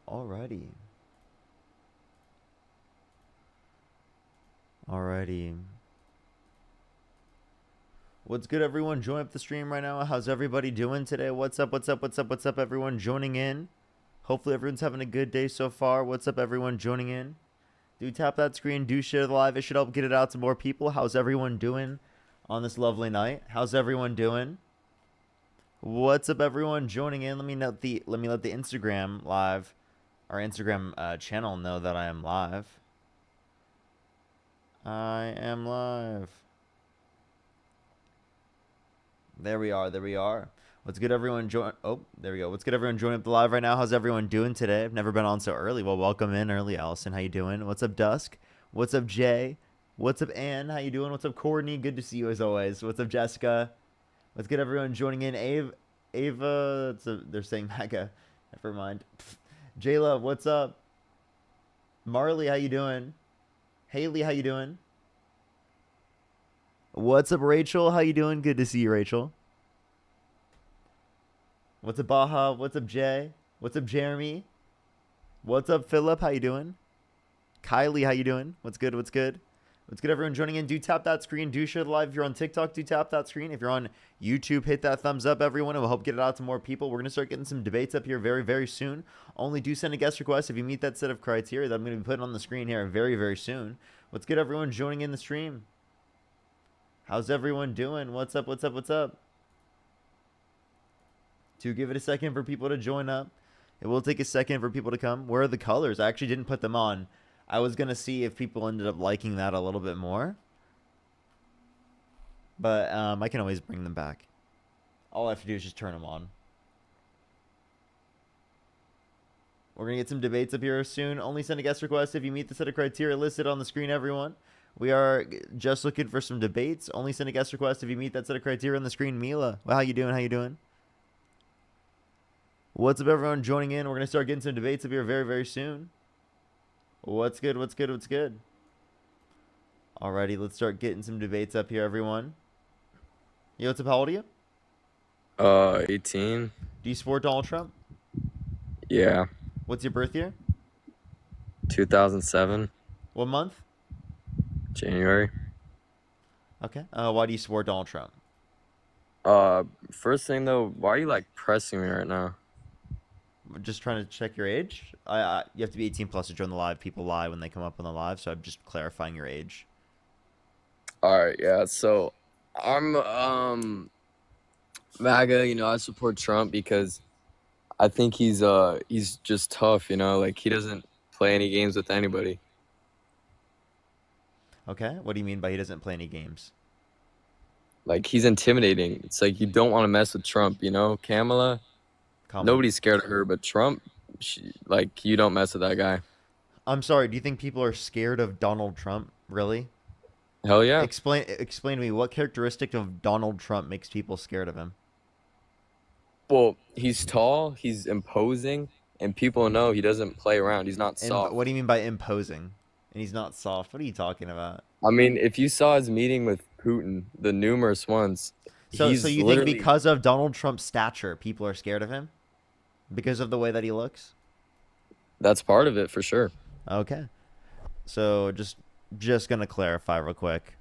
Alrighty. Alrighty. What's good, everyone? Join up the stream right now. How's everybody doing today? What's up? What's up? What's up? What's up, everyone joining in? Hopefully everyone's having a good day so far. What's up, everyone joining in? Do tap that screen. Do share the live. It should help get it out to more people. How's everyone doing on this lovely night? How's everyone doing? What's up, everyone joining in? Let me let the Instagram live, our Instagram channel know that I am live. I am live. There we are. There we are. What's good, everyone? Oh, there we go. What's good, everyone? Joining up the live right now. How's everyone doing today? I've never been on so early. Well, welcome in early, Allison. How you doing? What's up, Dusk? What's up, Jay? What's up, Ann? How you doing? What's up, Courtney? Good to see you as always. What's up, Jessica? What's good, everyone joining in? Ava. They're saying Mega. Never mind. J-Love, what's up? Marley, how you doing? Haley, how you doing? What's up, Rachel? How you doing? Good to see you, Rachel. What's up, Baha? What's up, Jay? What's up, Jeremy? What's up, Philip? How you doing? Kylie, how you doing? What's good? What's good? What's good, everyone joining in? Do tap that screen. Do share the live. If you're on TikTok, do tap that screen. If you're on YouTube, hit that thumbs up, everyone. It will help get it out to more people. We're going to start getting some debates up here very, very soon. Only do send a guest request if you meet that set of criteria that I'm going to be putting on the screen here very, very soon. What's good, everyone joining in the stream? How's everyone doing? What's up? What's up? What's up? To give it a second for people to join up. It will take a second for people to come. Where are the colors? I actually didn't put them on. I was going to see if people ended up liking that a little bit more. But I can always bring them back. All I have to do is just turn them on. We're going to get some debates up here soon. Only send a guest request if you meet the set of criteria listed on the screen, everyone. We are just looking for some debates. Only send a guest request if you meet that set of criteria on the screen. Mila, well, how you doing? How you doing? What's up, everyone joining in? We're going to start getting some debates up here very, very soon. What's good? What's good? What's good? Alrighty, let's start getting some debates up here, everyone. Yo, what's up? How old are you? 18. Do you support Donald Trump? Yeah. What's your birth year? 2007. What month? January. Okay. Why do you support Donald Trump? First thing though, why are you like pressing me right now? I'm just trying to check your age. You have to be 18 plus to join the live. People lie when they come up on the live, so I'm just clarifying your age. All right, yeah. So I'm MAGA. I support Trump because I think he's just tough. Like he doesn't play any games with anybody. Okay. What do you mean by he doesn't play any games? Like he's intimidating. It's like you don't want to mess with Trump. Kamala. Nobody's scared of her, but Trump, you don't mess with that guy. I'm sorry. Do you think people are scared of Donald Trump? Really? Hell yeah. Explain to me what characteristic of Donald Trump makes people scared of him. Well, he's tall, he's imposing, and people know he doesn't play around. He's not soft. What do you mean by imposing? And he's not soft. What are you talking about? I mean, if you saw his meeting with Putin, the numerous ones, so you think because of Donald Trump's stature, people are scared of him? Because of the way that he looks? That's part of it, for sure. Okay. So just going to clarify real quick.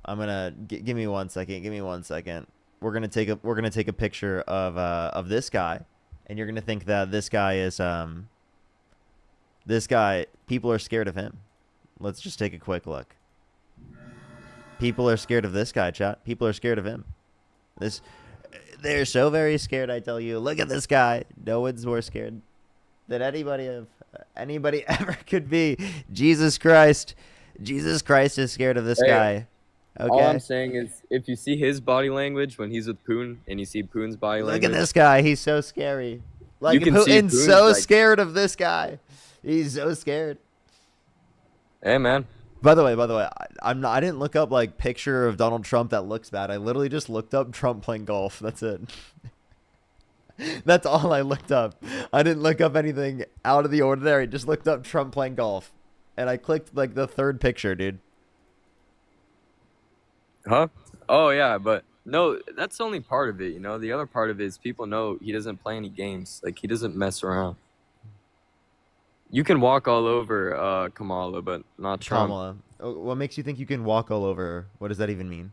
I'm going to give me 1 second. Give me 1 second. We're going to take a picture of this guy, and you're going to think that this guy is people are scared of him. Let's just take a quick look. People are scared of this guy, chat. People are scared of him. They're so very scared, I tell you. Look at this guy. No one's more scared than anybody ever could be. Jesus Christ. Jesus Christ is scared of this guy. Okay. All I'm saying is, if you see his body language when he's with Putin, and you see Putin's body language, look at this guy. He's so scary. Like Putin's so scared of this guy. He's so scared. Hey, man. By the way, I didn't look up like picture of Donald Trump that looks bad. I literally just looked up Trump playing golf. That's it. That's all I looked up. I didn't look up anything out of the ordinary. Just looked up Trump playing golf, and I clicked like the third picture, dude. Huh? Oh yeah, but No, that's only part of it, you know. The other part of it is people know he doesn't play any games. Like he doesn't mess around. You can walk all over Kamala, but not Trump. Kamala. What makes you think you can walk all over her? What does that even mean?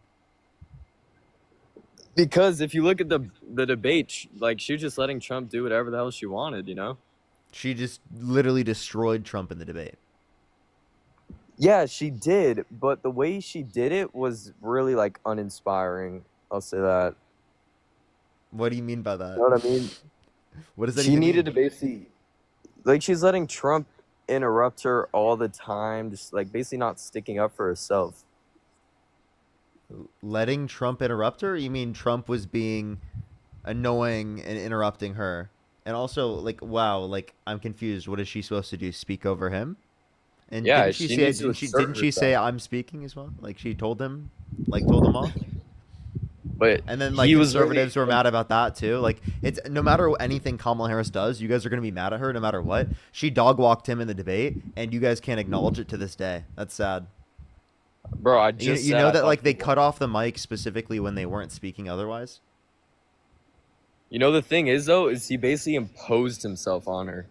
Because if you look at the debate, like she was just letting Trump do whatever the hell she wanted, you know? She just literally destroyed Trump in the debate. Yeah, she did, but the way she did it was really like uninspiring. I'll say that. What do you mean by that? You know what I mean? What does that She even needed to mean? basically like she's letting Trump interrupt her all the time, just like basically not sticking up for herself. Letting Trump interrupt her? You mean Trump was being annoying and interrupting her? And also, like, wow, like I'm confused. What is she supposed to do? Speak over him? And Yeah, didn't she she say? needs to Didn't assert she say herself. I'm speaking as well? Like she told him, like told him off. But And then like he was really conservatives were mad about that too. Like it's no matter anything Kamala Harris does, you guys are gonna be mad at her no matter what. She dog walked him in the debate, and you guys can't acknowledge it to this day. That's sad. bro, I You just you said know I that thought like she they won. cut off the mic specifically when they weren't speaking otherwise. You know the thing is though, is he basically imposed himself on her.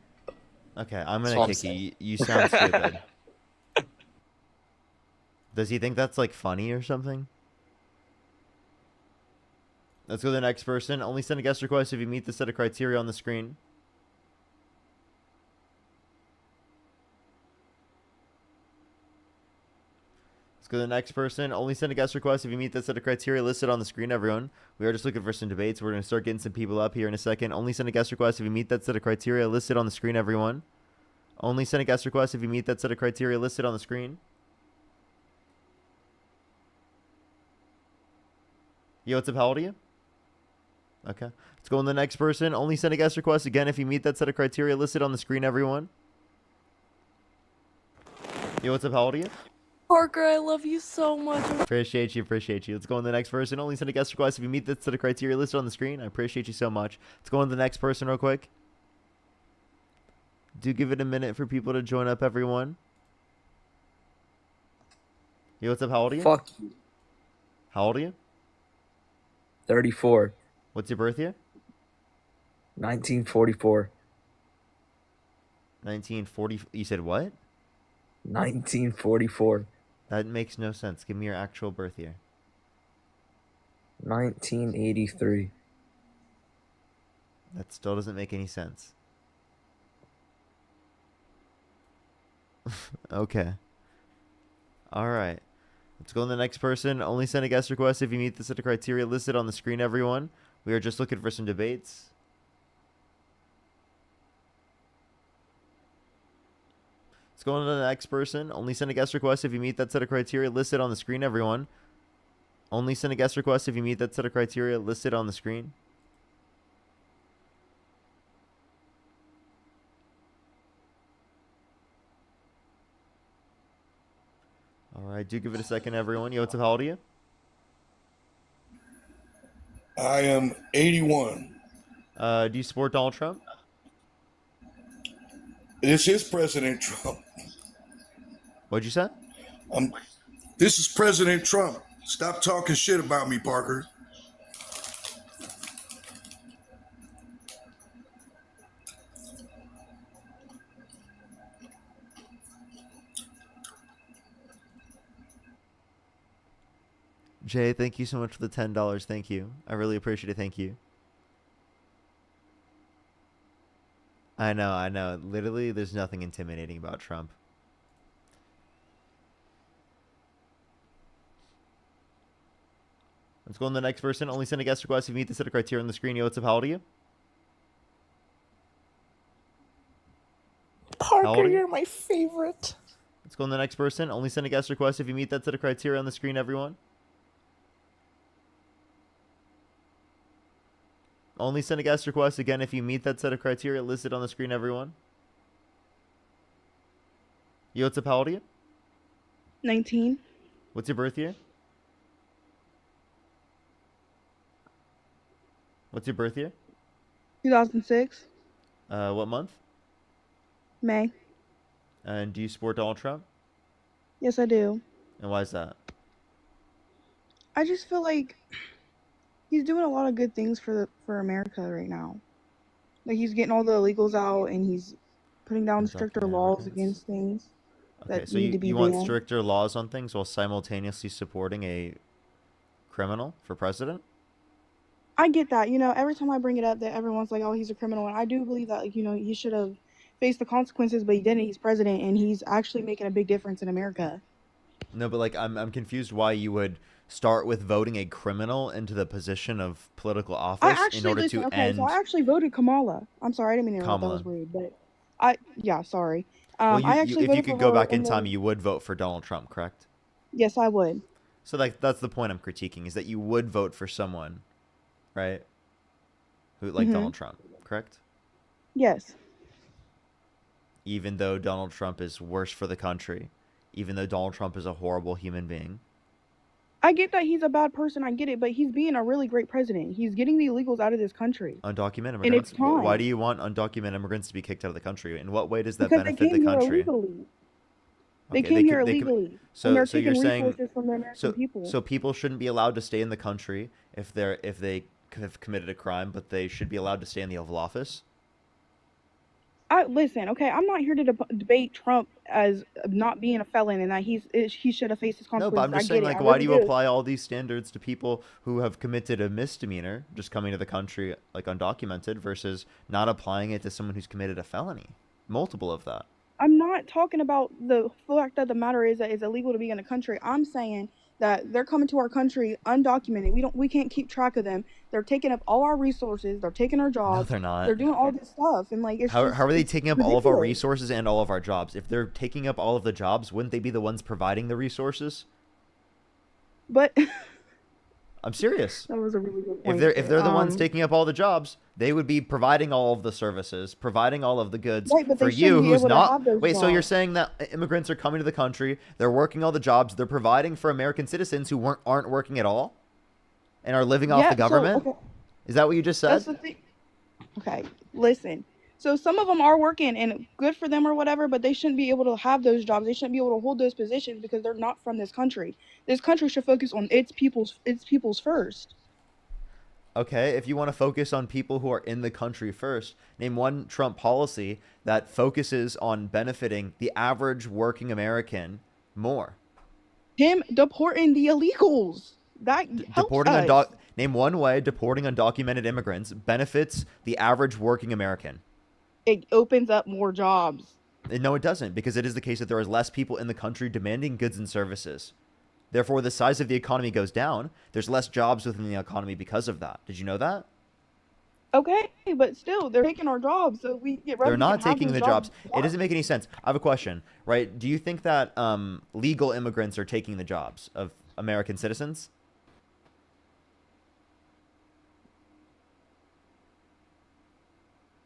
Okay, I'm That's gonna what I'm kick you. saying. You sound stupid. Does he think that's like funny or something? Let's go to the next person. Only send a guest request if you meet the set of criteria on the screen. Let's go to the next person. Only send a guest request if you meet the set of criteria listed on the screen, everyone. We are just looking for some debates. We're going to start getting some people up here in a second. Only send a guest request if you meet that set of criteria listed on the screen, everyone. Only send a guest request if you meet that set of criteria listed on the screen. Yo, what's up? How old are you? Okay. Let's go on the next person. Only send a guest request again if you meet that set of criteria listed on the screen, everyone. Yo, what's up? How old are you? Parker, I love you so much. Appreciate you. Appreciate you. Let's go on the next person. Only send a guest request if you meet that set of criteria listed on the screen. I appreciate you so much. Let's go on to the next person real quick. Do give it a minute for people to join up, everyone. Yo, what's up? How old are you? Fuck you. How old are you? 34. What's your birth year? 1944. 1940. You said what? 1944. That makes no sense. Give me your actual birth year. 1983. That still doesn't make any sense. Okay. All right. Let's go on the next person. Only send a guest request if you meet the set of criteria listed on the screen, everyone. We are just looking for some debates. Let's go on to the next person. Only send a guest request if you meet that set of criteria listed on the screen, everyone. Only send a guest request if you meet that set of criteria listed on the screen. All right, do give it a second, everyone. Yo, what's up? How old are you? I am 81. Do you support Donald Trump? This is President Trump. What'd you say? This is President Trump. Stop talking shit about me, Parker. Jay, thank you so much for the $10. Thank you. I really appreciate it. Thank you. I know, I know. Literally, there's nothing intimidating about Trump. Let's go on to the next person. Only send a guest request if you meet the set of criteria on the screen. Yo, what's up? How old are you? How old Parker, are you? you're my favorite. Let's go on to the next person. Only send a guest request if you meet that set of criteria on the screen, everyone. Only send a guest request again if you meet that set of criteria listed on the screen, everyone. Yo, what's up? How old are you? 19, What's your birth year? What's your birth year? 2006, What month? May. And do you support Donald Trump? Yes, I do. And why is that? I just feel like He's doing a lot of good things for America right now. Like he's getting all the illegals out, and he's putting down stricter Undocumented laws immigrants. against things Okay, that so need to be you want banned. stricter laws on things while simultaneously supporting a criminal for president? I get that. Every time I bring it up, that everyone's like, "Oh, he's a criminal," and I do believe that. Like, he should have faced the consequences, but he didn't. He's president, and he's actually making a big difference in America. No, but like I'm confused why you would start with voting a criminal into the position of political I office in actually order listen. to Okay, so I end actually voted Kamala. I'm sorry, I didn't mean to interrupt. That was Kamala. rude, but yeah, sorry. Well, I actually if you voted for could go her, back in and time, then you would vote for Donald Trump, correct? yes, I would. So like that's the point I'm critiquing is that you would vote for someone, right? Who like Mhm. Donald Trump, correct? Yes. Even though Donald Trump is worse for the country, even though Donald Trump is a horrible human being. I get that he's a bad person. I get it, but he's being a really great president. He's getting the illegals out of this country, Undocumented and it's immigrants? Why do time you want undocumented immigrants to be kicked out of the country? In what way does that because they benefit the came here country? illegally. They Okay, came here they could. illegally, and So they're so you're taking saying resources from the American people. so people shouldn't be allowed to stay in the country if they have committed a crime, but they should be allowed to stay in the Oval Office? Listen, okay, I'm not here to debate Trump as not being a felon and that he should have faced his No, but consequences. I'm I just saying, get it, like, I why do really you do. apply all these standards to people who have committed a misdemeanor, just coming to the country, like, undocumented, versus not applying it to someone who's committed a felony? Multiple of that. I'm not talking about the fact that the matter is that it's illegal to be in the country. I'm saying that they're coming to our country undocumented. We can't keep track of them. They're taking up all our resources. They're taking our No, jobs. they're not. They're doing all this stuff, and like How are they it's taking up all of our ridiculous. resources and all of our jobs? If they're taking up all of the jobs, wouldn't they be the ones providing the resources? But I'm serious. that was a really good If point. they're the ones taking up all the jobs, they would be providing all of the services, providing all of the goods Right, but for they shouldn't you, be who's able to not. have those Wait, so you're jobs. saying that immigrants are coming to the country, they're working all the jobs, they're providing for American citizens who aren't working at all, and are living off Yeah, the government? okay, Is that what you just that's said? the thing. Okay, listen. So some of them are working and good for them or whatever, but they shouldn't be able to have those jobs. They shouldn't be able to hold those positions because they're not from this country. This country should focus on its people's first. Okay, if you want to focus on people who are in the country first, name one Trump policy that focuses on benefiting the average working American more. Him deporting the illegals. That helps Deporting us. name one way deporting undocumented immigrants benefits the average working American. It opens up more jobs. No, it doesn't, because it is the case that there is less people in the country demanding goods and services. Therefore, the size of the economy goes down. There's less jobs within the economy because of that. Did you know that? Okay, but still, they're taking our jobs, so They're we can not have taking those the jobs. It jobs. doesn't make any sense. I have a question, right? Do you think that legal immigrants are taking the jobs of American citizens?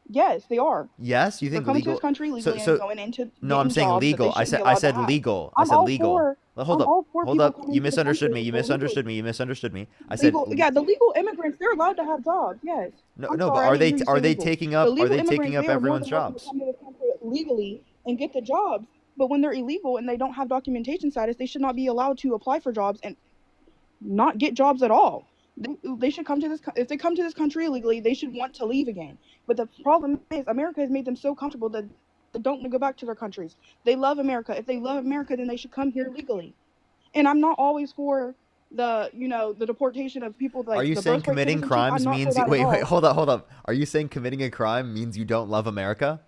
Yes, they are. Yes, you They're think coming to this legal? country legally and going into No, I'm getting saying jobs that they legal. shouldn't be I allowed to said have. legal. I I'm said all legal. for Hold I'm all for hold people up. coming You to the misunderstood me. country You illegally. misunderstood me. You misunderstood me. I said Yeah, the legal immigrants, they're allowed to have jobs. Yes. no, I'm no. But sorry, I didn't hear you are say they legal. taking The up legal immigrants, they are more everyone's than welcome to jobs? come to this country legally and get the jobs. But when they're illegal and they don't have documentation status, they should not be allowed to apply for jobs and not get jobs at all. They should come to this. If they come to this country illegally, they should want to leave again. But the problem is, America has made them so comfortable that they don't want to go back to their countries. They love America. If they love America, then they should come here legally. And I'm not always for the deportation of people Are like you the saying birthright committing citizenship. I'm crimes not for means that at wait, all. hold up. Are you saying committing a crime means you don't love America?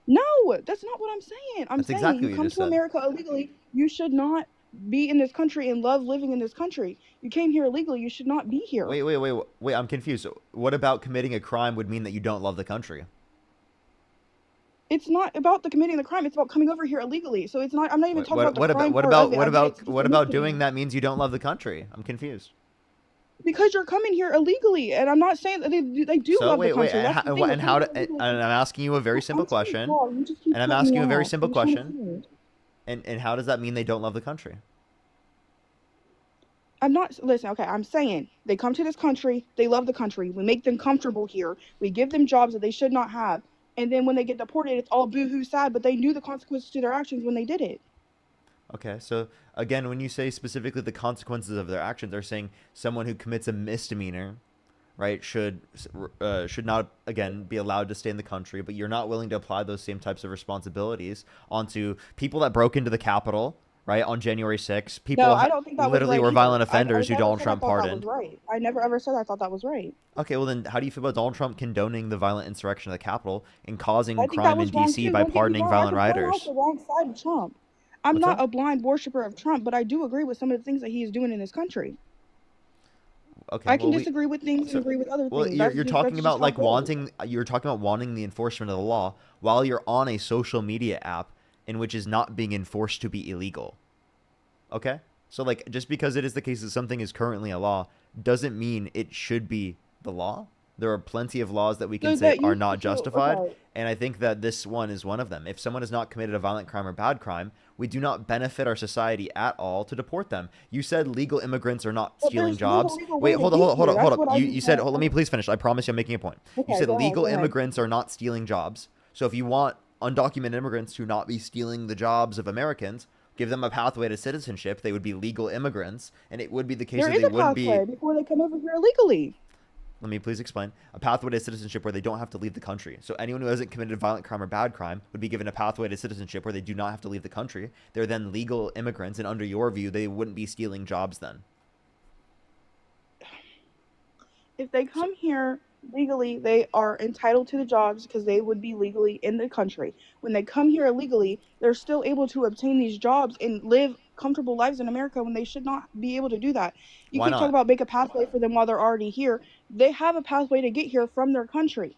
No, that's not what I'm saying. I'm That's saying exactly you what you come just to said. America illegally, you should not be in this country and love living in this country. You came here illegally, you should not be here. Wait. I'm confused. So what about committing a crime would mean that you don't love the country? It's not about the committing the crime. It's about coming over here illegally. So it's not. I'm not even talking about the crime part of it. I get it's what a about doing misdemeanor. that means you don't love the country? I'm confused. Because you're coming here illegally, and I'm not saying that they do So love the wait, country. and, That's the thing. and how to? And I'm asking you a very simple question. You just keep And I'm cutting asking me you a very off. simple I'm trying to question. finish. And how does that mean they don't love the country? I'm not listen. Okay, I'm saying they come to this country. They love the country. We make them comfortable here. We give them jobs that they should not have. And then when they get deported, it's all boo-hoo sad. But they knew the consequences to their actions when they did it. Okay, so again, when you say specifically the consequences of their actions, they're saying someone who commits a misdemeanor, right, should not again be allowed to stay in the country. But you're not willing to apply those same types of responsibilities onto people that broke into the Capitol, right, on January 6th. No, People I don't think that was literally right were either. violent I offenders who never Donald said I Trump thought that was pardoned. right. I never ever said I thought that was right. Okay, well then, how do you feel about Donald Trump condoning the violent insurrection of the Capitol and causing I think that crime in was wrong D.C. too. by Don't get me pardoning wrong. I violent can point out rioters? the wrong side of Trump. I'm What's not that? a blind worshiper of Trump, but I do agree with some of the things that he is doing in this country. Okay, I can well disagree with things and so agree with other well things. you're talking That's just about how like it goes. you're talking about wanting the enforcement of the law while you're on a social media app in which is not being enforced to be illegal. Okay? So like just because it is the case that something is currently a law doesn't mean it should be the law. There are plenty of laws that we can So say that are you not so justified, okay. and I think that this one is one of them. If someone has not committed a violent crime or bad crime, we do not benefit our society at all to deport them. You said legal immigrants are not But stealing there's a jobs. legal Wait, way to hold on, get hold on, hold here. on, hold That's up. what I You just said, want. let me please finish. I promise you I'm making a point. You Okay, said go ahead. legal Go ahead. immigrants are not stealing jobs. So if you want undocumented immigrants to not be stealing the jobs of Americans, give them a pathway to citizenship. They would be legal immigrants, and it would be the case There that is they a wouldn't be. pathway before they come over here illegally. Let me please explain. A pathway to citizenship where they don't have to leave the country. So anyone who hasn't committed a violent crime or bad crime would be given a pathway to citizenship where they do not have to leave the country. They're then legal immigrants, and under your view, they wouldn't be stealing jobs then. If they So come here legally, they are entitled to the jobs because they would be legally in the country. When they come here illegally, they're still able to obtain these jobs and live comfortable lives in America when they should not be able to do that. You why keep talking not? about make a pathway for them while they're already here. They have a pathway to get here from their country.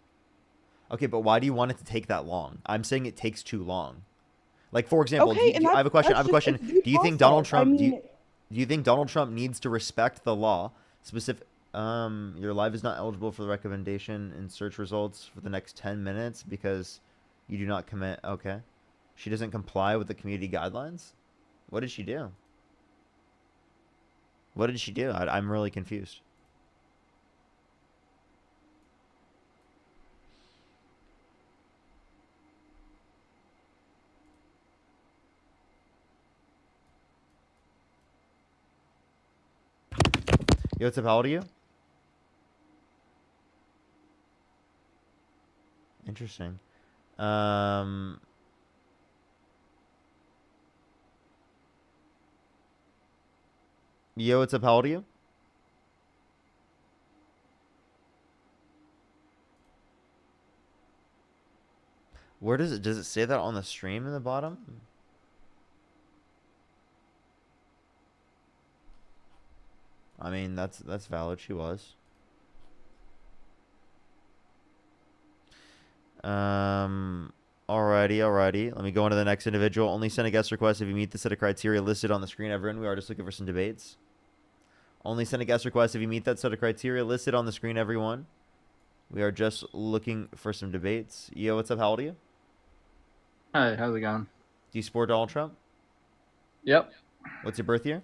Okay, but why do you want it to take that long? I'm saying it takes too long. Like for example, Okay, and I have a question. I have that's a just question. it's due Do you think Donald process. I Trump? mean, Do you think Donald Trump needs to respect the law? Specific. Your live is not eligible for the recommendation in search results for the next 10 minutes because you do not commit. Okay. She doesn't comply with the community guidelines. What did she do? What did she do? I'm really confused. Yo, what's up? How old are you? Interesting. Um, Yo, what's up? How old are you? Where does it say that on the stream in the bottom? I mean, that's valid. She was. Alrighty. Let me go on to the next individual. Only send a guest request if you meet the set of criteria listed on the screen, everyone. We are just looking for some debates. Only send a guest request if you meet that set of criteria listed on the screen, everyone. We are just looking for some debates. Yo, what's up? How old are you? Hey, how's it going? Do you support Donald Trump? Yep. What's your birth year?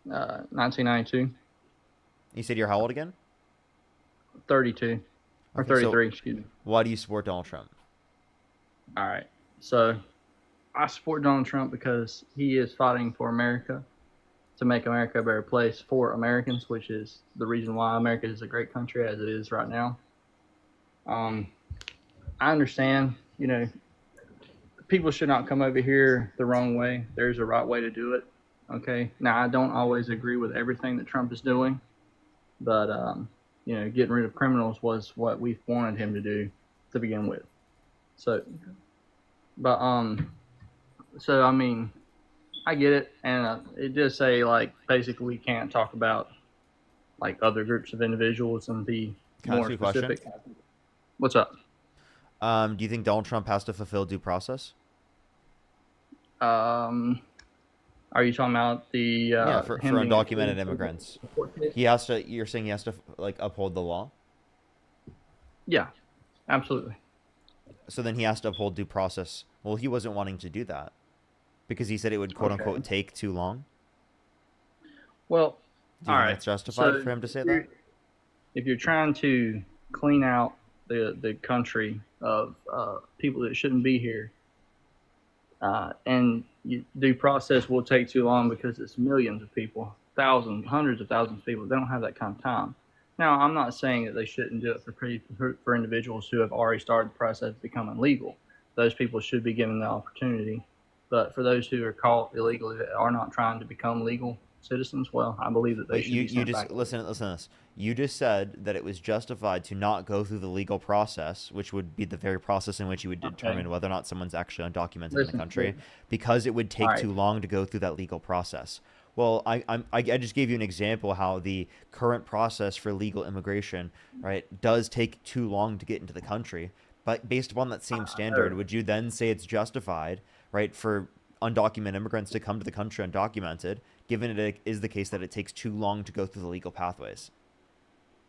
1992. You said you're how old again? 32. Or Okay, so 33, excuse me. why do you support Donald Trump? All right. So I support Donald Trump because he is fighting for America, to make America a better place for Americans, which is the reason why America is a great country as it is right now. I understand, people should not come over here the wrong way. There's a right way to do it. Okay. Now, I don't always agree with everything that Trump is doing, but, getting rid of criminals was what we wanted him to do to begin with. So, but, I mean, I get it. And it does say, like, basically we can't talk about, like, other groups of individuals and be Can I ask more you a question? specific. What's up? Do you think Donald Trump has to fulfill due process? Are you talking about the Yeah, for him being undocumented accused of immigrants. a court case? He has to. You're saying he has to like uphold the law. Yeah, absolutely. So then he has to uphold due process. Well, he wasn't wanting to do that because he said it would quote unquote Okay. take too long. Well, Do you all think right. that's justified So for him to say if you're- that? if you're trying to clean out the country of people that shouldn't be here, and due process will take too long because it's millions of people, thousands, hundreds of thousands of people. They don't have that kind of time. Now, I'm not saying that they shouldn't do it for individuals who have already started the process of becoming legal. Those people should be given the opportunity. But for those who are caught illegally that are not trying to become legal citizens, well, I believe that they Wait, should be you sent just back. listen to this. You just said that it was justified to not go through the legal process, which would be the very process in which you would determine Okay. whether or not someone's actually undocumented in the Listen, country, because it would all take right. too long to go through that legal process. Well, I just gave you an example how the current process for legal immigration, right, does take too long to get into the country. But based upon that same standard, know. would you then say it's justified, right, for undocumented immigrants to come to the country undocumented, given it is the case that it takes too long to go through the legal pathways?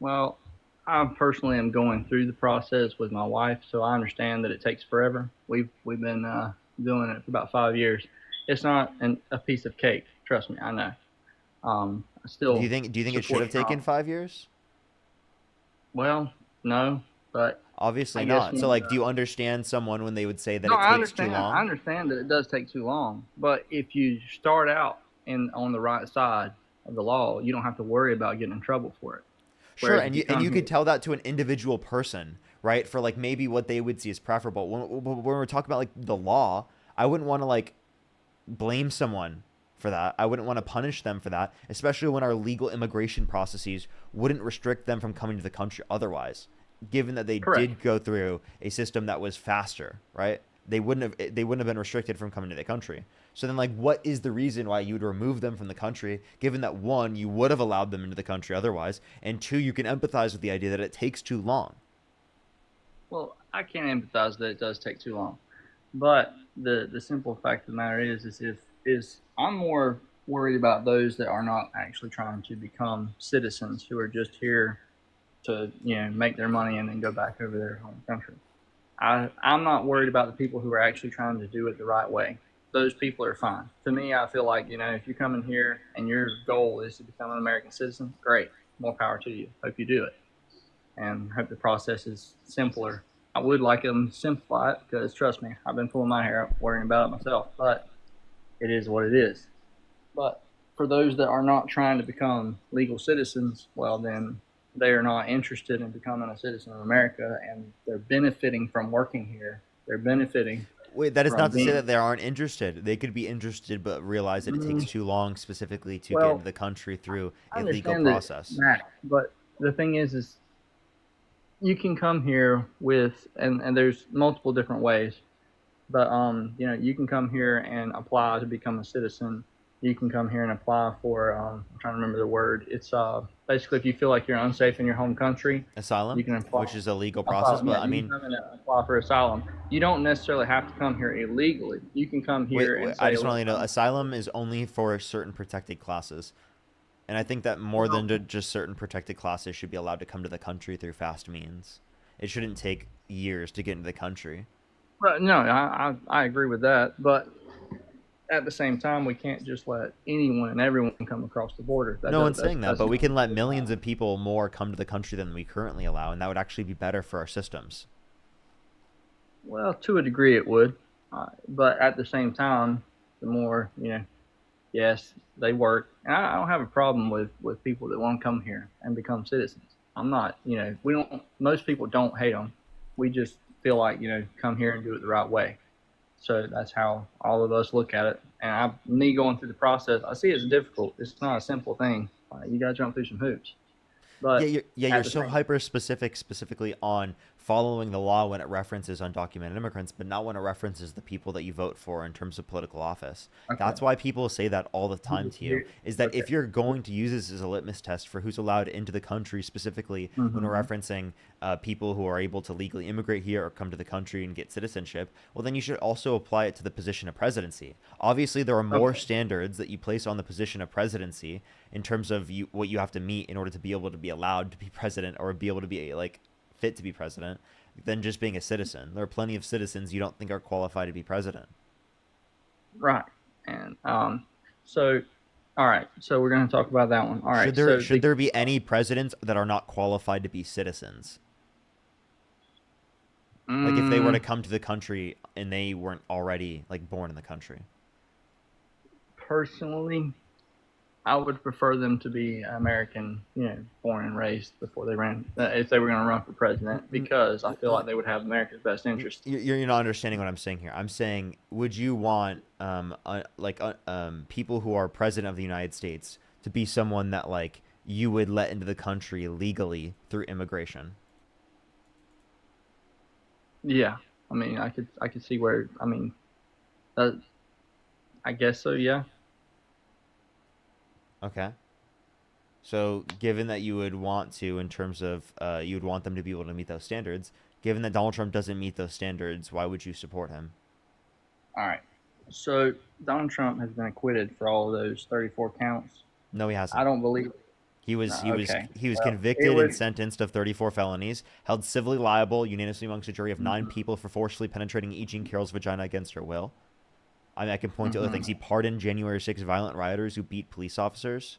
Well, I personally am going through the process with my wife, so I understand that it takes forever. We've been doing it for about 5 years. It's not a piece of cake. Trust me, I know. I still Do you think it should support have taken Trump. 5 years? Well, no, but Obviously I guess not. So, when like, do you understand someone when they would say that no, it I takes too understand. I long? understand that it does take too long. But if you start out on the right side of the law, you don't have to worry about getting in trouble for it. Sure, Whereas if you and come you here, could tell that to an individual person, right? For like maybe what they would see as preferable. When we're talking about like the law, I wouldn't want to like blame someone for that. I wouldn't want to punish them for that, especially when our legal immigration processes wouldn't restrict them from coming to the country otherwise, given that they correct. did go through a system that was faster, right? They wouldn't have been restricted from coming to the country. So then like what is the reason why you would remove them from the country, given that one, you would have allowed them into the country otherwise, and two, you can empathize with the idea that it takes too long. Well, I can empathize that it does take too long, but the simple fact of the matter is I'm more worried about those that are not actually trying to become citizens who are just here to make their money and then go back over their home country. I'm not worried about the people who are actually trying to do it the right way. Those people are fine. To me, I feel like if you come in here and your goal is to become an American citizen, great, more power to you. Hope you do it, and hope the process is simpler. I would like them to simplify it because trust me, I've been pulling my hair out worrying about it myself. But it is what it is. But for those that are not trying to become legal citizens, well, then they are not interested in becoming a citizen of America, and they're benefiting from working here. They're benefiting Wait, that is from not to say being that they aren't interested. They could be interested, but realize that it takes mm, too long specifically to get into well. the country through I a legal understand that, process. Matt, but the thing is you can come here with, and there's multiple different ways. But you can come here and apply to become a citizen. You can come here and apply for I'm trying to remember the word. It's basically if you feel like you're unsafe in your home country, you Asylum, can apply. which is a legal process, Asylum, but yeah, I you can mean, come and apply for asylum. You don't necessarily have to come here illegally. You can come here wait, and I say, just want to look, let you know, asylum is only for certain protected classes. And I think that more well, than just certain protected classes should be allowed to come to the country through fast means. It shouldn't take years to get into the country. no, I agree with that, but at the same time, we can't just let anyone and everyone come across the border. No one's saying that, That's but we not can let good. millions of people more come to the country than we currently allow, and that would actually be better for our systems. Well, to a degree, it would, but at the same time, the more yes, they work, and I don't have a problem with people that want to come here and become citizens. I'm not, we don't. Most people don't hate them. We just feel like come here and do it the right way. So that's how all of us look at it. And me going through the process, I see it's difficult. It's not a simple thing. You got to jump through some hoops. Yeah, But you're at the so same, hyper specific, specifically on following the law when it references undocumented immigrants, but not when it references the people that you vote for in terms of political office. okay, That's why people say that all the time to you, is that okay, if you're going to use this as a litmus test for who's allowed into the country, specifically when we're hmm referencing people who are able to legally immigrate here or come to the country and get citizenship, well, then you should also apply it to the position of presidency. Obviously, there are more okay, standards that you place on the position of presidency in terms of what you have to meet in order to be able to be allowed to be president or be able to be like fit to be president than just being a citizen. There are plenty of citizens you don't think are qualified to be president. right. And so all right, so we're going to talk about that one. All right, so Should there be any presidents that are not qualified to be citizens? Like if they were to mm, come to the country and they weren't already like born in the country. personally, I would prefer them to be American, born and raised before they ran, if they were going to run for president, because I feel like they would have America's best interest. You're not understanding what I'm saying here. I'm saying, would you want people who are president of the United States to be someone that like you would let into the country legally through immigration? Yeah, I mean, I could see where, I mean, I guess so. Yeah. Okay. So, given that you would want to, in terms of you would want them to be able to meet those standards, given that Donald Trump doesn't meet those standards, why would you support him? All right. So Donald Trump has been acquitted for all of those 34 counts. No, he hasn't. I don't believe. He was Okay. convicted and sentenced of 34 felonies, held civilly liable unanimously amongst a jury of 9 people for forcibly penetrating E. Jean Carroll's vagina against her will. I mean, I can point to other things. He pardoned January 6 violent rioters who beat police officers.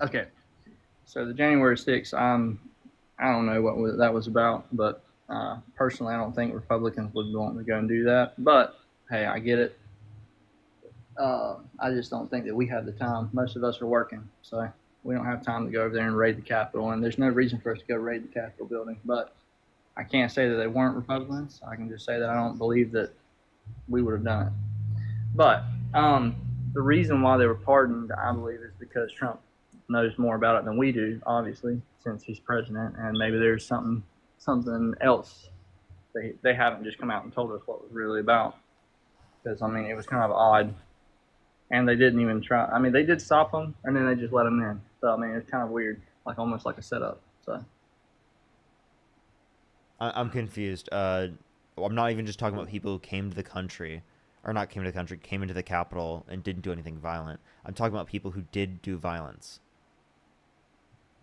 Okay. So the January 6th, I don't know what that was about, but personally, I don't think Republicans would want to go and do that. But hey, I get it. I just don't think that we have the time. Most of us are working, so we don't have time to go over there and raid the Capitol. And there's no reason for us to go raid the Capitol building. But I can't say that they weren't Republicans. I can just say that I don't believe that we would have done it. But the reason why they were pardoned, I believe, is because Trump knows more about it than we do, obviously, since he's president, and maybe there's something else they haven't just come out and told us what it was really about. Because I mean, it was kind of odd, and they didn't even try. I mean, they did stop him, and then they just let him in. So I mean, it's kind of weird, like almost like a setup. So I'm confused. I'm not even just talking about people who came to the country, or not came to the country, came into the Capitol and didn't do anything violent. I'm talking about people who did do violence.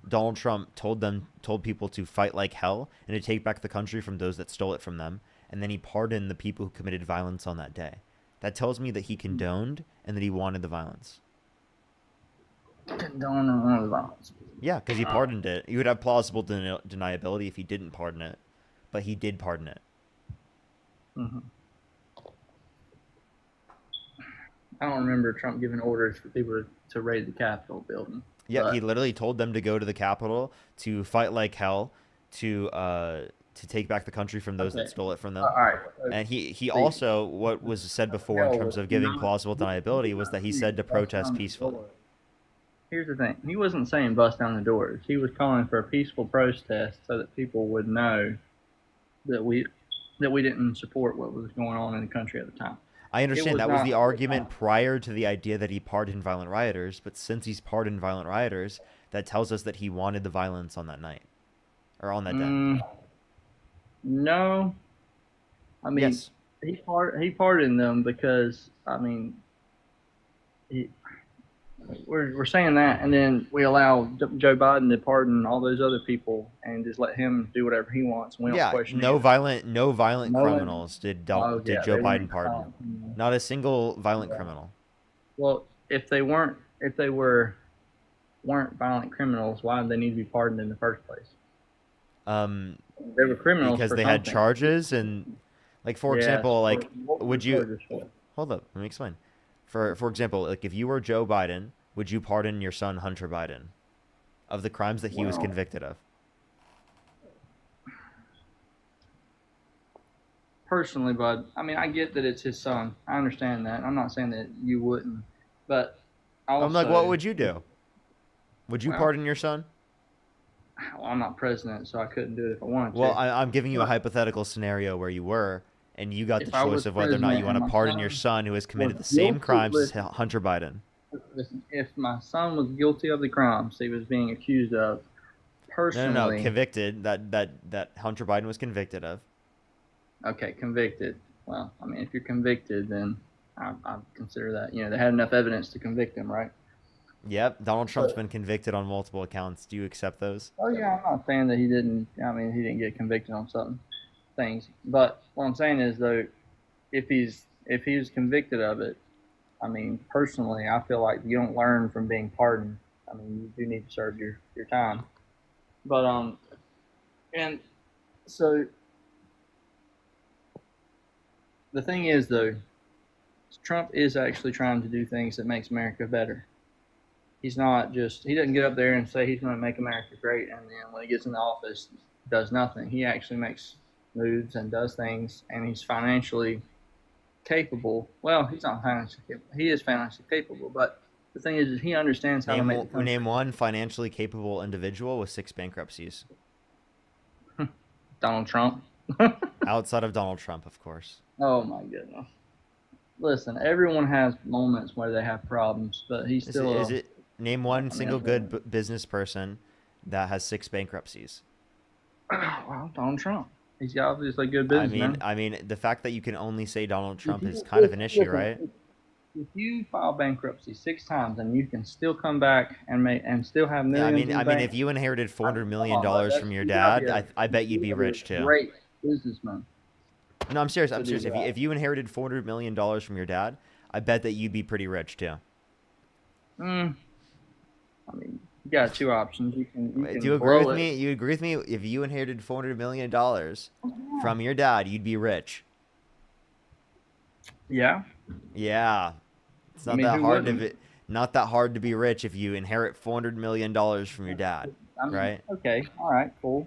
Donald Trump told people to fight like hell and to take back the country from those that stole it from them, and then he pardoned the people who committed violence on that day. That tells me that he condoned and that he wanted the violence. Condoned the violence. Yeah, because he pardoned it. You would have plausible deniability if he didn't pardon it, but he did pardon it. Mm-hmm. I don't remember Trump giving orders for people to raid the Capitol building. Yeah, he literally told them to go to the Capitol, to fight like hell, to take back the country from those that stole it from them. All right. And he also, what was said before in terms of giving plausible deniability, was that he said to protest peacefully. Here's the thing. He wasn't saying bust down the doors. He was calling for a peaceful protest so that people would know that we didn't support what was going on in the country at the time. I understand that was the argument prior to the idea that he pardoned violent rioters, but since he's pardoned violent rioters, that tells us that he wanted the violence on that night, or on that day. No, I mean, yes. he pardoned them because, I mean, we're saying that, and then we allow Joe Biden to pardon all those other people and just let him do whatever he wants. And we don't question no violent criminals did Joe Biden pardon. Not a single violent criminal. Well, if they weren't violent criminals, why did they need to be pardoned in the first place? They were criminals because they had charges, and like for example, like would you hold up? Let me explain. For example, like if you were Joe Biden, would you pardon your son Hunter Biden of the crimes that he was convicted of? Personally, bud, I mean, I get that it's his son. I understand that. I'm not saying that you wouldn't, but also, I'm like, what would you do? Would you pardon your son? Well, I'm not president, so I couldn't do it if I wanted to. Well, I'm giving you a hypothetical scenario where you were, and you got the choice of whether or not you want to pardon your son who has committed the same crimes as Hunter Biden. Listen, if my son was guilty of the crimes he was being accused of, personally... No, convicted, that Hunter Biden was convicted of. Okay, convicted. Well, I mean, if you're convicted, then I consider that, they had enough evidence to convict him, right? Yep, Donald Trump's been convicted on multiple accounts. Do you accept those? Oh, yeah, I'm not saying that he didn't get convicted on something. Things, but what I'm saying is though, if he was convicted of it, I mean, personally, I feel like you don't learn from being pardoned. I mean, you do need to serve your time. But and so the thing is though, Trump is actually trying to do things that makes America better. He's not just, he doesn't get up there and say he's going to make America great, and then when he gets in the office, does nothing. He actually makes moves and does things, and he's financially capable. Well, he's not financially capable. He is financially capable, but the thing is he understands how to make the country. Name one financially capable individual with 6 bankruptcies. Donald Trump. Outside of Donald Trump, of course. Oh my goodness. Listen, everyone has moments where they have problems, but he's still. Name one single good business person that has 6 bankruptcies? Well, Donald Trump. He's obviously good business. I mean, the fact that you can only say Donald Trump is kind of an issue, right? If you file bankruptcy 6 times and you can still come back and still have millions. I mean, if you inherited $400 million from your dad, I bet you'd be rich too. Great businessman. No, I'm serious. If you inherited $400 million from your dad, I bet that you'd be pretty rich too. I mean, you got 2 options. You can do you agree with me? You agree with me? If you inherited $400 million from your dad, you'd be rich. Yeah. Yeah. It's not not that hard to be rich if you inherit $400 million from your dad, right? Okay. All right. Cool.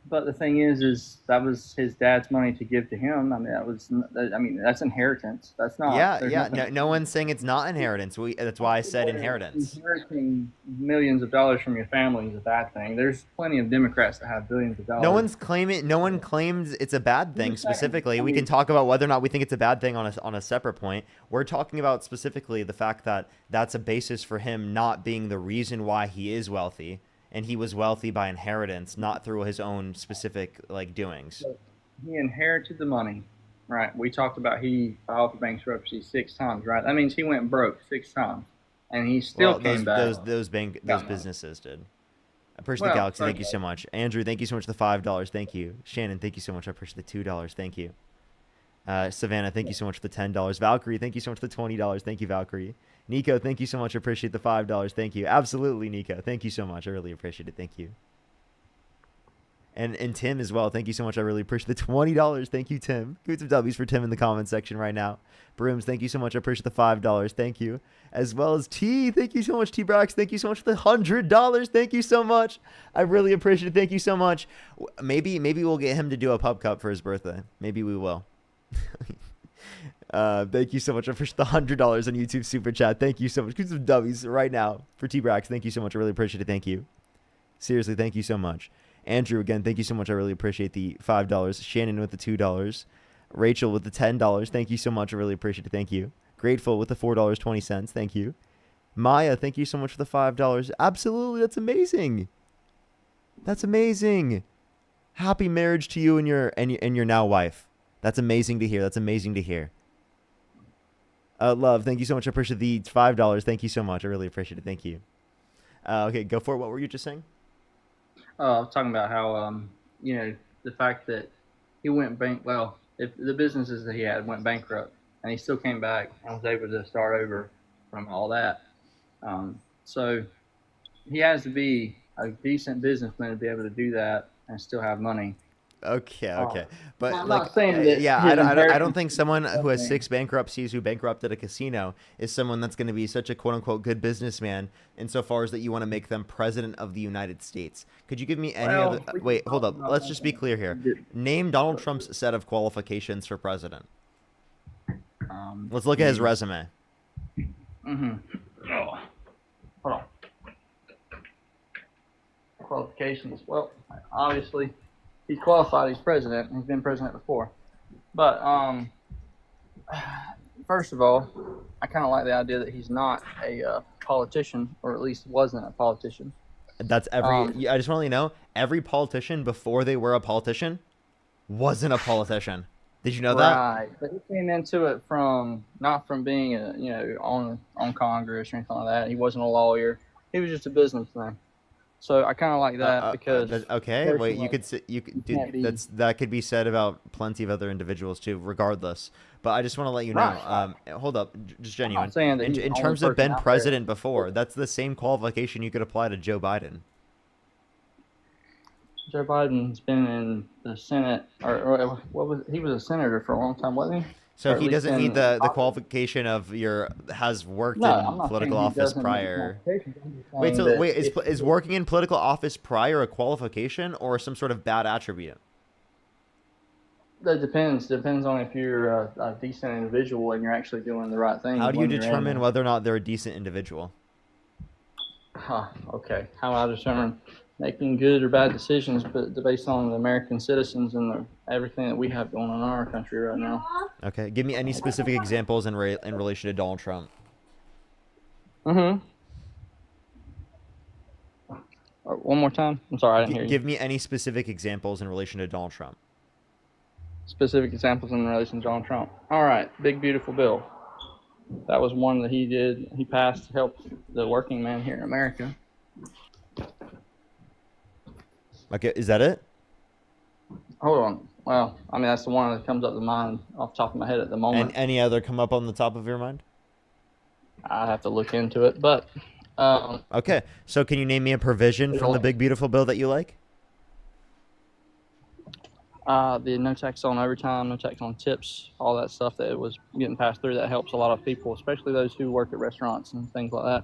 But the thing is that was his dad's money to give to him. I mean, that's inheritance. That's not. Yeah. No one's saying it's not inheritance. That's why I said inheritance. Inheriting millions of dollars from your family is a bad thing. There's plenty of Democrats that have billions of dollars. No one claims it's a bad thing specifically. We can talk about whether or not we think it's a bad thing on a separate point. We're talking about specifically the fact that that's a basis for him not being the reason why he is wealthy. And he was wealthy by inheritance, not through his own specific doings. He inherited the money, right? We talked about he filed for bankruptcy 6 times, right? That means he went broke 6 times, and he still came back. Those businesses did. I appreciate the Galaxy. Thank you so much. Andrew, thank you so much for the $5. Thank you. Shannon, thank you so much. I appreciate the $2. Thank you. Savannah, thank you so much for the $10. Valkyrie, thank you so much for the $20. Thank you, Valkyrie. Nico, thank you so much. I appreciate the $5. Thank you. Absolutely, Nico. Thank you so much. I really appreciate it. Thank you. And Tim as well. Thank you so much. I really appreciate the $20. Thank you, Tim. Give some W's for Tim in the comment section right now. Brooms, thank you so much. I appreciate the $5. Thank you. As well as T. Thank you so much, T-Brax. Thank you so much for the $100. Thank you so much. I really appreciate it. Thank you so much. Maybe we'll get him to do a pub cup for his birthday. Maybe we will. Thank you so much. I appreciate the $100 on YouTube super chat. Thank you so much. Give some W's right now for T-Brax. Thank you so much. I really appreciate it. Thank you. Seriously, thank you so much. Andrew, again, thank you so much. I really appreciate the $5. Shannon with the $2. Rachel with the $10. Thank you so much. I really appreciate it. Thank you. Grateful with the $4.20. Thank you. Maya, thank you so much for the $5. Absolutely. That's amazing. That's amazing. Happy marriage to you and your now wife. That's amazing to hear. That's amazing to hear. Love, thank you so much. I appreciate the $5. Thank you so much. I really appreciate it. Thank you. Okay, go for it. What were you just saying? I was talking about how, the fact that he went if the businesses that he had went bankrupt, and he still came back and was able to start over from all that. So he has to be a decent businessman to be able to do that and still have money. Okay. But I'm not saying that I don't think someone who has 6 bankruptcies who bankrupted a casino is someone that's going to be such a quote unquote good businessman insofar as that you want to make them president of the United States. Could you give me any other wait, hold up. Let's just be clear here. Name Donald Trump's set of qualifications for president. Let's look at his resume. Hold on. Qualifications. Well, obviously he's qualified. He's president. He's been president before. But first of all, I kind of like the idea that he's not a politician, or at least wasn't a politician. That's every. I just want to let you know, every politician before they were a politician wasn't a politician. Did you know that? Right, but he came into it not from being on Congress or anything like that. He wasn't a lawyer. He was just a businessman. So I kind of like that because. Okay, wait. That could be said about plenty of other individuals too, regardless. But I just want to let you know. Right. Hold up, just genuine. In terms of been president before, that's the same qualification you could apply to Joe Biden. Joe Biden's been in the Senate, or what was he was a senator for a long time, wasn't he? So or at he least doesn't meet in the qualification of has worked No, I'm in not saying political he office doesn't meet the prior. qualifications. I'm just Wait, saying so that wait, if is working in political office prior a qualification or some sort of bad attribute? that depends on if you're a decent individual and you're actually doing the right How things do you when you're in determine there. whether or not they're a decent individual? Okay, how I determine making good or bad decisions, but based on the American citizens and everything that we have going on in our country right now. Okay, give me any specific examples in relation to Donald Trump. Mm-hmm. One more time. I'm sorry, I didn't hear you. Give me any specific examples in relation to Donald Trump. Specific examples in relation to Donald Trump. All right, big beautiful bill. That was one that he did. He passed to help the working man here in America. Okay, is that it? Hold on. Well, I mean, that's the one that comes up to mind off the top of my head at the moment. And any other come up on the top of your mind? I have to look into it, but Okay, so can you name me a provision from the big beautiful bill that you like? the no tax on overtime, no tax on tips, all that stuff that was getting passed through, that helps a lot of people, especially those who work at restaurants and things like that.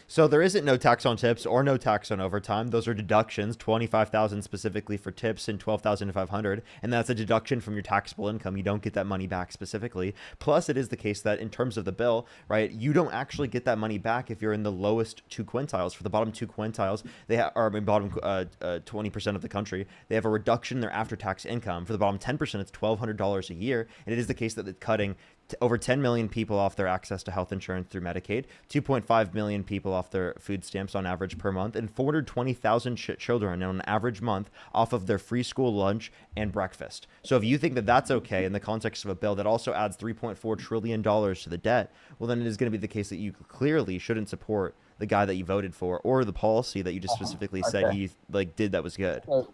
So there isn't no tax on tips or no tax on overtime. Those are deductions, 25,000 specifically for tips and 12,500, and that's a deduction from your taxable income. You don't get that money back specifically. Plus, it is the case that in terms of the bill, right, you don't actually get that money back if you're in the lowest 2 quintiles. For the bottom 2 quintiles, they are in bottom 20% of the country. They have a reduction in their after-tax income. For the bottom 10%, it's $1,200 a year, and it is the case that it's cutting over 10 million people off their access to health insurance through Medicaid, 2.5 million people off their food stamps on average per month, and 420,000 children on an average month off of their free school lunch and breakfast. So if you think that that's okay in the context of a bill that also adds $3.4 trillion to the debt, well, then it is going to be the case that you clearly shouldn't support the guy that you voted for or the policy that you just specifically said he did that was good. So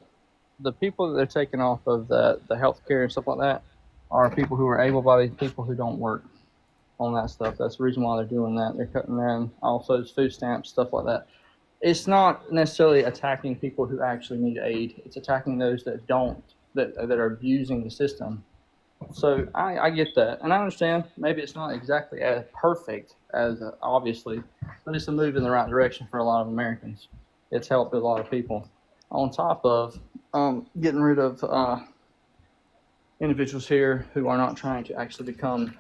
the people that they're taking off of the health care and stuff like that are people who are able-bodied, people who don't work on that stuff. That's the reason why they're doing that. They're cutting down also food stamps, stuff like that. It's not necessarily attacking people who actually need aid. It's attacking those that don't, that are abusing the system. So I get that, and I understand maybe it's not exactly as perfect as obviously, but it's a move in the right direction for a lot of Americans. It's helped a lot of people. On top of getting rid of individuals here who are not trying to actually become,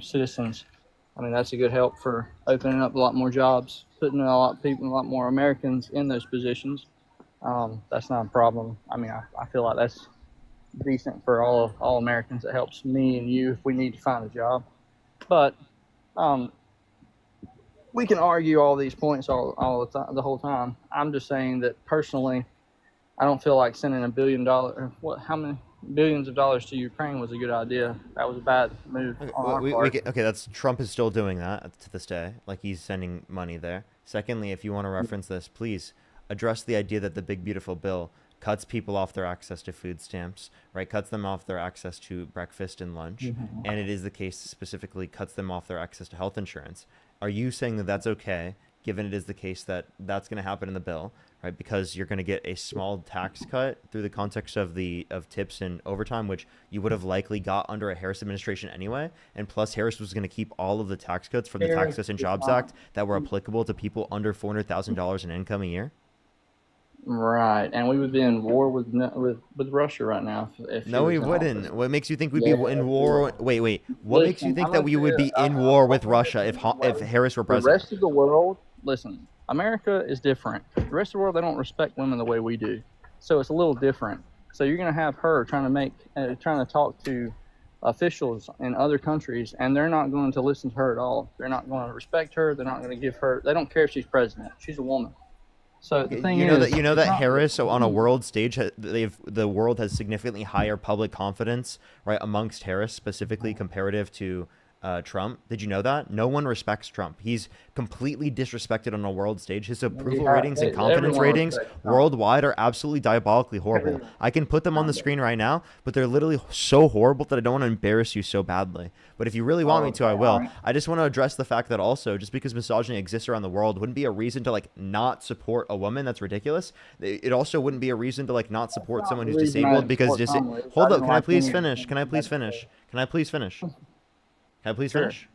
citizens. I mean, that's a good help for opening up a lot more jobs, putting a lot of people, a lot more Americans in those positions. That's not a problem. I mean, I feel like that's decent for all Americans. It helps me and you if we need to find a job. But we can argue all these points all the time, the whole time. I'm just saying that personally, I don't feel like sending $1 billion. How many billions of dollars to Ukraine was a good idea. That was a bad move on our part. That's Trump is still doing that to this day. Like, he's sending money there. Secondly, if you want to reference this, please address the idea that the big beautiful bill cuts people off their access to food stamps, right? Cuts them off their access to breakfast and lunch. Mm-hmm. And it is the case specifically cuts them off their access to health insurance. Are you saying that that's okay, given it is the case that that's going to happen in the bill, right? Because you're going to get a small tax cut through the context of tips and overtime, which you would have likely got under a Harris administration anyway. And plus, Harris was going to keep all of the tax cuts from the Tax Cuts and Jobs Act that were applicable to people under $400,000 in income a year. Right, and we would be in war with Russia right now. If no, we wouldn't. What makes you think we'd be in war? Wait. What makes you think that we would be in war with Russia if Harris were president? The rest of the world, listen, America is different. The rest of the world, they don't respect women the way we do, so it's a little different. So you're going to have her trying to talk to officials in other countries, and they're not going to listen to her at all. They're not going to respect her. They're not going to give her. They don't care if she's president. She's a woman. So the thing that Harris, so on a world stage, the world has significantly higher public confidence, right, amongst Harris specifically comparative to Trump. Did you know that? No one respects Trump. He's completely disrespected on a world stage. His approval Yeah, ratings and confidence everyone ratings respects Trump. worldwide are absolutely diabolically horrible. Everyone. I can put them on the screen right now, but they're literally so horrible that I don't want to embarrass you so badly. But if you really want me to, I will. Alright. I just want to address the fact that also, just because misogyny exists around the world wouldn't be a reason to like not support a woman. That's ridiculous. It also wouldn't be a reason to like not support not someone the who's reason I disabled because support Kamala is I hold up. didn't Can I like please any- finish? Can I please finish? Can I please finish? Can I please Sure. finish?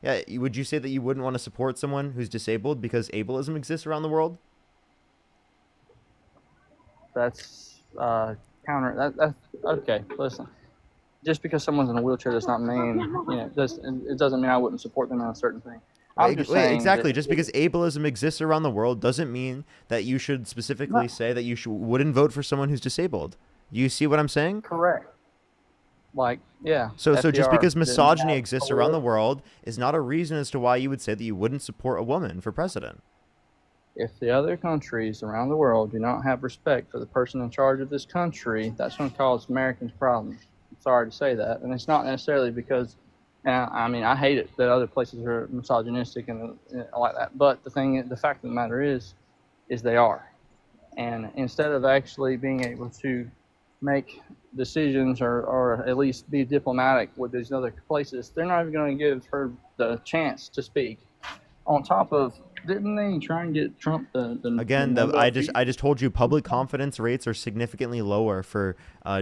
Yeah, would you say that you wouldn't want to support someone who's disabled because ableism exists around the world? That's that's okay. Listen, just because someone's in a wheelchair does not mean it doesn't mean I wouldn't support them on a certain thing. I'm just saying Exactly. that- Just because ableism exists around the world doesn't mean that you should specifically say that you wouldn't vote for someone who's disabled. You see what I'm saying? correct. Like, yeah. So just FDR because didn't misogyny have exists a around the vote. world is not a reason as to why you would say that you wouldn't support a woman for president. If the other countries around the world do not have respect for the person in charge of this country, that's going to cause Americans problems. I'm sorry to say that, and it's not necessarily because, I mean, I hate it that other places are misogynistic and like that. But the fact of the matter is they are, and instead of actually being able to make decisions or at least be diplomatic with these other places, they're not even going to give her the chance to speak. On top of, didn't they try and get Trump the Again, the Nobel I Peace? just told you public confidence rates are significantly lower for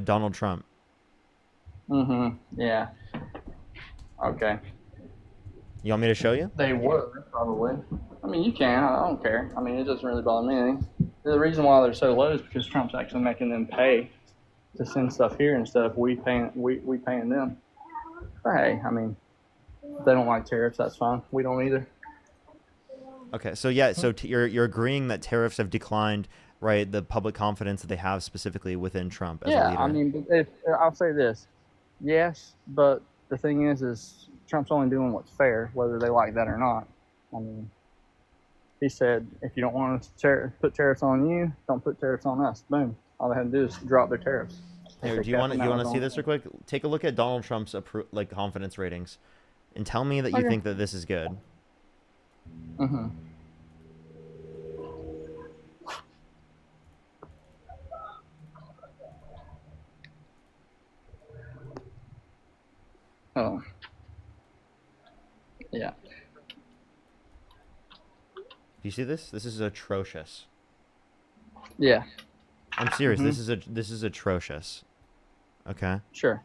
Donald Trump. Yeah. Okay. You want me to show you? They were probably. I mean, you can. I don't care. I mean, it doesn't really bother me any. The reason why they're so low is because Trump's actually making them pay to send stuff here instead of we paying them. But hey, I mean, if they don't like tariffs, that's fine. We don't either. Okay, so yeah, so you're agreeing that tariffs have declined, right? The public confidence that they have specifically within Trump as a leader. I mean, I'll say this, yes, but the thing is Trump's only doing what's fair, whether they like that or not. I mean, he said, if you don't want to put tariffs on you, don't put tariffs on us. Boom. All they had to do is drop their tariffs. Here, do you want to see this real quick? Take a look at Donald Trump's confidence ratings, and tell me that you Okay. think that this is good. Mm-hmm. Oh. Yeah. Do you see this? This is atrocious. Yeah. I'm serious. Mm-hmm. This is atrocious. Okay. Sure.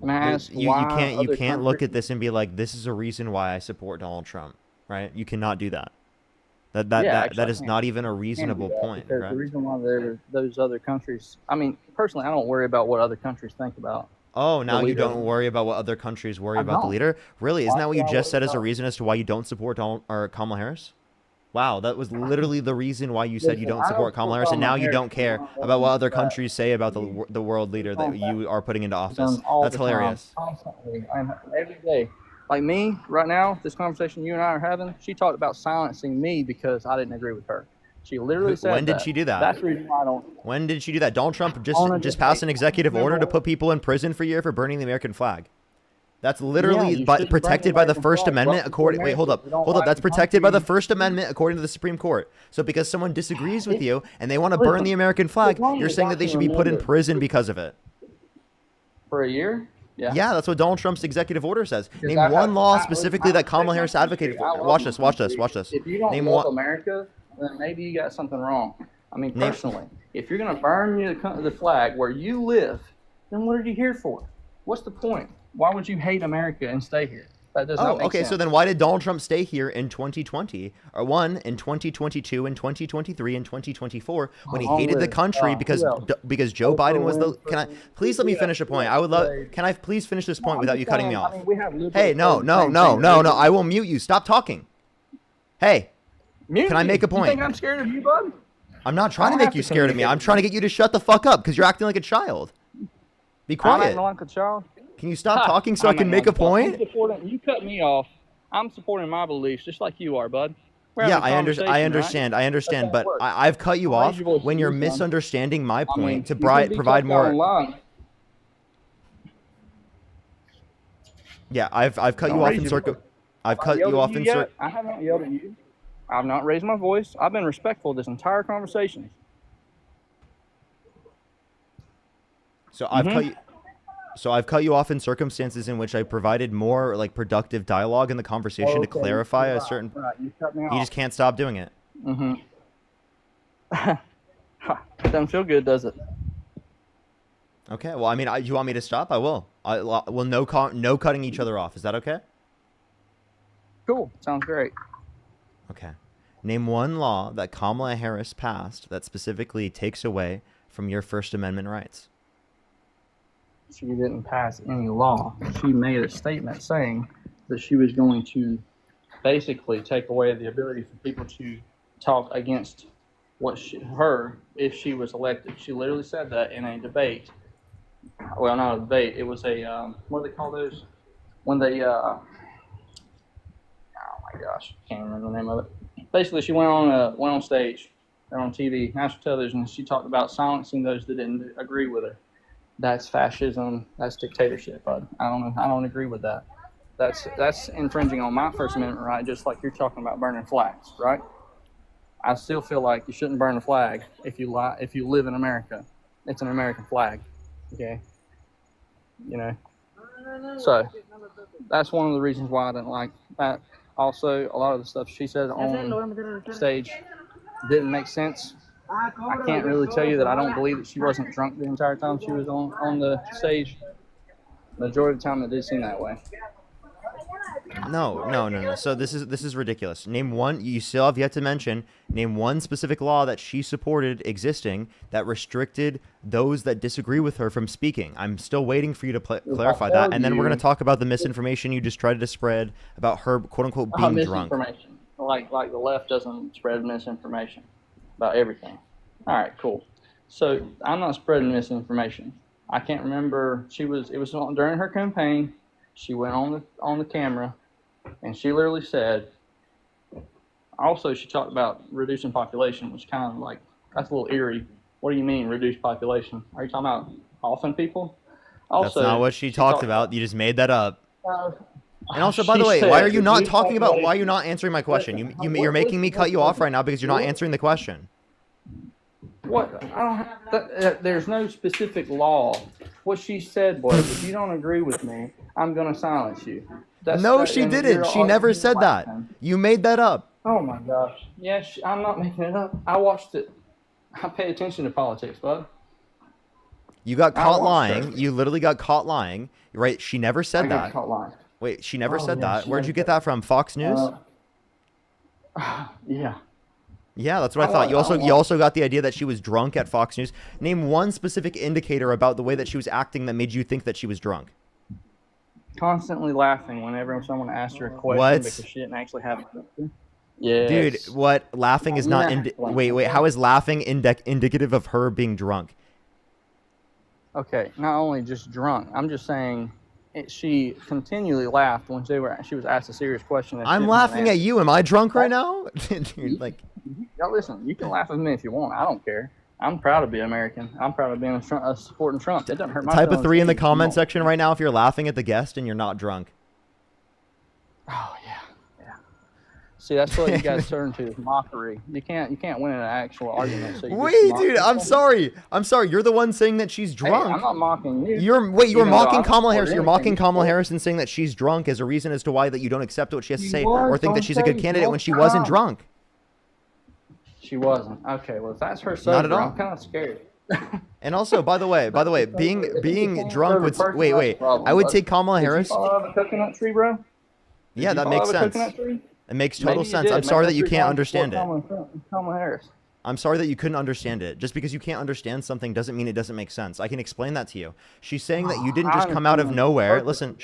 And I ask You why can't other look countries- at this and be like, this is a reason why I support Donald Trump, right? You cannot do that. Yeah, That actually, is I not even a can't do reasonable that point, because right? the reason why those other countries. I mean, personally, I don't worry about what other countries think about. Oh, now you leader. don't worry about what other countries worry I about the don't. leader? Really? Isn't Why that what do you I just worry said as a about- reason as to why you don't support Kamala Harris? Wow, that was literally the reason why you said you Listen, don't I don't support Kamala Harris, and support now you Kamala don't care Harris. about what other That- countries say about the world leader that you are putting into office. Done all That's the time, hilarious. constantly, and every day. Like me, right now, this conversation you and I are having, she talked about silencing me because I didn't agree with her. She literally said When did that. she do that? That's the reason why I don't. When did she do that? Donald Trump On a just passed an debate. executive order to Remember- put people in prison for a year for burning the American flag. That's Yeah, literally you shouldn't protected burn by the the First American flag. Amendment. Welcome to Wait, hold up, America. If you don't hold up. like That's the protected by the country- First Amendment according to the Supreme Court. So because someone disagrees with It- you and they want to burn listen, the American flag, as long you're as saying that they should be put in remember- prison because of it. For a year? Yeah, that's what Donald Trump's executive order says. Because Name I one have- law I- specifically I- that Kamala I- Harris advocated I for. love Watch this this, watch this, country. watch this. If you don't Name love one. America, then maybe you got something wrong. I mean, Name- personally, if you're going to burn the flag where you live, then what are you here for? What's the point? Why would you hate America and stay here? That does not Oh, make okay. sense. So then, why did Donald Trump stay here in 2020, or in 2022, in 2023, and 2024 when he Along hated the with, country who because else? Joe Oprah Biden was the? Winfrey. Can I please let me finish a point? I would love. Can I please finish this point I'm without just you cutting me saying, off? I mean, we have liberals Hey, no, saying the no, same no, thing. no, no. I will mute you. Stop talking. Hey, Mute Can I me. make a You point? think I'm scared of you, bud? I'm not trying to don't make have you to scared of me. communicate I'm with trying to you. get you to shut the fuck up because you're acting like a child. Be I'm quiet. acting like a child. Can you stop talking so I can make a point? You cut me off. I'm supporting my beliefs just like you are, bud. We're Yeah, having a conversation, I right? understand, That's how it but works. I've cut you I'll off raise your voice when to you're you, son. misunderstanding my I mean, point to you can be provide cut more. online. Yeah, I've cut Don't you off raise in your circum. voice. I've I've cut yelled you at off you in yet? I haven't yelled at you. I've not raised my voice. I've been respectful this entire conversation. So I've cut Mm-hmm. you. So I've cut you off in circumstances in which I provided more like productive dialogue in the conversation to Okay, clarify a right, certain. right. You cut me You off. just can't stop doing it. Mm-hmm. It doesn't feel good, does it? Okay. Well, I mean, you want me to stop? I will. Well, no cutting each other off. Is that okay? Cool. Sounds great. Okay. Name one law that Kamala Harris passed that specifically takes away from your First Amendment rights. She didn't pass any law. She made a statement saying that she was going to basically take away the ability for people to talk against her if she was elected. She literally said that in a debate. Well, not a debate. It was a what do they call those? When they oh my gosh, can't remember the name of it. Basically, she went on stage, on TV, national television. And she talked about silencing those that didn't agree with her. That's fascism. That's dictatorship, bud. I don't agree with that. That's infringing on my First Amendment right, just like you're talking about burning flags, right? I still feel like you shouldn't burn a flag if you live in America. It's an American flag, okay? You know. So that's one of the reasons why I didn't like that. Also, a lot of the stuff she said on stage didn't make sense. I can't really tell you that I don't believe that she wasn't drunk the entire time she was on the stage. Majority of the time, it did seem that way. No. So this is ridiculous. Name one. You still have yet to mention. Name one specific law that she supported existing that restricted those that disagree with her from speaking. I'm still waiting for you to clarify that, and then we're going to talk about the misinformation you just tried to spread about her, quote unquote, being drunk. Misinformation. Like the left doesn't spread misinformation about everything. All right, cool. So I'm not spreading misinformation. I can't remember. It was during her campaign. She went on the camera, and she literally said. Also, she talked about reducing population, which kind of like that's a little eerie. What do you mean reduce population? Are you talking about offing people? Also, That's not what she talked about. You just made that up. And also, by she the way, said why are you not reduce talking about? Why are population. you not answering my question? Listen, You're making me cut you off right now because you're not answering the question. What? I don't have, there's no specific law. What she said was, if you don't agree with me, I'm going to silence you. No, she didn't. She never said that. You made that up. Oh my gosh. Yes, I'm not making it up. I watched it. I pay attention to politics, bud. You got caught watched lying. her. You literally got caught lying. Right? She never I said got that. caught lying. Wait, she never Oh, said yeah, that. she Where'd never you get said that from? Fox News? Yeah. Yeah, that's what I thought. You also got the idea that she was drunk at Fox News. Name one specific indicator about the way that she was acting that made you think that she was drunk. Constantly laughing whenever someone asked her a question What? because she didn't actually have it. Yes. Dude, what? Laughing is not... Yeah. Wait. How is laughing indicative of her being drunk? Okay, not only just drunk. I'm just saying she continually laughed when she was asked a serious question. I'm laughing at you. Am I drunk right now? Dude, like... Y'all listen, you can laugh at me if you want. I don't care. I'm proud to be American. I'm proud of being supporting Trump. It doesn't hurt my Type a feelings 3 in the either. comment section right now if you're laughing at the guest and you're not drunk. Oh yeah. See, that's what you guys turn to is mockery. You can't win an actual argument. So you Wait, just mock dude, I'm people. sorry. You're the one saying that she's Hey, drunk. I'm not mocking you. You were Even though mocking I Kamala support Harris. You're anything mocking you Kamala support. Harris and saying that she's drunk as a reason as to why that you don't accept what she has to She say was or think that on she's a good stage candidate when she multiple wasn't times. drunk. She wasn't. Okay, well if that's her sober, Not at all. I'm kind of scared. And also, by the way, being drunk would Person, wait. that's the problem, I would bud. take Kamala Did you Harris. fall out of a coconut tree, bro? Did Yeah, you that fall makes out of a sense. coconut tree? It makes total Maybe you sense. did. I'm sorry that Maybe you that's can't your understand it. Kamala Harris. I'm sorry that you couldn't understand it. Just because you can't understand something doesn't mean it doesn't make sense. I can explain that to you. She's saying that you didn't just come out of nowhere. Listen.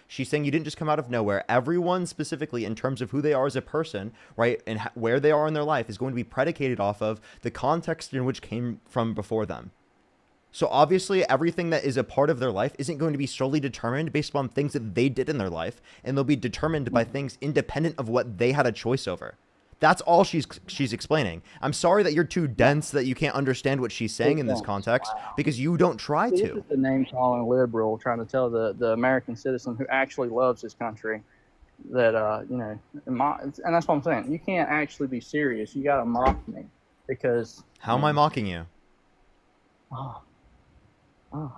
She's saying you didn't just come out of nowhere. Everyone specifically in terms of who they are as a person, right, and where they are in their life is going to be predicated off of the context in which came from before them. So obviously everything that is a part of their life isn't going to be solely determined based upon things that they did in their life, and they'll be determined by things independent of what they had a choice over. That's all she's explaining. I'm sorry that you're too dense that you can't understand what she's saying in this context because you don't try This to. is the name calling liberal trying to tell the American citizen who actually loves his country that and that's what I'm saying. You can't actually be serious. You got to mock me because How am I mocking you?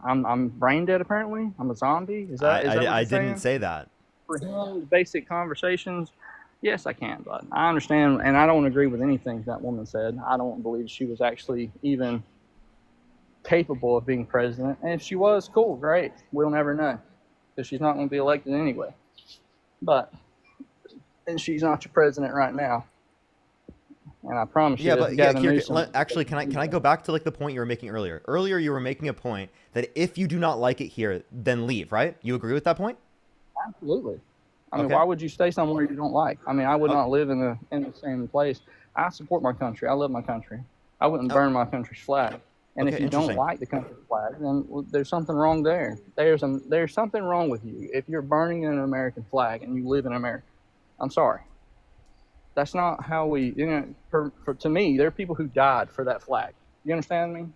I'm brain dead. Apparently, I'm a zombie. Is that what I you're didn't saying? say that. For him, the basic conversations. Yes, I can, but I understand, and I don't agree with anything that woman said. I don't believe she was actually even capable of being president. And if she was, cool, great. We'll never know because she's not going to be elected anyway. But and she's not your president right now. And I promise you, actually, can I go back to like the point you were making earlier? Earlier, you were making a point that if you do not like it here, then leave. Right? You agree with that point? Absolutely. I mean, Okay. why would you stay somewhere you don't like? I mean, I would not live in the same place. I support my country. I love my country. I wouldn't burn my country's flag. And if you don't like the country's flag, then there's something wrong there. There's something wrong with you if you're burning an American flag and you live in America. I'm sorry. That's not how we. To me, there are people who died for that flag. You understand me?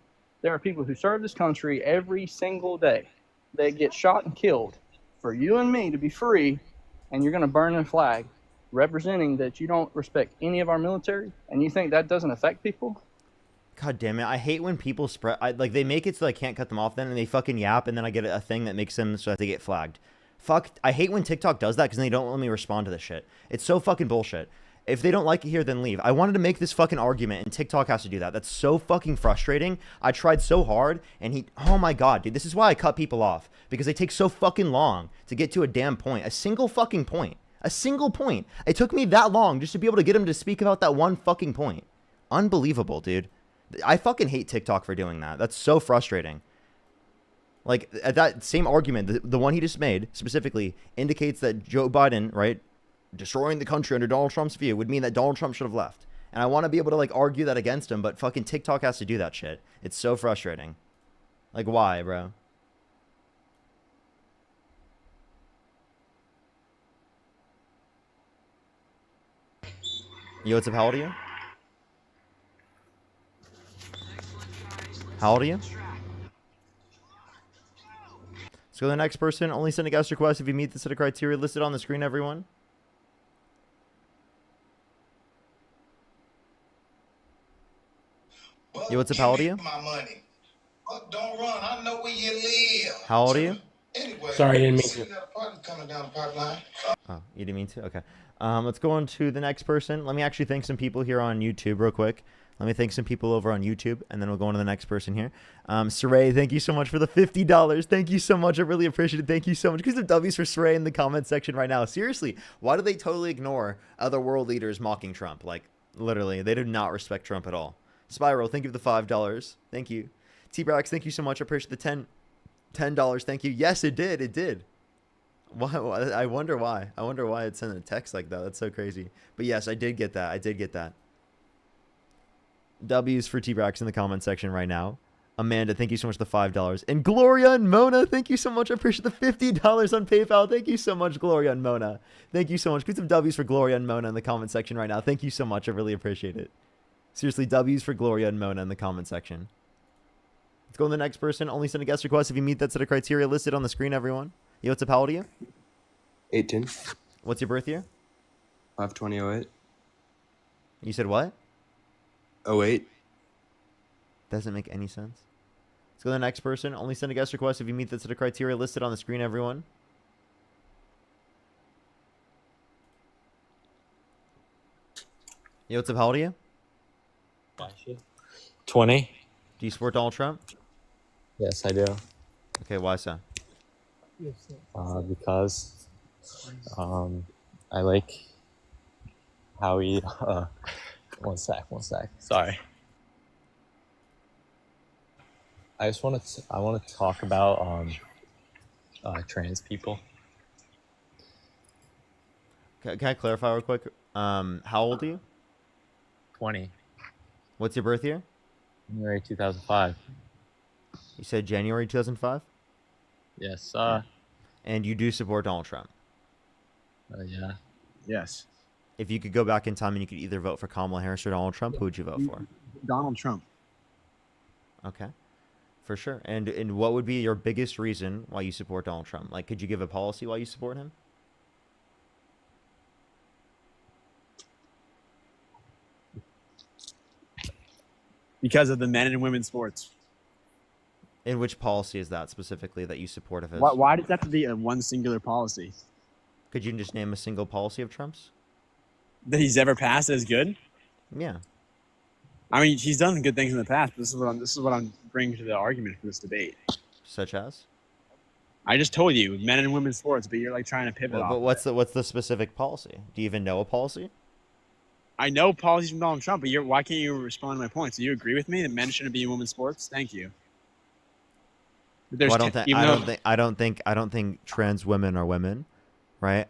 There are people who serve this country every single day. They get shot and killed for you and me to be free. And you're going to burn a flag representing that you don't respect any of our military, and you think that doesn't affect people? God damn it. I hate when people they make it so I can't cut them off then, and they fucking yap, and then I get a thing that makes them so that they get flagged. I hate when TikTok does that because they don't let me respond to this shit. It's so fucking bullshit. If they don't like it here, then leave. I wanted to make this fucking argument, and TikTok has to do that. That's so fucking frustrating. I tried so hard, and oh my god, dude, this is why I cut people off. Because they take so fucking long to get to a damn point. A single fucking point. A single point. It took me that long just to be able to get him to speak about that one fucking point. Unbelievable, dude. I fucking hate TikTok for doing that. That's so frustrating. Like, at that same argument, the one he just made, specifically, indicates that Joe Biden, right, destroying the country under Donald Trump's view would mean that Donald Trump should have left. And I want to be able to, like, argue that against him, but fucking TikTok has to do that shit. It's so frustrating. Like, why, bro? Yo, what's up? How old are you? How old are you? Let's go to the next person. Only send a guest request if you meet the set of criteria listed on the screen, everyone. Yo, what's up? How old are you? My money. Don't run. I know where you live. How old are you? Anyway, Sorry, I didn't mean to. Coming down the pipeline. Oh, you didn't mean to? Okay. Let's go on to the next person. Let me actually thank some people here on YouTube real quick. Let me thank some people over on YouTube, and then we'll go on to the next person here. Saray, thank you so much for the $50. Thank you so much. I really appreciate it. Thank you so much. Give some W's for Saray in the comment section right now. Seriously, why do they totally ignore other world leaders mocking Trump? Like, literally, they do not respect Trump at all. Spiral, thank you for the $5. Thank you. T-Brax, thank you so much. I appreciate the $10. Thank you. Yes, it did. It did. Why? I wonder why. I wonder why it sent a text like that. That's so crazy. But yes, I did get that. I did get that. W's for T-Brax in the comment section right now. Amanda, thank you so much for the $5. And Gloria and Mona, thank you so much. I appreciate the $50 on PayPal. Thank you so much, Gloria and Mona. Thank you so much. Put some W's for Gloria and Mona in the comment section right now. Thank you so much. I really appreciate it. Seriously, W's for Gloria and Mona in the comment section. Let's go to the next person. Only send a guest request if you meet that set of criteria listed on the screen, everyone. Yo, what's up? How old are you? 18. What's your birth year? 5/20/08. You said what? 08. Doesn't make any sense. Let's go to the next person. Only send a guest request if you meet the set of criteria listed on the screen, everyone. Yo, what's up? How old are you? 20. Do you support Donald Trump? Yes, I do. Okay, why so? Because I like how he. One sec. Sorry. I want to talk about trans people. Can I clarify real quick? How old are you? 20. What's your birth year? January 2005. You said January 2005? Yes. And you do support Donald Trump? Yeah. Yes. If you could go back in time and you could either vote for Kamala Harris or Donald Trump, who would you vote for? Donald Trump. Okay, for sure. And what would be your biggest reason why you support Donald Trump? Like, could you give a policy why you support him? Because of the men and women's sports. In which policy is that specifically that you support of his? Why does that have to be a one singular policy? Could you just name a single policy of Trump's? That he's ever passed as good? Yeah. I mean, he's done good things in the past, but this is what I'm bringing to the argument for this debate. Such as? I just told you, men and women's sports, but you're like trying to pivot Well, off. but what's the specific policy? Do you even know a policy? I know policies from Donald Trump, but why can't you respond to my point? So you agree with me that men shouldn't be in women's sports? Thank you. Well, I don't think trans women are women, right?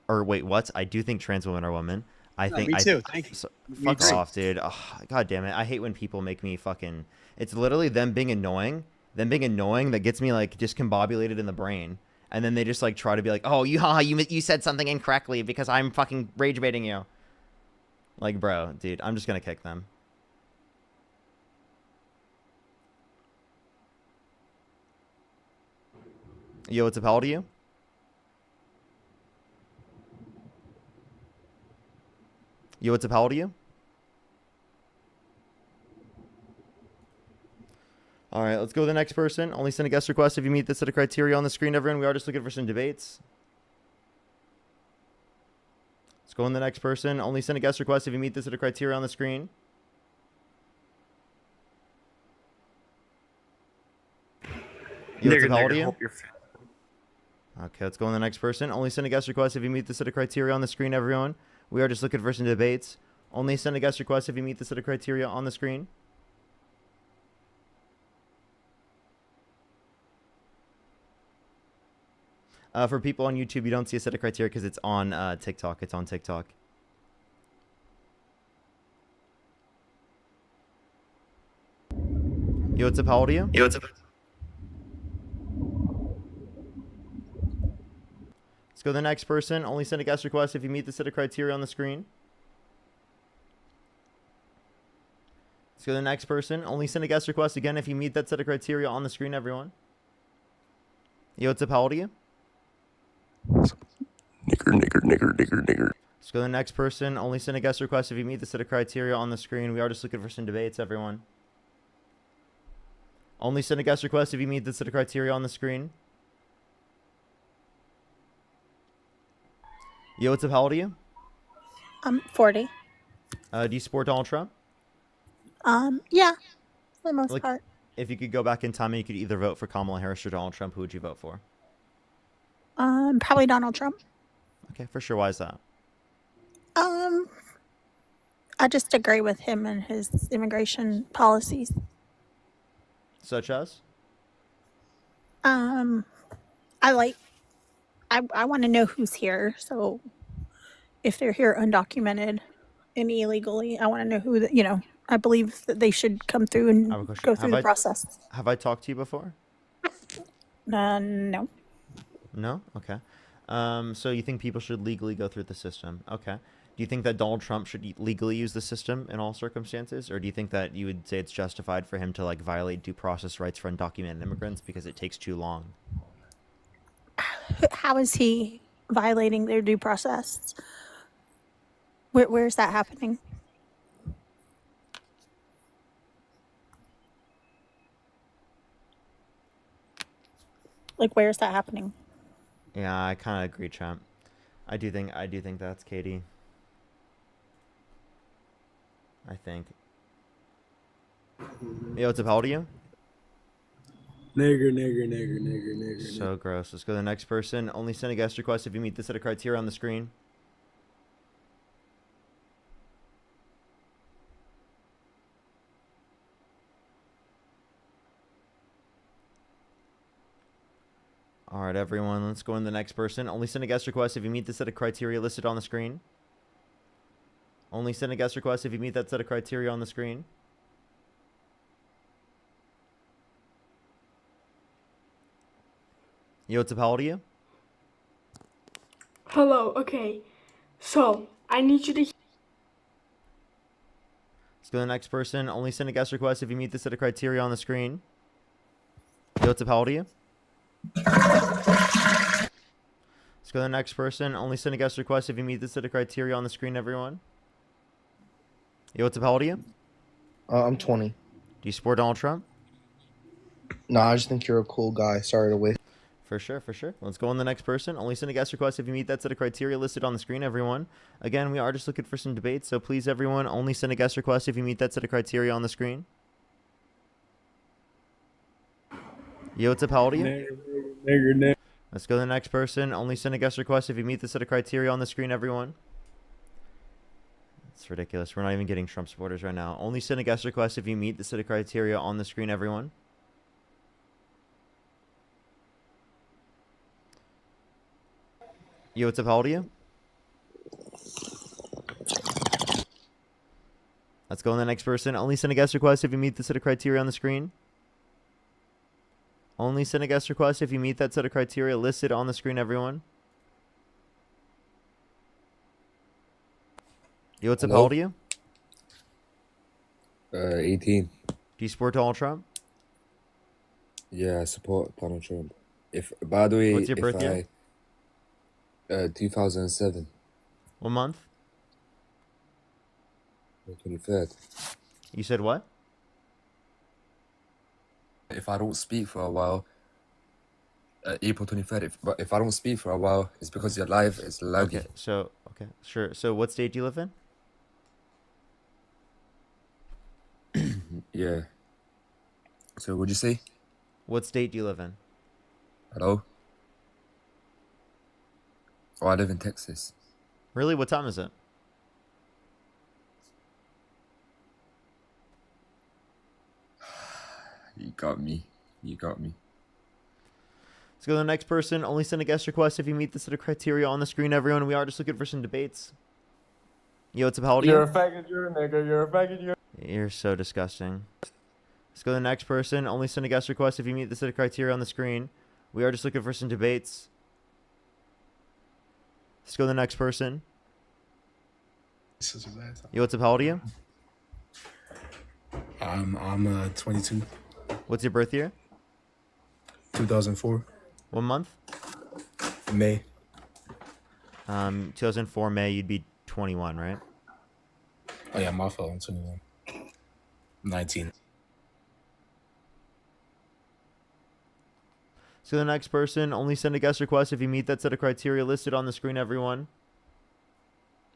Or wait, what? I do think trans women are women. Me too. Thank you. So, fuck off, dude. Oh, God damn it. I hate when people make me fucking. It's literally them being annoying. Them being annoying that gets me like discombobulated in the brain, and then they just like try to be like, oh, you said something incorrectly because I'm fucking rage baiting you. Like, bro, dude, I'm just gonna kick them. Yo, what's up? How old are you? Yo, what's up? How old are you? All right, let's go to the next person. Only send a guest request if you meet this set of criteria on the screen, everyone. We are just looking for some debates. Let's go on the next person. Only send a guest request if you meet this set of criteria on the screen. Yo, what's up? How old are you? Okay, let's go on the next person. Only send a guest request if you meet the set of criteria on the screen, everyone. We are just looking for some debates. Only send a guest request if you meet the set of criteria on the screen. For people on YouTube, you don't see a set of criteria because it's on TikTok. It's on TikTok. Yo, what's up? How old are you? Yo, what's up? Let's go to the next person. Only send a guest request if you meet the set of criteria on the screen. Let's go to the next person. Only send a guest request again if you meet that set of criteria on the screen, everyone. Yo, what's up? How old are you? Nigger. Let's go to the next person. Only send a guest request if you meet the set of criteria on the screen. We are just looking for some debates, everyone. Only send a guest request if you meet the set of criteria on the screen. Yo, what's up? How old are you? I'm 40. Do you support Donald Trump? Yeah, for the most Like, part. if you could go back in time and you could either vote for Kamala Harris or Donald Trump, who would you vote for? Probably Donald Trump. Okay, for sure. Why is that? I just agree with him and his immigration policies. Such as? I want to know who's here. So if they're here undocumented and illegally, I want to know who, I believe that they should come through and I have a question. go through the process. Have I talked to you before? No. No? Okay. So you think people should legally go through the system? Okay. Do you think that Donald Trump should legally use the system in all circumstances? Or do you think that you would say it's justified for him to like violate due process rights for undocumented immigrants because it takes too long? How is he violating their due process? Where's that happening? Like, where's that happening? Yeah, I kind of agree, champ. I do think that's Katie. I think. Yo, what's up? How old are you? Nigger. So gross. Let's go to the next person. Only send a guest request if you meet the set of criteria on the screen. All right, everyone. Let's go in the next person. Only send a guest request if you meet the set of criteria listed on the screen. Only send a guest request if you meet that set of criteria on the screen. Yo, what's up? How old are you? Hello, okay. So, I need you to. Let's go to the next person. Only send a guest request if you meet the set of criteria on the screen. Yo, what's up? How old are you? Let's go to the next person. Only send a guest request if you meet the set of criteria on the screen, everyone. Yo, what's up? How old are you? I'm 20. Do you support Donald Trump? No, I just think you're a cool guy. Sorry to wait. For sure, for sure. Let's go on the next person. Only send a guest request if you meet that set of criteria listed on the screen, everyone. Again, we are just looking for some debate, so please, everyone, only send a guest request if you meet that set of criteria on the screen. Yo, what's up? How old are you? Let's go to the next person. Only send a guest request if you meet the set of criteria on the screen, everyone. It's ridiculous. We're not even getting Trump supporters right now. Only send a guest request if you meet the set of criteria on the screen, everyone. Yo, what's up? How old are you? Let's go on the next person. Only send a guest request if you meet the set of criteria on the screen. Only send a guest request if you meet that set of criteria listed on the screen, everyone. Yo, what's up? How old are you? 18. Do you support Donald Trump? Yeah, I support Donald Trump. If, by the way, What's your birth year? 2007. What month? The 23rd. You said what? If I don't speak for a while, April 23rd. If I don't speak for a while, it's because your live is laggy. Okay, sure. So what state do you live in? Yeah. So what'd you say? What state do you live in? Hello? Oh, I live in Texas. Really? What time is it? You got me. You got me. Let's go to the next person. Only send a guest request if you meet the set of criteria on the screen, everyone. We are just looking for some debates. Yo, what's up? How old are you? You're a faggot, you're a nigga, you're a faggot, you're... You're so disgusting. Let's go to the next person. Only send a guest request if you meet the set of criteria on the screen. We are just looking for some debates. Let's go to the next person. Yo, what's up? How old are you? I'm 22. What's your birth year? 2004. What month? May. 2004 May. You'd be 21, right? Oh yeah, my fault. I'm 21. 19. So the next person, only send a guest request if you meet that set of criteria listed on the screen, everyone.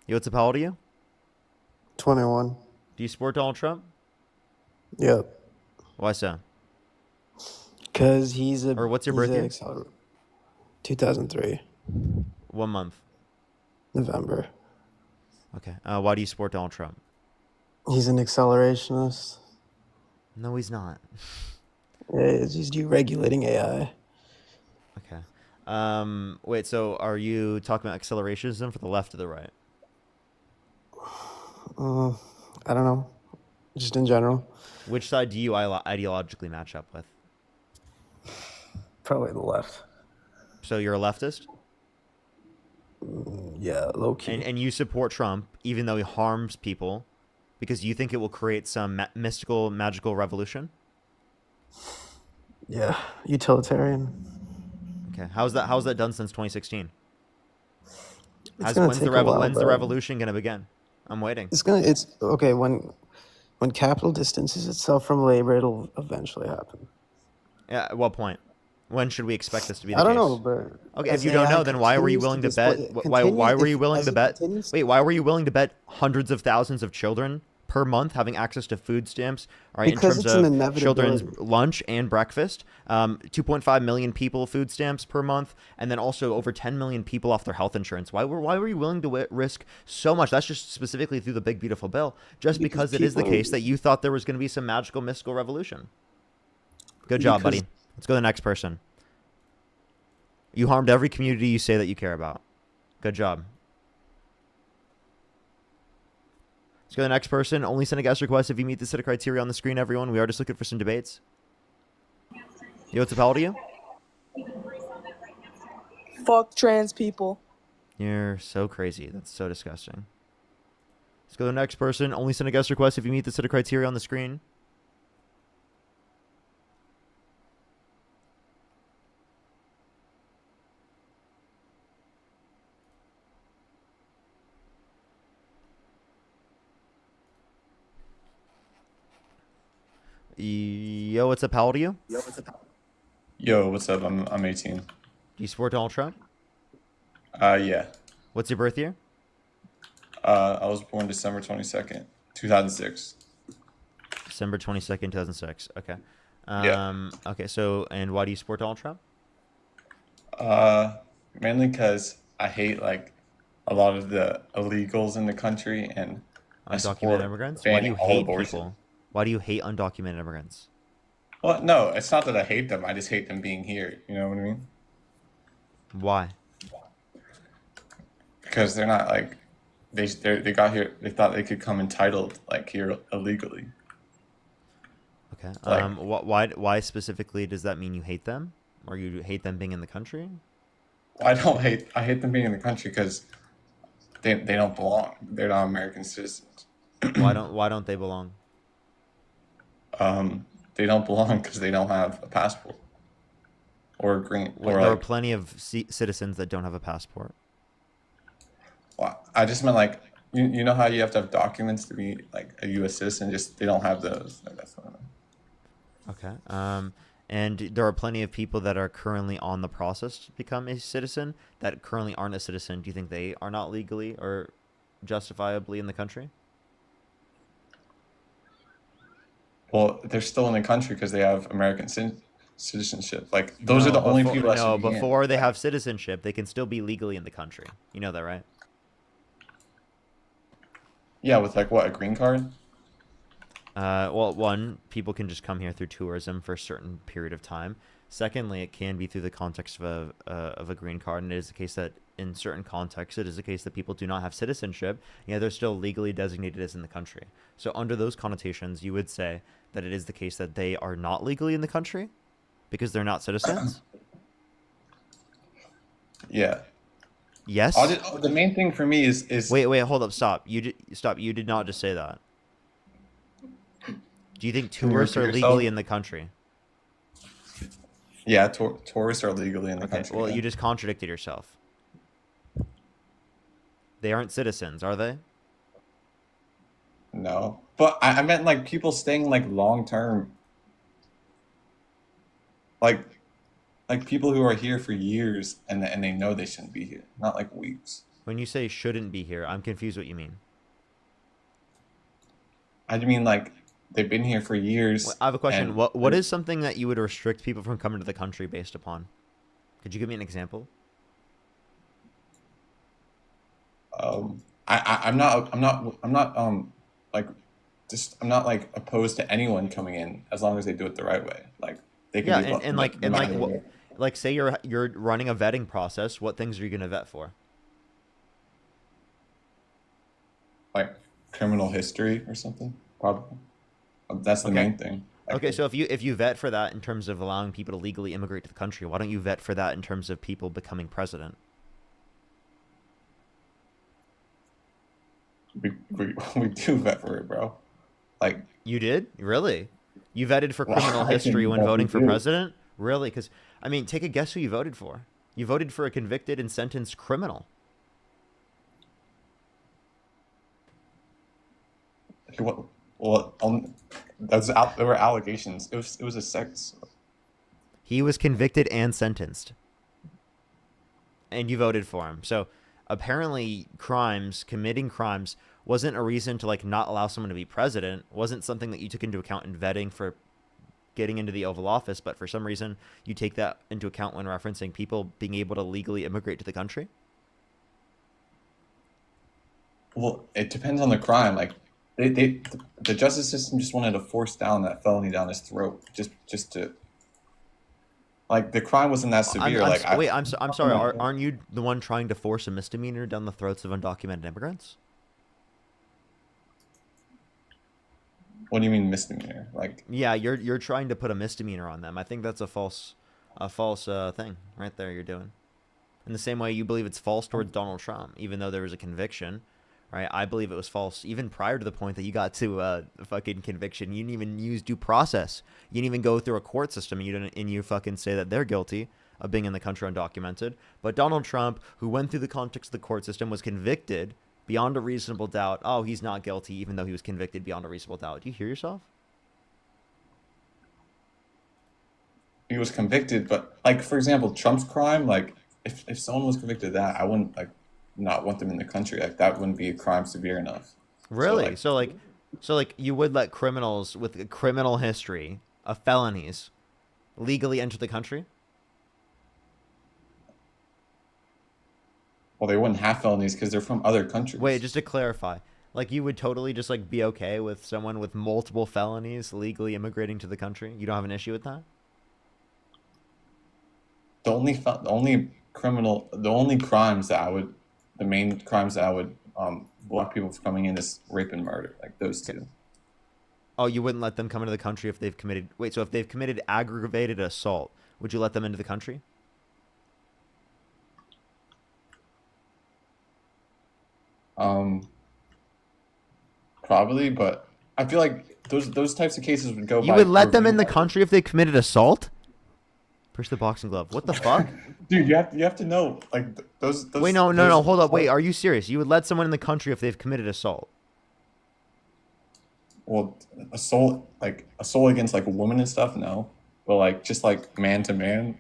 Yo, what's up? How old are you? 21. Do you support Donald Trump? Yep. Why so? Because he's a... Or what's your birth year? 2003. What month? November. Okay. Why do you support Donald Trump? He's an accelerationist. No, he's not. He's deregulating AI. Okay. Wait, so are you talking about accelerationism for the left or the right? I don't know. Just in general. Which side do you ideologically match up with? Probably the left. So you're a leftist? Yeah, low key. And you support Trump even though he harms people because you think it will create some mystical, magical revolution? Yeah, utilitarian. Okay. How's that done since 2016? When's the revolution going to begin? I'm waiting. It's okay when capital distances itself from labor, it'll eventually happen. Yeah, at what point? When should we expect this to be the case? I don't know, but okay, if you don't know, then why were you willing to bet? Why were you willing to bet? Wait, why were you willing to bet hundreds of thousands of children per month having access to food stamps? All right, because in terms of children's lunch and breakfast, 2.5 million people food stamps per month, and then also over 10 million people off their health insurance. Why were you willing to risk so much? That's just specifically through the big beautiful bill, just because it is the case that you thought there was going to be some magical mystical revolution. Good job, buddy. Let's go to the next person. You harmed every community you say that you care about. Good job. Let's go to the next person. Only send a guest request if you meet the set of criteria on the screen, everyone. We are just looking for some debates. Yo, what's up? How old are you? Fuck trans people. You're so crazy. That's so disgusting. Let's go to the next person. Only send a guest request if you meet the set of criteria on the screen. Yo, what's up? How old are you? Yo, what's up? I'm 18. Do you support Donald Trump? Yeah. What's your birth year? I was born December 22nd, 2006. December 22nd, 2006. Okay. Yeah. Okay, so, and why do you support Donald Trump? Mainly because I hate like a lot of the illegals in the country and I support Undocumented immigrants? Why do banning you all hate abortion. people? Why do you hate undocumented immigrants? Well, no, it's not that I hate them. I just hate them being here. You know what I mean? Why? Because they're not like they got here. They thought they could come entitled like here illegally. Okay. Like- Why specifically does that mean you hate them? Or you hate them being in the country? I hate them being in the country because they don't belong. They're not American citizens. Why don't they belong? They don't belong because they don't have a passport or a green. Well, Or there are like, plenty of citizens that don't have a passport. well, I just meant like you know how you have to have documents to be like a U.S. citizen. Just they don't have those. Like, that's what I meant. Okay. And there are plenty of people that are currently on the process to become a citizen that currently aren't a citizen. Do you think they are not legally or justifiably in the country? Well, they're still in the country because they have American citizenship. Like those are the only people that No, should be in. before they have citizenship, they can still be legally in the country. You know that, right? Yeah, with like what, a green card? Well, one, people can just come here through tourism for a certain period of time. Secondly, it can be through the context of a green card, and it is the case that in certain contexts, it is the case that people do not have citizenship, yet they're still legally designated as in the country. So under those connotations, you would say that it is the case that they are not legally in the country because they're not citizens? Yeah. Yes? The main thing for me is Wait, hold up, stop. Stop, you did not just say that. Do you think Can you tourists are repeat legally yourself? in the country? Yeah, tourists are legally in the Okay, country. well, yeah. you just contradicted yourself. They aren't citizens, are they? No, but I meant like people staying like long term. Like people who are here for years and they know they shouldn't be here, not like weeks. When you say shouldn't be here, I'm confused what you mean. I mean like they've been here for years. I have a question. and What is something that you would restrict people from coming to the country based upon? Could you give me an example? I'm not like just I'm not like opposed to anyone coming in as long as they do it the right way. Like they can Yeah, be like say you're running a vetting process. What things are you going to vet for? like criminal history or something. Probably that's the main thing. Okay, so if you vet for that in terms of allowing people to legally immigrate to the country, why don't you vet for that in terms of people becoming president? We do vet for it, bro. Like You did? Really? You vetted for Well, criminal I history can when definitely voting for do. president? Really? Because, I mean, take a guess who you voted for. You voted for a convicted and sentenced criminal. Well, there were allegations. It was a sex. He was convicted and sentenced. And you voted for him. So apparently committing crimes wasn't a reason to like not allow someone to be president, wasn't something that you took into account in vetting for getting into the Oval Office, but for some reason you take that into account when referencing people being able to legally immigrate to the country? Well, it depends on the crime. Like the justice system just wanted to force down that felony down his throat, just to. Like the crime wasn't that severe. I'm sorry. Aren't you the one trying to force a misdemeanor down the throats of undocumented immigrants? What do you mean misdemeanor? Like Yeah, you're trying to put a misdemeanor on them. I think that's a false thing right there you're doing. In the same way you believe it's false towards Donald Trump, even though there was a conviction right? I believe it was false even prior to the point that you got to the fucking conviction. You didn't even use due process. You didn't even go through a court system. And you fucking say that they're guilty of being in the country undocumented. But Donald Trump, who went through the context of the court system, was convicted beyond a reasonable doubt. Oh, he's not guilty, even though he was convicted beyond a reasonable doubt. Do you hear yourself? He was convicted, but like for example, Trump's crime, like if someone was convicted of that, I wouldn't like not want them in the country. Like that wouldn't be a crime severe enough. Really? So like you would let criminals with a criminal history of felonies legally enter the country? Well, they wouldn't have felonies because they're from other countries. Wait, just to clarify, like you would totally just like be okay with someone with multiple felonies legally immigrating to the country? You don't have an issue with that? The only crimes that I would, the main crimes that I would block people from coming in is rape and murder, like those two. Oh, you wouldn't let them come into the country if they've committed... Wait, so if they've committed aggravated assault, would you let them into the country? Probably, but I feel like those types of cases would go. You would let them in the country if they committed assault? Push the boxing glove. What the fuck? Dude, you have to know like those. Wait, no, hold up. Wait, are you serious? You would let someone in the country if they've committed assault? Well, assault against like a woman and stuff, no. But like just like man to man,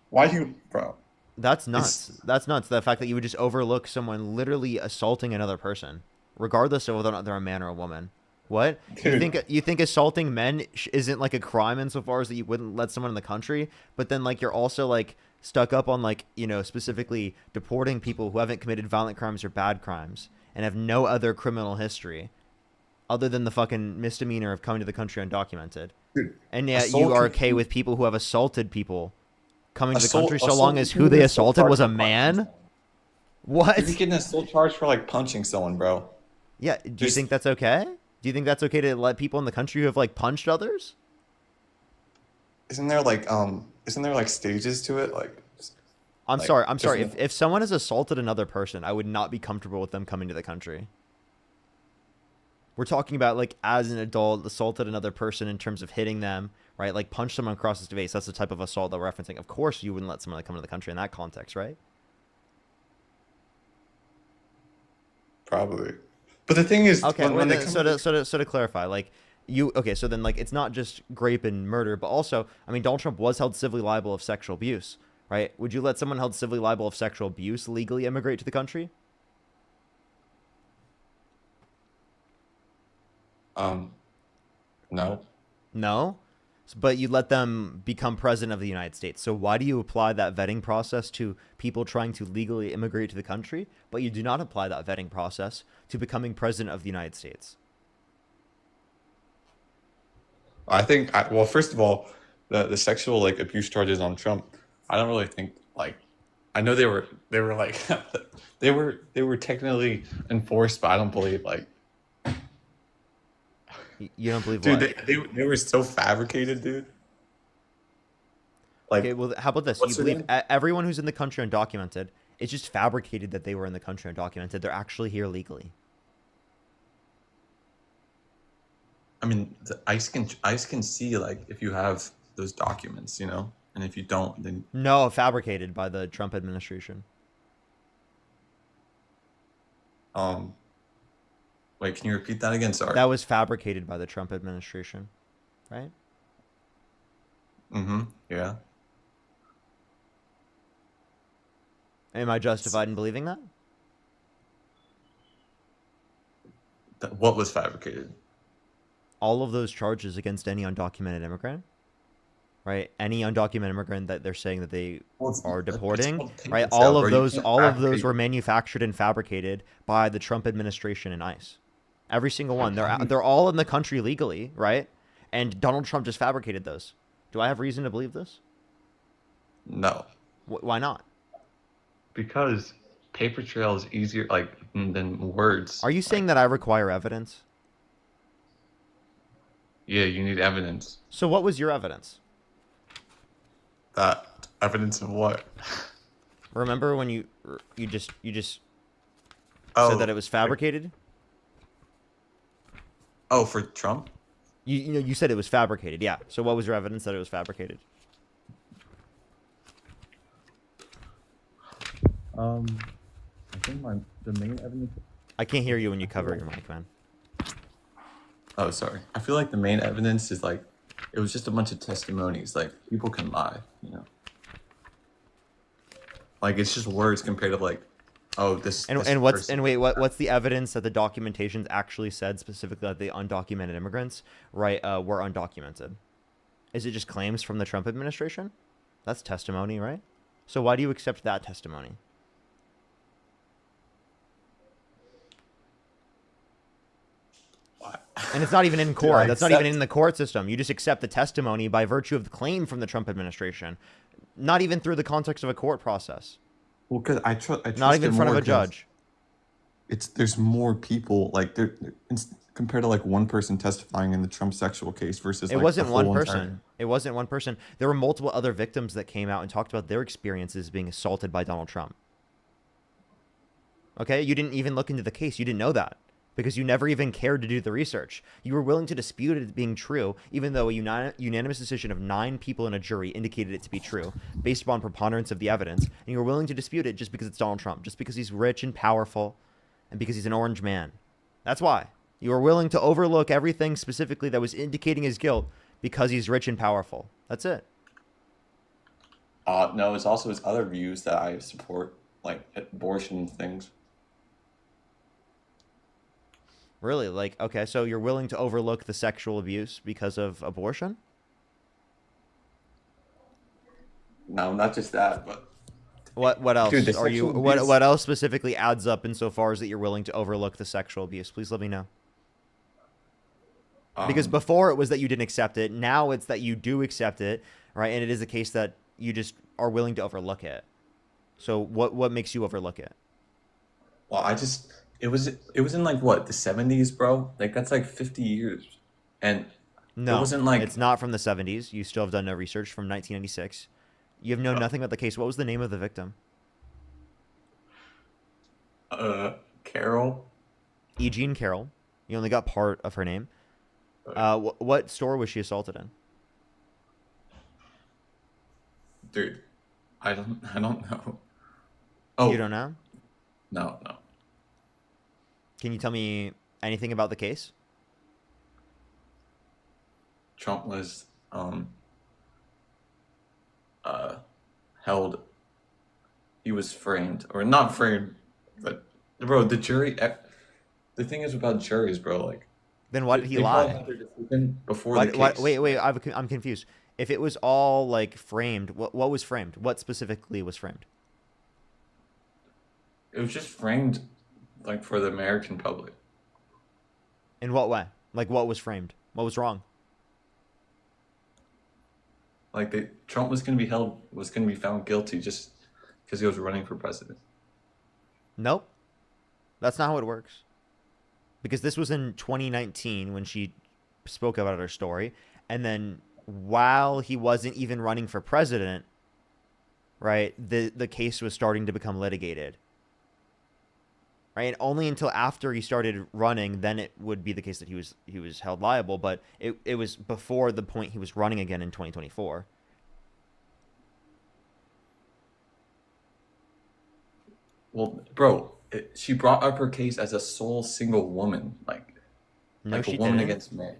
why you, bro? That's nuts. That's nuts. The fact that you would just overlook someone literally assaulting another person, regardless of whether or not they're a man or a woman. What? Dude. You think assaulting men isn't like a crime insofar as that you wouldn't let someone in the country, but then like you're also like stuck up on like, you know, specifically deporting people who haven't committed violent crimes or bad crimes and have no other criminal history other than the fucking misdemeanor of coming to the country undocumented. Dude, and yet you are okay with people who have assaulted people coming to the country so long as who they assaulted was a man? What? You're getting a assault charge for like punching someone, bro. Yeah, do you think that's okay? Do you think that's okay to let people in the country who have like punched others? Isn't there like stages to it? Like I'm sorry. If someone has assaulted another person, I would not be comfortable with them coming to the country. We're talking about like as an adult assaulted another person in terms of hitting them, right? Like punch someone across his face. That's the type of assault that we're referencing. Of course, you wouldn't let someone come to the country in that context, right? Probably. But the thing is, okay. So to clarify, like so then like it's not just rape and murder, but also, I mean, Donald Trump was held civilly liable of sexual abuse, right? Would you let someone held civilly liable of sexual abuse legally immigrate to the country? No. No? But you let them become president of the United States. So why do you apply that vetting process to people trying to legally immigrate to the country, but you do not apply that vetting process to becoming president of the United States? I think, well, first of all, the sexual like abuse charges on Trump, I don't really think like, I know they were like, they were technically enforced, but I don't believe like. You don't believe dude, what? they were so fabricated, dude. Like, okay, well, how about this? You believe everyone who's in the country undocumented, it's just fabricated that they were in the country undocumented. They're actually here legally. I mean, the ICE can see like if you have those documents, you know, and if you don't, then no, fabricated by the Trump administration. Wait, can you repeat that again? Sorry. That was fabricated by the Trump administration, right? Mm-hmm. Yeah. Am I justified in believing that? What was fabricated? All of those charges against any undocumented immigrant, right? Any undocumented immigrant that they're saying that they are deporting, right? All of those were manufactured and fabricated by the Trump administration and ICE. Every single one. They're all in the country legally, right? And Donald Trump just fabricated those. Do I have reason to believe this? No. Why not? Because paper trail is easier, like, than words. Are you saying that I require evidence? Yeah, you need evidence. So what was your evidence? That evidence of what? Remember when you just said that it was fabricated? Oh, for Trump? You said it was fabricated, yeah. So what was your evidence that it was fabricated? I think the main evidence. I can't hear you when you cover your mic, man. Oh, sorry. I feel like the main evidence is like it was just a bunch of testimonies. Like people can lie, you know. Like it's just words compared to like, oh, this. And this and what's person- and wait, what's the evidence that the documentations actually said specifically that the undocumented immigrants, right, were undocumented? Is it just claims from the Trump administration? That's testimony, right? So why do you accept that testimony? And it's not even in court. That's not even in the court system. You just accept the testimony by virtue of the claim from the Trump administration, not even through the context of a court process. Well, because I trust. Not even in front of a judge. There's more people like compared to like one person testifying in the Trump sexual case versus. It like, wasn't the one whole person. entire- It wasn't one person. There were multiple other victims that came out and talked about their experiences being assaulted by Donald Trump. Okay, you didn't even look into the case. You didn't know that because you never even cared to do the research. You were willing to dispute it being true, even though a unanimous decision of 9 people in a jury indicated it to be true, based upon preponderance of the evidence. And you were willing to dispute it just because it's Donald Trump, just because he's rich and powerful, and because he's an orange man. That's why. You were willing to overlook everything specifically that was indicating his guilt because he's rich and powerful. That's it. No, it's also his other views that I support, like abortion and things. Really? Like, okay, so you're willing to overlook the sexual abuse because of abortion? No, not just that, but What else? Dude, the Are you sexual what abuse- what else specifically adds up insofar as that you're willing to overlook the sexual abuse? Please let me know. Because before it was that you didn't accept it, now it's that you do accept it, right? And it is a case that you just are willing to overlook it. So what makes you overlook it? well, it was in like what, the 70s, bro? Like that's like 50 years, and No, it wasn't like it's not from the 70s. You still have done no research from 1996. You have known nothing about the case. What was the name of the victim? Carol. E. Jean Carroll. You only got part of her name. What store was she assaulted in? Dude, I don't know. Oh, You don't know? no. Can you tell me anything about the case? Trump was held. He was framed, or not framed, but bro, the jury. The thing is about juries, bro. Like, Then why did he they probably lie? had their decision before Why, the why, case. wait, I'm confused. If it was all like framed, what was framed? What specifically was framed? It was just framed, like for the American public. In what way? Like what was framed? What was wrong? Like Trump was going to be found guilty just because he was running for president. Nope. That's not how it works. Because this was in 2019 when she spoke about her story. And then while he wasn't even running for president, right, the case was starting to become litigated. Right? And only until after he started running, then it would be the case that he was held liable. But it was before the point he was running again in 2024. Well, bro, she brought up her case as a sole single woman, like No, she a woman didn't. against men.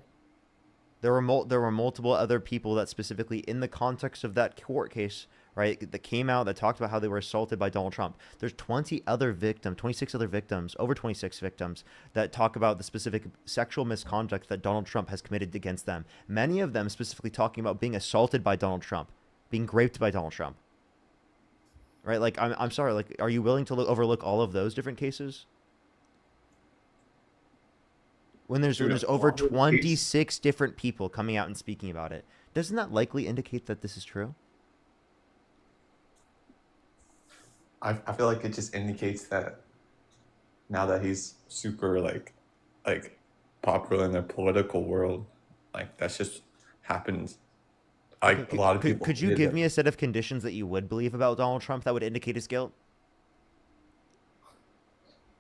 There were multiple other people that specifically in the context of that court case, right, that came out that talked about how they were assaulted by Donald Trump. There's 26 other victims, over 26 victims that talk about the specific sexual misconduct that Donald Trump has committed against them. Many of them specifically talking about being assaulted by Donald Trump, being raped by Donald Trump. Right? Like, I'm sorry, like, are you willing to overlook all of those different cases? When there's over 26 different people coming out and speaking about it, doesn't that likely indicate that this is true? I feel like it just indicates that now that he's super like popular in the political world, like that's just happens. Like a lot of people. Could you give me a set of conditions that you would believe about Donald Trump that would indicate his guilt?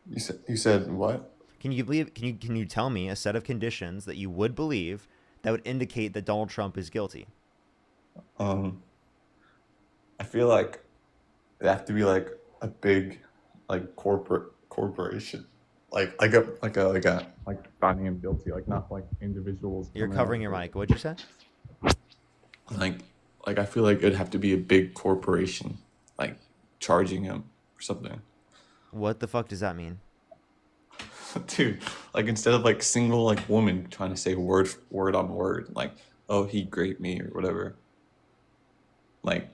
You said what? Can you tell me a set of conditions that you would believe that would indicate that Donald Trump is guilty? I feel like it'd have to be like a big, like corporation, like finding him guilty, like not like individuals. You're coming covering out your with mic. What'd you say? like I feel like it'd have to be a big corporation, like charging him or something. What the fuck does that mean? Dude, like instead of like single like woman trying to say word on word, like, oh, he raped me or whatever. Like,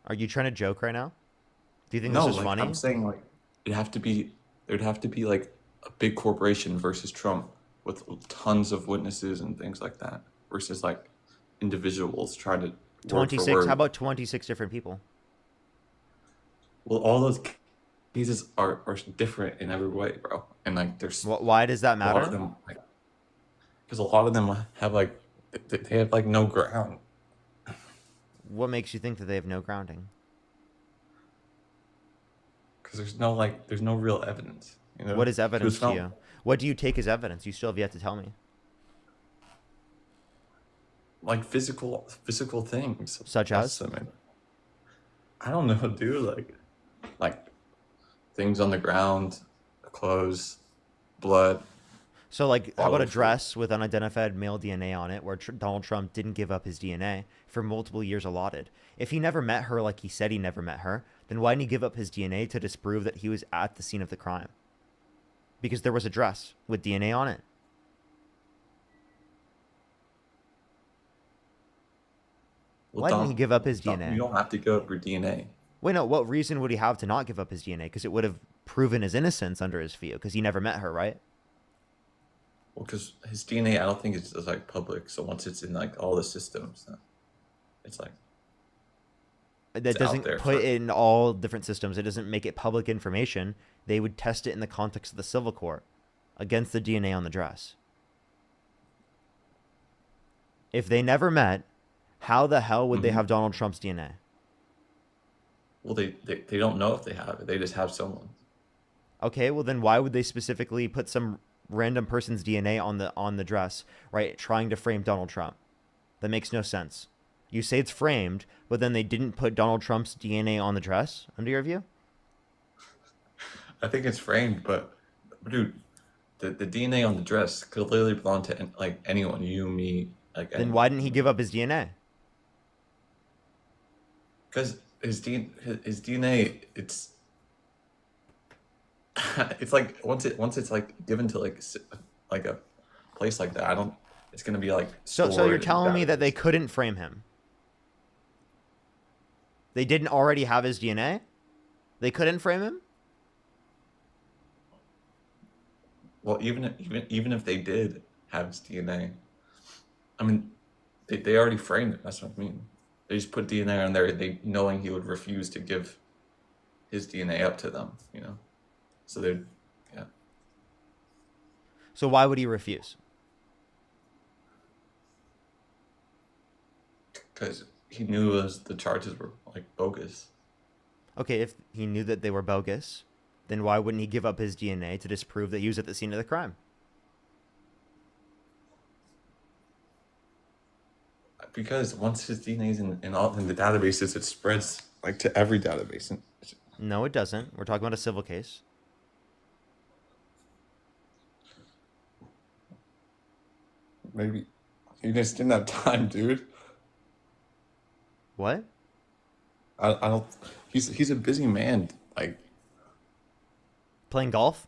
Are you trying to joke right now? Do you think no, this is like funny? I'm saying like there'd have to be like a big corporation versus Trump with tons of witnesses and things like that versus like individuals trying to word for 26. word. How about 26 different people? Well, all those cases are different in every way, bro. And like there's Why does that a lot of matter? them like because a lot of them have like they have like no ground. What makes you think that they have no grounding? Because there's no real evidence. You know? What is He was evidence to found- you? What do you take as evidence? You still have yet to tell me. Like physical things. Such as? I don't know, dude. Like things on the ground, clothes, blood. So, like, how about a bottles. dress with unidentified male DNA on it where Donald Trump didn't give up his DNA for multiple years allotted? If he never met her like he said he never met her, then why didn't he give up his DNA to disprove that he was at the scene of the crime? Because there was a dress with DNA on it. Well, Why didn't he give up his DNA? You don't have to give up your DNA. Wait, no, what reason would he have to not give up his DNA? Because it would have proven his innocence under his view, because he never met her, right? Well, because his DNA, I don't think it's like public. So once it's in like all the systems, it's like That it's out doesn't there put for- it in all different systems. It doesn't make it public information. They would test it in the context of the civil court against the DNA on the dress. If they never met, how the hell would they have Donald Trump's DNA? Well, they don't know if they have it. They just have someone. Okay, well then why would they specifically put some random person's DNA on the dress, right, trying to frame Donald Trump? That makes no sense. You say it's framed, but then they didn't put Donald Trump's DNA on the dress, under your view? I think it's framed, but dude, the DNA on the dress could literally belong to like anyone, you, me, like. Then why didn't he give up his DNA? Because his DNA, it's it's like once it's like given to like a place like that, it's gonna be like. So you're telling me that they couldn't frame him? They didn't already have his DNA? They couldn't frame him? Well, even if they did have his DNA, I mean, they already framed it. That's what I mean. They just put DNA on there, they knowing he would refuse to give his DNA up to them. You know, so they're yeah. So why would he refuse? Because he knew the charges were like bogus. Okay, if he knew that they were bogus, then why wouldn't he give up his DNA to disprove that he was at the scene of the crime? Because once his DNA is in the databases, it spreads like to every database. No, it doesn't. We're talking about a civil case. Maybe you just didn't have time, dude. What? I don't. He's a busy man. Like playing golf.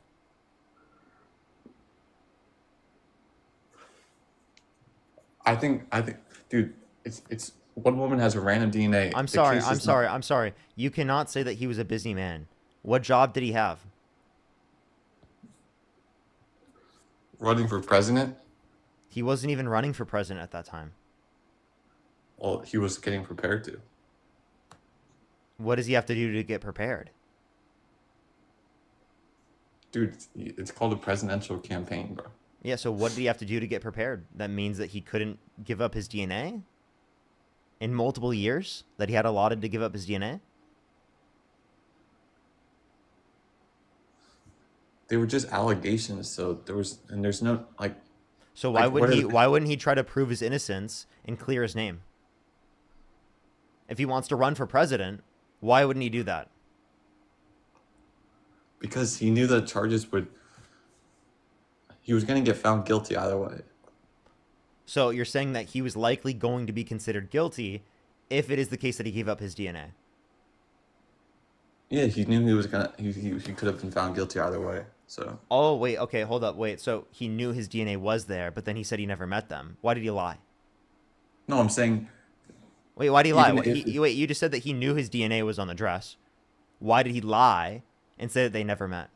I think, dude. It's one woman has a random DNA. I'm sorry. You cannot say that he was a busy man. What job did he have? Running for president. He wasn't even running for president at that time. Well, he was getting prepared to. What does he have to do to get prepared? Dude, it's called a presidential campaign, bro. Yeah, so what did he have to do to get prepared? That means that he couldn't give up his DNA? In multiple years that he had allotted to give up his DNA? they were just allegations. So there's no like. So why Like, wouldn't what he? are- Why wouldn't he try to prove his innocence and clear his name? If he wants to run for president, why wouldn't he do that? Because he knew the charges would. He was gonna get found guilty either way. So you're saying that he was likely going to be considered guilty if it is the case that he gave up his DNA. Yeah, he knew he was gonna. He could have been found guilty either way. So Oh, wait. Okay, hold up. Wait. So he knew his DNA was there, but then he said he never met them. Why did he lie? no, I'm saying. Wait, why did he lie? Even What, if- wait, you just said that he knew his DNA was on the dress. Why did he lie and say that they never met?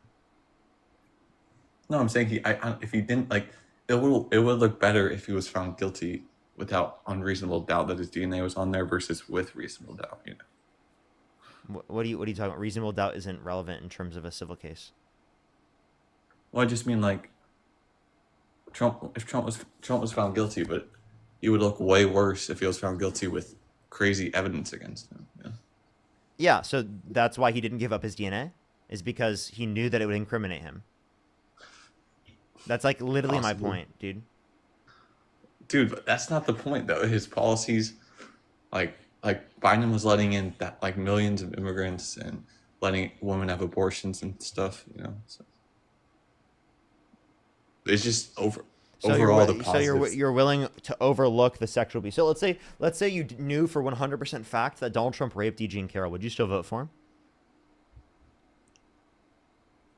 No, I'm saying if he didn't like, it would look better if he was found guilty without unreasonable doubt that his DNA was on there versus with reasonable doubt. You know. What are you talking about? Reasonable doubt isn't relevant in terms of a civil case. Well, I just mean like. If Trump was found guilty, but he would look way worse if he was found guilty with crazy evidence against him. Yeah. Yeah, so that's why he didn't give up his DNA, is because he knew that it would incriminate him. That's like literally my Possibly. point, dude. Dude, but that's not the point though. His policies, like Biden was letting in that like millions of immigrants and letting women have abortions and stuff. You know, so it's just overall the positives. So you're willing to overlook the sexual abuse. So let's say you knew for 100% fact that Donald Trump raped Eugene Carroll. Would you still vote for him?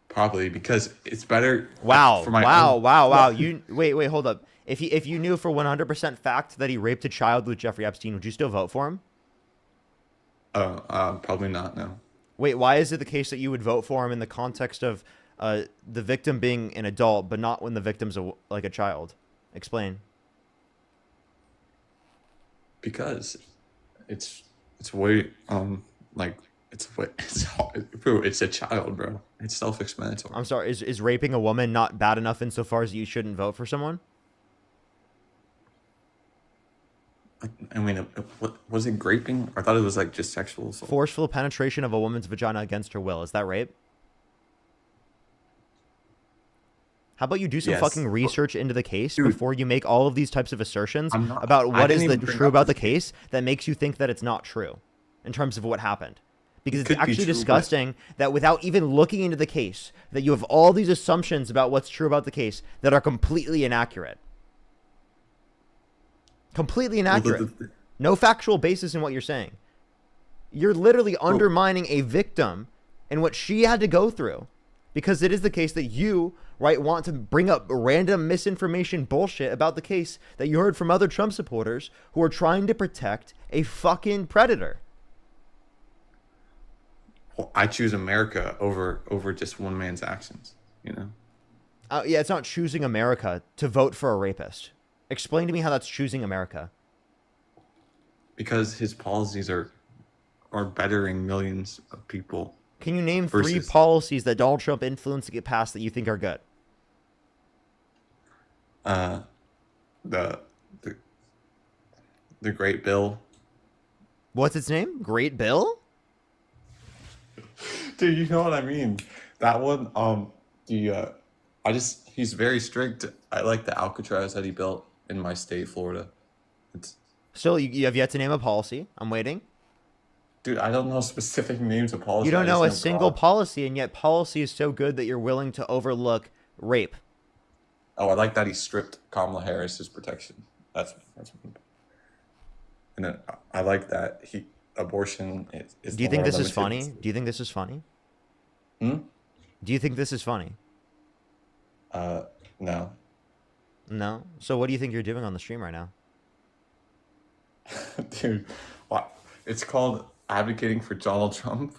Probably because it's better. Wow! For my Wow! own- Wow! You wait! Hold up. If you knew for 100% fact that he raped a child with Jeffrey Epstein, would you still vote for him? Probably not. No. Wait, why is it the case that you would vote for him in the context of the victim being an adult, but not when the victim's like a child? Explain. Because it's way like it's a child, bro. It's self-explanatory. I'm sorry. Is raping a woman not bad enough insofar as you shouldn't vote for someone? I mean, what was it, raping? I thought it was like just sexual assault. Forceful penetration of a woman's vagina against her will. Is that rape? How about you do some Yes. fucking research into the case Dude. before you make all of these types of assertions I'm not- about I what is didn't the even bring true up about the the case that makes you think that it's not true in terms of what happened. Because it's could be actually true, but- disgusting that without even looking into the case, that you have all these assumptions about what's true about the case that are completely inaccurate. Completely inaccurate. No factual basis in what you're saying. You're literally undermining a victim and what she had to go through. Because it is the case that you, right, want to bring up random misinformation bullshit about the case that you heard from other Trump supporters who are trying to protect a fucking predator. Well, I choose America over just one man's actions. You know. Yeah, it's not choosing America to vote for a rapist. Explain to me how that's choosing America. Because his policies are bettering millions of people. Can you name three versus- policies that Donald Trump influenced to get passed that you think are good? The Great Bill. What's its name? Great Bill? Dude, you know what I mean. That one. He's very strict. I like the Alcatraz that he built in my state, Florida. Still, you have yet to name a policy. I'm waiting. Dude, I don't know specific names of policies. You don't I just know a single broad. policy, and yet policy is so good that you're willing to overlook rape. Oh, I like that he stripped Kamala Harris's protection. That's and then I like that abortion is. Do you no think more this is limited. funny? Do you think this is funny? Hmm? Do you think this is funny? No. No? So what do you think you're doing on the stream right now? Dude, what? It's called advocating for Donald Trump.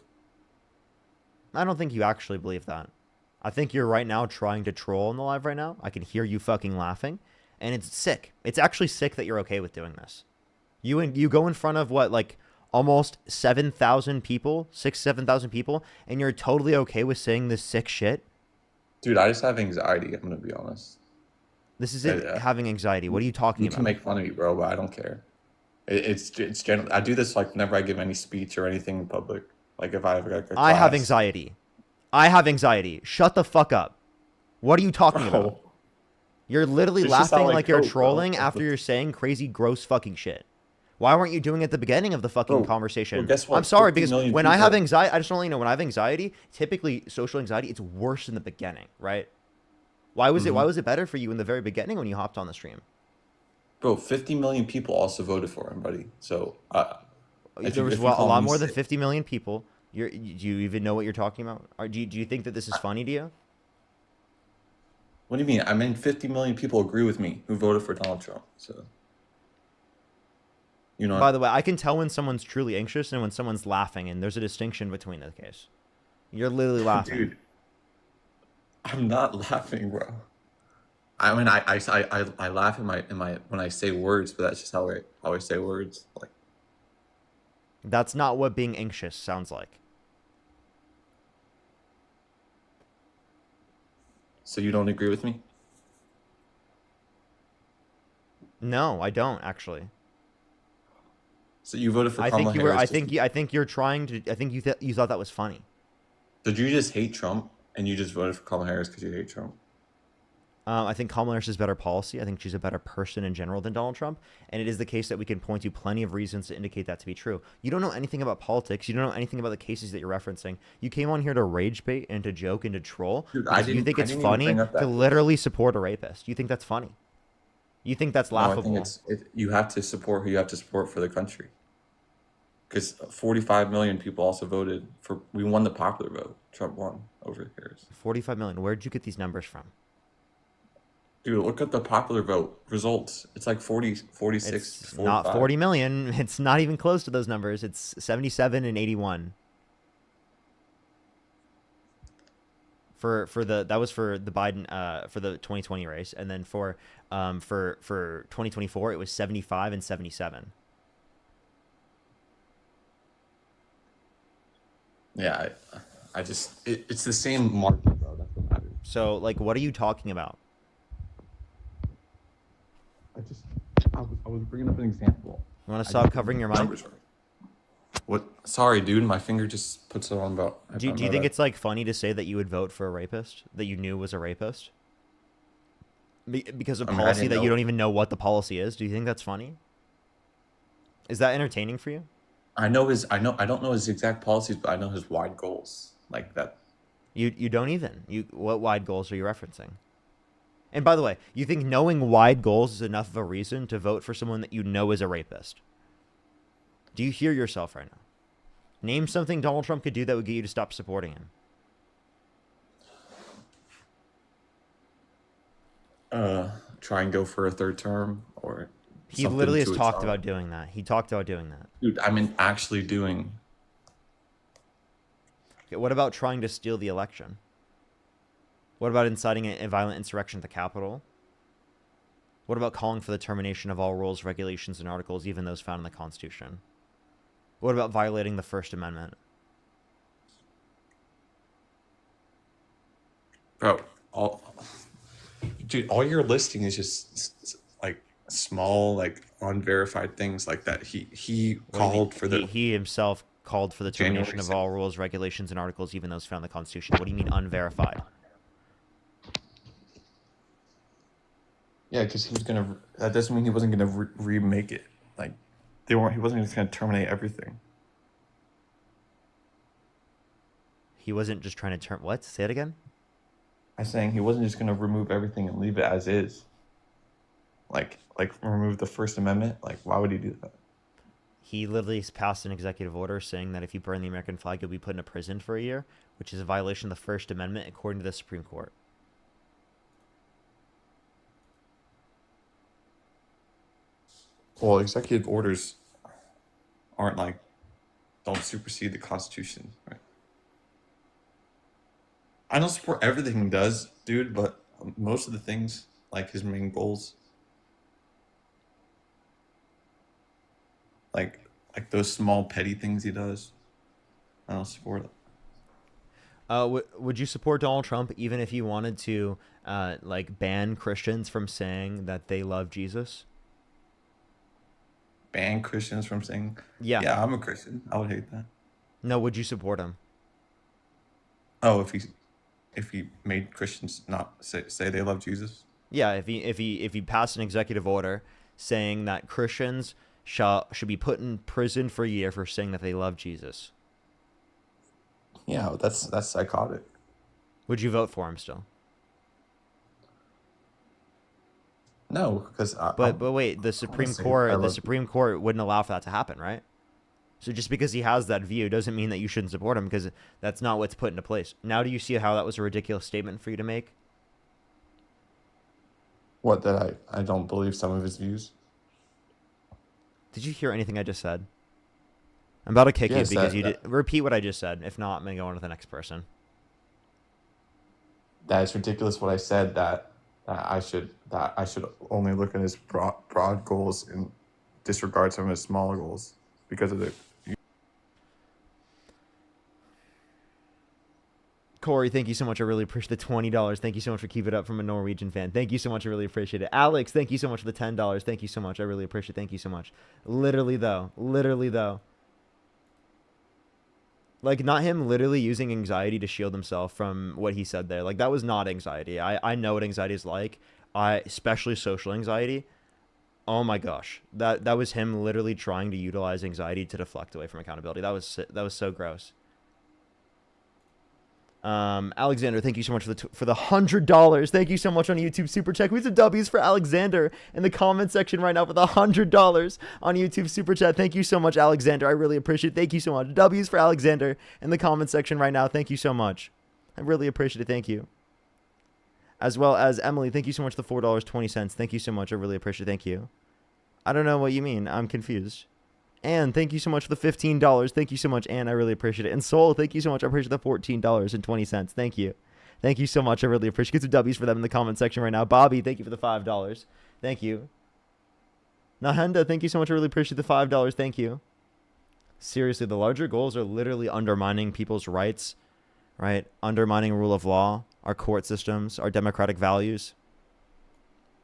I don't think you actually believe that. I think you're right now trying to troll on the live right now. I can hear you fucking laughing, and it's sick. It's actually sick that you're okay with doing this. You go in front of what, like almost 7,000 people, 7,000 people, and you're totally okay with saying this sick shit. Dude, I just have anxiety. I'm gonna be honest. This isn't having anxiety. What are you talking You about? can make fun of me, bro, but I don't care. It's general. I do this like whenever I give any speech or anything in public. Like if I have like a I have class. anxiety. I have anxiety. Shut the fuck up. What are you talking about? Bro, You're literally this just sound laughing like you're coke, bro. trolling after you're saying crazy, gross fucking shit. Why weren't you doing it at the beginning of the fucking conversation? guess what? I'm sorry, 50 because million when I have people- anxiety, I just don't let you know, when I have anxiety, typically social anxiety, it's worse in the beginning, right? Why was it better for you in the very beginning when you hopped on the stream? Bro, 50 million people also voted for him, buddy. So There was a lot more than 50 million people. Do you even know what you're talking about? Or do you think that this is funny to you? What do you mean? I mean, 50 million people agree with me who voted for Donald Trump. So, you know. By the way, I can tell when someone's truly anxious and when someone's laughing, and there's a distinction between the case. You're literally laughing. Dude, I'm not laughing, bro. I mean, I laugh in my when I say words, but that's just how I always say words. Like, that's not what being anxious sounds like. So you don't agree with me? No, I don't actually. So you voted for I Kamala think you were. Harris. I think you're trying to. I think you thought that was funny. Did you just hate Trump and you just voted for Kamala Harris because you hate Trump? I think Kamala Harris is better policy. I think she's a better person in general than Donald Trump. And it is the case that we can point to plenty of reasons to indicate that to be true. You don't know anything about politics. You don't know anything about the cases that you're referencing. You came on here to rage bait and to joke and to troll. Dude, You think it's funny to literally support a rapist. You think that's funny. You think that's laughable. No, I think you have to support who you have to support for the country. Because 45 million people also voted for. We won the popular vote. Trump won over Harris. 45 million. Where'd you get these numbers from? Dude, look at the popular vote results. It's like 40, 46, It's 45. not 40 million. It's not even close to those numbers. It's 77 and 81. That was for the Biden for the 2020 race, and then for 2024 it was 75 and 77. Yeah, I just it's the same market, bro. That's what matters. So like, what are you talking about? I was bringing up an example. You want to stop covering your mic? What? Sorry, dude. My finger just puts it on about. Do you think it's like funny to say that you would vote for a rapist that you knew was a rapist? Because of policy that you don't even know what the policy is? Do you think that's funny? Is that entertaining for you? I know his. I don't know his exact policies, but I know his wide goals. Like that. You don't even. What wide goals are you referencing? And by the way, you think knowing wide goals is enough of a reason to vote for someone that you know is a rapist? Do you hear yourself right now? Name something Donald Trump could do that would get you to stop supporting him. Try and go for a third term, or he literally has talked about doing that. He talked about doing that. Dude, I mean, actually doing. Okay, what about trying to steal the election? What about inciting a violent insurrection at the Capitol? What about calling for the termination of all rules, regulations, and articles, even those found in the Constitution? What about violating the First Amendment? Bro, all you're listing is just like small, like unverified things like that. He called for the. He himself called for the termination of all rules, regulations, and articles, even those found in the Constitution. What do you mean unverified? Yeah, because he was gonna. That doesn't mean he wasn't gonna remake it. Like, they weren't. He wasn't just gonna terminate everything. He wasn't just trying to what? Say it again. I'm saying he wasn't just gonna remove everything and leave it as is. Like remove the First Amendment. Like, why would he do that? He literally passed an executive order saying that if you burn the American flag, you'll be put in a prison for a year, which is a violation of the First Amendment according to the Supreme Court. Well, executive orders aren't like, don't supersede the Constitution, right? I don't support everything he does, dude, but most of the things, like his main goals, like those small petty things he does, I don't support it. Would you support Donald Trump even if you wanted to like ban Christians from saying that they love Jesus? Ban Christians from saying, yeah, I'm a Christian. I would hate that. No, would you support him? Oh, if he made Christians not say they love Jesus? Yeah, if he passed an executive order saying that Christians should be put in prison for a year for saying that they love Jesus. Yeah, that's psychotic. Would you vote for him still? No, because but wait, the Supreme Court wouldn't allow for that to happen, right? So just because he has that view doesn't mean that you shouldn't support him, because that's not what's put into place. Now, do you see how that was a ridiculous statement for you to make? What, that I don't believe some of his views? Did you hear anything I just said? I'm about to kick Yes, you because you did. Repeat what I just said. If not, I'm going to go on to the next person. That it's ridiculous what I said, that I should only look at his broad goals and disregard some of his smaller goals because of the. Corey, thank you so much. I really appreciate the $20. Thank you so much for keeping it up from a Norwegian fan. Thank you so much. I really appreciate it. Alex, thank you so much for the $10. Thank you so much. I really appreciate it. Thank you so much. Literally though, like, not him literally using anxiety to shield himself from what he said there. Like, that was not anxiety. I know what anxiety is like. Especially social anxiety. Oh my gosh. That was him literally trying to utilize anxiety to deflect away from accountability. That was so gross. Alexander, thank you so much for the $100. Thank you so much on YouTube Super Chat. We have some W's for Alexander in the comment section right now for the $100 on YouTube Super Chat. Thank you so much, Alexander. I really appreciate it. Thank you so much. W's for Alexander in the comment section right now. Thank you so much. I really appreciate it. Thank you. As well as Emily, thank you so much for the $4.20. Thank you so much. I really appreciate it. Thank you. I don't know what you mean. I'm confused. Anne, thank you so much for the $15. Thank you so much, Anne. I really appreciate it. And Soul, thank you so much. I appreciate the $14.20. Thank you. Thank you so much. I really appreciate it. Get some W's for them in the comment section right now. Bobby, thank you for the $5. Thank you. Nahenda, thank you so much. I really appreciate the $5. Thank you. Seriously, the larger goals are literally undermining people's rights, right? Undermining rule of law, our court systems, our democratic values.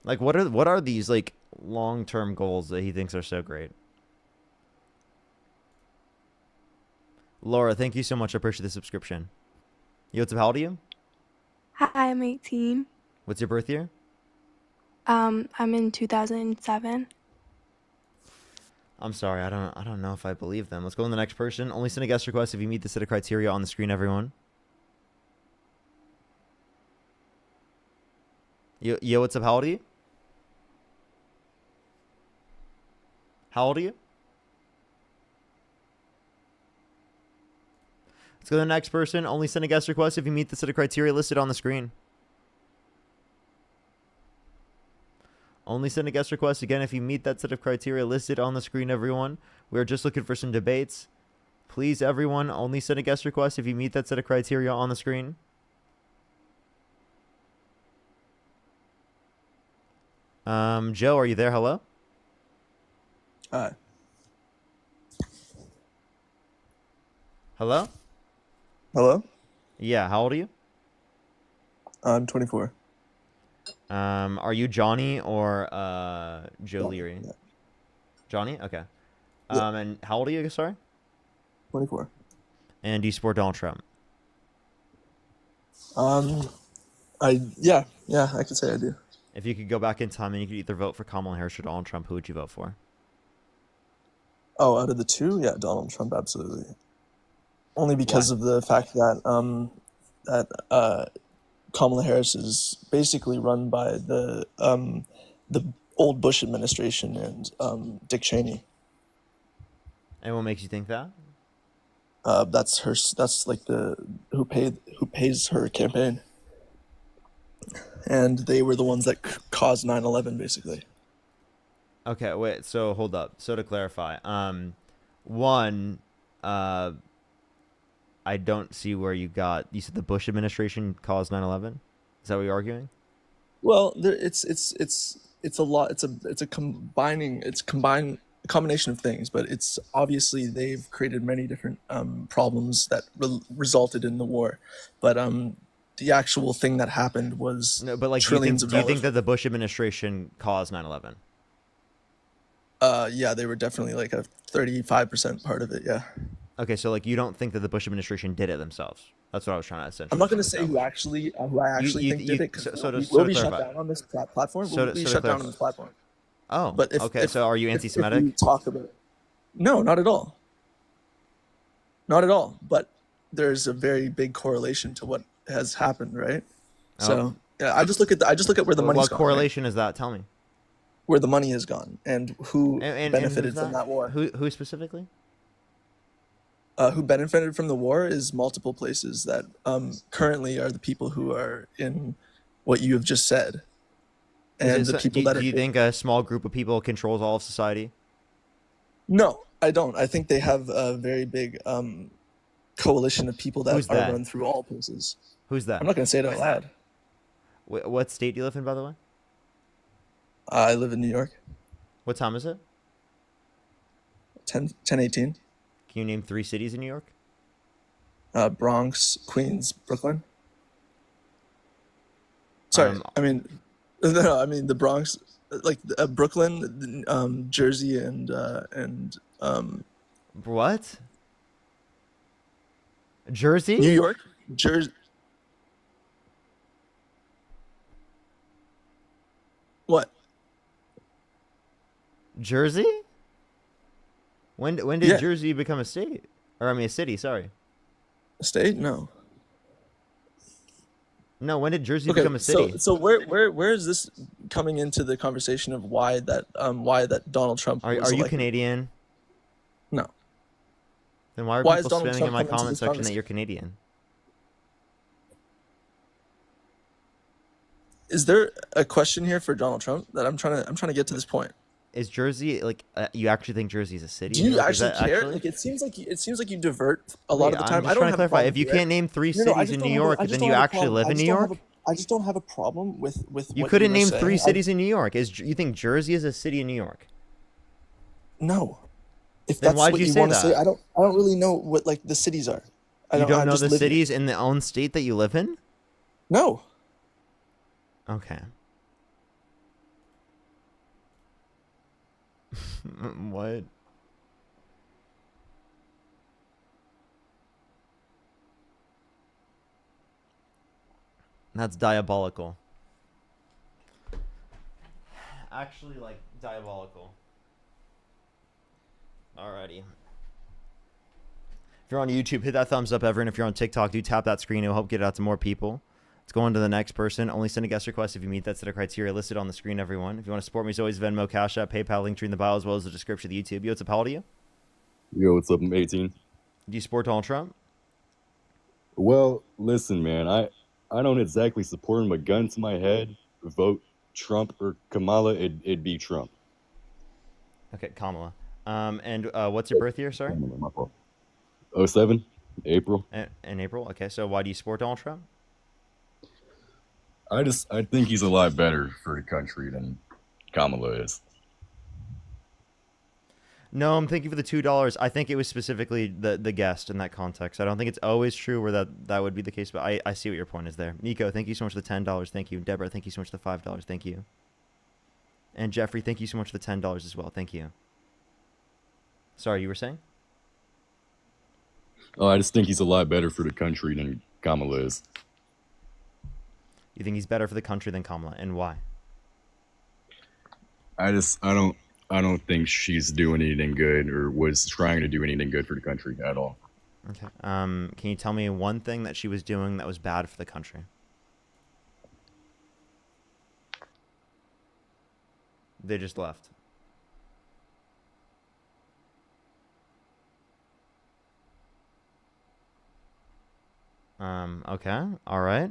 Like, what are these, like, long-term goals that he thinks are so great? Laura, thank you so much. I appreciate the subscription. Yo, what's up? How old are you? Hi, I'm 18. What's your birth year? I'm in 2007. I'm sorry, I don't know if I believe them. Let's go on the next person. Only send a guest request if you meet the set of criteria on the screen, everyone. Yo, what's up? How old are you? How old are you? Let's go to the next person. Only send a guest request if you meet the set of criteria listed on the screen. Only send a guest request again if you meet that set of criteria listed on the screen, everyone. We're just looking for some debates. Please, everyone, only send a guest request if you meet that set of criteria on the screen. Joe, are you there? Hello? Hi. Hello? Hello? Yeah, how old are you? I'm 24. Are you Johnny or Joe Leary? Yeah. Johnny? Okay. Yeah. And how old are you, sorry? 24. And do you support Donald Trump? Yeah, I could say I do. If you could go back in time and you could either vote for Kamala Harris or Donald Trump, who would you vote for? Oh, out of the two, yeah, Donald Trump, absolutely. Only because of the fact that Kamala Harris is basically run by the old Bush administration and Dick Cheney. And what makes you think that? That's her. That's like who pays her campaign, and they were the ones that caused 9/11, basically. Okay, wait. So hold up. So to clarify, one, I don't see where you said the Bush administration caused 9/11. Is that what you're arguing? Well, it's a lot. It's a combination of things, but it's obviously they've created many different problems that resulted in the war. But the actual thing that happened was trillions of do you dollars. think that the Bush administration caused 9/11? Yeah, they were definitely like a 35% part of it. Yeah. Okay, so like you don't think that the Bush administration did it themselves? That's what I was trying to essentially. I'm not going to say who I actually think did it, because we'll be shut down on this platform. We'll be shut down on this platform. Oh, but okay. So are you anti-Semitic? If we talk about it, no, not at all. Not at all. But there's a very big correlation to what has happened, right? Oh. So yeah, I just look at where the money's gone. What correlation is that? Tell me. Where the money has gone and who benefited from that war. Who specifically? Who benefited from the war is multiple places that currently are the people who are in what you have just said. And the people do you think a small group of people controls all of society? No, I don't. I think they have a very big coalition of people that are run through all places. Who's that? I'm not going to say it out loud. What state do you live in, by the way? I live in New York. What time is it? 10:18. Can you name 3 cities in New York? Bronx, Queens, Brooklyn. Sorry, I mean the Bronx, like Brooklyn, Jersey, and what? Jersey? New York, Jersey. What? Jersey? When did Jersey become a state? Or I mean a city, sorry. A state? No. No, when did Jersey become a city? So where is this coming into the conversation of why that Donald Trump Are you Canadian? No. Then why are people spamming in my comment section that you're Canadian? Is there a question here for Donald Trump that I'm trying to get to this point? Is Jersey like you actually think Jersey is a city? Do you actually care? Like it seems like you divert a lot of the time. I'm just trying to clarify. If you can't name 3 cities in New York, then you actually live in New York. I just don't have a problem with. You couldn't name 3 cities in New York. You think Jersey is a city in New York? No. If then that's why'd what you you say want to that? say, I don't really know what like the cities are. You don't know the cities in the own state that you live in? No. Okay. What? That's diabolical. Actually, like, diabolical. Alrighty. If you're on YouTube, hit that thumbs up, Everett. If you're on TikTok, do tap that screen. It'll help get it out to more people. Let's go on to the next person. Only send a guest request if you meet that set of criteria listed on the screen, everyone. If you want to support me, as always, Venmo, Cash App, PayPal, link tree in the bio, as well as the description of the YouTube. Yo, what's up? How old are you? Yo, what's up? I'm 18. Do you support Donald Trump? Well, listen, man, I don't exactly support him. A gun to my head, vote Trump or Kamala, it'd be Trump. Okay, Kamala. And what's your birth year, sorry? My fault. 07, April. In April? Okay, so why do you support Donald Trump? I think he's a lot better for the country than Kamala is. No, I'm thinking for the $2. I think it was specifically the guest in that context. I don't think it's always true where that would be the case, but I see what your point is there. Nico, thank you so much for the $10. Thank you. Deborah, thank you so much for the $5. Thank you. And Jeffrey, thank you so much for the $10 as well. Thank you. Sorry, you were saying? Oh, I just think he's a lot better for the country than Kamala is. You think he's better for the country than Kamala, and why? I don't think she's doing anything good or was trying to do anything good for the country at all. Okay. Can you tell me one thing that she was doing that was bad for the country? They just left. Okay. All right.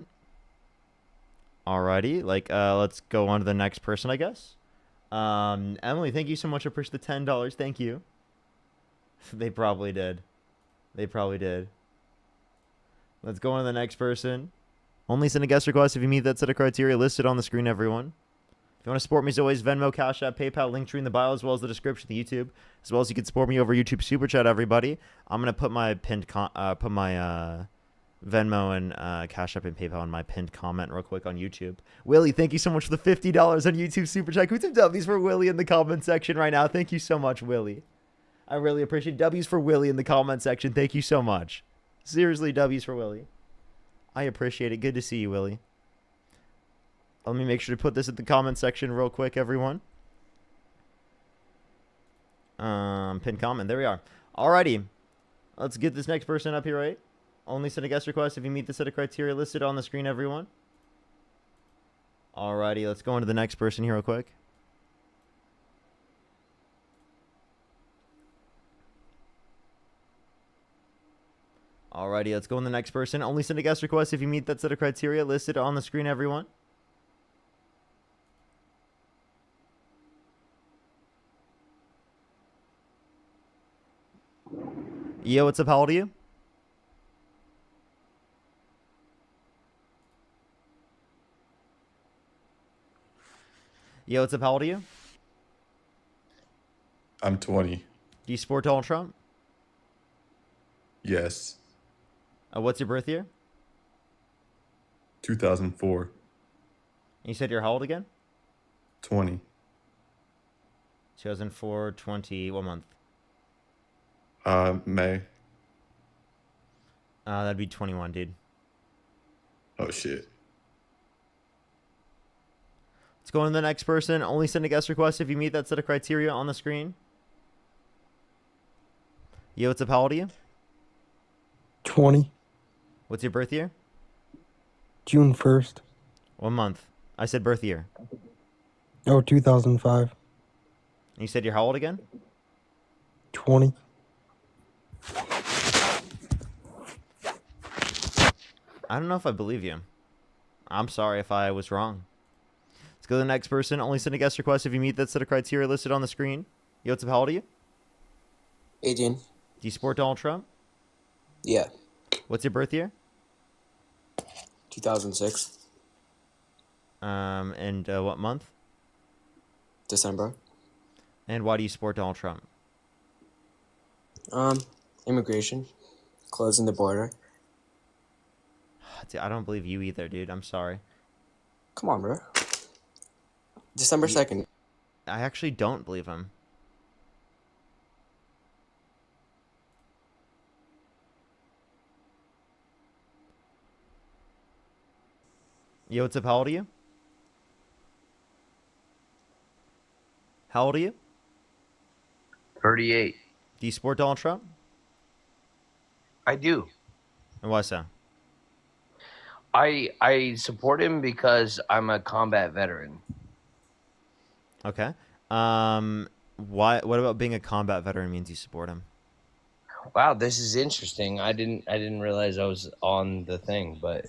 Alrighty. Like, let's go on to the next person, I guess. Emily, thank you so much for pushing the $10. Thank you. They probably did. They probably did. Let's go on to the next person. Only send a guest request if you meet that set of criteria listed on the screen, everyone. If you want to support me, as always, Venmo, Cash App, PayPal, link tree in the bio, as well as the description of YouTube, as well as you can support me over YouTube Super Chat, everybody. I'm gonna put my Venmo and Cash App and PayPal in my pinned comment real quick on YouTube. Willie, thank you so much for the $50 on YouTube Super Chat. Who's some W's for Willie in the comment section right now? Thank you so much, Willie. I really appreciate W's for Willie in the comment section. Thank you so much. Seriously, W's for Willie. I appreciate it. Good to see you, Willie. Let me make sure to put this in the comment section real quick, everyone. Pin comment. There we are. Alrighty. Let's get this next person up here, right? Only send a guest request if you meet the set of criteria listed on the screen, everyone. Alrighty, let's go into the next person here real quick. Alrighty, let's go in the next person. Only send a guest request if you meet that set of criteria listed on the screen, everyone. Yo, what's up? How old are you? Yo, what's up? How old are you? I'm 20. Do you support Donald Trump? Yes. What's your birth year? 2004. You said you're how old again? 20. 2004, 20, what month? May. That'd be 21, dude. Oh, shit. Let's go on to the next person. Only send a guest request if you meet that set of criteria on the screen. Yo, what's up? How old are you? 20. What's your birth year? June 1st. What month? I said birth year. Oh, 2005. You said you're how old again? 20. I don't know if I believe you. I'm sorry if I was wrong. Let's go to the next person. Only send a guest request if you meet that set of criteria listed on the screen. Yo, what's up? How old are you? 18. Do you support Donald Trump? Yeah. What's your birth year? 2006. And what month? December. And why do you support Donald Trump? Immigration. Closing the border. Dude, I don't believe you either, dude. I'm sorry. Come on, bro. December 2nd. I actually don't believe him. Yo, what's up? How old are you? How old are you? 38. Do you support Donald Trump? I do. And why so? I support him because I'm a combat veteran. Okay. What about being a combat veteran means you support him? Wow, this is interesting. I didn't realize I was on the thing, but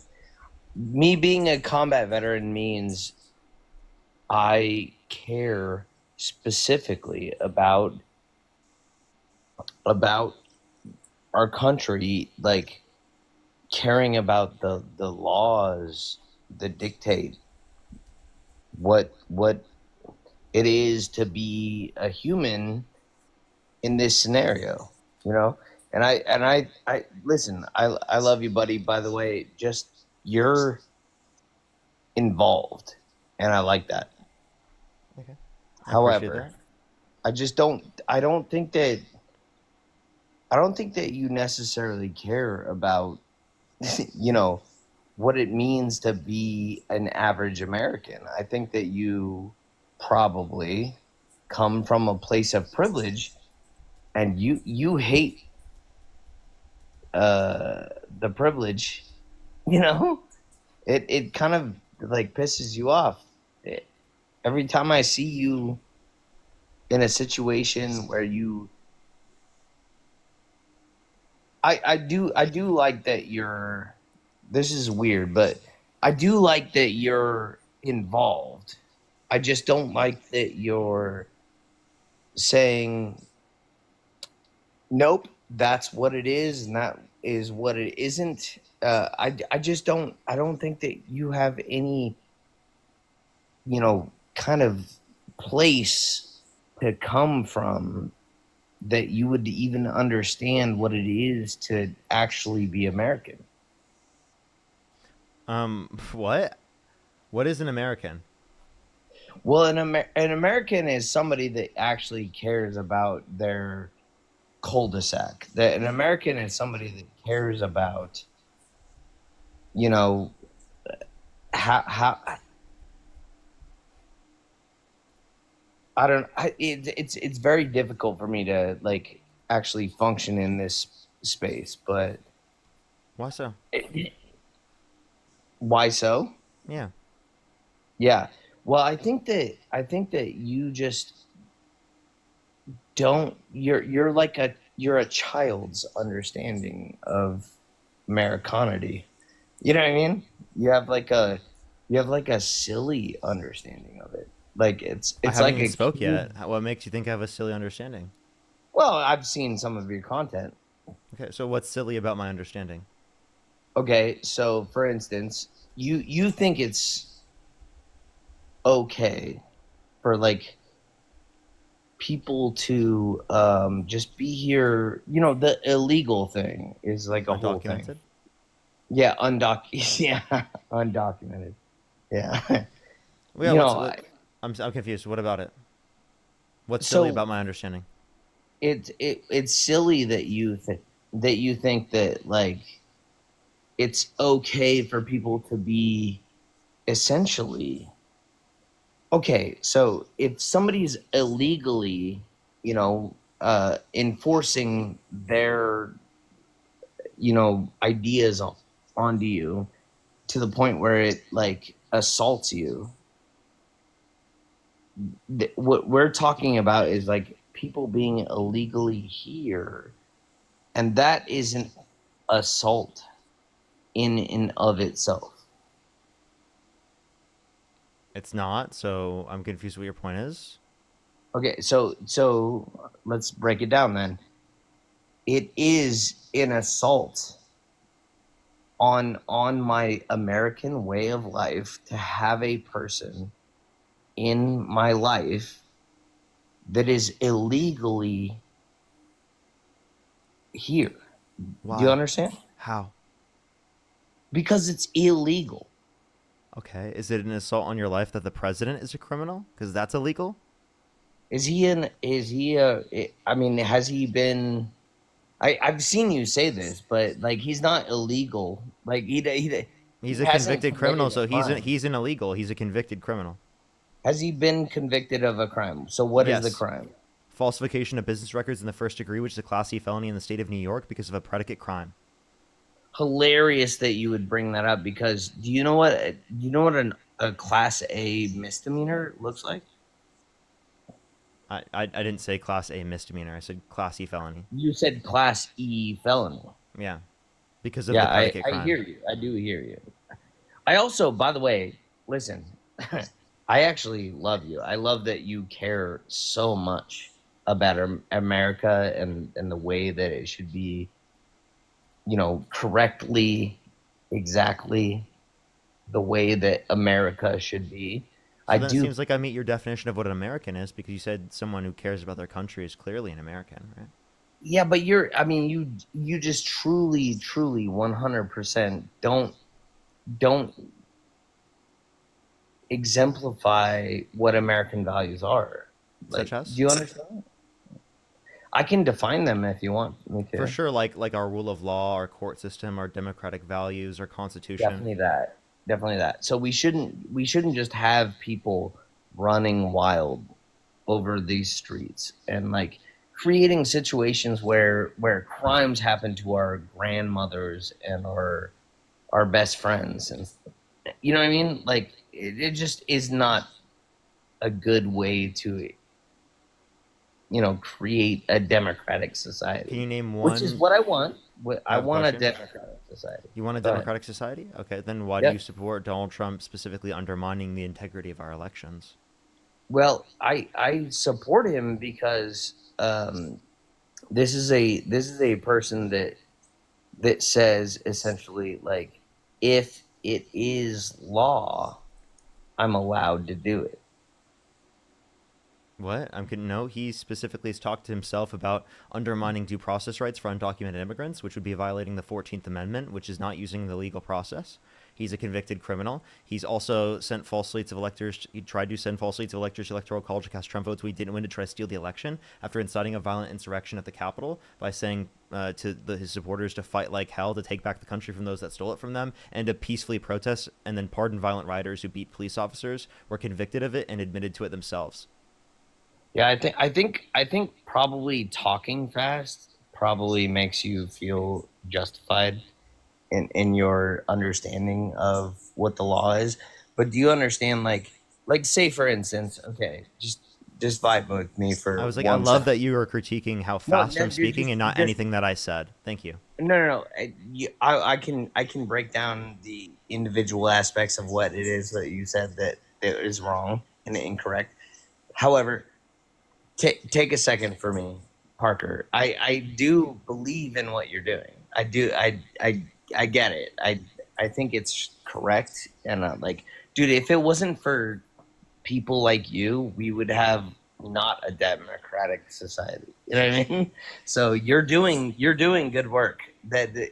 me being a combat veteran means I care specifically about our country, like caring about the laws that dictate what it is to be a human in this scenario, you know? And I listen, I love you, buddy. By the way, just you're involved, and I like that. Okay. However, I don't think that you necessarily care about you know what it means to be an average American. I think that you probably come from a place of privilege, and you hate the privilege. You know, it kind of like pisses you off. Every time I see you in a situation where I do like that you're, this is weird, but I do like that you're involved. I just don't like that you're saying, nope, that's what it is, and that is what it isn't. I don't think that you have any, kind of place to come from that you would even understand what it is to actually be American. What? What is an American? Well, an American is somebody that actually cares about their cul-de-sac. That an American is somebody that cares about, you know, how I don't. It's very difficult for me to like actually function in this space. But Why so? Why so? Yeah. Yeah. Well, I think that you just don't. You're a child's understanding of Americanity. You know what I mean? You have like a silly understanding of it. Like it's I like haven't even a spoke kid. yet. What makes you think I have a silly understanding? Well, I've seen some of your content. Okay, so what's silly about my understanding? Okay, so for instance, you think it's okay for like people to just be here. You know, the illegal thing is like a whole thing. Undocumented? Yeah, yeah, undocumented. Yeah. Well, You yeah, know, I'm confused. What about it? What's silly about my understanding? it's silly that you think that like it's okay for people to be essentially okay. So if somebody's illegally, you know, enforcing their, you know, ideas onto you to the point where it like assaults you, what we're talking about is like people being illegally here, and that is an assault in and of itself. It's not, so I'm confused what your point is. Okay, so let's break it down then. It is an assault on my American way of life to have a person in my life that is illegally here. Why? Do you understand? How? Because it's illegal. Okay, is it an assault on your life that the president is a criminal? Because that's illegal? Is he I mean, has he been I've seen you say this, but like he's not illegal. Like he's a convicted criminal, so he's an illegal. He's a convicted criminal. Has he been convicted of a crime? So what is the Yes. crime? Falsification of business records in the first degree, which is a Class C felony in the state of New York because of a predicate crime. Hilarious that you would bring that up, because do you know what a Class A misdemeanor looks like? I didn't say Class A misdemeanor. I said Class E felony. You said Class E felony. Yeah, because of the predicate crime. I hear you. I do hear you. I also, by the way, listen, I actually love you. I love that you care so much about America and the way that it should be, you know, correctly, exactly the way that America should be. So then it seems like I meet your definition of what an American is, because you said someone who cares about their country is clearly an American, right? Yeah, but you just truly 100% don't exemplify what American values are. Like, Such as? do you understand? I can define them if you want me to. For sure, like our rule of law, our court system, our democratic values, our constitution. Definitely that. So we shouldn't just have people running wild over these streets and like creating situations where crimes happen to our grandmothers and our best friends, and you know what I mean? Like it just is not a good way to, you know, create a democratic society. Can you name one? Which is what I want. I want a question. democratic society. You want a Go ahead. democratic society? Okay, then why do you support Donald Trump specifically undermining the integrity of our elections? Well, I support him because this is a person that says essentially like, if it is law, I'm allowed to do it. What? No, he specifically has talked to himself about undermining due process rights for undocumented immigrants, which would be violating the 14th Amendment, which is not using the legal process. He's a convicted criminal. He's also sent false slates of electors. He tried to send false slates of electors to Electoral College to cast Trump votes. We didn't win to try to steal the election after inciting a violent insurrection at the Capitol by saying to his supporters to fight like hell to take back the country from those that stole it from them and to peacefully protest and then pardon violent rioters who beat police officers, were convicted of it and admitted to it themselves. Yeah, I think probably talking fast probably makes you feel justified in your understanding of what the law is. But do you understand, like say for instance, okay, just vibe with me for. I was like, I love that you were critiquing how fast I'm speaking and not anything that I said. Thank you. No. I can break down the individual aspects of what it is that you said that is wrong and incorrect. However, take a second for me, Parker. I do believe in what you're doing. I do. I get it. I think it's correct. And like, dude, if it wasn't for people like you, we would have not a democratic society. You know what I mean? So you're doing good work.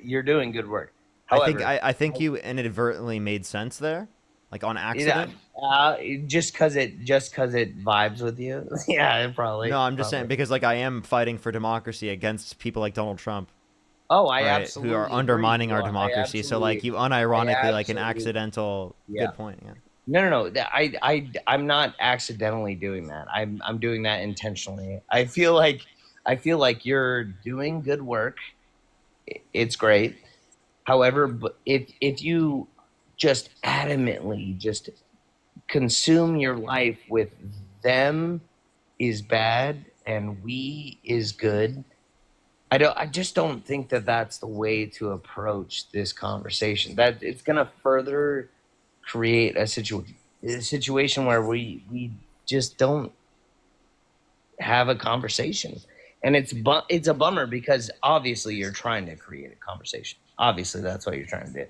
You're doing good work. However, I think you inadvertently made sense there, like on accident. Just because it vibes with you. Yeah, probably. No, I'm just saying because like I am fighting for democracy against people like Donald Trump. Oh, I absolutely who are undermining our agree. democracy. So like you unironically like an accidental good point. Yeah. No. I'm not accidentally doing that. I'm doing that intentionally. I feel like you're doing good work. It's great. However, but if you just adamantly just consume your life with them is bad and we is good, I just don't think that that's the way to approach this conversation. That it's gonna further create a situation where we just don't have a conversation, and it's a bummer because obviously you're trying to create a conversation. Obviously, that's what you're trying to do.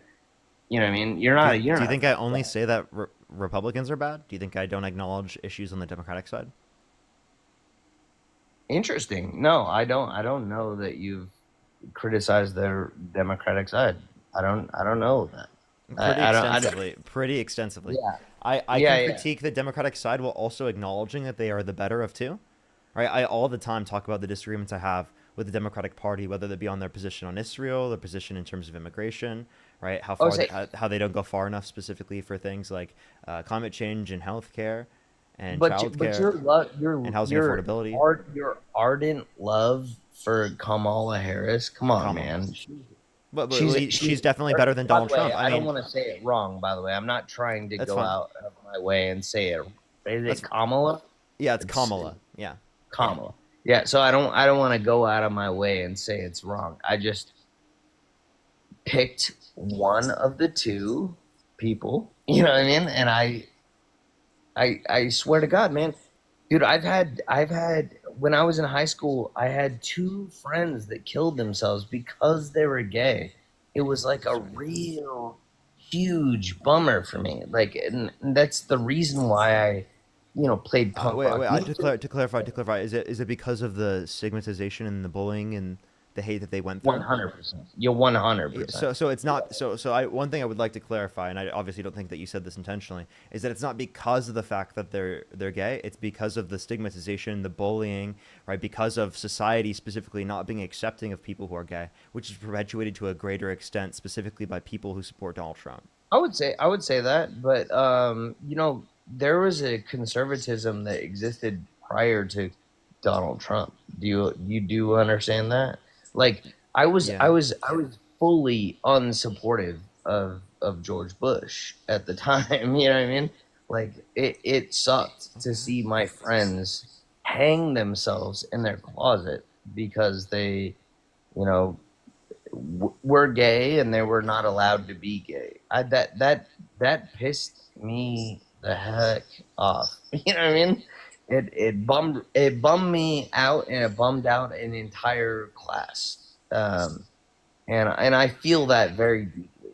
You know what I mean? You're not. Do you think I only say that Republicans are bad? Do you think I don't acknowledge issues on the Democratic side? Interesting. No, I don't know that you've criticized their Democratic side. I don't know that. Pretty extensively. Yeah. I can critique the Democratic side while also acknowledging that they are the better of two. Right? I all the time talk about the disagreements I have with the Democratic Party, whether they be on their position on Israel, their position in terms of immigration, right? How far how they don't go far enough specifically for things like climate change and healthcare and childcare and housing affordability. Your ardent love for Kamala Harris. Come on, man. But she's definitely better than Donald Trump. I don't want to say it wrong, by the way. I'm not trying to go out of my way and say it. Is it Kamala? Yeah, it's Kamala. Yeah. Kamala. Yeah, so I don't want to go out of my way and say it's wrong. I just picked one of the two people, you know what I mean? And I swear to God, man, dude, I've had when I was in high school, I had two friends that killed themselves because they were gay. It was like a real huge bummer for me. Like, and that's the reason why I played punk rock. Wait, to clarify, is it because of the stigmatization and the bullying and the hate that they went through? 100%. You're 100%. So it's not. One thing I would like to clarify, and I obviously don't think that you said this intentionally, is that it's not because of the fact that they're gay. It's because of the stigmatization, the bullying, right? Because of society specifically not being accepting of people who are gay, which is perpetuated to a greater extent, specifically by people who support Donald Trump. I would say that, but there was a conservatism that existed prior to Donald Trump. Do you understand that? Like I was fully unsupportive of George Bush at the time. You know what I mean? Like it sucked to see my friends hang themselves in their closet because they, were gay and they were not allowed to be gay. That pissed me the heck off. You know what I mean? It bummed me out, and it bummed out an entire class. And I feel that very deeply.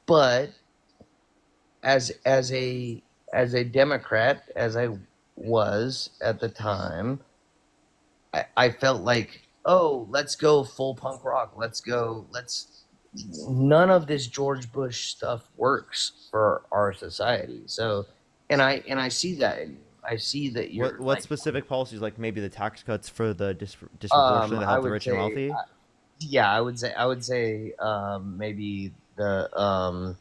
But as a Democrat, as I was at the time, I felt like, oh, let's go full punk rock. Let's none of this George Bush stuff works for our society. So, and I see that in you. I see that you're What like, specific policies, like maybe the tax cuts for the disproportionately I help the would rich and say, wealthy? yeah, I would say, maybe the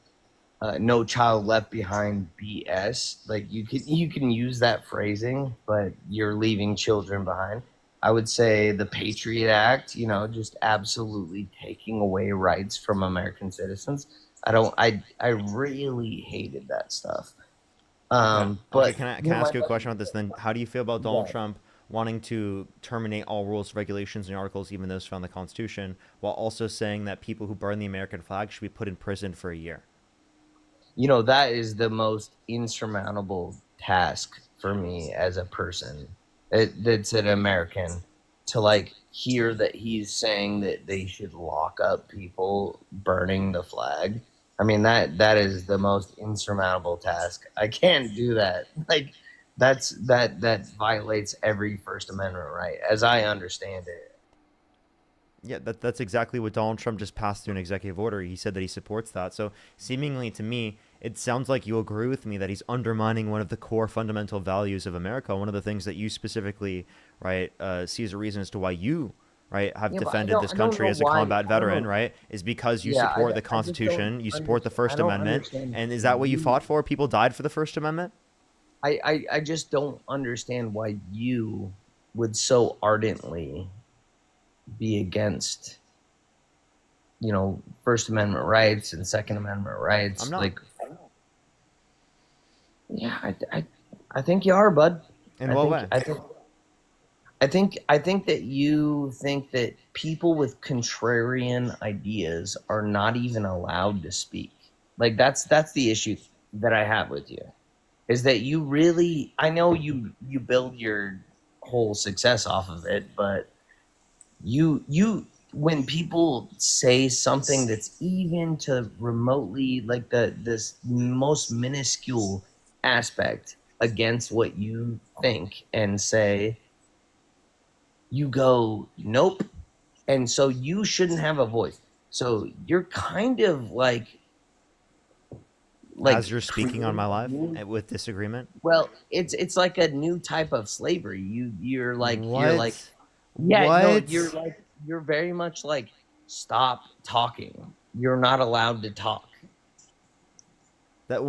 no child left behind BS. Like you can use that phrasing, but you're leaving children behind. I would say the Patriot Act, you know, just absolutely taking away rights from American citizens. I really hated that stuff. Okay. Okay. But Can you I know, ask you a question about this then? How do you feel about Donald yeah, Trump wanting to terminate all rules, regulations, and articles, even those found in the Constitution, while also saying that people who burn the American flag should be put in prison for a year? you know, that is the most insurmountable task for me as a person that's an American, to like hear that he's saying that they should lock up people burning the flag. I mean, that is the most insurmountable task. I can't do that. Like that violates every First Amendment right, as I understand it. Yeah, that's exactly what Donald Trump just passed through an executive order. He said that he supports that. So seemingly to me, it sounds like you agree with me that he's undermining one of the core fundamental values of America. One of the things that you specifically, right, see as a reason as to why you, right, have Yeah, but defended this I don't country know as a why. combat I veteran, don't. right, is because you Yeah, support the I just don't Constitution, you support the I First don't Amendment, understand and is that what you you. fought for? People died for the First Amendment? I just don't understand why you would so ardently be against, you know, First Amendment rights and Second Amendment I'm rights. not. Like, yeah, I think you are, bud. In I what think way? I think I think that you think that people with contrarian ideas are not even allowed to speak. Like that's the issue that I have with you. Is that you really, I know you build your whole success off of it, but you when people say something that's even to remotely like this most minuscule aspect against what you think and say, you go, nope. And so you shouldn't have a voice. So you're kind of As like you're speaking on creating my a live new, with disagreement? well, it's like a new type of slavery. You're like, What? yeah, no, What? you're very much like, stop talking. You're not allowed to talk. That's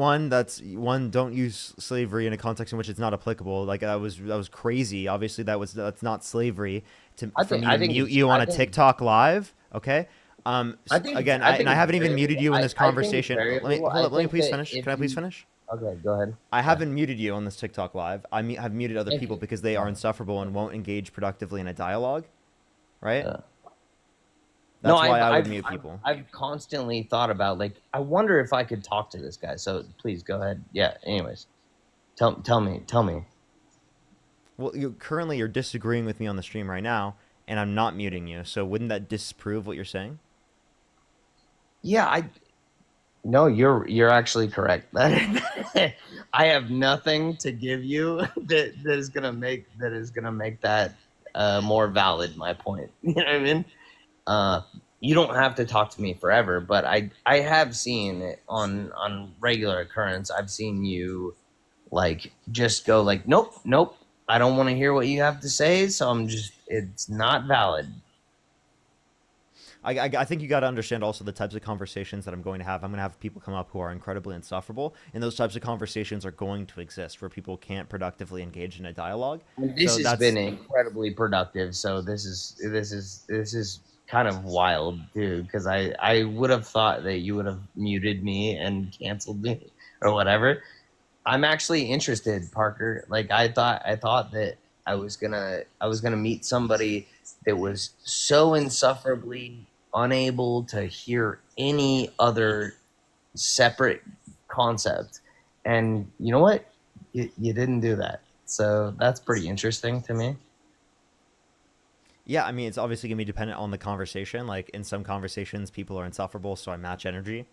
one. Don't use slavery in a context in which it's not applicable. Like that was crazy. Obviously, that's not slavery. For me to mute you on a TikTok live, okay? Again, and I it's haven't even variable. muted you in this I think it's conversation. Let me variable. hold I up. Let me think please that finish. if Can I please you, finish? okay, go ahead. I Yeah. haven't muted you on this TikTok live. Have muted other If people because they are insufferable and won't engage productively in a dialogue, right? Yeah. That's No, why I would mute people. I've constantly thought about, like, I wonder if I could talk to this guy. So please go ahead. Yeah. Anyways, tell me. Well, you're disagreeing with me on the stream right now, and I'm not muting you. So wouldn't that disprove what you're saying? Yeah, no, you're actually correct. I have nothing to give you that is gonna make that more valid. My point. You know what I mean? You don't have to talk to me forever, but I have seen it on regular occurrence. I've seen you like just go like, nope, I don't want to hear what you have to say, so it's not valid. I think you got to understand also the types of conversations that I'm going to have. I'm going to have people come up who are incredibly insufferable, and those types of conversations are going to exist where people can't productively engage in a dialogue. This has been incredibly productive. So this is kind of wild, dude. Because I would have thought that you would have muted me and canceled me or whatever. I'm actually interested, Parker. Like I thought that I was gonna meet somebody that was so insufferably unable to hear any other separate concept. And you know what? You didn't do that. So that's pretty interesting to me. Yeah, I mean, it's obviously going to be dependent on the conversation. Like in some conversations, people are insufferable, so I match energy,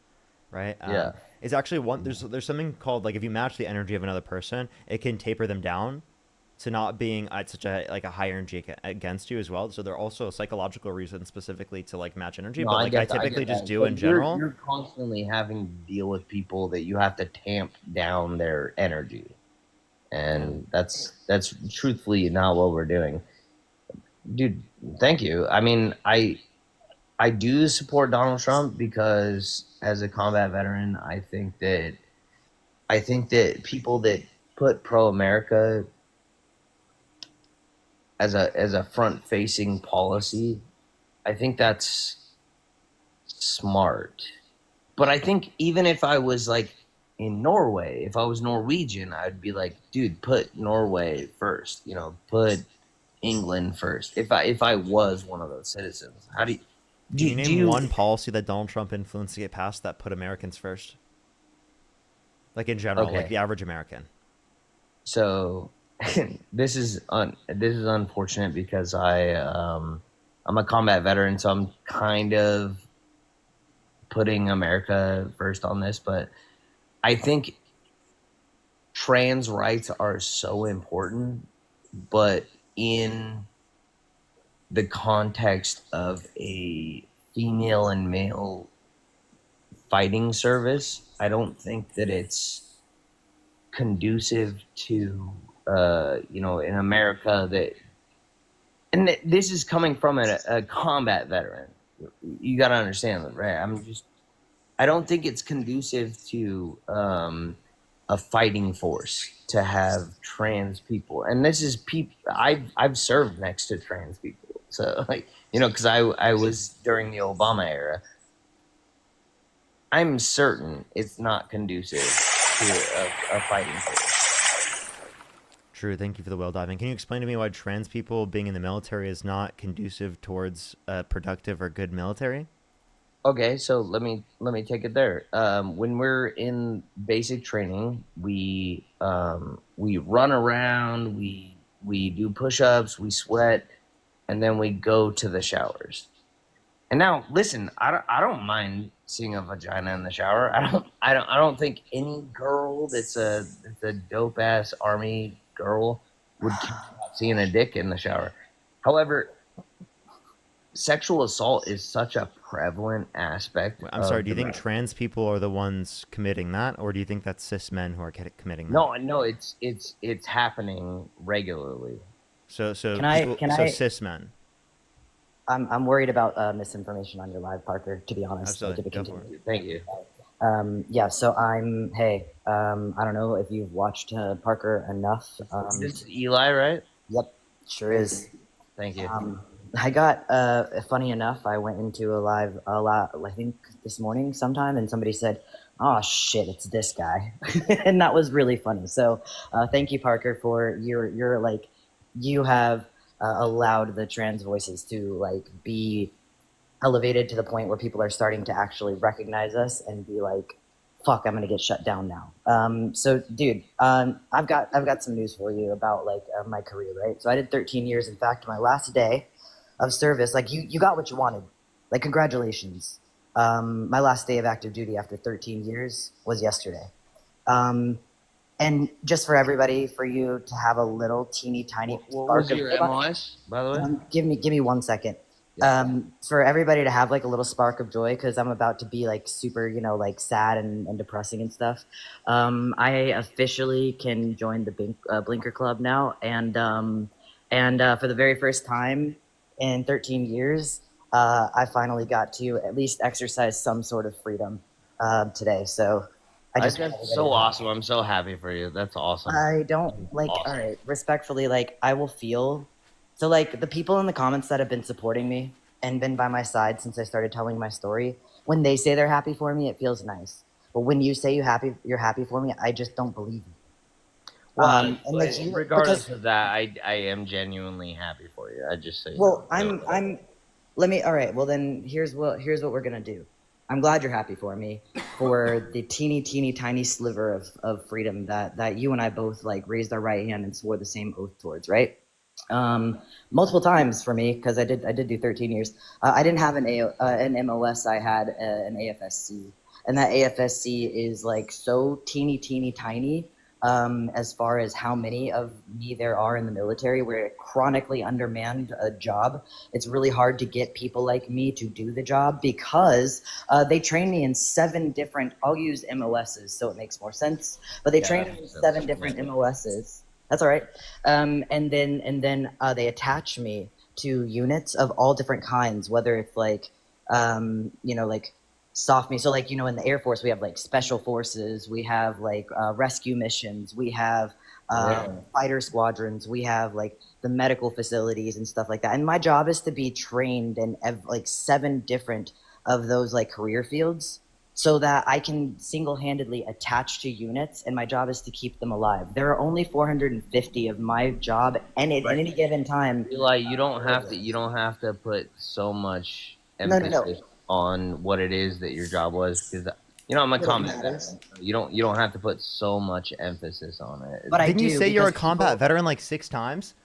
right? Yeah. It's actually there's something called, like, if you match the energy of another person, it can taper them down to not being at such a like a high energy against you as well. So there are also psychological reasons specifically to like match energy, No, but I like get I that. I typically get just that. do But in general. you're constantly having to deal with people that you have to tamp down their energy, and that's truthfully not what we're doing, dude. Thank you. I mean, I do support Donald Trump because as a combat veteran, I think that people that put pro America as a front facing policy, I think that's smart. But I think even if I was like in Norway, if I was Norwegian, I'd be like, dude, put Norway first, you know, put England first. If I was one of those citizens, how do you Can you name one policy that Donald Trump influenced to get passed that put Americans first? Like in general, like the average American. So this is unfortunate because I'm a combat veteran, so I'm kind of putting America first on this, but I think trans rights are so important, but in the context of a female and male fighting service, I don't think that it's conducive to in America that, and this is coming from a combat veteran. You got to understand that, right? I don't think it's conducive to a fighting force to have trans people, and this is people I've served next to trans people, so like because I was during the Obama era. I'm certain it's not conducive to a fighting force. True. Thank you for the well diving. Can you explain to me why trans people being in the military is not conducive towards a productive or good military? Okay, so let me take it there. When we're in basic training, we run around, we do push-ups, we sweat, and then we go to the showers. And now, listen, I don't mind seeing a vagina in the shower. I don't think any girl that's a dope ass army girl would care about seeing a dick in the shower. However, sexual assault is such a prevalent aspect. I'm sorry. Do you think trans people are the ones committing that, or do you think that's cis men who are committing that? No, it's happening regularly. So Can I cis men. I'm worried about misinformation on your live, Parker, to be honest. Absolutely. Like, Go for it. Thank you. Yeah, so I don't know if you've watched Parker enough. This is Eli, right? Yep, sure is. Thank you. I got, funny enough, I went into a live, I think this morning sometime, and somebody said, oh shit, it's this guy. And that was really funny. So thank you, Parker, for your like, you have allowed the trans voices to like be elevated to the point where people are starting to actually recognize us and be like, fuck, I'm gonna get shut down now. So dude, I've got some news for you about like my career, right? So I did 13 years. In fact, my last day of service, like you got what you wanted. Like, congratulations. My last day of active duty after 13 years was yesterday. And just for everybody, for you to have a little teeny tiny What spark was of your MOS, by the way? give me 1 second. For everybody to have like a little spark of joy, because I'm about to be like super, like sad and depressing and stuff. I officially can join the Blinker Club now, and for the very first time in 13 years, I finally got to at least exercise some sort of freedom today. So That's so awesome. I'm so happy for you. That's awesome. I don't like, Awesome. all right, respectfully, like I will feel, so like the people in the comments that have been supporting me and been by my side since I started telling my story, when they say they're happy for me, it feels nice. But when you say you're happy for me, I just don't believe you. Well, And like you, regardless because, of that, I am genuinely happy for you. I just say. well, all right, well then here's what we're gonna do. I'm glad you're happy for me, for the teeny tiny sliver of freedom that you and I both like raised our right hand and swore the same oath towards, right? Multiple times for me, because I did do 13 years. I didn't have an MOS. I had an AFSC, and that AFSC is like so teeny tiny. as far as how many of me there are in the military. We're a chronically undermanned job. It's really hard to get people like me to do the job because they train me in 7 different, I'll use MOSs so it makes more sense, but they train me in 7 different MOSs. That's all right. And then they attach me to units of all different kinds, whether it's like, like soft me. So like, in the Air Force, we have like special forces, we have like rescue missions, we have fighter squadrons, we have like the medical facilities and stuff like that. And my job is to be trained in like 7 different of those like career fields so that I can single-handedly attach to units, and my job is to keep them alive. There are only 450 of my job, and at any given time, Like you don't have to put so much No. emphasis on what it is that your job was, because I'm a But it combat matters. veteran. You don't have to put so much emphasis on it. But I Didn't you do, say you're a because combat veteran like 6 times?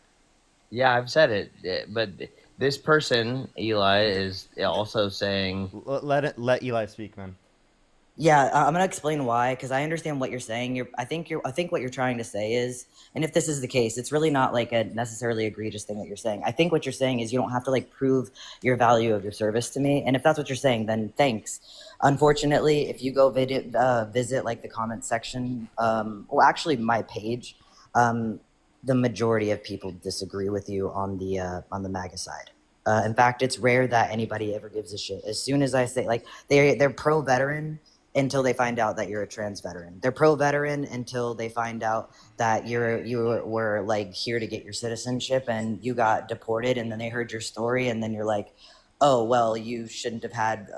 Yeah, I've said it, but this person, Eli, is also saying. Let Eli speak, man. Yeah, I'm gonna explain why, because I understand what you're saying. I think what you're trying to say is, and if this is the case, it's really not like a necessarily egregious thing that you're saying. I think what you're saying is you don't have to like prove your value of your service to me, and if that's what you're saying, then thanks. Unfortunately, if you go visit like the comment section, well, actually my page, the majority of people disagree with you on the MAGA side. In fact, it's rare that anybody ever gives a shit. As soon as I say like they're pro-veteran until they find out that you're a trans veteran. They're pro-veteran until they find out that you were like here to get your citizenship and you got deported, and then they heard your story, and then you're like, oh well, you shouldn't have had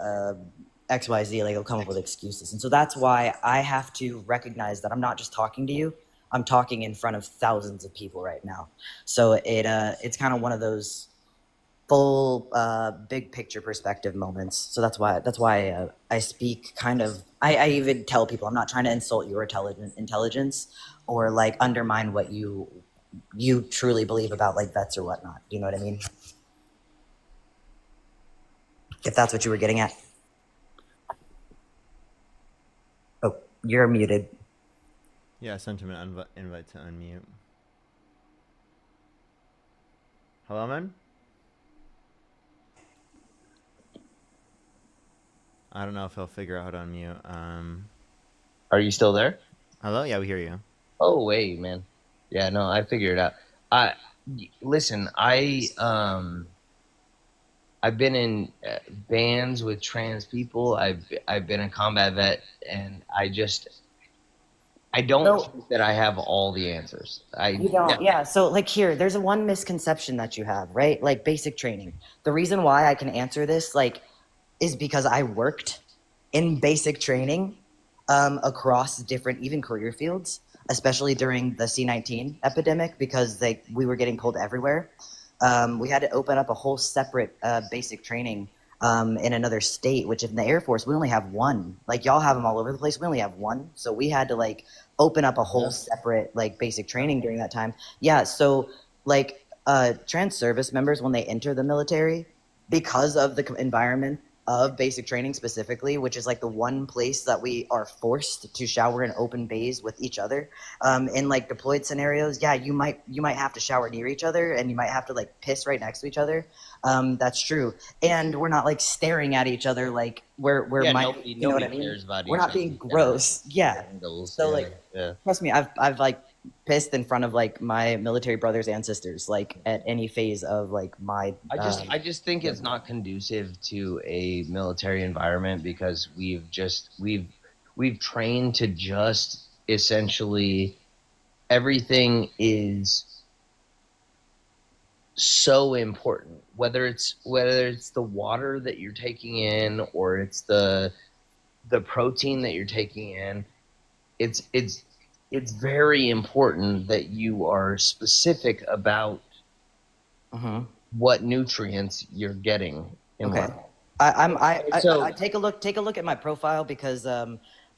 XYZ. Like they'll come up with excuses, and so that's why I have to recognize that I'm not just talking to you. I'm talking in front of thousands of people right now. So it's kind of one of those full big picture perspective moments. So that's why I speak kind of. I even tell people I'm not trying to insult your intelligence or like undermine what you truly believe about like vets or whatnot. You know what I mean? If that's what you were getting at. Oh, you're muted. Yeah, I sent him an invite to unmute. Hello, man? I don't know if he'll figure out how to unmute. Are you still there? Hello? Yeah, we hear you. Oh, wait, man. Yeah, no, I figured it out. Listen, I've been in bands with trans people. I've been a combat vet, and I don't think that I have all the answers. You don't, yeah. So like here, there's one misconception that you have, right? Like basic training. The reason why I can answer this, like, is because I worked in basic training across different even career fields, especially during the C-19 epidemic, because we were getting pulled everywhere. We had to open up a whole separate basic training in another state, which in the Air Force, we only have one. Like y'all have them all over the place. We only have one. So we had to like open up a whole separate like basic training during that time. Yeah. So like trans service members, when they enter the military, because of the environment of basic training specifically, which is like the one place that we are forced to shower in open bays with each other. In like deployed scenarios, yeah, you might have to shower near each other, and you might have to like piss right next to each other. That's true. And we're not like staring at each other like we're nobody you know what I mean? cares about We're each not other. being gross. Yeah. So like trust me, I've like pissed in front of like my military brothers and sisters, like at any phase of like my I just think it's not conducive to a military environment, because we've trained to just essentially everything is so important, whether it's the water that you're taking in or it's the protein that you're taking in. It's very important that you are specific about what nutrients you're getting in Okay. life. I take a look at my profile, because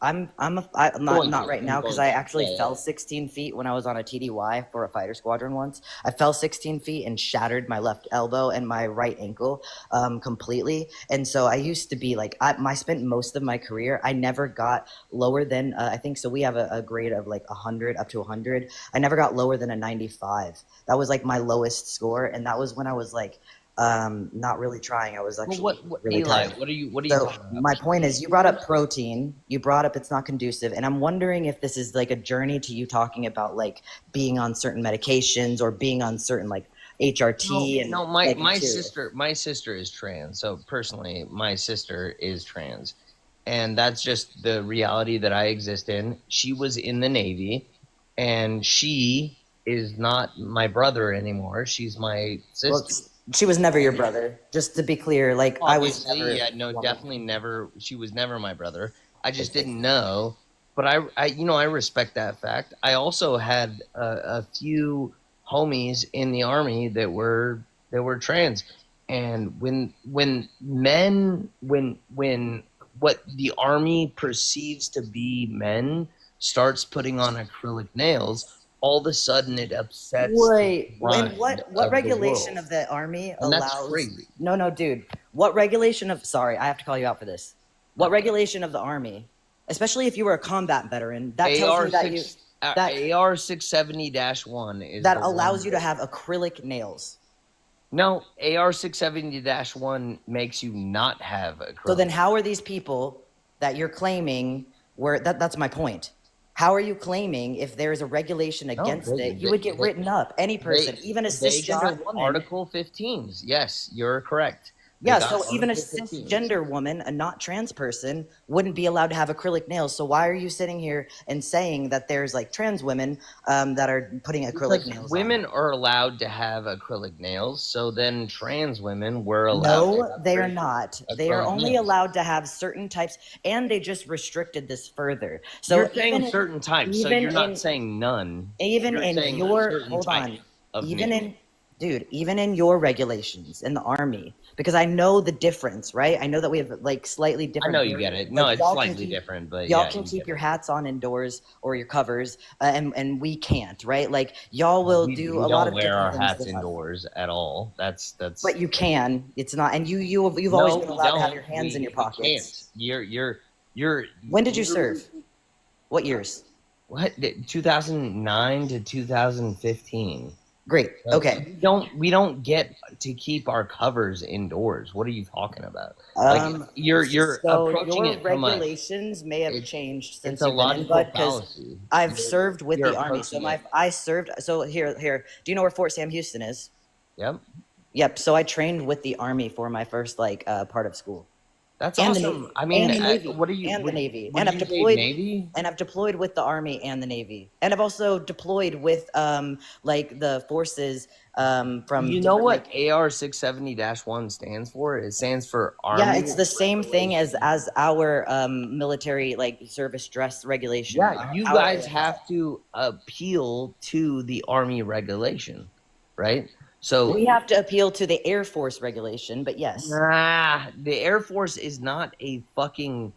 I'm not right now because I actually fell 16 feet when I was on a TDY for a fighter squadron once. I fell 16 feet and shattered my left elbow and my right ankle completely. And so I used to be like, I spent most of my career, I never got lower than, I think, so we have a grade of like 100 up to 100. I never got lower than a 95. That was like my lowest score. And that was when I was like, not really trying. I was actually really Eli, tired. what are you So talking about? my point is, you brought up protein. You brought up it's not conducive, and I'm wondering if this is like a journey to you talking about like being on certain medications or being on certain like HRT. My sister is trans. So personally, my sister is trans, and that's just the reality that I exist in. She was in the Navy, and she is not my brother anymore. She's my sister. Well, she was never your brother. Just to be clear, like Obviously, I was never. yeah, no, definitely never. She was never my brother. I just didn't know. But I respect that fact. I also had a few homies in the Army that were trans, and when what the Army perceives to be men starts putting on acrylic nails, all of a sudden it upsets. Wait, the and mind what of regulation the of the Army And that's allows? crazy. No, dude. What regulation of? Sorry, I have to call you out for this. What regulation of the Army, especially if you were a combat veteran, that tells me that you AR 670-1 is that the allows one you to have acrylic nails. No, AR 670-1 makes you not have acrylic. So then, how are these people that you're claiming were? That's my point. How are you claiming if there is a regulation against it? You would get written up. Any person, even a cisgender woman. Article 15s. Yes, you're correct. Yeah, so even a cisgender woman, a not trans person, wouldn't be allowed to have acrylic nails. So why are you sitting here and saying that there's like trans women that are putting acrylic nails on? Women are allowed to have acrylic nails, so then trans women were allowed. No, they are not. They are only allowed to have certain types, and they just restricted this further. So you're saying certain types, so you're not saying none. Even You're in saying your certain hold type on, of even nail. in dude, even in your regulations in the Army, because I know the difference, right? I know that we have like slightly different. I know you get it. No, like, it's y'all slightly can keep- different, but y'all yeah, can you keep get your hats on indoors or your covers, and we can't, right? Like y'all will we do we a lot of don't wear different our things hats with us. indoors at all. That's. But you can. It's not, and you've always No, been we allowed to have don't. your hands in your We pockets. can't. You're. When did you serve? What years? What? 2009 to 2015. Great. So Okay. we don't get to keep our covers indoors. What are you talking about? Like you're So approaching your it from regulations may have changed since it's a you've been in, logical bud, because fallacy. I've served with You're the Army. So approaching it. I served. So here. Do you know where Fort Sam Houston is? Yep. Yep. So I trained with the Army for my first part of school. That's and awesome. The Navy, I mean, and the Navy, what are you? and what, the Navy, what and did I've you say, deployed. Navy? And I've deployed with the Army and the Navy, and I've also deployed with like the forces from. You know what AR 670-1 stands for? It stands for Army. Yeah, it's the same thing as our military like service dress regulation. Yeah, you guys have to appeal to the Army regulation, right? So we have to appeal to the Air Force regulation, but yes. Nah, the Air Force is not a fucking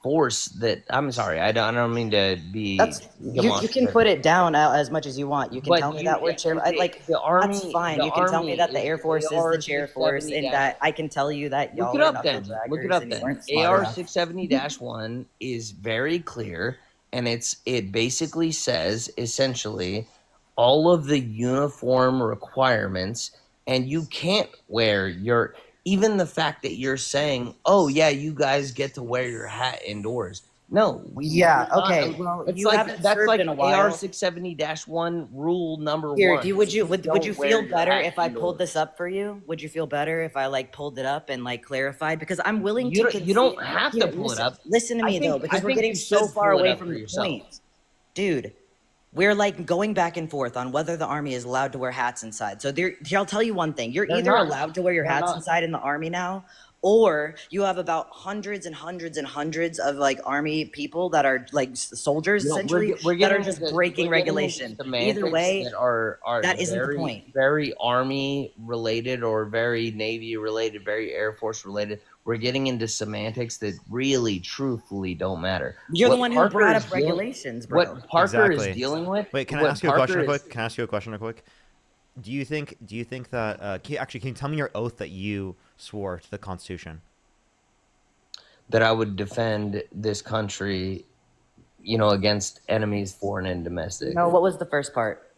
force that. I'm sorry, I don't mean to be. You can put it down as much as you want. You can tell me that we're chair. The Army. That's fine. You can tell me that the Air Force is the chair force, and that I can tell you that y'all Look it up then. Look it up then. AR 670-1 is very clear, and it basically says essentially all of the uniform requirements, and you can't wear your, even the fact that you're saying, oh yeah, you guys get to wear your hat indoors. No, okay. Well, it's you like haven't that's served like in a while. AR 670-1 rule number Here, one. would you feel better if I indoors. pulled this up for you? Would you feel better if I like pulled it up and like clarified? Because I'm willing You to. don't- you don't have to pull it up. Listen to I me think- though, because I we're think getting you so should far pull it away up from for the yourself. point, dude. We're like going back and forth on whether the Army is allowed to wear hats inside. So here, I'll tell you one thing: you're They're either not. allowed to wear your They're hats not. inside in the Army now, or you have about hundreds and hundreds and hundreds of like Army people that are like soldiers You know, essentially we're that are getting just into- breaking we're getting into regulation. semantics Either way, that are that isn't the very, point. very Army related or very Navy related, very Air Force related. we're getting into semantics that really, truthfully don't matter. You're What the one who Parker brought is up dealing- regulations, bro. What Parker is Exactly. dealing with. Wait, can I what ask you a question Parker real is- quick? Can I ask you a question real quick? Do you think that can you tell me your oath that you swore to the Constitution? That I would defend this country, you know, against enemies, foreign and domestic. No, what was the first part?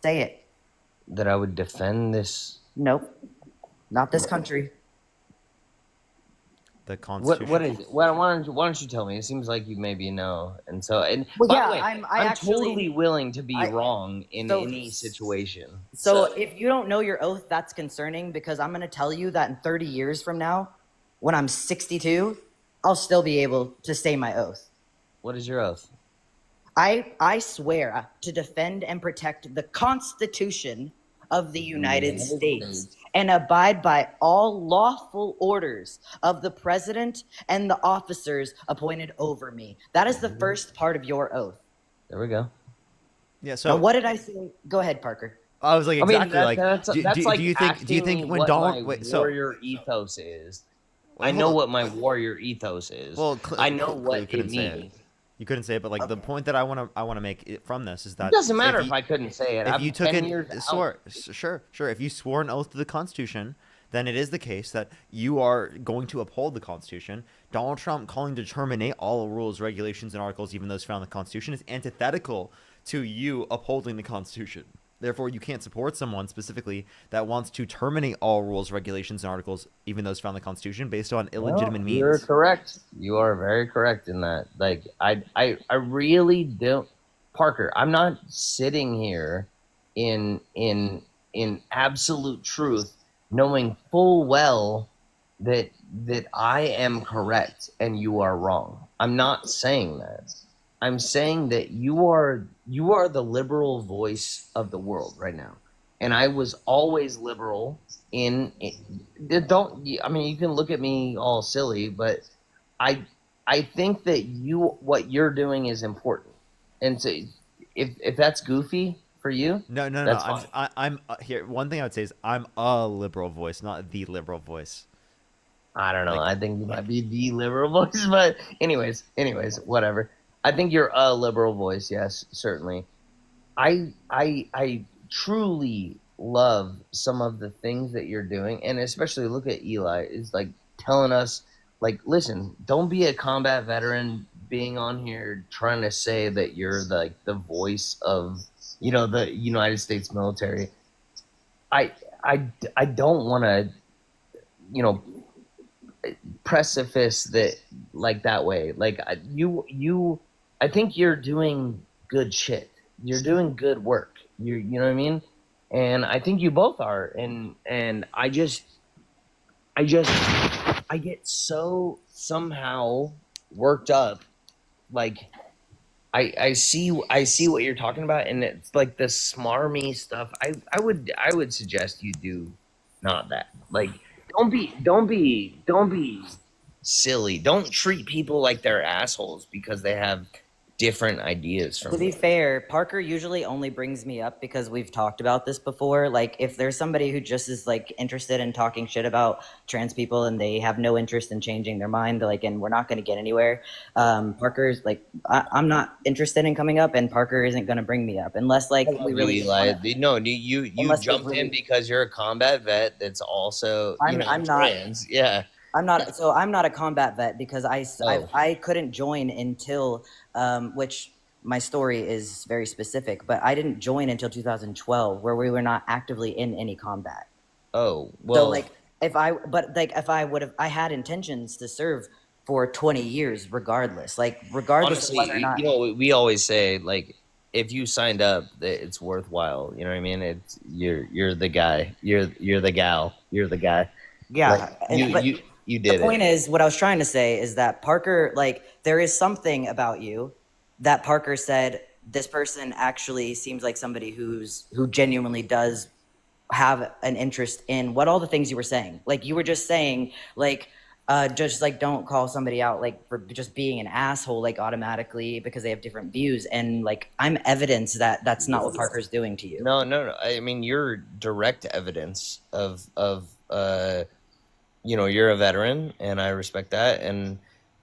Say it. That I would defend this. Nope. Not this country. The Constitution. What is it? Why don't you tell me? It seems like you maybe know. And so, and Well, by yeah, the way, I'm totally actually willing to be wrong in so- any situation. So if you don't know your oath, that's concerning because I'm going to tell you that in 30 years from now, when I'm 62, I'll still be able to say my oath. What is your oath? I swear to defend and protect the Constitution of the United States and abide by all lawful orders of the president and the officers appointed over me. That is the first part of your oath. There we go. Yeah. So Now, what did I say? Go ahead, Parker. I was like I mean, exactly like. that's do like you think asking when what Donald my warrior ethos is? I hold know on. what my warrior ethos is. Well, I know clearly what you it couldn't say it. means. You couldn't say it, but like the point that I want to make from this is that It doesn't matter if you- I couldn't say it. If I'm you took 10 it, years out. sure. If you swore an oath to the Constitution, then it is the case that you are going to uphold the Constitution. Donald Trump calling to terminate all rules, regulations, and articles, even those found in the Constitution, is antithetical to you upholding the Constitution. Therefore, you can't support someone specifically that wants to terminate all rules, regulations, and articles, even those found in the Constitution, based on illegitimate means. You're correct. You are very correct in that. Like I really don't, Parker. I'm not sitting here in absolute truth, knowing full well that I am correct and you are wrong. I'm not saying that. I'm saying that you are the liberal voice of the world right now, and I was always liberal. You can look at me all silly, but I think that what you're doing is important, and so if that's goofy for you, No. that's fine. I'm here. One thing I would say is I'm a liberal voice, not the liberal voice. I don't know. I think you might be the liberal voice, but anyways, whatever. I think you're a liberal voice, yes, certainly. I truly love some of the things that you're doing, and especially look at Eli. Is like telling us, like, listen, don't be a combat veteran being on here trying to say that you're the voice of, the United States military. I don't want to, precipice that like that way. Like I think you're doing good shit. You're doing good work. You know what I mean? And I think you both are. And I get so somehow worked up. Like I see what you're talking about, and it's like the smarmy stuff. I would suggest you do not that. Like don't be silly. Don't treat people like they're assholes because they have different ideas from To be you. fair, Parker usually only brings me up because we've talked about this before. Like, if there's somebody who just is like interested in talking shit about trans people and they have no interest in changing their mind, like, and we're not going to get anywhere. Parker's like, I'm not interested in coming up, and Parker isn't going to bring me up unless like we really. Eli. No, you Unless we jumped really- in because you're a combat vet. That's also I'm not. trans. Yeah. I'm not. So I'm not a combat vet because Oh. I couldn't join until which my story is very specific, but I didn't join until 2012, where we were not actively in any combat. Oh, well. So like if I had intentions to serve for 20 years regardless, like regardless honestly, of whether or not. we always say, like, if you signed up, it's worthwhile. You know what I mean? It's you're the guy. You're the gal. You're the guy. Yeah, Like, but you did the point it. is, what I was trying to say is that Parker, like, there is something about you that Parker said this person actually seems like somebody who genuinely does have an interest in what all the things you were saying. Like, you were just saying, like, just like don't call somebody out like for just being an asshole like automatically because they have different views, and like I'm evidence that that's not what Parker's doing to you. No. I mean, you're direct evidence of you know, you're a veteran, and I respect that, and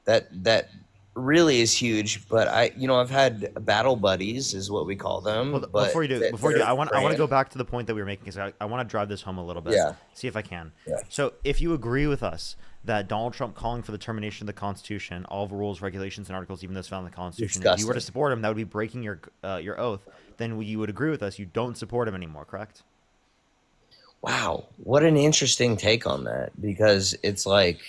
that really is huge. But I've had battle buddies, is what we call them. Well, but before you do, I want to go back to the point that we were making, because I want to drive this home a little bit. Yeah. See if I can. Yeah. So if you agree with us that Donald Trump calling for the termination of the Constitution, all the rules, regulations, and articles, even those found in the Constitution, if you were to support him, that would be breaking your oath. Then you would agree with us. You don't support him anymore, correct? Wow, what an interesting take on that, because it's like,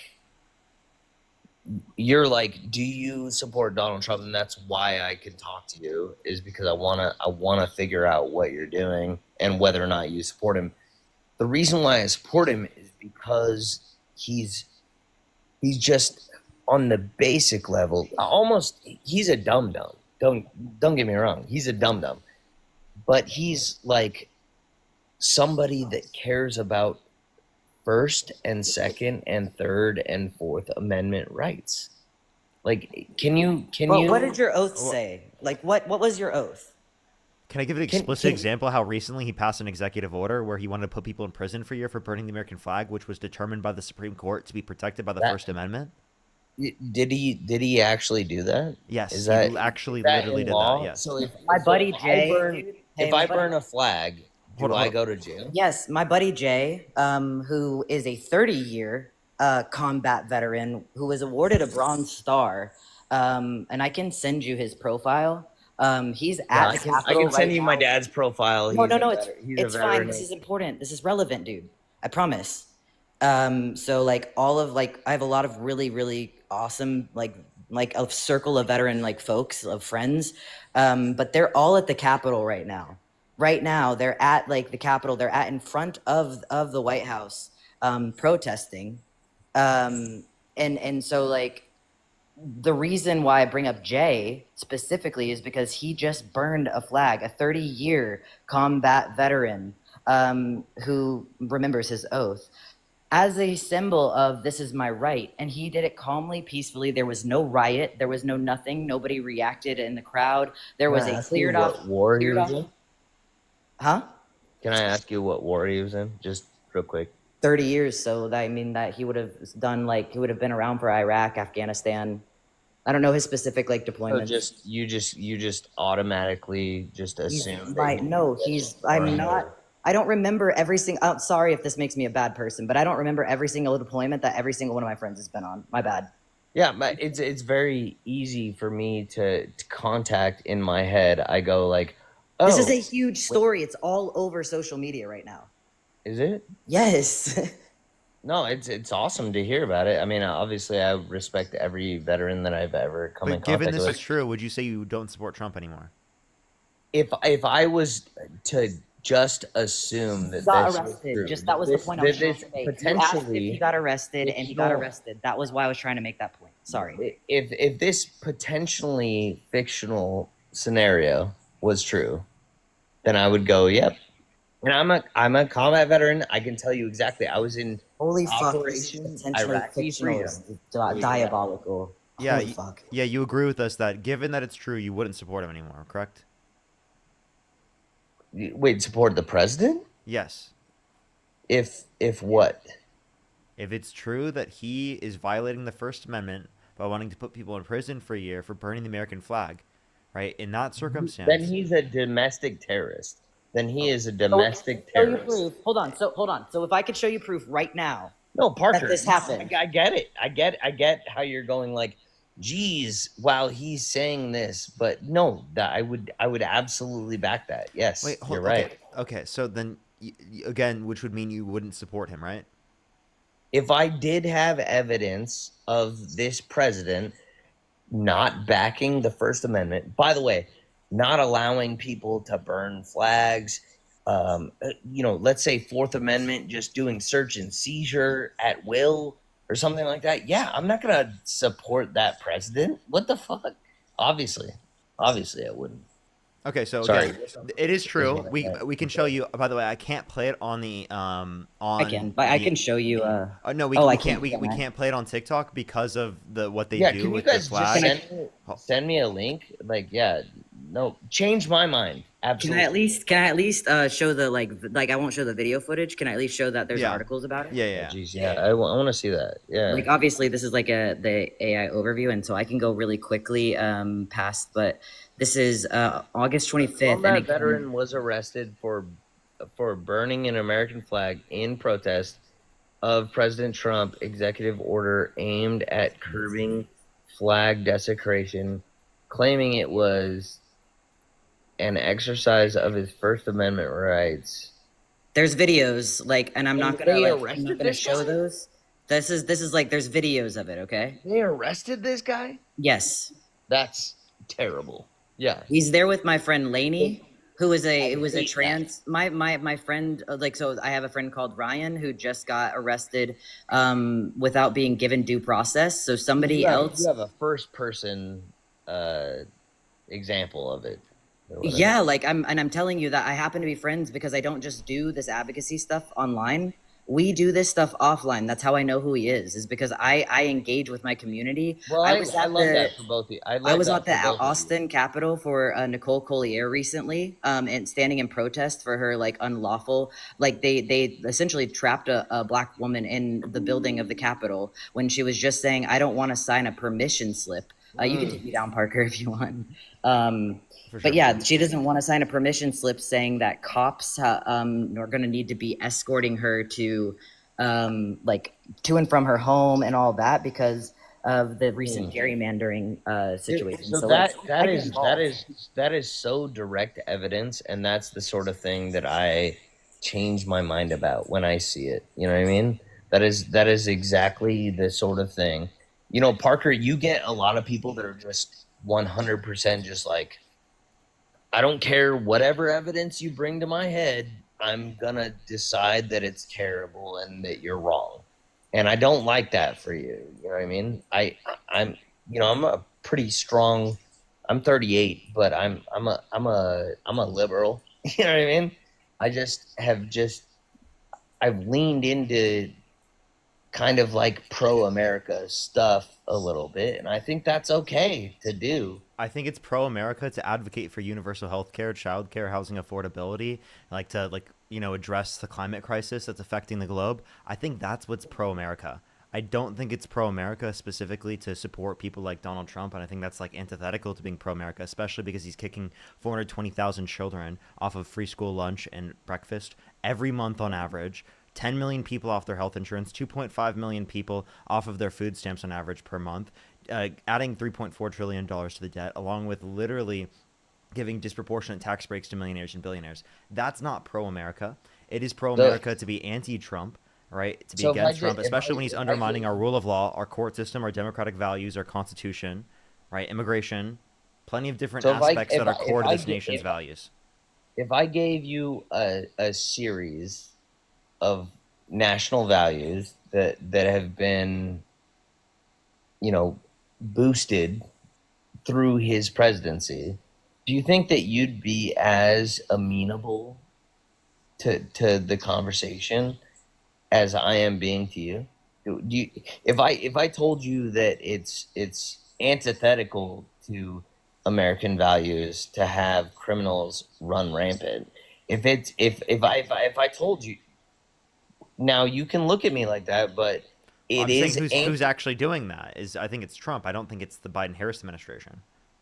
you're like, do you support Donald Trump? And that's why I can talk to you, is because I wanna figure out what you're doing and whether or not you support him. The reason why I support him is because he's just on the basic level, he's a dum dum. Don't get me wrong, he's a dum dum, but he's like somebody that cares about First and Second and Third and Fourth Amendment rights. Like, can you? What did your oath say? Like, what was your oath? Can I give an explicit example how recently he passed an executive order where he wanted to put people in prison for a year for burning the American flag, which was determined by the Supreme Court to be protected by the First Amendment? Did he actually do that? Yes, Is he that actually that literally in did law? that. Yes. So My buddy Jay. if I burn a flag, do I go to jail? Yes, my buddy Jay, who is a 30-year combat veteran who was awarded a Bronze Star, and I can send you his profile. He's at the Capitol. I can send right you now. my dad's profile. No, He's it's a fine. veteran. This is important. This is relevant, dude. I promise. So like I have a lot of really, really awesome like a circle of veteran folks of friends, but they're all at the Capitol right now. Right now, they're at the Capitol. They're in front of the White House, protesting, and so the reason why I bring up Jay specifically is because he just burned a flag, a 30-year combat veteran who remembers his oath, as a symbol of this is my right. And he did it calmly, peacefully. There was no riot. There was no nothing. Nobody reacted in the crowd. There was a cleared off. War he was in? Huh? Can I ask you what war he was in, just real quick? 30 years. So that he would have done he would have been around for Iraq, Afghanistan. I don't know his specific deployments. So you just automatically just assume. I'm not. I don't remember every single. I'm sorry if this makes me a bad person, but I don't remember every single deployment that every single one of my friends has been on. My bad. Yeah, but it's very easy for me to contact in my head. I go oh, this is a huge story. It's all over social media right now. Is it? Yes. No, it's awesome to hear about it. I mean, obviously, I respect every veteran that I've ever come in But contact given this with. is true, would you say you don't support Trump anymore? If I was to just assume that got this arrested. was true, That was the point I was trying to make. You asked if potentially he got arrested, and he got arrested. That was why I was trying to make that point. Sorry. If this potentially fictional scenario was true, then I would go, yep. And I'm a combat veteran. I can tell you exactly. I was in Holy fuck! Operation Potentially Iraqi fictional, freedom. diabolical. Yeah, Holy fuck. yeah, you agree with us that given that it's true, you wouldn't support him anymore, correct? Wait, support the president? Yes. If what? If it's true that he is violating the First Amendment by wanting to put people in prison for a year for burning the American flag, right? In that circumstance, Then he's a domestic terrorist. Then he is a domestic terrorist. Proof. Hold on. So if I could show you proof right now. No, Parker. That this happened. I get it. I get how you're going. Geez, wow, he's saying this, but no, that I would absolutely back that. Yes, wait, you're right. Okay, so then again, which would mean you wouldn't support him, right? If I did have evidence of this president not backing the First Amendment, by the way, not allowing people to burn flags, let's say Fourth Amendment, just doing search and seizure at will or something like that. Yeah, I'm not going to support that president. What the fuck? Obviously, I wouldn't. Okay, so Sorry. again, it is true. We can show you. By the way, I can't play it on the on. I can, but I can show you. No, we can't play it on TikTok because of what they do can with you the guys flag. just send me a link? no, change my mind. Absolutely. Can I at least show the like I won't show the video footage. Can I at least show that there's Yeah. articles about it? Yeah. Geez, yeah. I want to see that. Yeah. Like obviously this is like the AI overview, and so I can go really quickly past, but this is August 25th. Combat veteran was arrested for burning an American flag in protest of President Trump executive order aimed at curbing flag desecration, claiming it was an exercise of his First Amendment rights. There's videos, like, and I'm not They gonna arrested show guy? those. This is like there's videos of it, okay? They arrested this guy? Yes. That's terrible. Yeah. He's there with my friend Lainey, who was a hate trans my friend, like, so I have a friend called Ryan who just got arrested without being given due process. So somebody else You have a first person example of it. Yeah, like I'm telling you that I happen to be friends because I don't just do this advocacy stuff online. We do this stuff offline. That's how I know who he is because I engage with my community. Well, I love that for both of you. I was at the Austin Capitol for Nicole Collier recently, and standing in protest for her like unlawful, like they essentially trapped a black woman in the building of the Capitol when she was just saying, "I don't want to sign a permission slip." You can take me down, Parker, if you want. But yeah, she doesn't want to sign a permission slip saying that cops are going to need to be escorting her to like to and from her home and all that because of the recent gerrymandering situation. So that is so direct evidence, and that's the sort of thing that I change my mind about when I see it. You know what I mean? That is exactly the sort of thing. You know, Parker, you get a lot of people that are just 100% just like, I don't care whatever evidence you bring to my head, I'm gonna decide that it's terrible and that you're wrong. And I don't like that for you. You know what I mean? I'm a pretty strong. I'm 38, but I'm a liberal. You know what I mean? I've leaned into kind of like pro-America stuff a little bit, and I think that's okay to do. I think it's pro-America to advocate for universal health care, child care, housing affordability, to address the climate crisis that's affecting the globe. I think that's what's pro-America. I don't think it's pro-America specifically to support people like Donald Trump, and I think that's like antithetical to being pro-America, especially because he's kicking 420,000 children off of free school lunch and breakfast every month on average. 10 million people off their health insurance, 2.5 million people off of their food stamps on average per month, adding $3.4 trillion to the debt, along with literally giving disproportionate tax breaks to millionaires and billionaires. That's not pro-America. It is pro-America to be anti-Trump, right? To be against Trump, especially when he's undermining our rule of law, our court system, our democratic values, our constitution, right? Immigration, plenty of different aspects that are core to this nation's values. If I gave you a series of national values that have been, boosted through his presidency, do you think that you'd be as amenable to the conversation as I am being to you? If I told you that it's antithetical to American values to have criminals run rampant, if I told you, now you can look at me like that, but I'm saying who's actually doing that I think it's Trump. I don't think it's the Biden-Harris administration.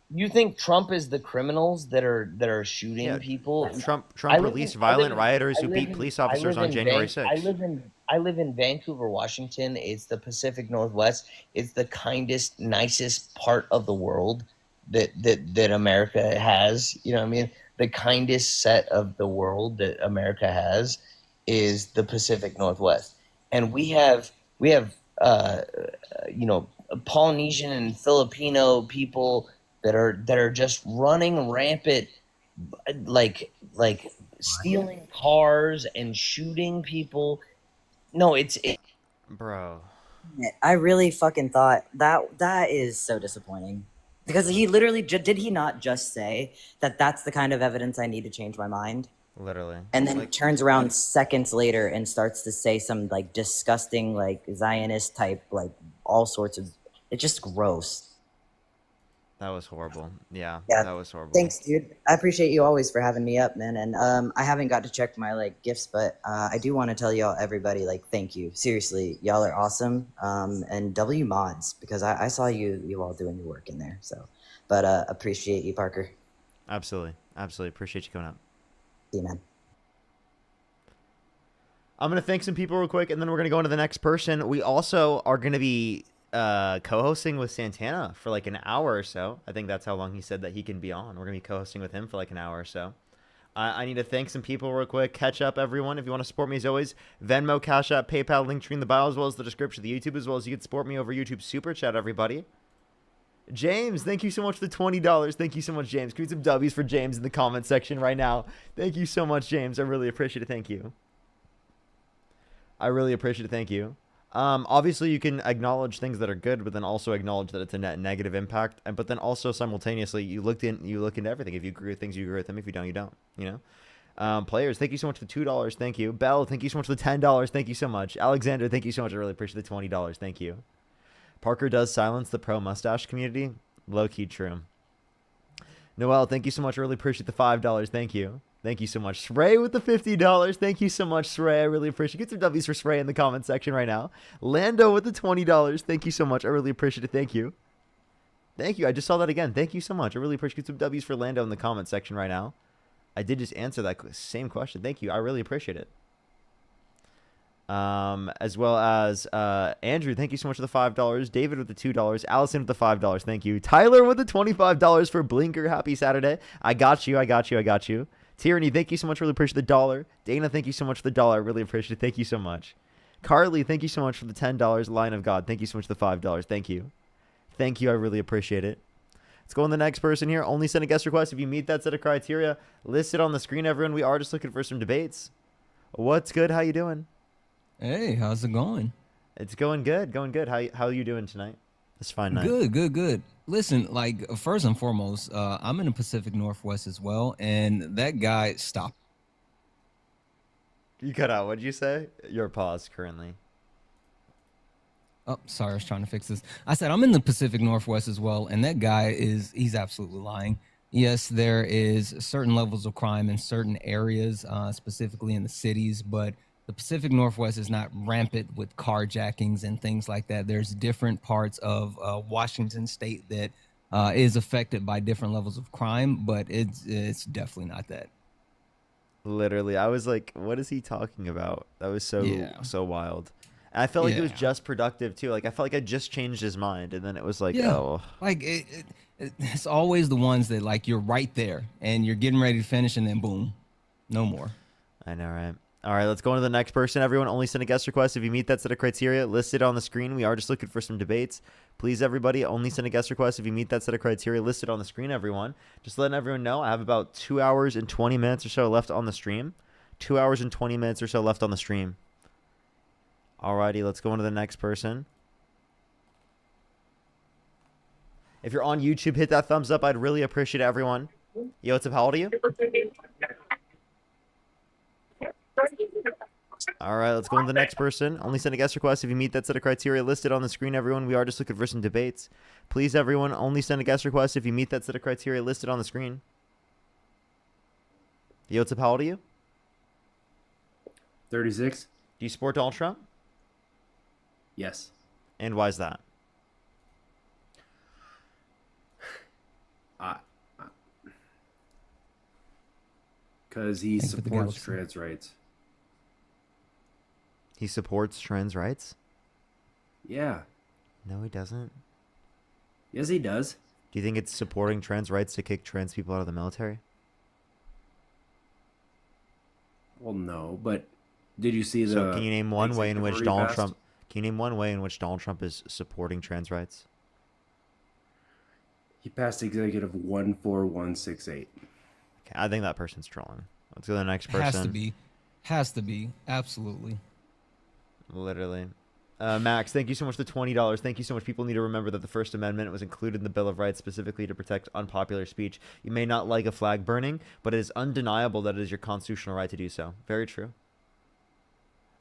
You think Trump is the criminals that are shooting people? Trump released violent rioters who beat police officers on January 6th. I live in Vancouver, Washington. It's the Pacific Northwest. It's the kindest, nicest part of the world that America has. You know what I mean? The kindest set of the world that America has is the Pacific Northwest, and we have Polynesian and Filipino people that are just running rampant, like stealing cars and shooting people. No, bro. I really fucking thought that is so disappointing because he literally did he not just say that that's the kind of evidence I need to change my mind? Literally. And then turns around seconds later and starts to say some like disgusting, like Zionist type, like all sorts of, it's just gross. That was horrible. Yeah, Yeah. that was horrible. Thanks, dude. I appreciate you always for having me up, man. And I haven't got to check my like gifts, but I do want to tell y'all, everybody, like, thank you. Seriously, y'all are awesome. And W mods, because I saw you all doing your work in there. So, but appreciate you, Parker. Absolutely, absolutely appreciate you coming out. See you, man. I'm gonna thank some people real quick, and then we're gonna go into the next person. We also are gonna be co-hosting with Santana for like an hour or so. I think that's how long he said that he can be on. We're gonna be co-hosting with him for like an hour or so. I need to thank some people real quick. Catch up, everyone. If you want to support me, as always, Venmo, Cash App, PayPal, link tree in the bio, as well as the description of the YouTube, as well as you can support me over YouTube Super Chat, everybody. James, thank you so much for the $20. Thank you so much, James. Give me some W's for James in the comment section right now. Thank you so much, James. I really appreciate it. Thank you. I really appreciate it. Thank you. Obviously, you can acknowledge things that are good, but then also acknowledge that it's a net negative impact. But then also simultaneously, you look into everything. If you agree with things, you agree with them. If you don't, you don't. You know. Players, thank you so much for the $2. Thank you. Bell, thank you so much for the $10. Thank you so much. Alexander, thank you so much. I really appreciate the $20. Thank you. Parker does silence the pro mustache community. Low key true. Noel, thank you so much. I really appreciate the $5. Thank you. Thank you so much. Sray with the $50. Thank you so much, Sray. I really appreciate it. Get some W's for Sray in the comment section right now. Lando with the $20. Thank you so much. I really appreciate it. Thank you. Thank you. I just saw that again. Thank you so much. I really appreciate it. Get some W's for Lando in the comment section right now. I did just answer that same question. Thank you. I really appreciate it. As well as Andrew, thank you so much for the $5. David with the $2. Allison with the $5. Thank you. Tyler with the $25 for Blinker. Happy Saturday. I got you. I got you. I got you. Tyranny, thank you so much. Really appreciate the $1. Dana, thank you so much for the $1. I really appreciate it. Thank you so much. Carly, thank you so much for the $10. Line of God, thank you so much for the $5. Thank you. Thank you. I really appreciate it. Let's go on the next person here. Only send a guest request if you meet that set of criteria listed on the screen, everyone. We are just looking for some debates. What's good? How you doing? Hey, how's it going? It's going good. Going good. How are you doing tonight? This fine night. Good. Listen, like, first and foremost, I'm in the Pacific Northwest as well, and that guy stopped. You cut out. What'd you say? Your pause currently. Oh, sorry, I was trying to fix this. I said I'm in the Pacific Northwest as well, and that guy he's absolutely lying. Yes, there is certain levels of crime in certain areas, specifically in the cities, but the Pacific Northwest is not rampant with carjackings and things like that. There's different parts of Washington State that is affected by different levels of crime, but it's definitely not that. Literally, I was like, what is he talking about? That was so wild. And I felt like it was just productive too. Like I felt like I just changed his mind, and then it was like, oh, like it's always the ones that like you're right there and you're getting ready to finish, and then boom, no more. I know, right? All right, let's go on to the next person. Everyone, only send a guest request if you meet that set of criteria listed on the screen. We are just looking for some debates. Please, everybody, only send a guest request if you meet that set of criteria listed on the screen, everyone. Just letting everyone know I have about 2 hours and 20 minutes or so left on the stream. 2 hours and 20 minutes or so left on the stream. All righty, let's go on to the next person. If you're on YouTube, hit that thumbs up. I'd really appreciate it, everyone. Yo, what's up? How old are you? All right, let's go on to the next person. Only send a guest request if you meet that set of criteria listed on the screen, everyone. We are just looking for some debates. Please, everyone, only send a guest request if you meet that set of criteria listed on the screen. Yo, what's up? How old are you? 36. Do you support Donald Trump? Yes. And why is that? Because he supports trans rights. He supports trans rights? Yeah. No, he doesn't. Yes, he does. Do you think it's supporting trans rights to kick trans people out of the military? Well, no, but did you see the? So can you name one way in which Donald passed? Trump? Can you name one way in which Donald Trump is supporting trans rights? He passed Executive 14168. Okay, I think that person's trolling. Let's go to the next person. Has to be. Absolutely. Literally. Max, thank you so much for the $20. Thank you so much. People need to remember that the First Amendment was included in the Bill of Rights specifically to protect unpopular speech. You may not like a flag burning, but it is undeniable that it is your constitutional right to do so. Very true.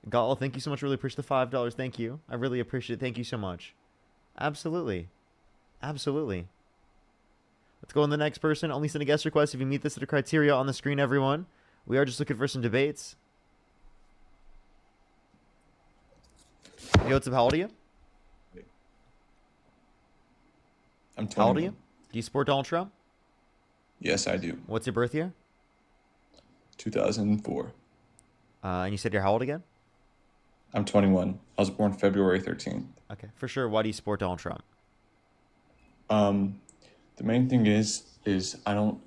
Gall, thank you so much. Really appreciate the $5. Thank you. I really appreciate it. Thank you so much. Absolutely. Absolutely. Let's go on the next person. Only send a guest request if you meet this set of criteria on the screen, everyone. We are just looking for some debates. Yo, what's up? How old are you? I'm 21. How old are you? Do you support Donald Trump? Yes, I do. What's your birth year? 2004. And you said you're how old again? I'm 21. I was born February 13th. Okay, for sure. Why do you support Donald Trump? The main thing is I don't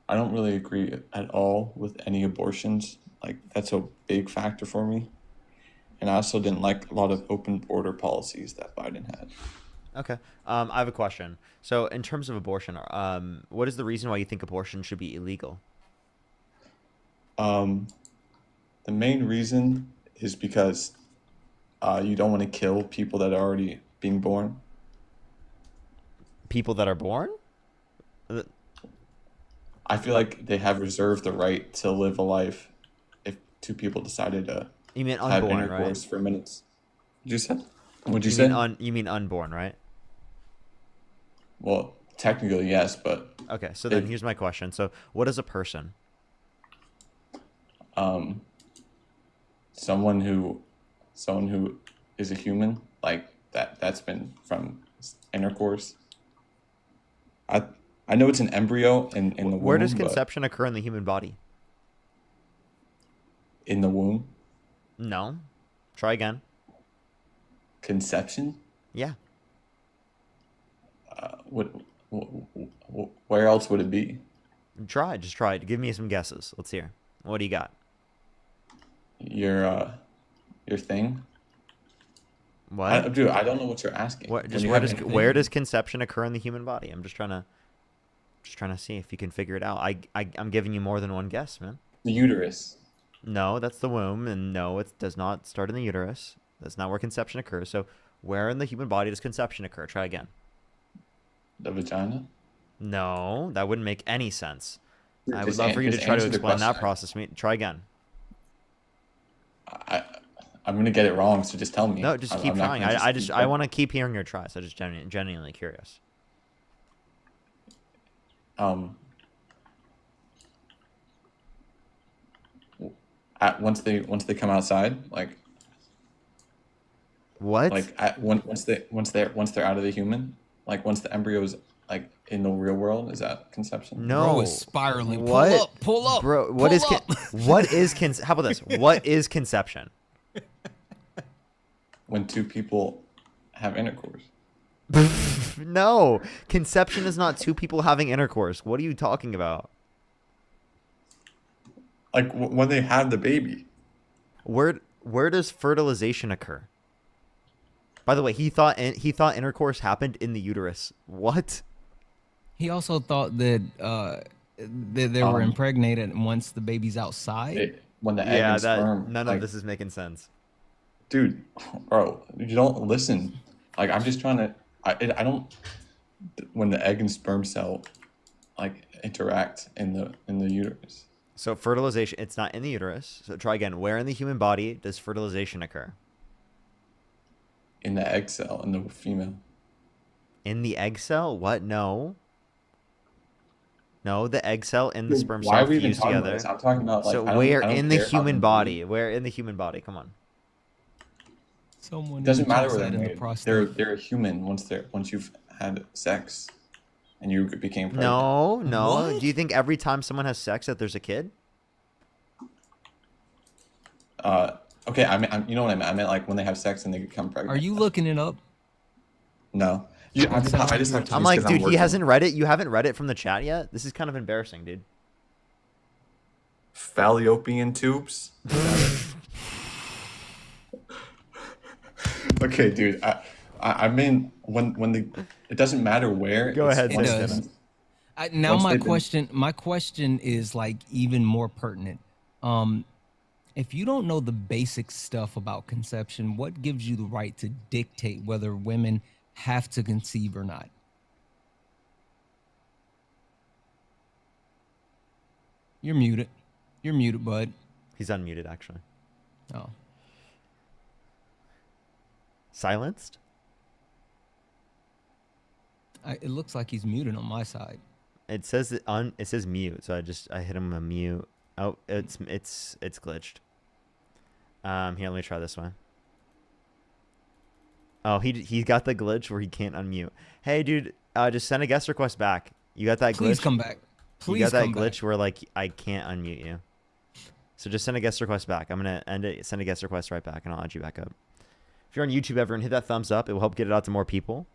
really agree at all with any abortions. Like, that's a big factor for me. And I also didn't like a lot of open border policies that Biden had. Okay. I have a question. So in terms of abortion, what is the reason why you think abortion should be illegal? The main reason is because you don't want to kill people that are already being born. People that are born? I feel like they have reserved the right to live a life if two people decided to You mean have unborn, intercourse right? for minutes. What'd you say? You mean unborn, right? Well, technically, yes, but... Okay, so then here's my question. So what is a person? Someone who is a human, like that's been from intercourse. I know it's an embryo in the womb. Where does conception occur in the human body? In the womb? No. Try again. Conception? Yeah. Where else would it be? Just try it. Give me some guesses. Let's hear. What do you got? Your thing? What? Dude, I don't know what you're asking. Where does conception occur in the human body? I'm just trying to see if you can figure it out. I'm giving you more than one guess, man. The uterus. No, that's the womb, and no, it does not start in the uterus. That's not where conception occurs. So, where in the human body does conception occur? Try again. The vagina? No, that wouldn't make any sense. I would Just love for you to just try to answer the explain that question. process to me. Try again. I'm gonna get it wrong, so just tell me. No, just keep I'm not trying. gonna I keep want to keep hearing your tries. I just genuinely curious. Once they come outside, like what? Like once they're out of the human, like once the embryo's like in the real world, is that conception? No, Bro, it's spiraling. What? Pull up, bro. What is How about this? What is conception? When two people have intercourse. No, conception is not two people having intercourse. What are you talking about? Like when they have the baby. Where does fertilization occur? By the way, he thought intercourse happened in the uterus. What? He also thought that they were impregnated once the baby's outside. When the egg and sperm. None of this is making sense. Dude, bro, you don't listen. Like I'm just trying to. I don't. When the egg and sperm cell, like interact in the uterus. So fertilization, it's not in the uterus. So try again. Where in the human body does fertilization occur? In the egg cell, in the female. In the egg cell? What? No. No, the egg cell and the sperm Why cell are we even fuse talking about together. this? I'm talking about, like, so I don't- where I don't in the care how human they body? Where in the human body? Come on. Someone It doesn't matter talks where that in the they're made. prostate. They're a human once you've had sex, and you became pregnant. No. What? Do you think every time someone has sex that there's a kid? Okay. You know what I meant. I meant like when they have sex and they become pregnant. Are you looking it up? No. I just have to. I'm like, dude, he hasn't read it. You haven't read it from the chat yet? This is kind of embarrassing, dude. Fallopian tubes. Okay, dude. I mean, when it doesn't matter where. Go ahead, It does. Now my question is like even more pertinent. If you don't know the basic stuff about conception, what gives you the right to dictate whether women have to conceive or not? You're muted. You're muted, bud. He's unmuted, actually. Oh. Silenced? It looks like he's muted on my side. It says it says mute, so I hit him a mute. Oh, it's glitched. Here, let me try this one. Oh, he got the glitch where he can't unmute. Hey, dude, just send a guest request back. You got that glitch? Please come back. Please you got that come glitch back. where like I can't unmute you. So just send a guest request back. I'm gonna end it. Send a guest request right back, and I'll add you back up. If you're on YouTube, everyone hit that thumbs up. It will help get it out to more people.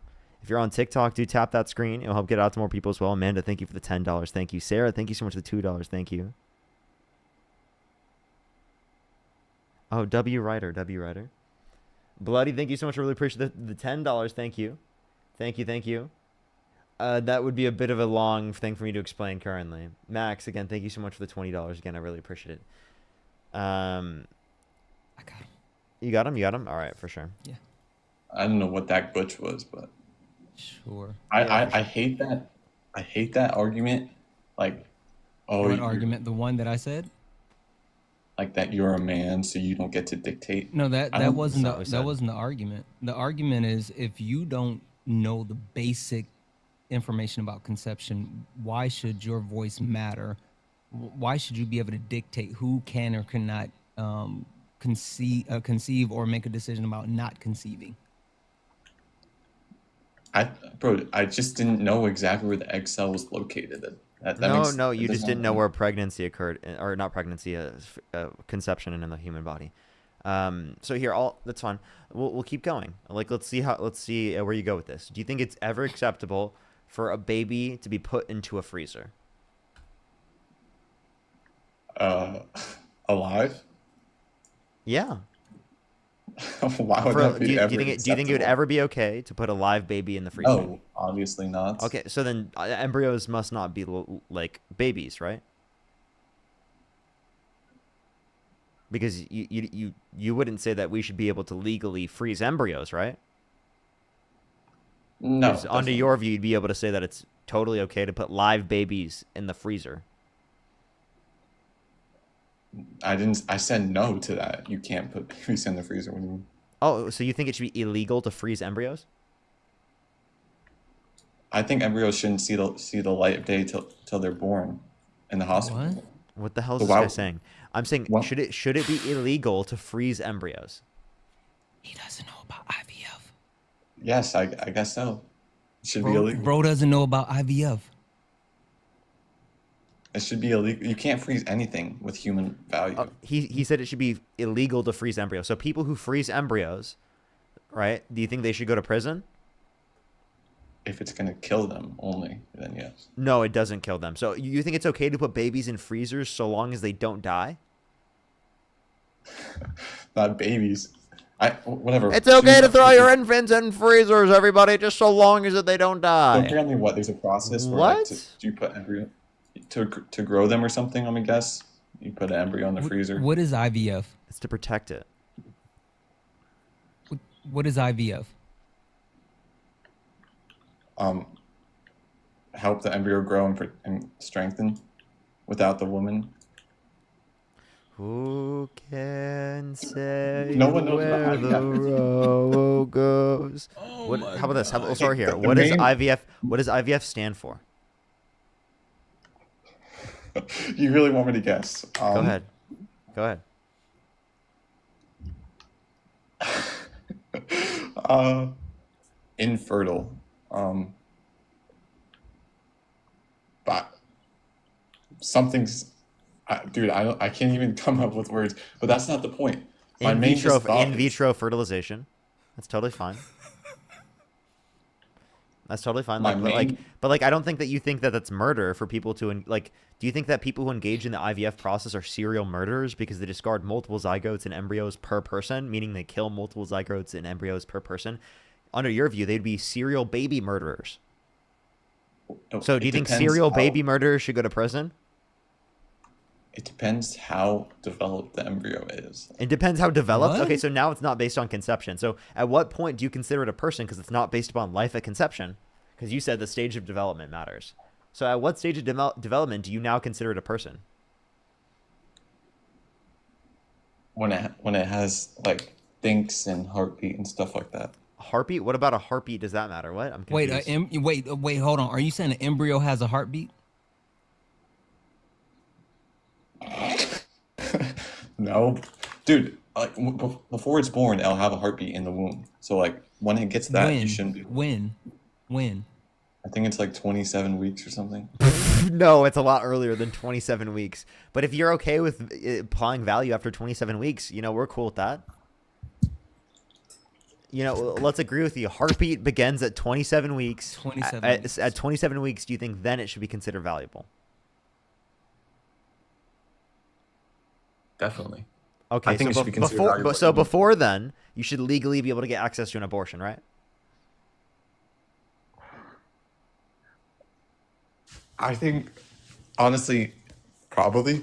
If you're on TikTok, do tap that screen. It will help get it out to more people as well. Amanda, thank you for the $10. Thank you. Sarah, thank you so much for the $2. Thank you. Oh, W Ryder. Bloody, thank you so much. I really appreciate the $10. Thank you. Thank you. That would be a bit of a long thing for me to explain currently. Max, again, thank you so much for the $20. Again, I really appreciate it. I got him. You got him? All right, for sure. Yeah. I don't know what that glitch was, but Sure. I hate that. I hate that argument. Like, oh, What argument? The one that I said? like that you're a man, so you don't get to dictate. No, that I don't- wasn't not what we that said. wasn't the argument. The argument is if you don't know the basic information about conception, why should your voice matter? Why should you be able to dictate who can or cannot conceive or make a decision about not conceiving? I just didn't know exactly where the egg cell was located. No, you that just doesn't didn't know make- where pregnancy occurred, or not pregnancy, conception in the human body. So here, that's fine. We'll keep going. Like, let's see where you go with this. Do you think it's ever acceptable for a baby to be put into a freezer? Alive? Yeah. Why would that be do you ever think it would acceptable? ever be okay to put a live baby in the freezer? No, obviously not. Okay, so then embryos must not be like babies, right? Because you wouldn't say that we should be able to legally freeze embryos, right? No. 'Cause under your view, you'd be able to say that it's totally okay to put live babies in the freezer. I said no to that. You can't put babies in the freezer when you. Oh, so you think it should be illegal to freeze embryos? I think embryos shouldn't see the light of day till they're born in the hospital. What the hell is So this why- guy saying? I'm saying should it be illegal to freeze embryos? He doesn't know about IVF. Yes, I guess so. It should be illegal. Bro doesn't know about IVF. It should be illegal. You can't freeze anything with human value. He said it should be illegal to freeze embryos. So people who freeze embryos, right? Do you think they should go to prison? If it's gonna kill them only, then yes. No, it doesn't kill them. So you think it's okay to put babies in freezers so long as they don't die? Not babies. Whatever. It's okay to throw your infants in freezers, everybody, just so long as they don't die. Apparently, what? There's a process where What? do you put embryo to grow them or something? Let me guess. You put an embryo in the freezer. What is IVF? It's to protect it. What is IVF? Help the embryo grow and strengthen without the woman. Who can say No one knows where about the IVF. road goes? How about this? Let's start here. What does IVF? What does IVF stand for? You really want me to guess? Go ahead. Infertile. But something's, dude. I can't even come up with words. But that's not the point. My main just thought In is- vitro fertilization. That's totally fine. That's totally fine. My But I don't think that you think that that's murder for people to like. Do you think that people who engage in the IVF process are serial murderers because they discard multiple zygotes and embryos per person, meaning they kill multiple zygotes and embryos per person? Under your view, they'd be serial baby murderers. So do you think serial baby murderers should go to prison? It depends how developed the embryo is. It depends how developed. What? Okay, so now it's not based on conception. So at what point do you consider it a person? Because it's not based upon life at conception. Because you said the stage of development matters. So at what stage of development do you now consider it a person? When it has like thinks and heartbeat and stuff like that. Heartbeat? What about a heartbeat? Does that matter? What? I'm Wait, confused. wait, hold on. Are you saying an embryo has a heartbeat? No, dude. Like before it's born, it'll have a heartbeat in the womb. So like when it gets that, you shouldn't be. When? I think it's like 27 weeks or something. No, it's a lot earlier than 27 weeks. But if you're okay with applying value after 27 weeks, you know, we're cool with that. You know, let's agree with you. Heartbeat begins at 27 weeks. 27 weeks. At 27 weeks, do you think then it should be considered valuable? Definitely. Okay, I think it should be considered valuable. so before then, you should legally be able to get access to an abortion, right? I think, honestly, probably.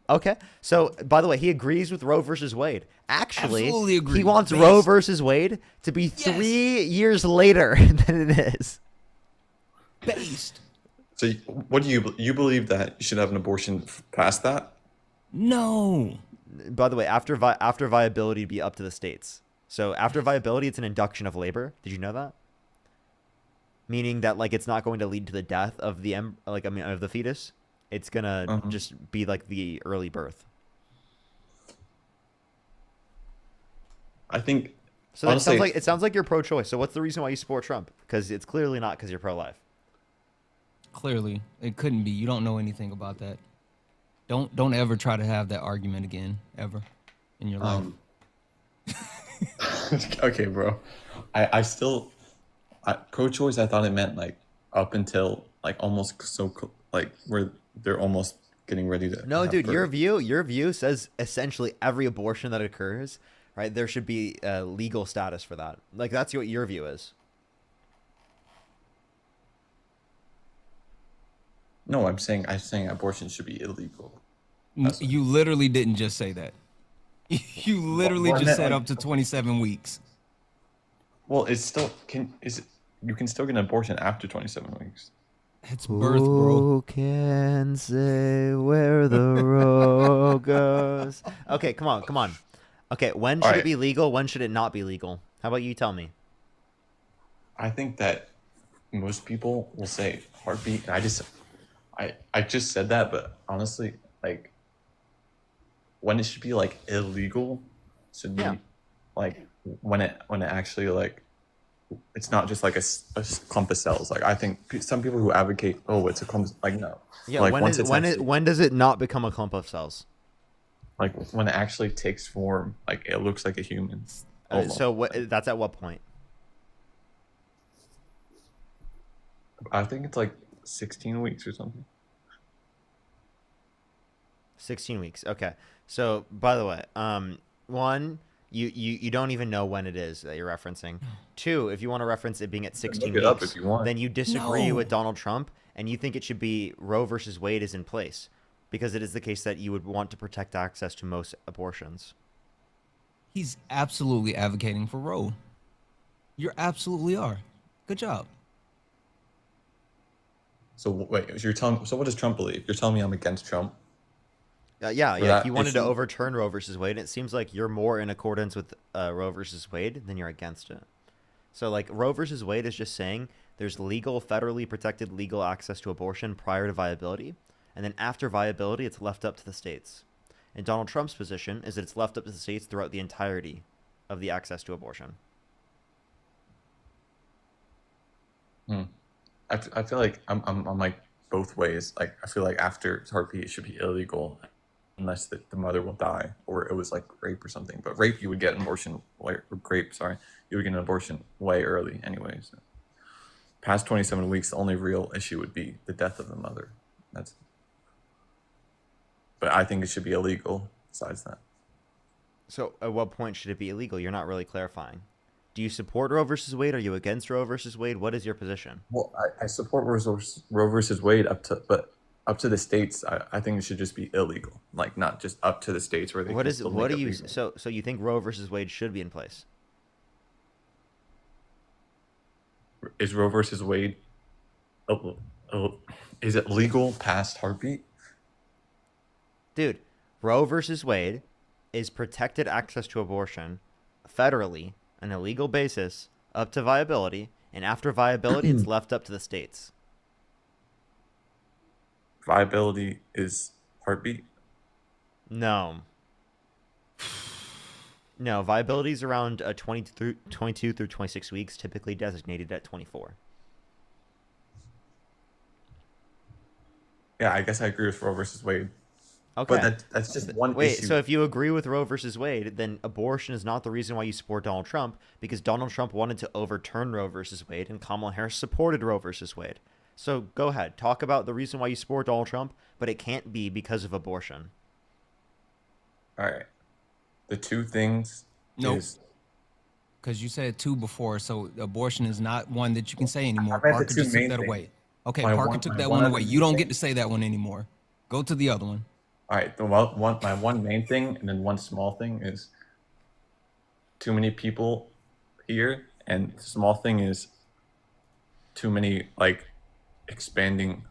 Okay. So, by the way, he agrees with Roe versus Wade. Actually, Absolutely agree. he wants Roe versus Wade to be 3 years later than it is. Based. So, what do you believe that you should have an abortion past that? No. By the way, after viability, be up to the states. So, after viability, it's an induction of labor. Did you know that? Meaning that like it's not going to lead to the death of the of the fetus. It's gonna just be like the early birth. I think. So that sounds like you're pro-choice. So what's the reason why you support Trump? Because it's clearly not because you're pro-life. Clearly, it couldn't be. You don't know anything about that. Don't ever try to have that argument again, ever, in your life. Okay, bro. I still pro-choice. I thought it meant like up until like almost like where they're almost getting ready to. No, dude, birth. your view says essentially every abortion that occurs, right? There should be legal status for that. Like that's what your view is. No, I'm saying abortion should be illegal. You literally didn't just say that. You literally just said up to 27 weeks. Well, it's still you can still get an abortion after 27 weeks. It's birth, bro. Who can say where the road goes? Okay, come on. Okay, when should it be legal? When should it not be legal? How about you tell me? I think that most people will say heartbeat. And I just said that, but honestly, like when it should be like illegal should be like when it actually like it's not just like a clump of cells. Like I think some people who advocate, oh, it's a clump. Like no. Yeah. Like, when does it not become a clump of cells? Like when it actually takes form, like it looks like a human. So that's at what point? I think it's like 16 weeks or something. 16 weeks. Okay. So by the way, one, you don't even know when it is that you're referencing. Two, if you want to reference it being at 16 Look it up weeks, if you want. then you disagree with Donald Trump and you think it should be Roe versus Wade is in place because it is the case that you would want to protect access to most abortions. He's absolutely advocating for Roe. You absolutely are. Good job. So wait, so what does Trump believe? You're telling me I'm against Trump? Yeah. He wanted to overturn Roe versus Wade. And it seems like you're more in accordance with Roe versus Wade than you're against it. So like Roe versus Wade is just saying there's legal, federally protected legal access to abortion prior to viability. And then after viability, it's left up to the states. And Donald Trump's position is that it's left up to the states throughout the entirety of the access to abortion. I feel like I'm like both ways. Like I feel like after heartbeat it should be illegal unless the mother will die or it was like rape or something. But rape you would get an abortion you would get an abortion way early anyways. Past 27 weeks the only real issue would be the death of the mother. But I think it should be illegal besides that. So at what point should it be illegal? You're not really clarifying. Do you support Roe versus Wade? Are you against Roe versus Wade? What is your position? Well, I support Roe versus Wade up to the states. I think it should just be illegal, like not just up to the states where they. What do you? So you think Roe versus Wade should be in place? Is Roe versus Wade? Is it legal past heartbeat? Dude, Roe versus Wade is protected access to abortion federally on a legal basis up to viability, and after viability, it's left up to the states. Viability is heartbeat? No. No, viability is around 22 through 26 weeks, typically designated at 24. Yeah, I guess I agree with Roe versus Wade. Okay. But that's just one Wait, issue. so if you agree with Roe versus Wade, then abortion is not the reason why you support Donald Trump, because Donald Trump wanted to overturn Roe versus Wade, and Kamala Harris supported Roe versus Wade. So go ahead, talk about the reason why you support Donald Trump, but it can't be because of abortion. All right. The two things Nope. is Because you said two before, so abortion is not one that you can say anymore. I meant the Parker two just took main that things. away. Okay, My Parker one- took my that one one other away. You don't main get to say that one anymore. Go to the other one. All right, my one main thing and then one small thing is too many people here, and the small thing is too many like expanding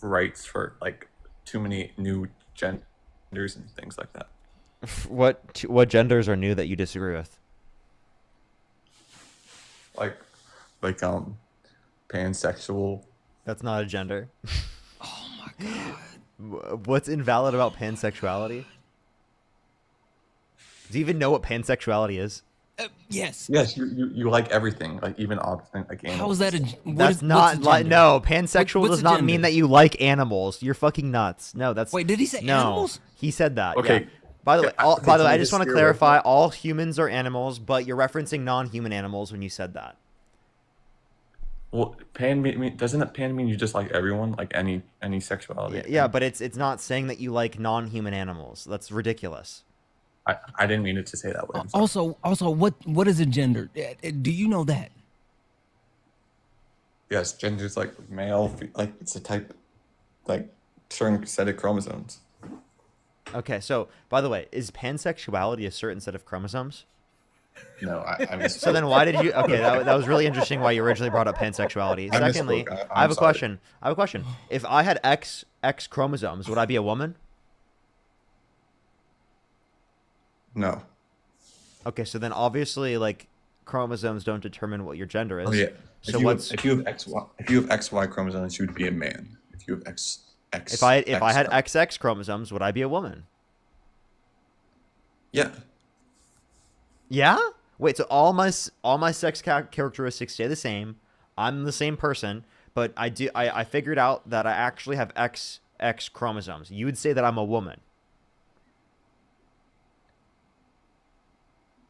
rights for like too many new genders and things like that. What genders are new that you disagree with? Like pansexual. That's not a gender. Oh my god. What's invalid about pansexuality? Do you even know what pansexuality is? Yes. Yes, you like everything, like even like animals. How is that a? That's not like no. Pansexual what's does a not gender? mean that you like animals. You're fucking nuts. No, that's Wait, did he say no. animals? He said that. Okay. Yeah. By the way, Okay, by the way, so I just just want to steer away from clarify: all humans are animals, but you're referencing non-human animals when you said that. Well, doesn't it pan mean you just like everyone, like any sexuality? Yeah, but it's not saying that you like non-human animals. That's ridiculous. I didn't mean it to say that way. I'm sorry. Also, what is a gender? Do you know that? Yes, gender is like male, like it's a type, like certain set of chromosomes. Okay, so by the way, is pansexuality a certain set of chromosomes? No, I misspoke. So then why did you? Okay, that was really interesting. Why you originally brought up pansexuality. I Secondly, misspoke. I have I'm a sorry. question. I have a question. If I had X chromosomes, would I be a woman? No. Okay, so then obviously, like, chromosomes don't determine what your gender is. Oh yeah. So if you have XY chromosomes, you would be a man. If you have X. If I had XX chromosomes, would I be a woman? Yeah. Yeah? Wait, so all my sex characteristics stay the same. I'm the same person, but I figured out that I actually have XX chromosomes. You would say that I'm a woman.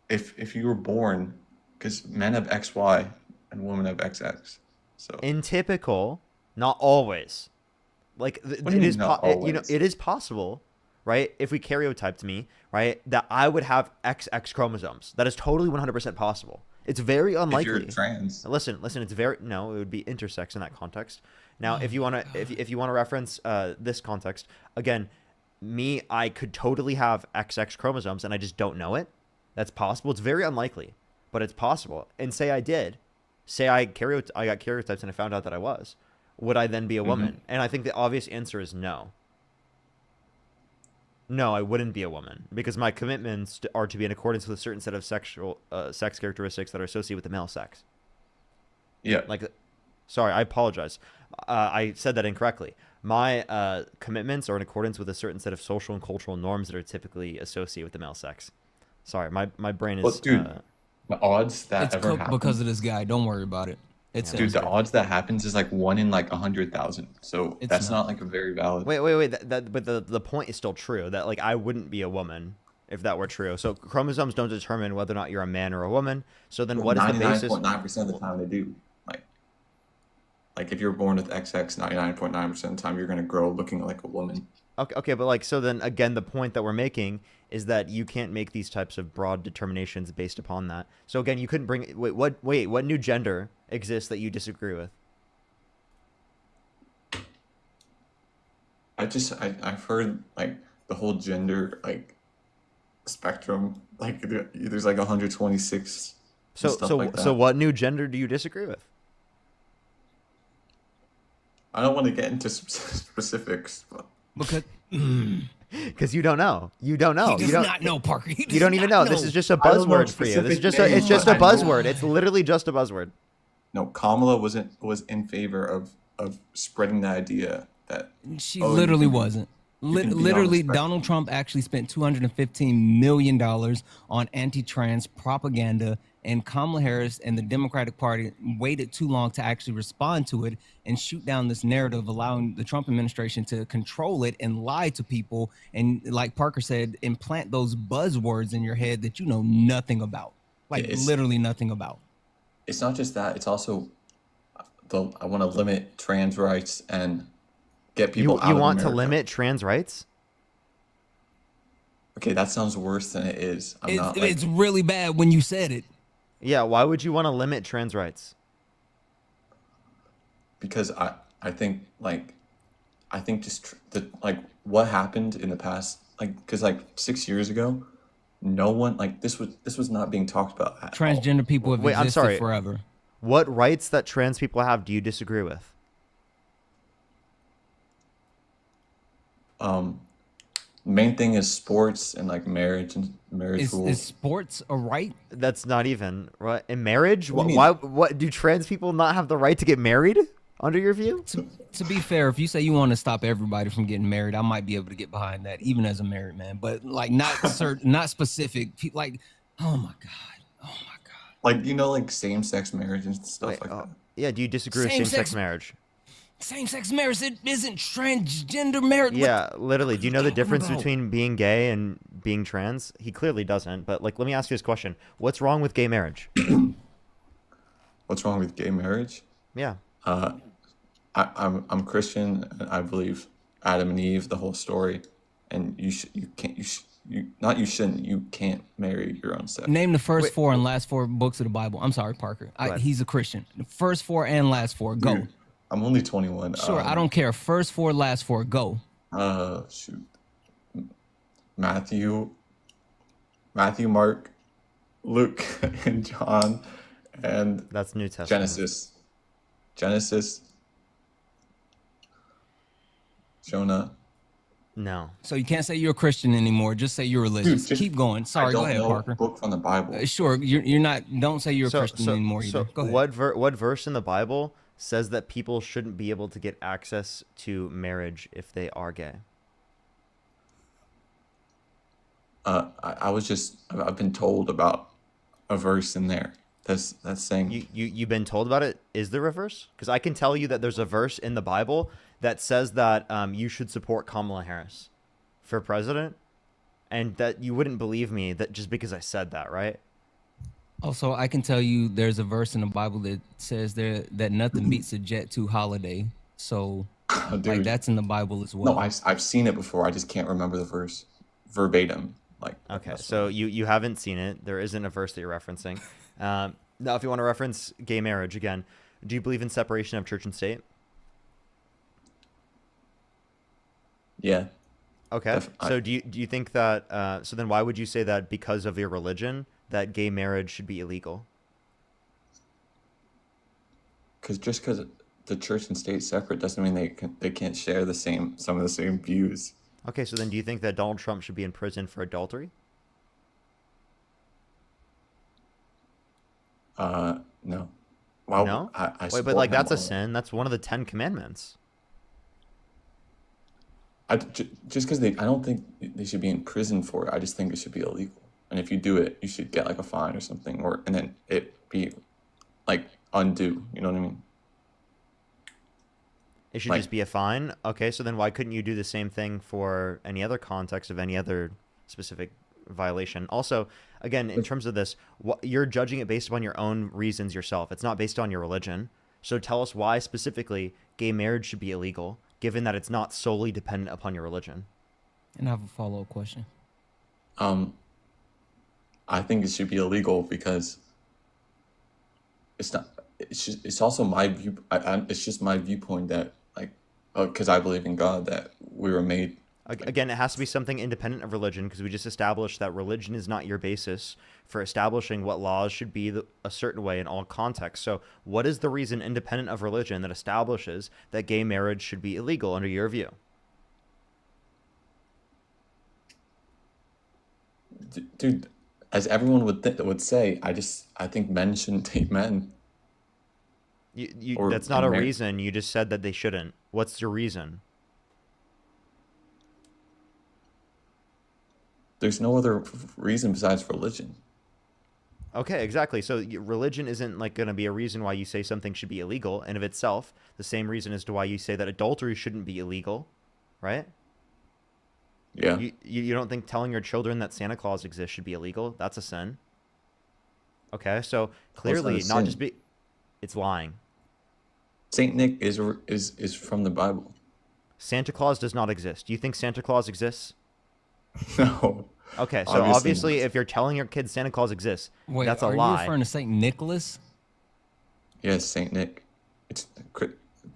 If you were born, because men have XY and women have XX, so In typical, not always. Like What do you mean not always? it is possible, right? If we stereotyped me, right, that I would have XX chromosomes. That is totally 100% possible. It's very unlikely. if you're trans. Listen. It's very no. It would be intersex in that context. Now, if you want to, if you want to reference this context again, me, I could totally have XX chromosomes, and I just don't know it. That's possible. It's very unlikely, but it's possible. And say I did, say I got karyotypes, and I found out that I was, would I then be a woman? And I think the obvious answer is no. No, I wouldn't be a woman because my commitments are to be in accordance with a certain set of sex characteristics that are associated with the male sex. Yeah. Like, sorry, I apologize. I said that incorrectly. My commitments are in accordance with a certain set of social and cultural norms that are typically associated with the male sex. Sorry, my brain is. Well, dude, the odds that It's ever cooked happens. because of this guy. Don't worry about it. It's Dude, the odds that happens is like 1 in like 100,000. So It's that's not. not like a very valid. Wait. But the point is still true that like I wouldn't be a woman if that were true. So chromosomes don't determine whether or not you're a man or a woman. So then what is the basis? 99.9% of the time they do. Like if you're born with XX, 99.9% of the time you're gonna grow looking like a woman. Okay, but like so then again, the point that we're making is that you can't make these types of broad determinations based upon that. So again, you couldn't bring what new gender exists that you disagree with? I've heard like the whole gender like spectrum, like there's like 126. So what new gender do you disagree with? I don't want to get into specifics, but because you don't know. You don't know. He you does don't not know, Parker. He You does don't even not know. This know. is just a I don't know buzzword for you. This is specific just names, it's just a but I know- buzzword. It's literally just a buzzword. no, Kamala was in favor of spreading the idea that She oh, literally you can- wasn't. can be on the Literally, spectrum. Donald Trump actually spent $215 million on anti-trans propaganda, and Kamala Harris and the Democratic Party waited too long to actually respond to it and shoot down this narrative, allowing the Trump administration to control it and lie to people. And like Parker said, implant those buzzwords in your head that you know nothing about, like literally nothing about. It's not just that. It's also I want to limit trans rights and get people out You of want to America. limit trans rights? Okay, that sounds worse than it is. It's really bad when you said it. Yeah, why would you want to limit trans rights? Because I think just what happened in the past, because 6 years ago, no one this was not being talked about at all. Transgender people have existed forever. What rights that trans people have do you disagree with? Main thing is sports and marriage and marriage rules. Is sports a right? That's not even right. In marriage, What do you mean? what do trans people not have the right to get married? Under your view? To be fair, if you say you want to stop everybody from getting married, I might be able to get behind that, even as a married man. But not certain, not specific. Oh my god. Same-sex marriage and stuff like that. Yeah, do you disagree with same-sex marriage? Same-sex marriage, it isn't transgender marriage. Yeah, literally. Do you know the difference about? between being gay and being trans? He clearly doesn't. But let me ask you this question: what's wrong with gay marriage? What's wrong with gay marriage? Yeah. I'm Christian, and I believe Adam and Eve, the whole story, and you can't marry your own sex. Name the first four and last four books of the Bible. I'm sorry, Parker. He's a Christian. The first four and last four, go. Dude, I'm only 21. Sure, I don't care. First four, last four, go. Shoot. Matthew, Mark, Luke, and John, and that's New Testament. Genesis, Jonah. No. So you can't say you're a Christian anymore. Just say you're religious. Dude, Keep going. Sorry, go ahead, Parker. A book from the Bible. Sure, you're not. Don't say you're a Christian anymore either. Go ahead. What verse in the Bible says that people shouldn't be able to get access to marriage if they are gay? I've been told about a verse in there that's saying you've been told about it. Is there a verse? Because I can tell you that there's a verse in the Bible that says that you should support Kamala Harris for president, and that you wouldn't believe me that just because I said that, right? Also, I can tell you there's a verse in the Bible that says that nothing beats a Jet 2 holiday. So that's in the Bible as well. No, I've seen it before. I just can't remember the verse verbatim. Okay, so you haven't seen it. There isn't a verse that you're referencing. Now, if you want to reference gay marriage again, do you believe in separation of church and state? Yeah. Okay. So do you think that? So then, why would you say that because of your religion that gay marriage should be illegal? Because the church and state separate doesn't mean they can't share some of the same views. Okay, so then do you think that Donald Trump should be in prison for adultery? No. Well, no? Wait, but that's a sin. That's one of the 10 commandments. Just because I don't think they should be in prison for it. I just think it should be illegal. And if you do it, you should get a fine or something, and then it be undue. You know what I mean? It should just be a fine. Okay, so then why couldn't you do the same thing for any other context of any other specific violation? Also, again, in terms of this, you're judging it based upon your own reasons yourself. It's not based on your religion. So tell us why specifically gay marriage should be illegal, given that it's not solely dependent upon your religion. And I have a follow-up question. I think it should be illegal because it's not. It's also my view. It's just my viewpoint that because I believe in God, that we were made. Again, it has to be something independent of religion, because we just established that religion is not your basis for establishing what laws should be a certain way in all contexts. So what is the reason independent of religion that establishes that gay marriage should be illegal under your view? Dude, as everyone would say, I think men shouldn't date men. That's not a reason. You just said that they shouldn't. What's your reason? There's no other reason besides religion. Okay, exactly. So religion isn't like going to be a reason why you say something should be illegal in of itself. The same reason as to why you say that adultery shouldn't be illegal, right? Yeah. You don't think telling your children that Santa Claus exists should be illegal? That's a sin. Okay, so clearly not just be, it's lying. Saint Nick is from the Bible. Santa Claus does not exist. Do you think Santa Claus exists? No. Okay, so obviously if you're telling your kids Santa Claus exists, Wait, that's a are lie. you referring to Saint Nicholas? Yes, Saint Nick.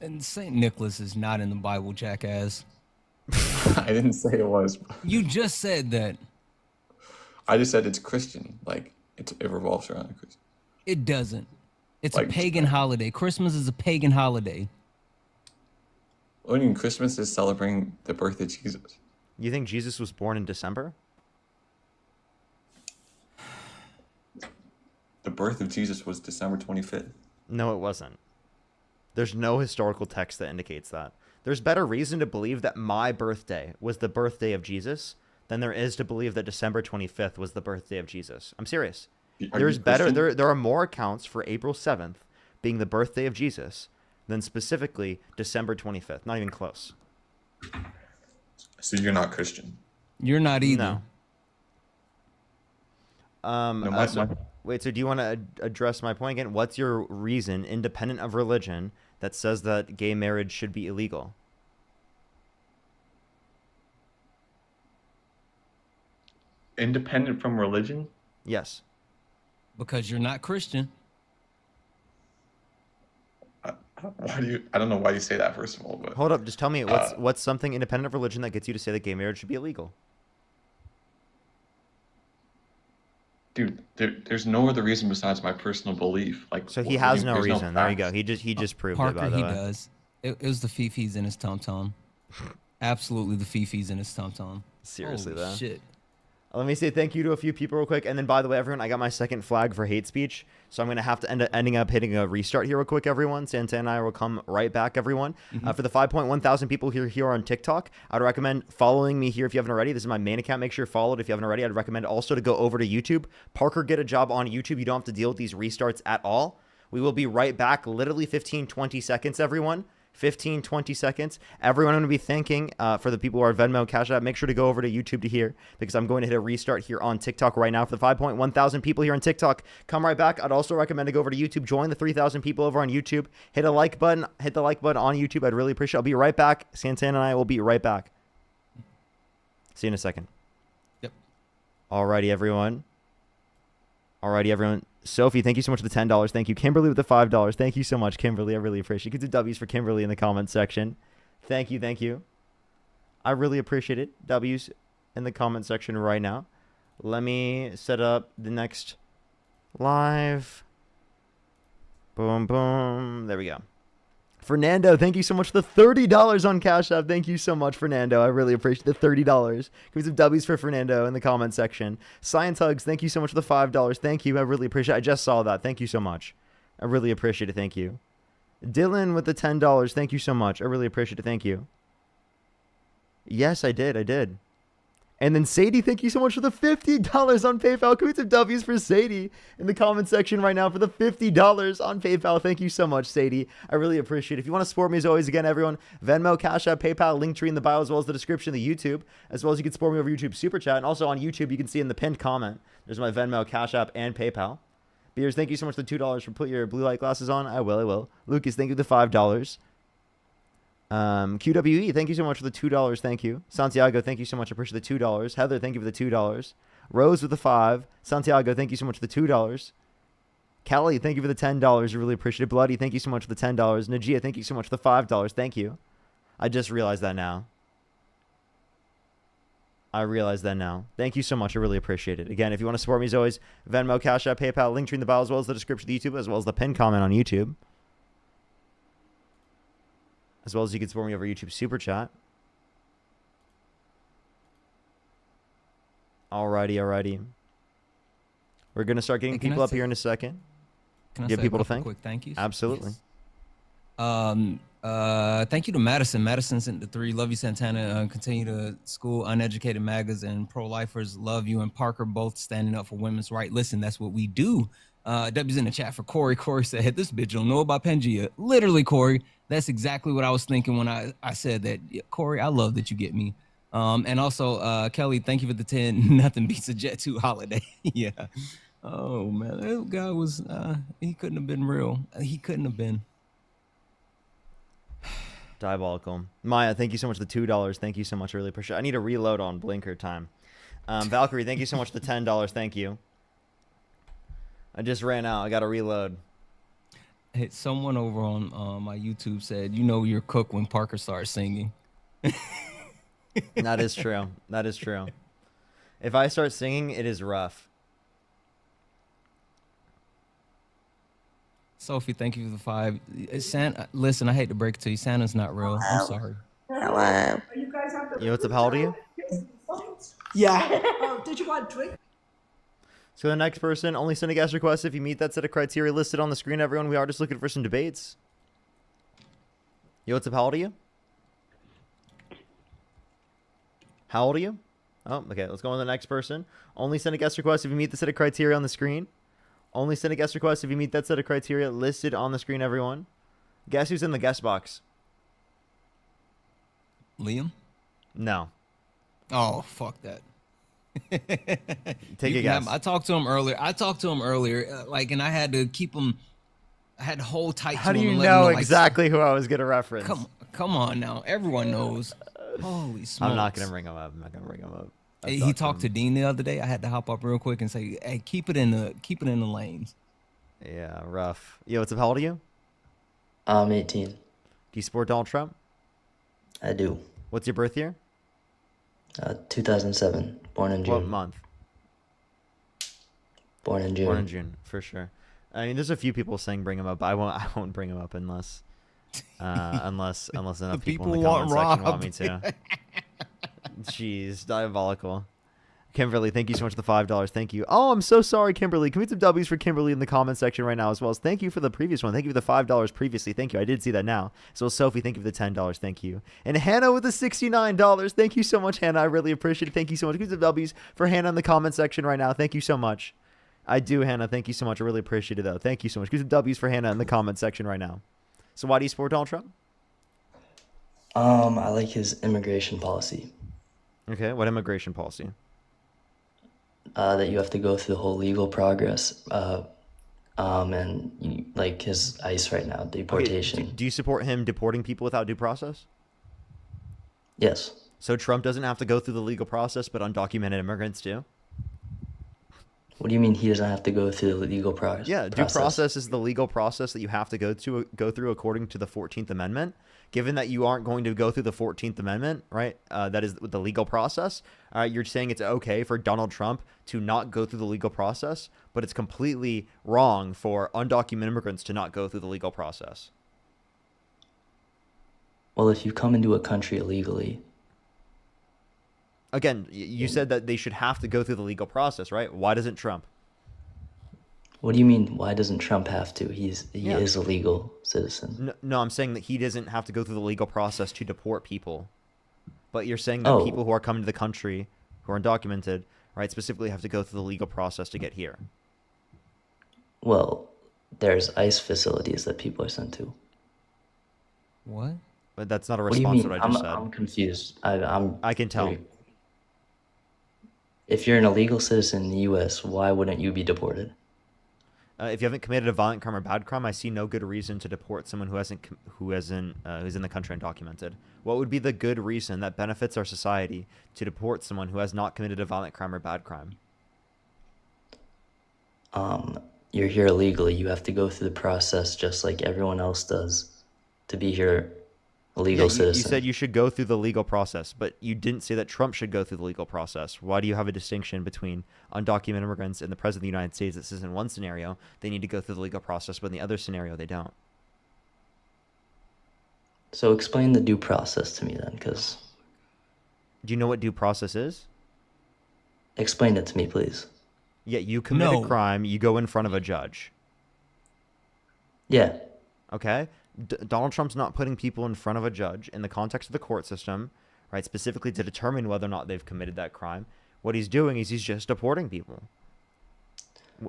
And Saint Nicholas is not in the Bible, jackass. I didn't say it was. You just said that. I just said it's Christian. Like it revolves around a Christian. It doesn't. It's Like, a pagan holiday. Christmas is a pagan holiday. I mean, Christmas is celebrating the birth of Jesus. You think Jesus was born in December? The birth of Jesus was December 25th. No, it wasn't. There's no historical text that indicates that. There's better reason to believe that my birthday was the birthday of Jesus than there is to believe that December 25th was the birthday of Jesus. I'm serious. There's better. There are more accounts for April 7th being the birthday of Jesus than specifically December 25th. Not even close. So you're not Christian. You're not either. No. Wait, so do you want to address my point again? What's your reason, independent of religion, that says that gay marriage should be illegal? Independent from religion? Yes. Because you're not Christian. I don't know why you say that, first of all. But hold up, just tell me what's something independent of religion that gets you to say that gay marriage should be illegal? Dude, there's no other reason besides my personal belief. Like, so he has no reason. There you go. He just proved Parker, it. By the way, does. It was the fifis in his tom tom. Absolutely, the fifis in his tom tom. Seriously, Holy though. Shit. Let me say thank you to a few people real quick, and then by the way, everyone, I got my second flag for hate speech, so I'm gonna have to ending up hitting a restart here real quick. Everyone, Santa and I will come right back. Everyone, for the 5.1 thousand people here on TikTok, I'd recommend following me here if you haven't already. This is my main account. Make sure you're followed if you haven't already. I'd recommend also to go over to YouTube. Parker, get a job on YouTube. You don't have to deal with these restarts at all. We will be right back. Literally 15-20 seconds. Everyone. 15-20 seconds. Everyone, I'm going to be thanking for the people who are Venmo, Cash App. Make sure to go over to YouTube to hear, because I'm going to hit a restart here on TikTok right now. For the 5.1 thousand people here on TikTok, come right back. I'd also recommend to go over to YouTube. Join the 3,000 people over on YouTube. Hit a like button. Hit the like button on YouTube. I'd really appreciate it. I'll be right back. Santana and I will be right back. See you in a second. Yep. Alrighty, everyone. Sophie, thank you so much for the $10. Thank you. Kimberly with the $5. Thank you so much, Kimberly. I really appreciate it. Get the W's for Kimberly in the comment section. Thank you. I really appreciate it. W's in the comment section right now. Let me set up the next live. Boom, boom. There we go. Fernando, thank you so much for the $30 on Cash App. Thank you so much, Fernando. I really appreciate the $30. Give me some W's for Fernando in the comment section. Science Hugs, thank you so much for the $5. Thank you. I really appreciate it. I just saw that. Thank you so much. I really appreciate it. Thank you. Dylan with the $10. Thank you so much. I really appreciate it. Thank you. Yes, I did. And then Sadie, thank you so much for the $50 on PayPal. Can we get some W's for Sadie in the comment section right now for the $50 on PayPal. Thank you so much, Sadie. I really appreciate it. If you want to support me as always, again, everyone, Venmo, Cash App, PayPal, Linktree in the bio, as well as the description of the YouTube, as well as you can support me over YouTube Super Chat. And also on YouTube, you can see in the pinned comment, there's my Venmo, Cash App, and PayPal. Beers, thank you so much for the $2 for put your blue light glasses on. I will. Lucas, thank you for the $5. QWE, thank you so much for the $2. Thank you. Santiago, thank you so much. I appreciate the $2. Heather, thank you for the $2. Rose with the 5. Santiago, thank you so much for the $2. Kelly, thank you for the $10. I really appreciate it. Bloody, thank you so much for the $10. Najia, thank you so much for the $5. Thank you. I just realized that now. Thank you so much. I really appreciate it. Again, if you want to support me as always, Venmo, Cash App, PayPal, Linktree in the bio, as well as the description of the YouTube, as well as the pinned comment on YouTube. As well as you can support me over YouTube Super Chat. Alrighty. We're going to start getting people up here in a second. Can I Give say people a to couple think. quick thank yous? Absolutely. Yes. Thank you to Madison. Madison sent the 3. Love you, Santana. Continue to school uneducated MAGAs and pro-lifers. Love you and Parker both standing up for women's rights. Listen, that's what we do. W's in the chat for Corey. Corey said, hey, this bitch don't know about Pangea. Literally, Corey, that's exactly what I was thinking when I said that. Yeah, Corey, I love that you get me. And also, Kelly, thank you for the 10. Nothing beats a Jet 2 holiday. Yeah. Oh, man. That guy was, he couldn't have been real. He couldn't have been. Diabolical. Maya, thank you so much for the $2. Thank you so much. I really appreciate it. I need a reload on blinker time. Valkyrie, thank you so much for the $10. Thank you. I just ran out. I got to reload. Hey, someone over on my YouTube said, you know you're cooked when Parker starts singing. That is true. That is true. If I start singing, it is rough. Sophie, thank you for the 5. Santa, listen, I hate to break it to you. Santa's not real. I'm sorry. Hello. Yo, what's up? How old are you? Yeah. Did you want a drink? So the next person, only send a guest request if you meet that set of criteria listed on the screen, everyone. We are just looking for some debates. Yo, what's up? How old are you? How old are you? Oh, okay. Let's go on to the next person. Only send a guest request if you meet the set of criteria on the screen. Only send a guest request if you meet that set of criteria listed on the screen, everyone. Guess who's in the guest box? Liam? No. Oh, fuck that. Take a guess. I talked to him earlier. Like, and I had to keep him. I had to hold tight. How to do him you and let him know like, exactly who I was gonna reference? Come on now. Everyone knows. Holy smokes. I'm not gonna bring him up. I'm not gonna bring him up. Hey, he talked to Dean the other day. I had to hop up real quick and say, "Hey, keep it in the lanes." Yeah, rough. Yo, what's up? How old are you? I'm 18. Do you support Donald Trump? I do. What's your birth year? 2007. Born in June. What month? Born in June. Born in June, for sure. I mean, there's a few people saying bring him up. But I won't bring him up unless enough people in the comment section want me to. Jeez, diabolical. Kimberly, thank you so much for the $5. Thank you. Oh, I'm so sorry, Kimberly. Can we get some W's for Kimberly in the comment section right now as well as thank you for the previous one. Thank you for the $5 previously. Thank you. I did see that now. So Sophie, thank you for the $10. Thank you. And Hannah with the $69. Thank you so much, Hannah. I really appreciate it. Thank you so much. Give me some W's for Hannah in the comment section right now. Thank you so much. I do, Hannah. Thank you so much. I really appreciate it, though. Thank you so much. Give some W's for Hannah in the comment section right now. So why do you support Donald Trump? I like his immigration policy. Okay, what immigration policy? That you have to go through the whole legal progress, and like his ICE right now, deportation. Okay, do you support him deporting people without due process? Yes. So Trump doesn't have to go through the legal process, but undocumented immigrants do? What do you mean he doesn't have to go through the legal process? Yeah, due process is the legal process that you have to go through according to the 14th Amendment. Given that you aren't going to go through the 14th Amendment, right? That is the legal process. You're saying it's okay for Donald Trump to not go through the legal process, but it's completely wrong for undocumented immigrants to not go through the legal process. Well, if you come into a country illegally. Again, you said that they should have to go through the legal process, right? Why doesn't Trump? What do you mean, why doesn't Trump have to? He is a legal citizen. No, I'm saying that he doesn't have to go through the legal process to deport people. But you're saying that people who are coming to the country, who are undocumented, right, specifically have to go through the legal process to get here. Well, there's ICE facilities that people are sent to. What? But that's not a response to what I just said. I'm confused. I can tell. If you're an illegal citizen in the U.S., why wouldn't you be deported? If you haven't committed a violent crime or bad crime, I see no good reason to deport someone who's in the country undocumented. What would be the good reason that benefits our society to deport someone who has not committed a violent crime or bad crime? You're here illegally. You have to go through the process just like everyone else does to be here a legal citizen. You said you should go through the legal process, but you didn't say that Trump should go through the legal process. Why do you have a distinction between undocumented immigrants and the President of the United States that says in one scenario they need to go through the legal process, but in the other scenario they don't? So explain the due process to me then, because... Do you know what due process is? Explain it to me, please. Yeah, you commit a crime, you go in front of a judge. Yeah. Okay? Donald Trump's not putting people in front of a judge in the context of the court system, right? Specifically to determine whether or not they've committed that crime. What he's doing is he's just deporting people.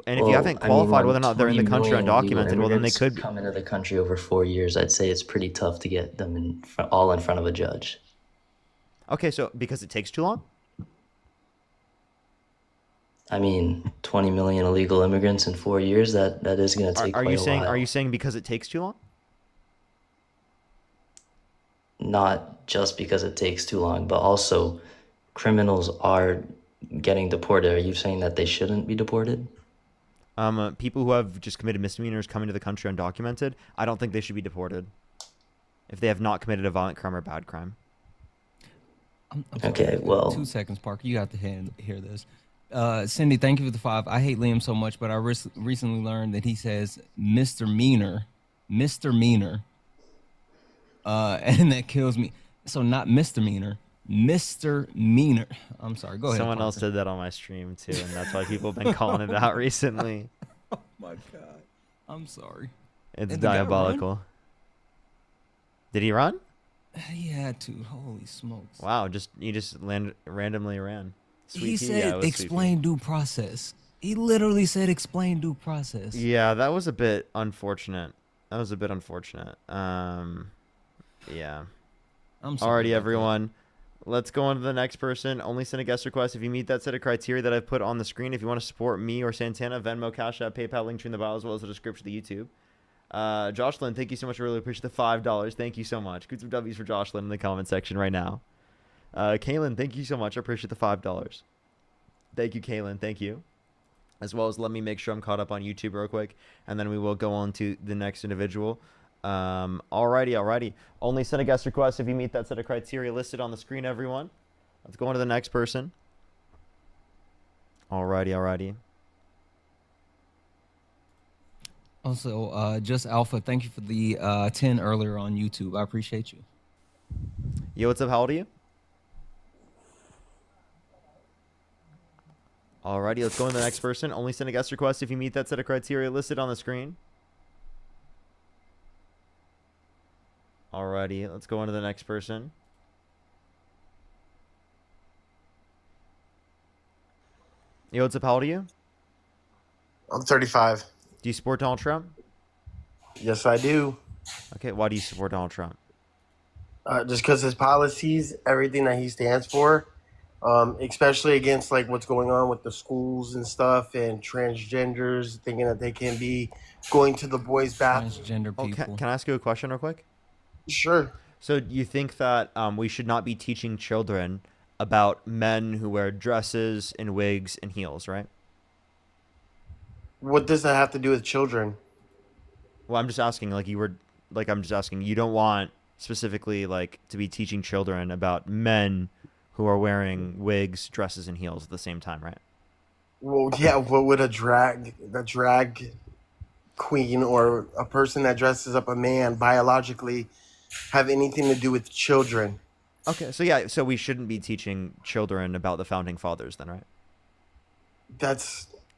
And if you haven't qualified when whether or not they're in the 20 country million illegal undocumented, well, then they immigrants could. come into the country over 4 years. I'd say it's pretty tough to get them all in front of a judge. Okay, so because it takes too long? I mean, 20 million illegal immigrants in 4 years, that is going to take Are quite you a saying while. are you saying because it takes too long? Not just because it takes too long, but also criminals are getting deported. Are you saying that they shouldn't be deported? People who have just committed misdemeanors coming to the country undocumented, I don't think they should be deported if they have not committed a violent crime or bad crime. I'm sorry. Okay, well, 2 seconds, Parker. You have to hear this. Cindy, thank you for the 5. I hate Liam so much, but I recently learned that he says misdemeanor, and that kills me. So not misdemeanor, misdemeanor. I'm sorry. Go ahead. Someone else Parker. did that on my stream too, and that's why people have been calling it out recently. Oh my God. I'm sorry. It's Did the guy diabolical. Did he run? He had to. Holy smokes. Wow, you just randomly ran. Sweet He pea, said yeah, it was Sweet pea. explain due process. He literally said explain due process. Yeah, that was a bit unfortunate. Yeah. I'm sorry Alrighty, about everyone. Let's go on to the next person. Only send a guest request if you meet that set of criteria that I've put on the screen. If you want to support me or Santana, Venmo, Cash App, PayPal, link tree in the bio, as well as the description of the YouTube. Jocelyn, thank you so much. I really appreciate the $5. Thank you so much. Good some W's for Jocelyn in the comment section right now. Kaylin, thank you so much. I appreciate the $5. Thank you, Kaylin. Thank you. As well as let me make sure I'm caught up on YouTube real quick, and then we will go on to the next individual. Alrighty. Only send a guest request if you meet that set of criteria listed on the screen, everyone. Let's go on to the next person. Alrighty. Also, just Alpha, thank you for the 10 earlier on YouTube. I appreciate you. Yo, what's up? How old are you? Alrighty, let's go on to the next person. Only send a guest request if you meet that set of criteria listed on the screen. Alrighty, let's go on to the next person. Yo, what's up? How old are you? I'm 35. Do you support Donald Trump? Yes, I do. Okay, why do you support Donald Trump? Just because his policies, everything that he stands for, especially against like what's going on with the schools and stuff, and transgenders thinking that they can be going to the boys' bathroom. Transgender people. Can I ask you a question real quick? Sure. So you think that we should not be teaching children about men who wear dresses and wigs and heels, right? What does that have to do with children? Well, I'm just asking, you don't want specifically like to be teaching children about men who are wearing wigs, dresses, and heels at the same time, right? Well, yeah. What would a drag queen or a person that dresses up a man biologically have anything to do with children? Okay, so we shouldn't be teaching children about the founding fathers then, right?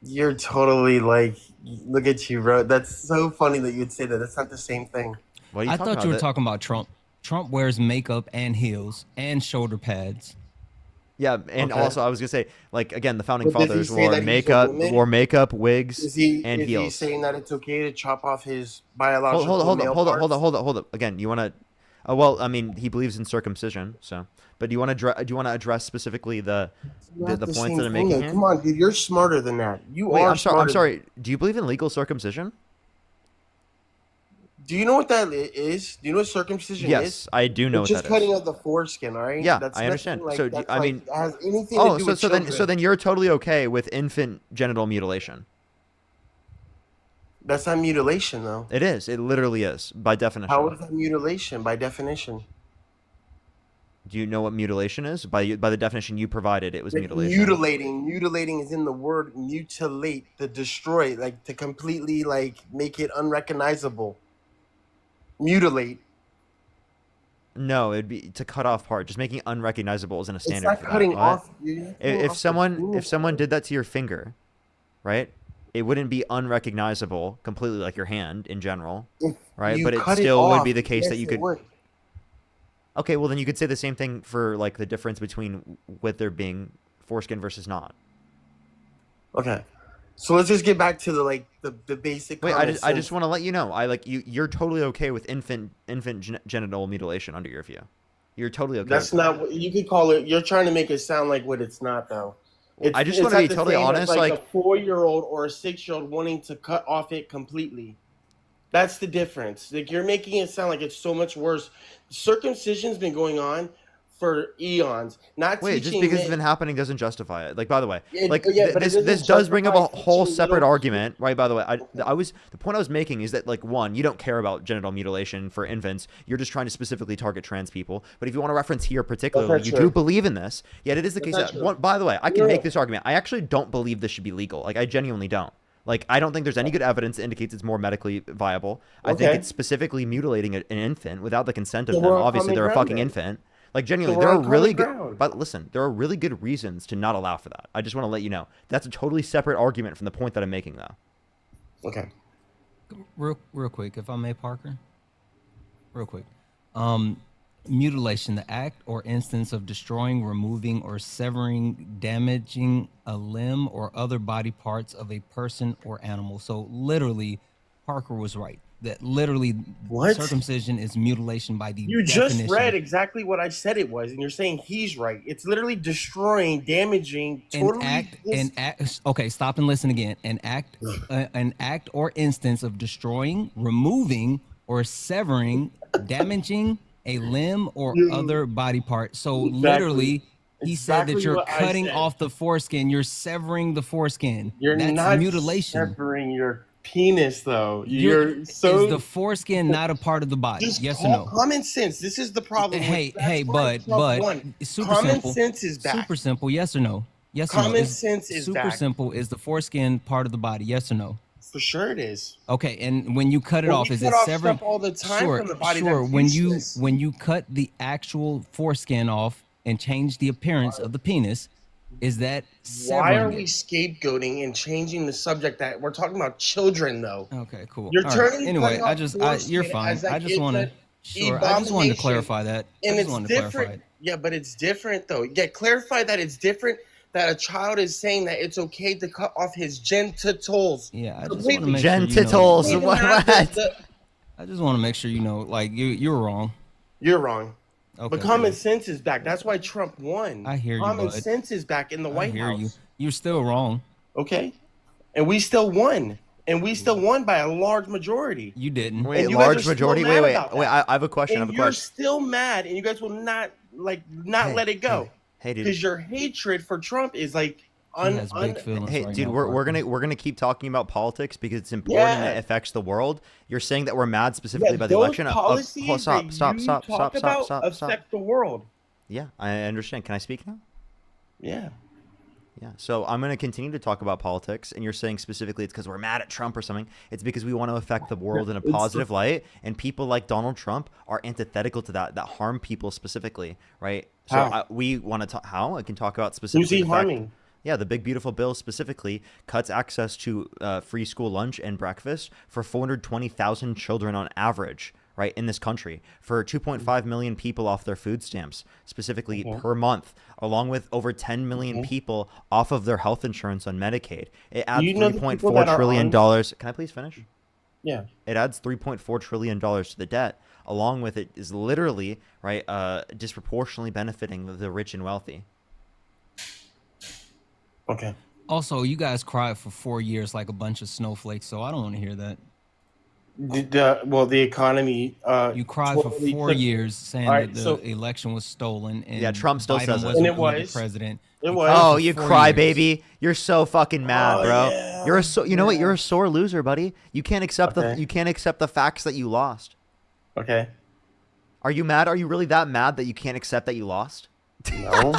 You're totally like, look at you, bro. That's so funny that you'd say that. That's not the same thing. What are you I talking thought you about? were talking about Trump. Trump wears makeup and heels and shoulder pads. Yeah, and Okay. also I was gonna say, like, again, the founding But does he fathers say that he's a woman? wore makeup, wigs, Is he heels. saying that it's okay to chop off his Hold biological male parts? up. Again, you want to? Well, I mean, he believes in circumcision, so. But do you want to address specifically the Not points same that I'm thing, making though. here? Come on, dude. You're smarter than that. Wait, I'm sorry. Do you believe in legal circumcision? Do you know what that is? Do you know what circumcision is? Yes, I do know It's what just that cutting is. of the foreskin, all right? Yeah, That's I understand. nothing So, that's I mean, has anything to do with children. so then you're totally okay with infant genital mutilation? That's not mutilation, though. It is. It literally is, by definition. How is that mutilation by definition? Do you know what mutilation is? By the definition you provided, it was mutilation. Mutilating is in the word mutilate, to destroy, like to completely like make it unrecognizable. Mutilate. No, it'd be to cut off part. Just making unrecognizable isn't a standard. not for that. cutting What? off, dude. If someone did that to your finger, right? it wouldn't be unrecognizable completely like your hand in general, If right? you But it cut still would off, be the case yes, that you it could. would. Okay, well then you could say the same thing for like the difference between with there being foreskin versus not. Okay. So let's just get back to the basic. Wait, I common just sense. want to let you know, I like you're totally okay with infant genital mutilation under your view. You're totally okay. That's with that. not what you could call it. You're trying to make it sound like what it's not, though. I just want to be totally honest. Like Like a 4-year-old or a 6-year-old wanting to cut off it completely. That's the difference. Like you're making it sound like it's so much worse. Circumcision's been going on for eons. Not wait, just teaching because men- it's been happening doesn't justify it. Like by the way, It- like yeah, but it this doesn't does bring up a justify whole teaching separate little- argument, right? By the way, the point I was making is that like one, you don't care about genital mutilation for infants. You're just trying to specifically target trans people. But if you want to reference here particularly, That's you not do true. believe in this. Yet it is the That's case not that true. one, by the way, I can No. make this argument. I actually don't believe this should be legal. Like I genuinely don't. Like I don't think there's any good evidence that indicates it's more medically viable. I think Okay. it's specifically mutilating an infant without the consent of So them. we're on Obviously, common they're a ground fucking then. infant. Like genuinely, we're there are on really common good. ground. But listen, there are really good reasons to not allow for that. I just want to let you know that's a totally separate argument from the point that I'm making, though. Okay. Real quick, if I may, Parker. Real quick. Mutilation, the act or instance of destroying, removing, or severing, damaging a limb or other body parts of a person or animal. So literally, Parker was right. That literally What? circumcision is mutilation by the You definition. just read exactly what I said it was, and you're saying he's right. It's literally destroying, damaging, totally. Okay, stop and listen again. An act or instance of destroying, removing, or severing, damaging a limb or other body part. So Exactly. literally, he said that Exactly you're what I cutting said. off the foreskin. You're severing the foreskin. You're That's not mutilation. severing your penis, though. Is the foreskin not a part of the body? Just Yes or call no? common sense. This is the problem. Hey, That's hey, why bud, Trump won. it's super Common simple. sense is back. Super simple. Yes or no? Yes or no? Common sense is super back. simple. Is the foreskin part of the body? Yes or no? For sure, it is. Okay, and when you cut it Well, off, we is cut it off severing? stuff all the time Sure, from the body sure. that's When useless. you cut the actual foreskin off and change the appearance of the penis, is that severing Why are it? we scapegoating and changing the subject? That we're talking about children, though. Okay, cool. You're All right. turning. Anyway, cutting off you're foreskin fine. as like I just it's want to. an Sure, I just wanted to abomination. clarify that. And I just it's wanted to clarify different. it. Yeah, but it's different though. Yeah, clarify that it's different. That a child is saying that it's okay to cut off his genitals. Yeah, I just want to Completely. make sure you know. Genitals. Even What? have I just want to make sure you know, like you're wrong. You're wrong. Okay, But common good. sense is back. That's why Trump won. I hear you, Common bud. sense is back in the White I hear House. you. You're still wrong. Okay, and we still won. And we still won by a large majority. You didn't. Wait, And you guys are large still majority. mad Wait. about that. I have a question. I And have a you're question. still mad, and you guys will not Hey, let it go. Hey, dude. Because your hatred for Trump is like has big feelings Hey, right dude, now, we're Parker. gonna keep talking about politics because it's important and Yeah. it affects the world. You're saying that we're mad specifically by the those election. policies Stop, that stop, you stop, talk stop, about stop, stop, stop. affect the world. Yeah, I understand. Can I speak now? Yeah. Yeah. So I'm gonna continue to talk about politics, and you're saying specifically it's because we're mad at Trump or something. It's because we want to affect the world in a It's- positive light, and people like Donald Trump are antithetical to that harm people specifically, right? So How? we want to talk. How I can talk about specifically. Who's he the fact- harming? Yeah, the big beautiful bill specifically cuts access to free school lunch and breakfast for 420,000 children on average, right, in this country, for 2.5 million people off their food stamps, specifically per month, along with over 10 million people off of their health insurance on Medicaid. It adds you know the people $3.4 that are trillion on- dollars. Can I please finish? Yeah. It adds $3.4 trillion to the debt. Along with it is literally right disproportionately benefiting the rich and wealthy. Okay. Also, you guys cried for 4 years like a bunch of snowflakes, so I don't want to hear that. The economy. You cried for totally 4 took- years saying All right, that the so- election was stolen, and Yeah, Trump still Biden says it. wasn't And it going to was. be president. It You was. cried Oh, for you 4 cry, years. baby. You're so fucking mad, Oh, bro. yeah. You're you know what? You're a sore loser, buddy. You can't accept Okay. you can't accept the facts that you lost. Okay. Are you mad? Are you really that mad that you can't accept that you lost? No.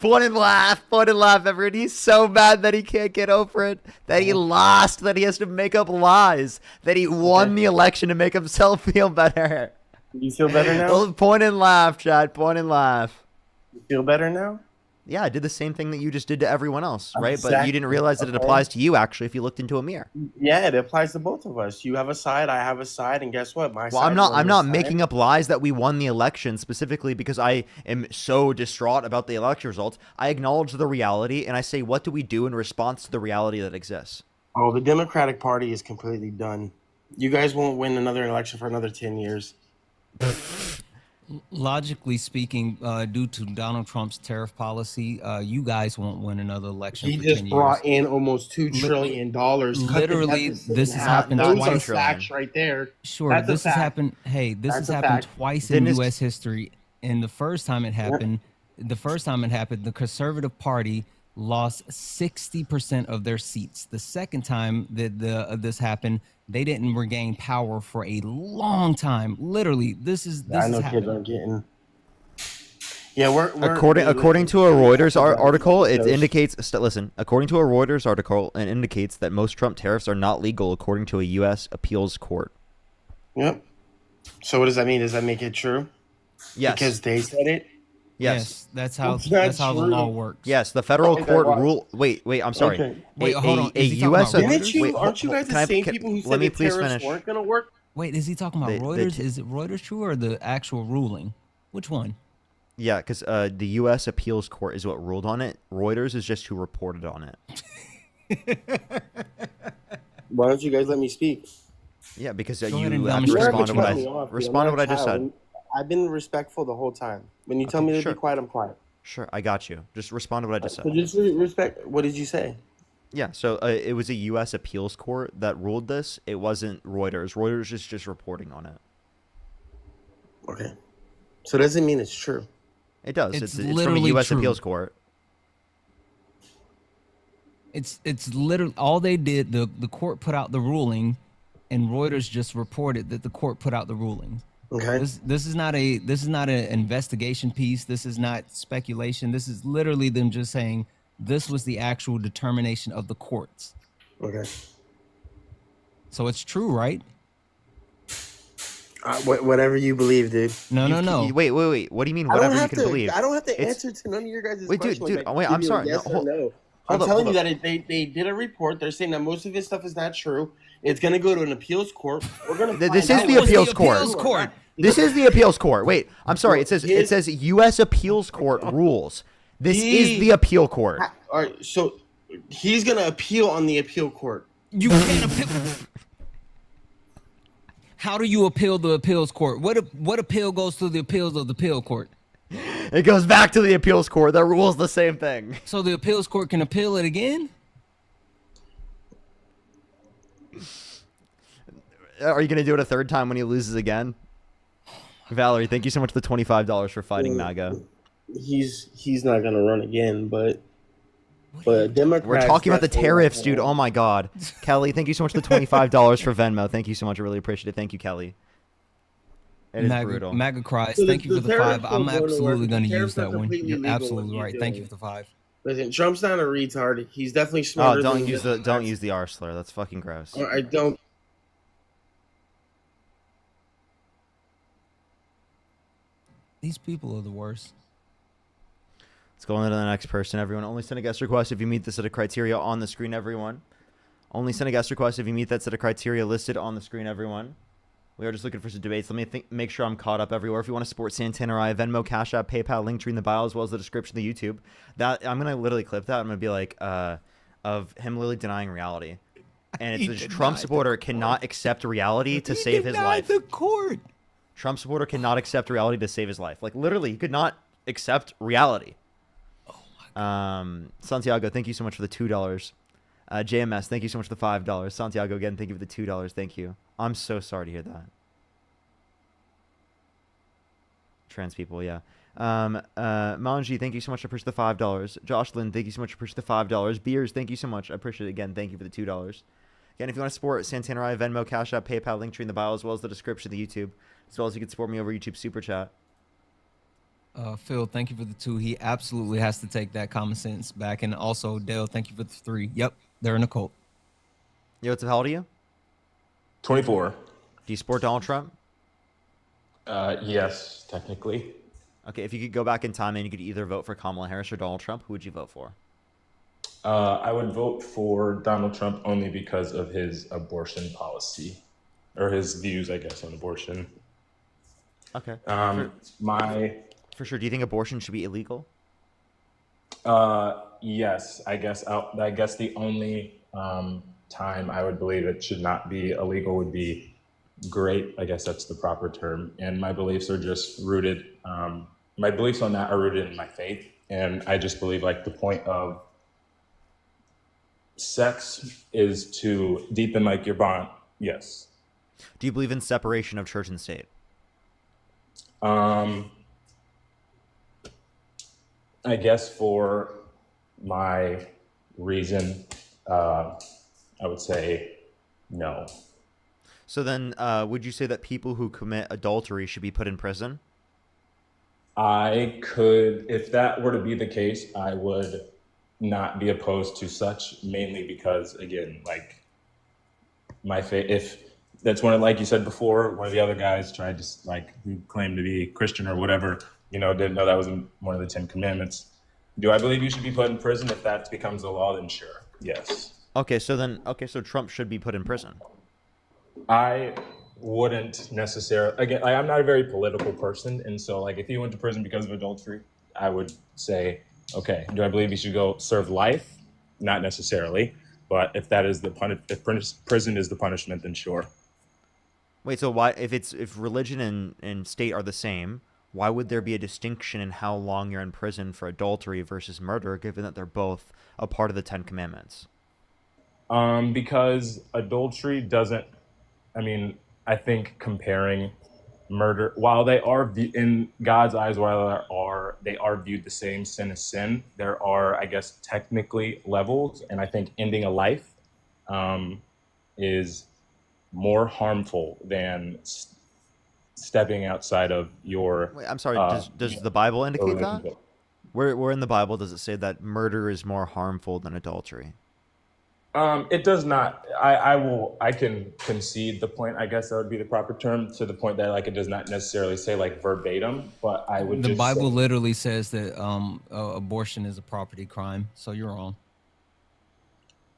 Point and laugh, everyone. He's so mad that he can't get over it, that he lost, that he has to make up lies, that he won the election to make himself feel better. You feel better now? Point and laugh, Chad. Point and laugh. You feel better now? Yeah, I did the same thing that you just did to everyone else, right? But you Exactly. didn't realize that it Okay. applies to you, actually, if you looked into a mirror. Yeah, it applies to both of us. You have a side, I have a side, and guess what? My Well, side. I'm not making up lies that we won the election specifically because I am so distraught about the election results. I acknowledge the reality and I say, what do we do in response to the reality that exists? Oh, the Democratic Party is completely done. You guys won't win another election for another 10 years. Logically speaking, due to Donald Trump's tariff policy, you guys won't win another election. He for just 10 brought years. in almost $2 trillion. Cut the Literally, deficit this in has half. happened Those twice. are facts right there. Sure, That's a this has fact. happened. Hey, this That's has a happened fact. twice Then in it's- U.S. history, and the first time it happened, the Conservative Party lost 60% of their seats. The second time that this happened, they didn't regain power for a long time. Literally, this is I know kids happening. aren't getting. Yeah, we're According to a Reuters article, it indicates. Listen, according to a Reuters article, it indicates that most Trump tariffs are not legal according to a U.S. appeals court. Yep. So what does that mean? Does that make it true? Yes. Because they said it. Yes. That's how It's not the true. law works. Yes, the federal Okay, court watch. rule. Wait. I'm sorry. Okay. Wait, hold on. A Is he talking U.S. about Didn't you? Wait, aren't you guys can the I- same can- people who let said me the please tariffs finish. weren't going to work? Wait, is he talking about They- Reuters? Is it Reuters true or the actual ruling? Which one? Yeah, because the U.S. appeals court is what ruled on it. Reuters is just who reported on it. Why don't you guys let me speak? Yeah, because Go you ahead and have to demonstrate. respond to what Cut me off, I dude. respond to I'm what I not a just child. said. I've been respectful the whole time. When you tell me to sure. be quiet, I'm quiet. Sure, I got you. Just respond to what I just So said. just respect. What did you say? Yeah, so it was a U.S. appeals court that ruled this. It wasn't Reuters. Reuters is just reporting on it. Okay. So it doesn't mean it's true. It does. It's It's from a literally U.S. true. appeals court. It's literally all they did. The court put out the ruling, and Reuters just reported that the court put out the ruling. Okay. This is not an investigation piece. This is not speculation. This is literally them just saying this was the actual determination of the courts. Okay. So it's true, right? Whatever you believe, dude. No. Wait. What do you mean? I don't Whatever you have can to. believe. I don't have to It's- answer to none of your guys' Wait, questions. dude. I Wait, can I'm give you a sorry. Yes No, or hold- no. hold I'm up, telling hold you up. that they did a report. They're saying that most of this stuff is not true. It's going to go to an appeals court. We're going to. This is the appeals court. This is the appeals court. Wait, I'm sorry. It says U.S. appeals court rules. This is the appeal court. All right, so he's going to appeal on the appeal court. You can't appeal. How do you appeal the appeals court? What appeal goes through the appeals of the appeal court? It goes back to the appeals court. That rules the same thing. So the appeals court can appeal it again? Are you going to do it a third time when he loses again? Valerie, thank you so much for the $25 for fighting MAGA. He's not going to run again, but Democrats. We're talking about the definitely tariffs, not dude. gonna- Oh my God. Kelly, thank you so much for the $25 for Venmo. Thank you so much. I really appreciate it. Thank you, Kelly. It is brutal. MAGA cries. So Thank you for the tariffs $5. I'm don't go to work. absolutely The going to use tariffs are that one. completely You're legal, absolutely what right. he's Thank you doing. for the 5. Listen, Trump's not a retard. He's definitely Oh, smarter. don't than use Democrats. the R slur. That's fucking gross. I don't. These people are the worst. Let's go on to the next person, everyone. Only send a guest request if you meet the set of criteria on the screen, everyone. Only send a guest request if you meet that set of criteria listed on the screen, everyone. We are just looking for some debates. Let me make sure I'm caught up everywhere. If you want to support Santana or I, Venmo, Cash App, PayPal, link tree in the bio, as well as the description of the YouTube. That I'm gonna literally clip that. I'm gonna be like, of him literally denying reality, and it's a Trump supporter cannot accept reality to save his life. The court. Trump supporter cannot accept reality to save his life. Like literally, he could not accept reality. Oh my God. Santiago, thank you so much for the $2. JMS, thank you so much for the $5. Santiago, again, thank you for the $2. Thank you. I'm so sorry to hear that. Trans people, yeah. Manji, thank you so much. I appreciate the $5. Jocelyn, thank you so much. I appreciate the $5. Beers, thank you so much. I appreciate it. Again, thank you for the $2. Again, if you want to support Santana Rye, Venmo, Cash App, PayPal, link tree in the bio, as well as the description of the YouTube, as well as you can support me over YouTube Super Chat. Phil, thank you for the 2. He absolutely has to take that common sense back. And also, Dale, thank you for the 3. Yep, they're in a cult. Yo, what's up? How old are you? 24. Do you support Donald Trump? Yes, technically. Okay, if you could go back in time and you could either vote for Kamala Harris or Donald Trump, who would you vote for? I would vote for Donald Trump only because of his abortion policy, or his views, I guess, on abortion. Okay. For sure. Do you think abortion should be illegal? Yes, I guess. I guess the only time I would believe it should not be illegal would be great. I guess that's the proper term. And my beliefs are just rooted. My beliefs on that are rooted in my faith, and I just believe like the point of sex is to deepen like your bond. Yes. Do you believe in separation of church and state? I guess for my reason, I would say no. So then, would you say that people who commit adultery should be put in prison? I could, if that were to be the case, I would not be opposed to such, mainly because, again, like my faith, if that's one of, like you said before, one of the other guys tried to, like, who claimed to be Christian or whatever, you know, didn't know that was one of the 10 Commandments. Do I believe you should be put in prison? If that becomes a law, then sure. Yes. Okay, so Trump should be put in prison. I wouldn't necessarily, again, I'm not a very political person, and so like if he went to prison because of adultery, I would say, okay, do I believe he should go serve life? Not necessarily, but if that is if prison is the punishment, then sure. Wait, so why, if religion and state are the same, why would there be a distinction in how long you're in prison for adultery versus murder, given that they're both a part of the 10 Commandments? Because adultery doesn't, I think comparing murder, while they are in God's eyes, while they are viewed the same, sin is sin, there are, I guess, technically levels, and I think ending a life is more harmful than stepping outside of your... Wait, I'm sorry, does the Bible indicate that? Where in the Bible does it say that murder is more harmful than adultery? It does not. I can concede the point. I guess that would be the proper term, to the point that like it does not necessarily say like verbatim, but I would. The Bible literally says that abortion is a property crime, so you're wrong.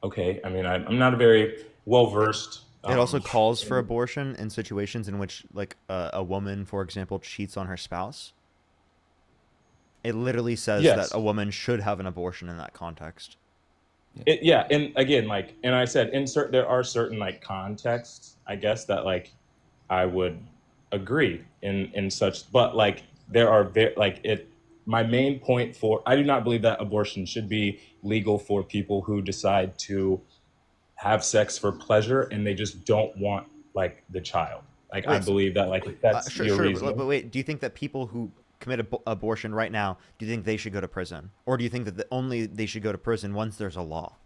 Okay, I'm not a very well versed. It also calls for abortion in situations in which, like, a woman, for example, cheats on her spouse. It literally says that a woman should have an abortion in that context. And again, and I said, there are certain like contexts, I guess, that like I would agree in such, but like there are my main point I do not believe that abortion should be legal for people who decide to have sex for pleasure and they just don't want like the child. Like, I believe that like if that's your reason. But wait, do you think that people who commit abortion right now, do you think they should go to prison? Or do you think that only they should go to prison once there's a law?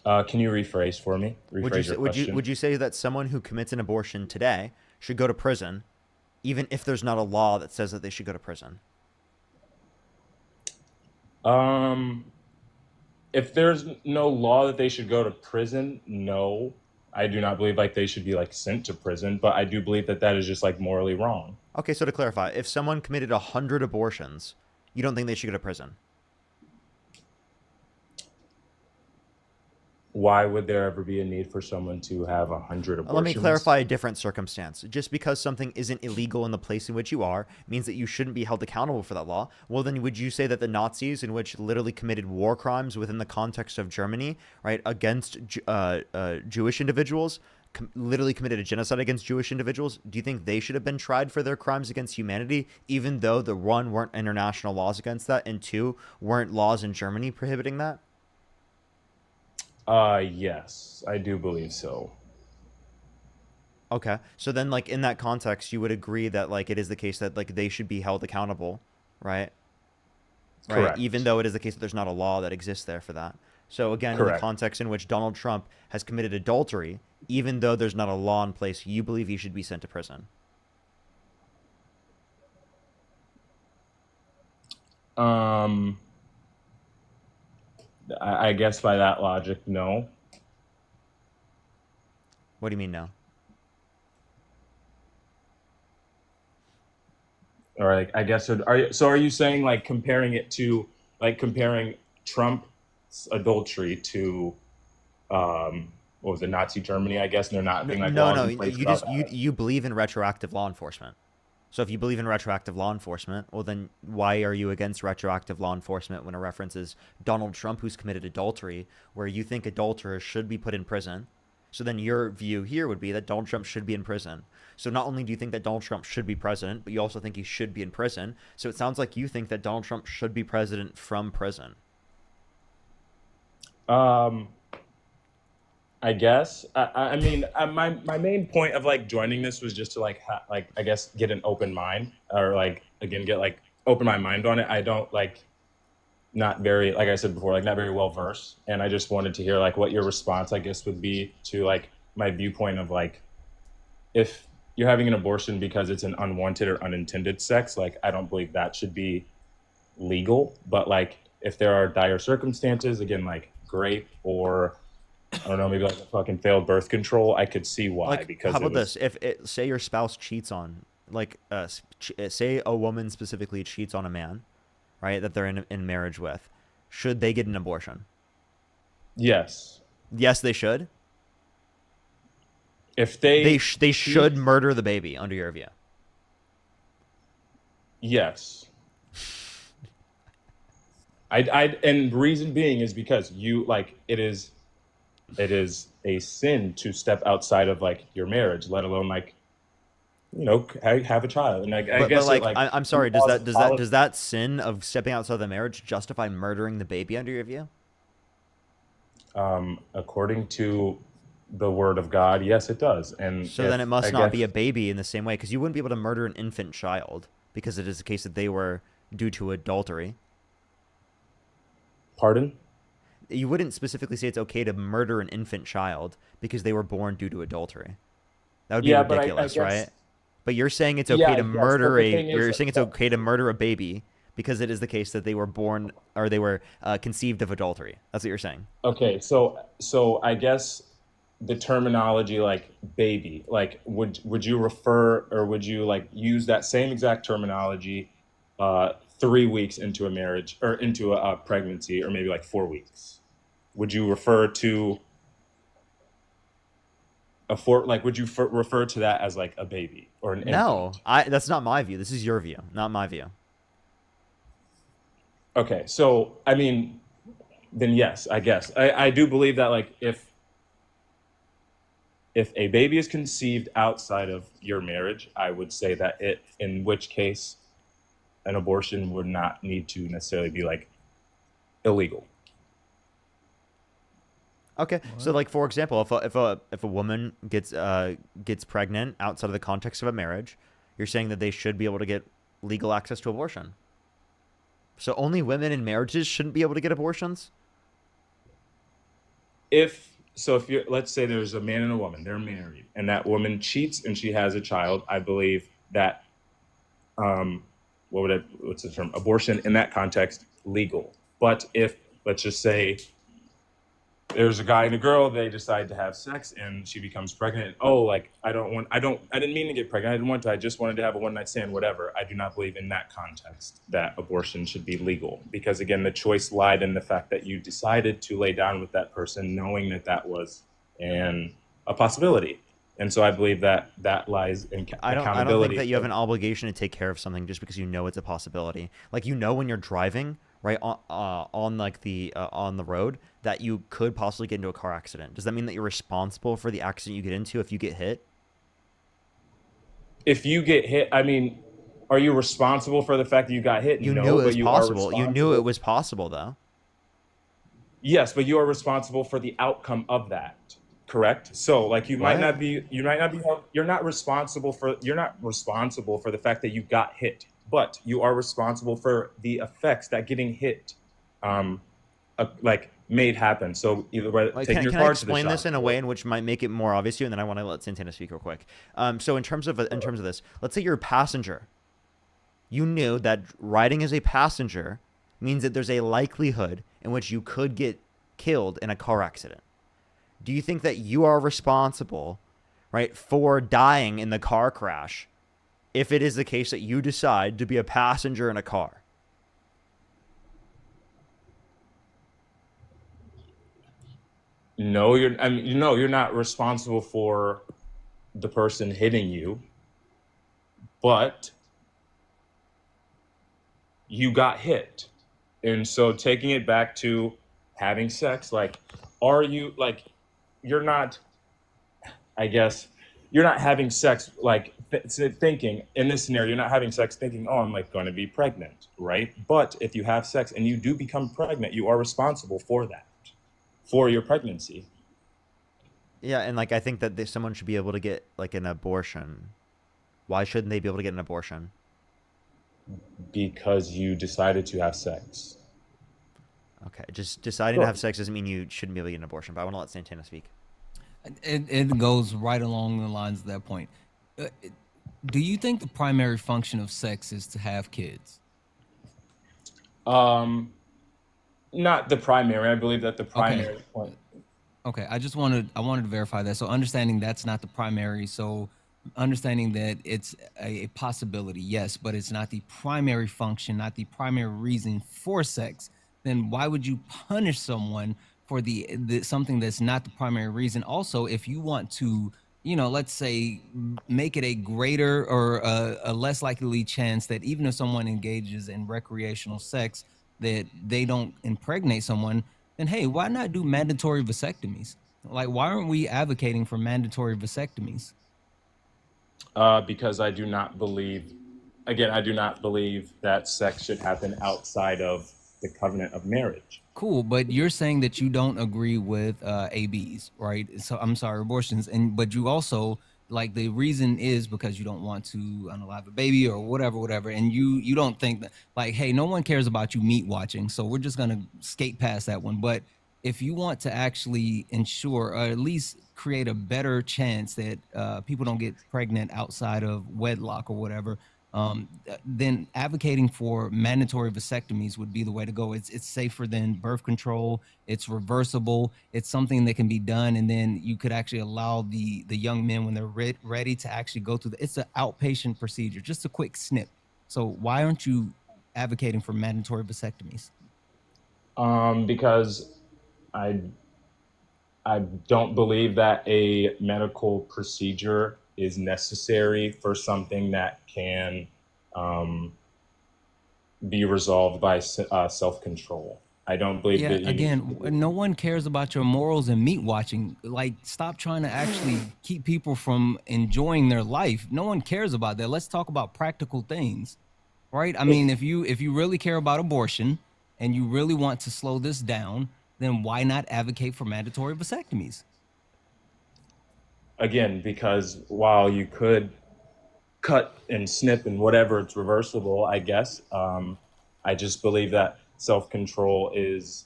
Can you rephrase for me? Would you say that someone who commits an abortion today should go to prison, even if there's not a law that says that they should go to prison? If there's no law that they should go to prison, no. I do not believe like they should be like sent to prison, but I do believe that is just like morally wrong. Okay, so to clarify, if someone committed 100 abortions, you don't think they should go to prison? Why would there ever be a need for someone to have 100 abortions? Let me clarify a different circumstance. Just because something isn't illegal in the place in which you are means that you shouldn't be held accountable for that law. Well, then would you say that the Nazis, in which literally committed war crimes within the context of Germany, right, against Jewish individuals, literally committed a genocide against Jewish individuals, do you think they should have been tried for their crimes against humanity, even though the one, weren't international laws against that, and two, weren't laws in Germany prohibiting that? Yes, I do believe so. Okay, so then like in that context, you would agree that like it is the case that like they should be held accountable, right? Correct. Even though it is the case that there's not a law that exists there for that. So again, in the context in which Donald Trump has committed adultery, even though there's not a law in place, you believe he should be sent to prison? I guess by that logic, no. What do you mean no? or like I guess are you saying like comparing it to like comparing Trump's adultery to what was it, Nazi Germany, I guess, and there not being like No, laws no, in place you about just that? you believe in retroactive law enforcement. So if you believe in retroactive law enforcement, well then why are you against retroactive law enforcement when it references Donald Trump who's committed adultery, where you think adulterers should be put in prison? So then your view here would be that Donald Trump should be in prison. So not only do you think that Donald Trump should be president, but you also think he should be in prison. So it sounds like you think that Donald Trump should be president from prison. I guess. I mean, my main point of like joining this was just to like I guess get an open mind, or like again get like open my mind on it. I don't like not very, like I said before, like not very well versed, and I just wanted to hear like what your response I guess would be to like my viewpoint of like if you're having an abortion because it's an unwanted or unintended sex, like I don't believe that should be legal. But like if there are dire circumstances, again like rape or I don't know, maybe like a fucking failed birth control, I could see why. Like, because how about this? If say your spouse cheats on, like, say a woman specifically cheats on a man, right, that they're in marriage with, should they get an abortion? Yes. Yes, they should. If they should murder the baby under your view. Yes. And reason being is because you like it is a sin to step outside of like your marriage, let alone like, you know, have a child. And I guess but like, like I'm sorry, does that sin of stepping outside of the marriage justify murdering the baby under your view? According to the word of God, yes, it does. And so then it must not be a baby in the same way, because you wouldn't be able to murder an infant child because it is the case that they were due to adultery. Pardon? You wouldn't specifically say it's okay to murder an infant child because they were born due to adultery. That would be ridiculous, right? But you're saying it's okay to murder you're saying it's okay to murder a baby because it is the case that they were born or they were conceived of adultery. That's what you're saying. Okay, so I guess the terminology like baby, like would you refer or would you like use that same exact terminology 3 weeks into a marriage or into a pregnancy, or maybe like 4 weeks? Would you refer to would you refer to that as like a baby or an infant? No, that's not my view. This is your view, not my view. Okay, so I mean, then yes, I guess I do believe that like if a baby is conceived outside of your marriage, I would say that in which case an abortion would not need to necessarily be like illegal. Okay, so like for example, if a woman gets pregnant outside of the context of a marriage, you're saying that they should be able to get legal access to abortion. So only women in marriages shouldn't be able to get abortions? If you're, let's say there's a man and a woman, they're married, and that woman cheats and she has a child, I believe that what's the term? Abortion in that context, legal. But if, let's just say there's a guy and a girl, they decide to have sex and she becomes pregnant. Oh, like I didn't mean to get pregnant. I didn't want to. I just wanted to have a one night stand, whatever. I do not believe in that context that abortion should be legal, because again, the choice lied in the fact that you decided to lay down with that person knowing that was a possibility. And so I believe that lies in accountability. I don't think that you have an obligation to take care of something just because you know it's a possibility. Like, you know, when you're driving right on the road that you could possibly get into a car accident. Does that mean that you're responsible for the accident you get into if you get hit? If you get hit, I mean, are you responsible for the fact that you got hit? You no, knew it was but possible. You knew it was possible, though. Yes, but you are responsible for the outcome of that. Correct. So like you're not responsible for the fact that you got hit, but you are responsible for the effects that getting hit made happen. So either way, take your car to the shop. Can I explain this in a way in which might make it more obvious to you, and then I want to let Santana speak real quick. So in terms of this, let's say you're a passenger. You knew that riding as a passenger means that there's a likelihood in which you could get killed in a car accident. Do you think that you are responsible, right, for dying in the car crash if it is the case that you decide to be a passenger in a car? No, you're not responsible for the person hitting you, but you got hit. And so taking it back to having sex, like, are you, like, you're not, I guess, you're not having sex, like, thinking, in this scenario, you're not having sex thinking, oh, I'm, like, going to be pregnant, right? But if you have sex and you do become pregnant, you are responsible for that, for your pregnancy. Yeah, and, like, I think that someone should be able to get, like, an abortion. Why shouldn't they be able to get an abortion? Because you decided to have sex. Okay, just deciding to have sex doesn't mean you shouldn't be able to get an abortion, but I want to let Santana speak. It goes right along the lines of that point. Do you think the primary function of sex is to have kids? Not the primary. I believe that the primary point. Okay, I wanted to verify that. So understanding that's not the primary, so understanding that it's a possibility, yes, but it's not the primary function, not the primary reason for sex, then why would you punish someone for the something that's not the primary reason? Also, if you want to, let's say, make it a greater or a less likely chance that even if someone engages in recreational sex, that they don't impregnate someone, then hey, why not do mandatory vasectomies? Like, why aren't we advocating for mandatory vasectomies? Because I do not believe that sex should happen outside of the covenant of marriage. Cool, but you're saying that you don't agree with ABs, right? So I'm sorry, abortions, but you also, like, the reason is because you don't want to unalive a baby or whatever, and you don't think that, like, hey, no one cares about you meat watching, so we're just gonna skate past that one. But if you want to actually ensure, or at least create a better chance that people don't get pregnant outside of wedlock or whatever, then advocating for mandatory vasectomies would be the way to go. It's safer than birth control. It's reversible. It's something that can be done, and then you could actually allow the young men, when they're ready to actually go through it's an outpatient procedure, just a quick snip. So why aren't you advocating for mandatory vasectomies? Because I don't believe that a medical procedure is necessary for something that can be resolved by self-control. I don't believe that. Again, no one cares about your morals and meat watching. Like, stop trying to actually keep people from enjoying their life. No one cares about that. Let's talk about practical things, right? I mean, if you really care about abortion and you really want to slow this down, then why not advocate for mandatory vasectomies? Again, because while you could cut and snip and whatever, it's reversible, I guess. I just believe that self-control is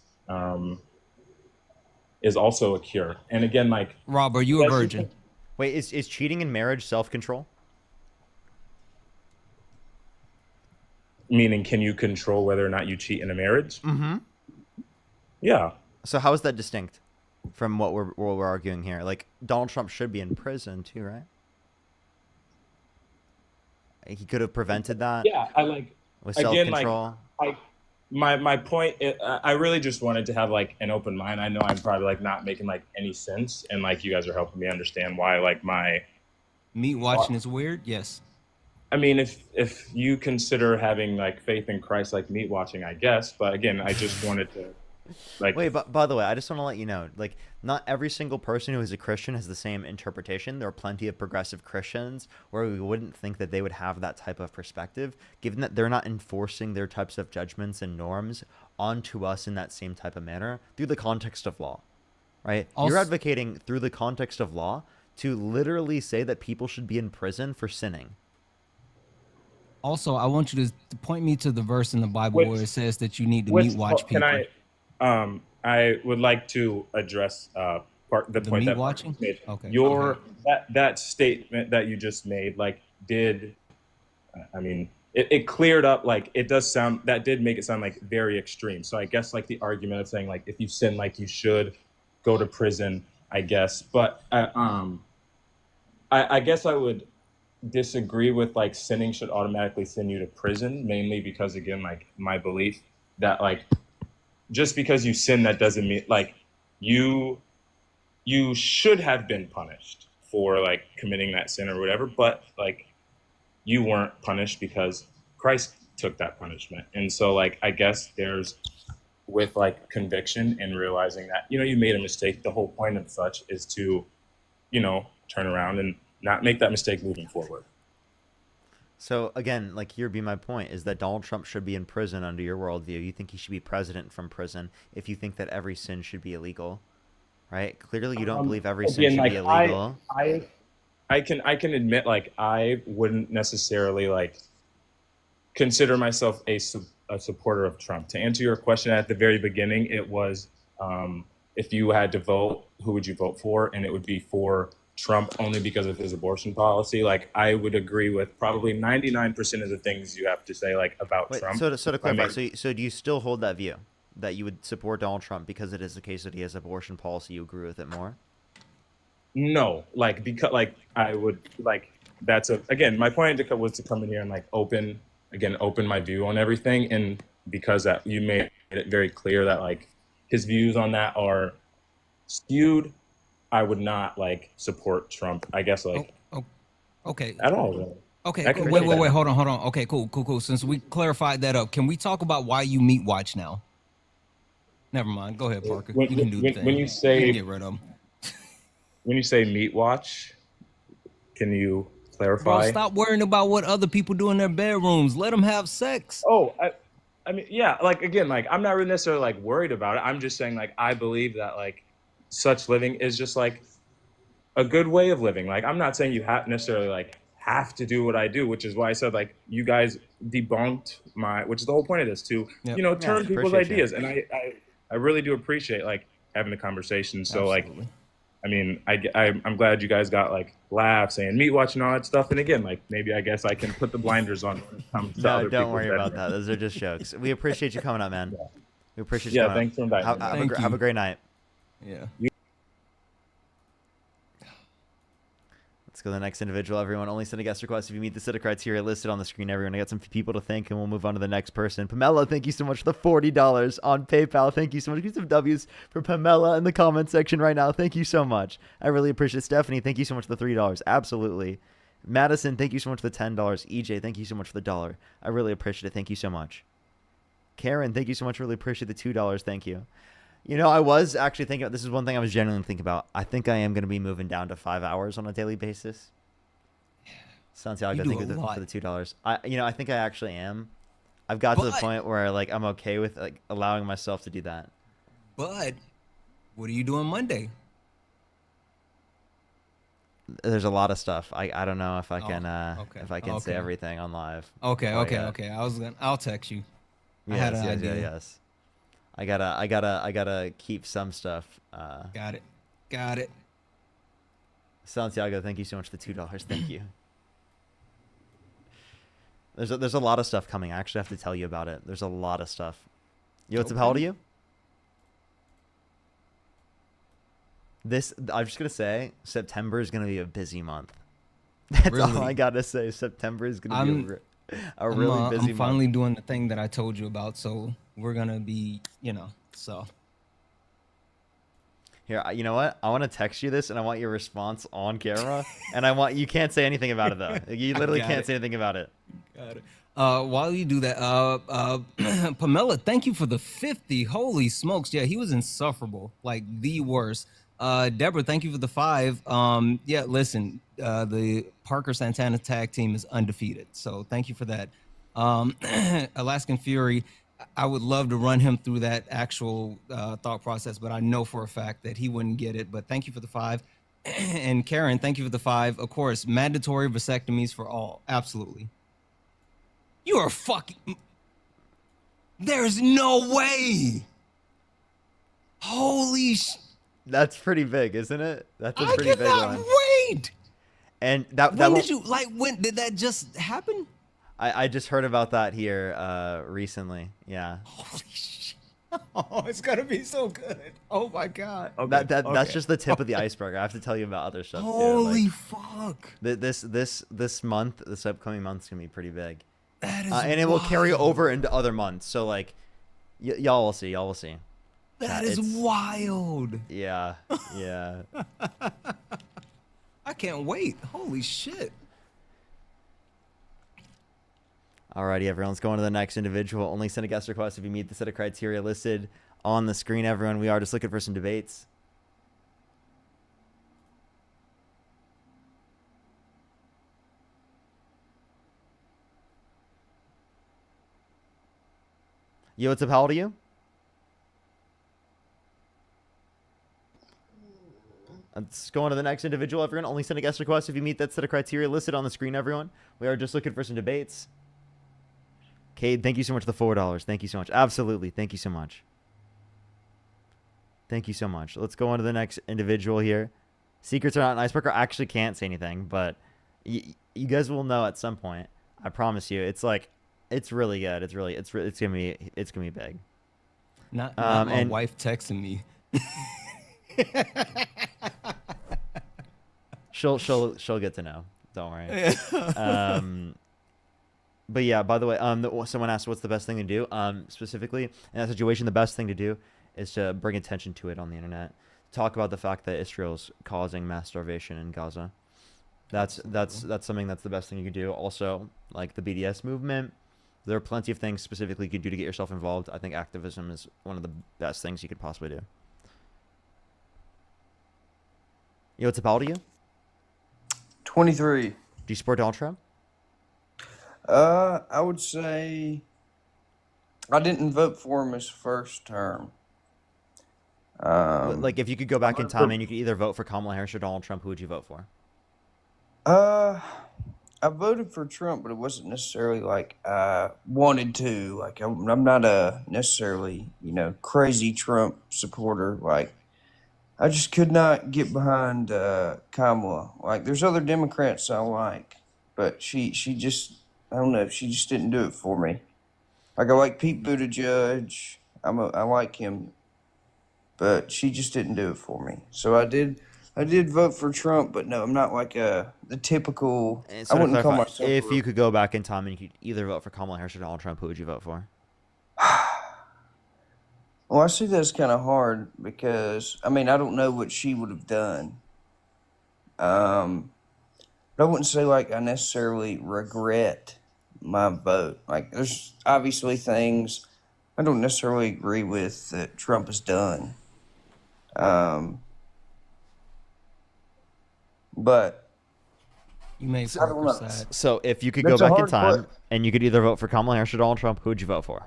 also a cure. And again, like, Rob, are you a virgin? Wait, is cheating in marriage self-control? Meaning, can you control whether or not you cheat in a marriage? Mm-hmm. Yeah. So how is that distinct from what we're arguing here? Like, Donald Trump should be in prison too, right? He could have prevented that. Yeah, with self-control. My point, I really just wanted to have, like, an open mind. I know I'm probably, like, not making, like, any sense, and, like, you guys are helping me understand why, like, my meat watching is weird. Yes. I mean, if you consider having, like, faith in Christ like meat watching, I guess. But again, I just wanted to, like. Wait, but by the way, I just want to let you know, like, not every single person who is a Christian has the same interpretation. There are plenty of progressive Christians where we wouldn't think that they would have that type of perspective, given that they're not enforcing their types of judgments and norms onto us in that same type of manner through the context of law, right? You're advocating through the context of law to literally say that people should be in prison for sinning. Also, I want you to point me to the verse in the Bible where it says that you need to meat watch people. Can I would like to address the point meat that watching? Made. Okay. That statement that you just made, like, it cleared up, like, it does sound, that did make it sound like very extreme. So I guess, like, the argument of saying, like, if you sin, like, you should go to prison, I guess. But I guess I would disagree with like sinning should automatically send you to prison, mainly because again, like my belief that like just because you sin, that doesn't mean like you should have been punished for like committing that sin or whatever, but like you weren't punished because Christ took that punishment. And so like I guess there's with like conviction and realizing that, you know, you made a mistake. The whole point of such is to, you know, turn around and not make that mistake moving forward. So again, like here be my point is that Donald Trump should be in prison under your worldview. You think he should be president from prison if you think that every sin should be illegal, right? Clearly you don't believe every sin should be illegal. I can admit like I wouldn't necessarily like consider myself a supporter of Trump. To answer your question at the very beginning, it was if you had to vote, who would you vote for? And it would be for Trump only because of his abortion policy. Like I would agree with probably 99% of the things you have to say like about Trump. So to clarify, so do you still hold that view that you would support Donald Trump because it is the case that he has abortion policy? You agree with it more? No, like because like I would like that's again my point was to come in here and like open my view on everything, and because that you made it very clear that like his views on that are skewed, I would not like support Trump. I guess like Okay. At all. Really. Okay. Wait. Hold on. Okay. Cool. Since we clarified that up, can we talk about why you meat watch now? Never mind. Go ahead, Parker. You can do the thing. When you say you can get rid of them. When you say meat watch, can you clarify? Bro, stop worrying about what other people do in their bedrooms. Let them have sex. Oh, I mean, yeah. Like again, like I'm not really necessarily like worried about it. I'm just saying like I believe that like such living is just like a good way of living. Like I'm not saying you have necessarily like have to do what I do, which is why I said like you guys debunked which is the whole point of this to turn people's ideas, and I really do appreciate like having the conversation. So Absolutely. like, I mean, I'm glad you guys got like laughs and meat watching all that stuff. And again, like maybe I guess I can put the blinders on. No, don't worry about that. Those are just jokes. We appreciate you coming up, man. Yeah. We appreciate you. Yeah, coming thanks for inviting me. Have a great night. Yeah. Let's go to the next individual, everyone. Only send a guest request if you meet the set of criteria listed on the screen, everyone. I got some people to thank, and we'll move on to the next person. Pamela, thank you so much for the $40 on PayPal. Thank you so much. Get some W's for Pamela in the comment section right now. Thank you so much. I really appreciate it. Stephanie, thank you so much for the $3. Absolutely. Madison, thank you so much for the $10. EJ, thank you so much for the $1. I really appreciate it. Thank you so much. Karen, thank you so much. Really appreciate the $2. Thank you. You know, I was actually thinking about, this is one thing I was genuinely thinking about. I think I am going to be moving down to 5 hours on a daily basis. Santiago, thank you for the $2. I think I actually am. I've got to the point where like I'm okay with like allowing myself to do that. But what are you doing Monday? There's a lot of stuff. I don't know if I can say everything on live. Okay. I'll text you. Yes, I had an idea. Yes. I gotta keep some stuff. Got it. Santiago, thank you so much for the $2. Thank you. There's a lot of stuff coming. I actually have to tell you about it. There's a lot of stuff. What's up? How old are you? I'm just gonna say September is gonna be a busy month. That's all I gotta say. September is gonna be a really busy month. I'm finally doing the thing that I told you about, so we're gonna be, so. Here, you know what? I want to text you this, and I want your response on camera. And you can't say anything about it, though. You literally can't say anything about it. Got it. While you do that, Pamela, thank you for the 50. Holy smokes. Yeah, he was insufferable. Like, the worst. Deborah, thank you for the 5. Yeah, listen, the Parker Santana tag team is undefeated. So thank you for that. Alaskan Fury, I would love to run him through that actual thought process, but I know for a fact that he wouldn't get it. But thank you for the 5. And Karen, thank you for the 5. Of course, mandatory vasectomies for all. Absolutely. You are fucking... There's no way. Holy That's pretty big, isn't it? That's a pretty big one. I cannot wait. And when did that just happen? I just heard about that here recently. Yeah. Holy shit. Oh, it's gonna be so good. Oh my god. Okay, that's just the tip of the iceberg. I have to tell you about other stuff too. Holy fuck. This month, this upcoming month's gonna be pretty big. That is and it will carry over into other months. So like, y'all will see. Y'all will see. That is wild. Yeah. Yeah. I can't wait. Holy shit. Alrighty, everyone. Let's go on to the next individual. Only send a guest request if you meet the set of criteria listed on the screen, everyone. We are just looking for some debates. Yo, what's up? How old are you? Let's go on to the next individual, everyone. Only send a guest request if you meet that set of criteria listed on the screen, everyone. We are just looking for some debates. Cade, thank you so much for the $4. Thank you so much. Absolutely. Thank you so much. Thank you so much. Let's go on to the next individual here. Secrets are not an icebreaker. I actually can't say anything, but you guys will know at some point. I promise you. It's like, it's really good. It's gonna be big. Not my wife texting me. She'll get to know. Don't worry. But yeah, by the way, someone asked what's the best thing to do. Specifically in that situation, the best thing to do is to bring attention to it on the internet. Talk about the fact that Israel's causing mass starvation in Gaza. That's something that's the best thing you can do. Also, like the BDS movement, there are plenty of things specifically you can do to get yourself involved. I think activism is one of the best things you could possibly do. Yo, what's up? How old are you? 23. Do you support Donald Trump? I would say I didn't vote for him his first term. Like, if you could go back in time and you could either vote for Kamala Harris or Donald Trump, who would you vote for? I voted for Trump, but it wasn't necessarily like I wanted to. Like, I'm not a necessarily, crazy Trump supporter. Like, I just could not get behind Kamala. Like, there's other Democrats I like, but she just, I don't know, she just didn't do it for me. Like, I like Pete Buttigieg. I like him, but she just didn't do it for me. So I did vote for Trump, but no, I'm not like the typical. So I wouldn't call clarify, myself. if you could go back in time and you could either vote for Kamala Harris or Donald Trump, who would you vote for? Well, I see that's kind of hard because I don't know what she would have done. But I wouldn't say like I necessarily regret my vote. Like, there's obviously things I don't necessarily agree with that Trump has done. But you may I don't know. So if you could go back in time and you could either vote for Kamala Harris or Donald Trump, who would you vote for?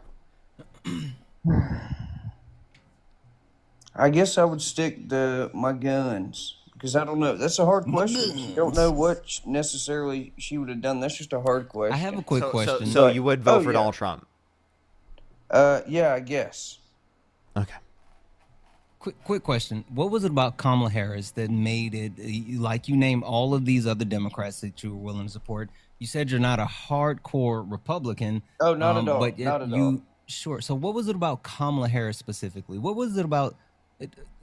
I guess I would stick to my guns because I don't know. That's a hard question. You don't know what necessarily she would have done. That's just a hard question. I have a quick question. So you would vote for Donald Trump? Yeah, I guess. Okay. Quick question. What was it about Kamala Harris that made it, like you named all of these other Democrats that you were willing to support? You said you're not a hardcore Republican. Oh, not at all. But Not at all. Sure. So what was it about Kamala Harris specifically? What was it about?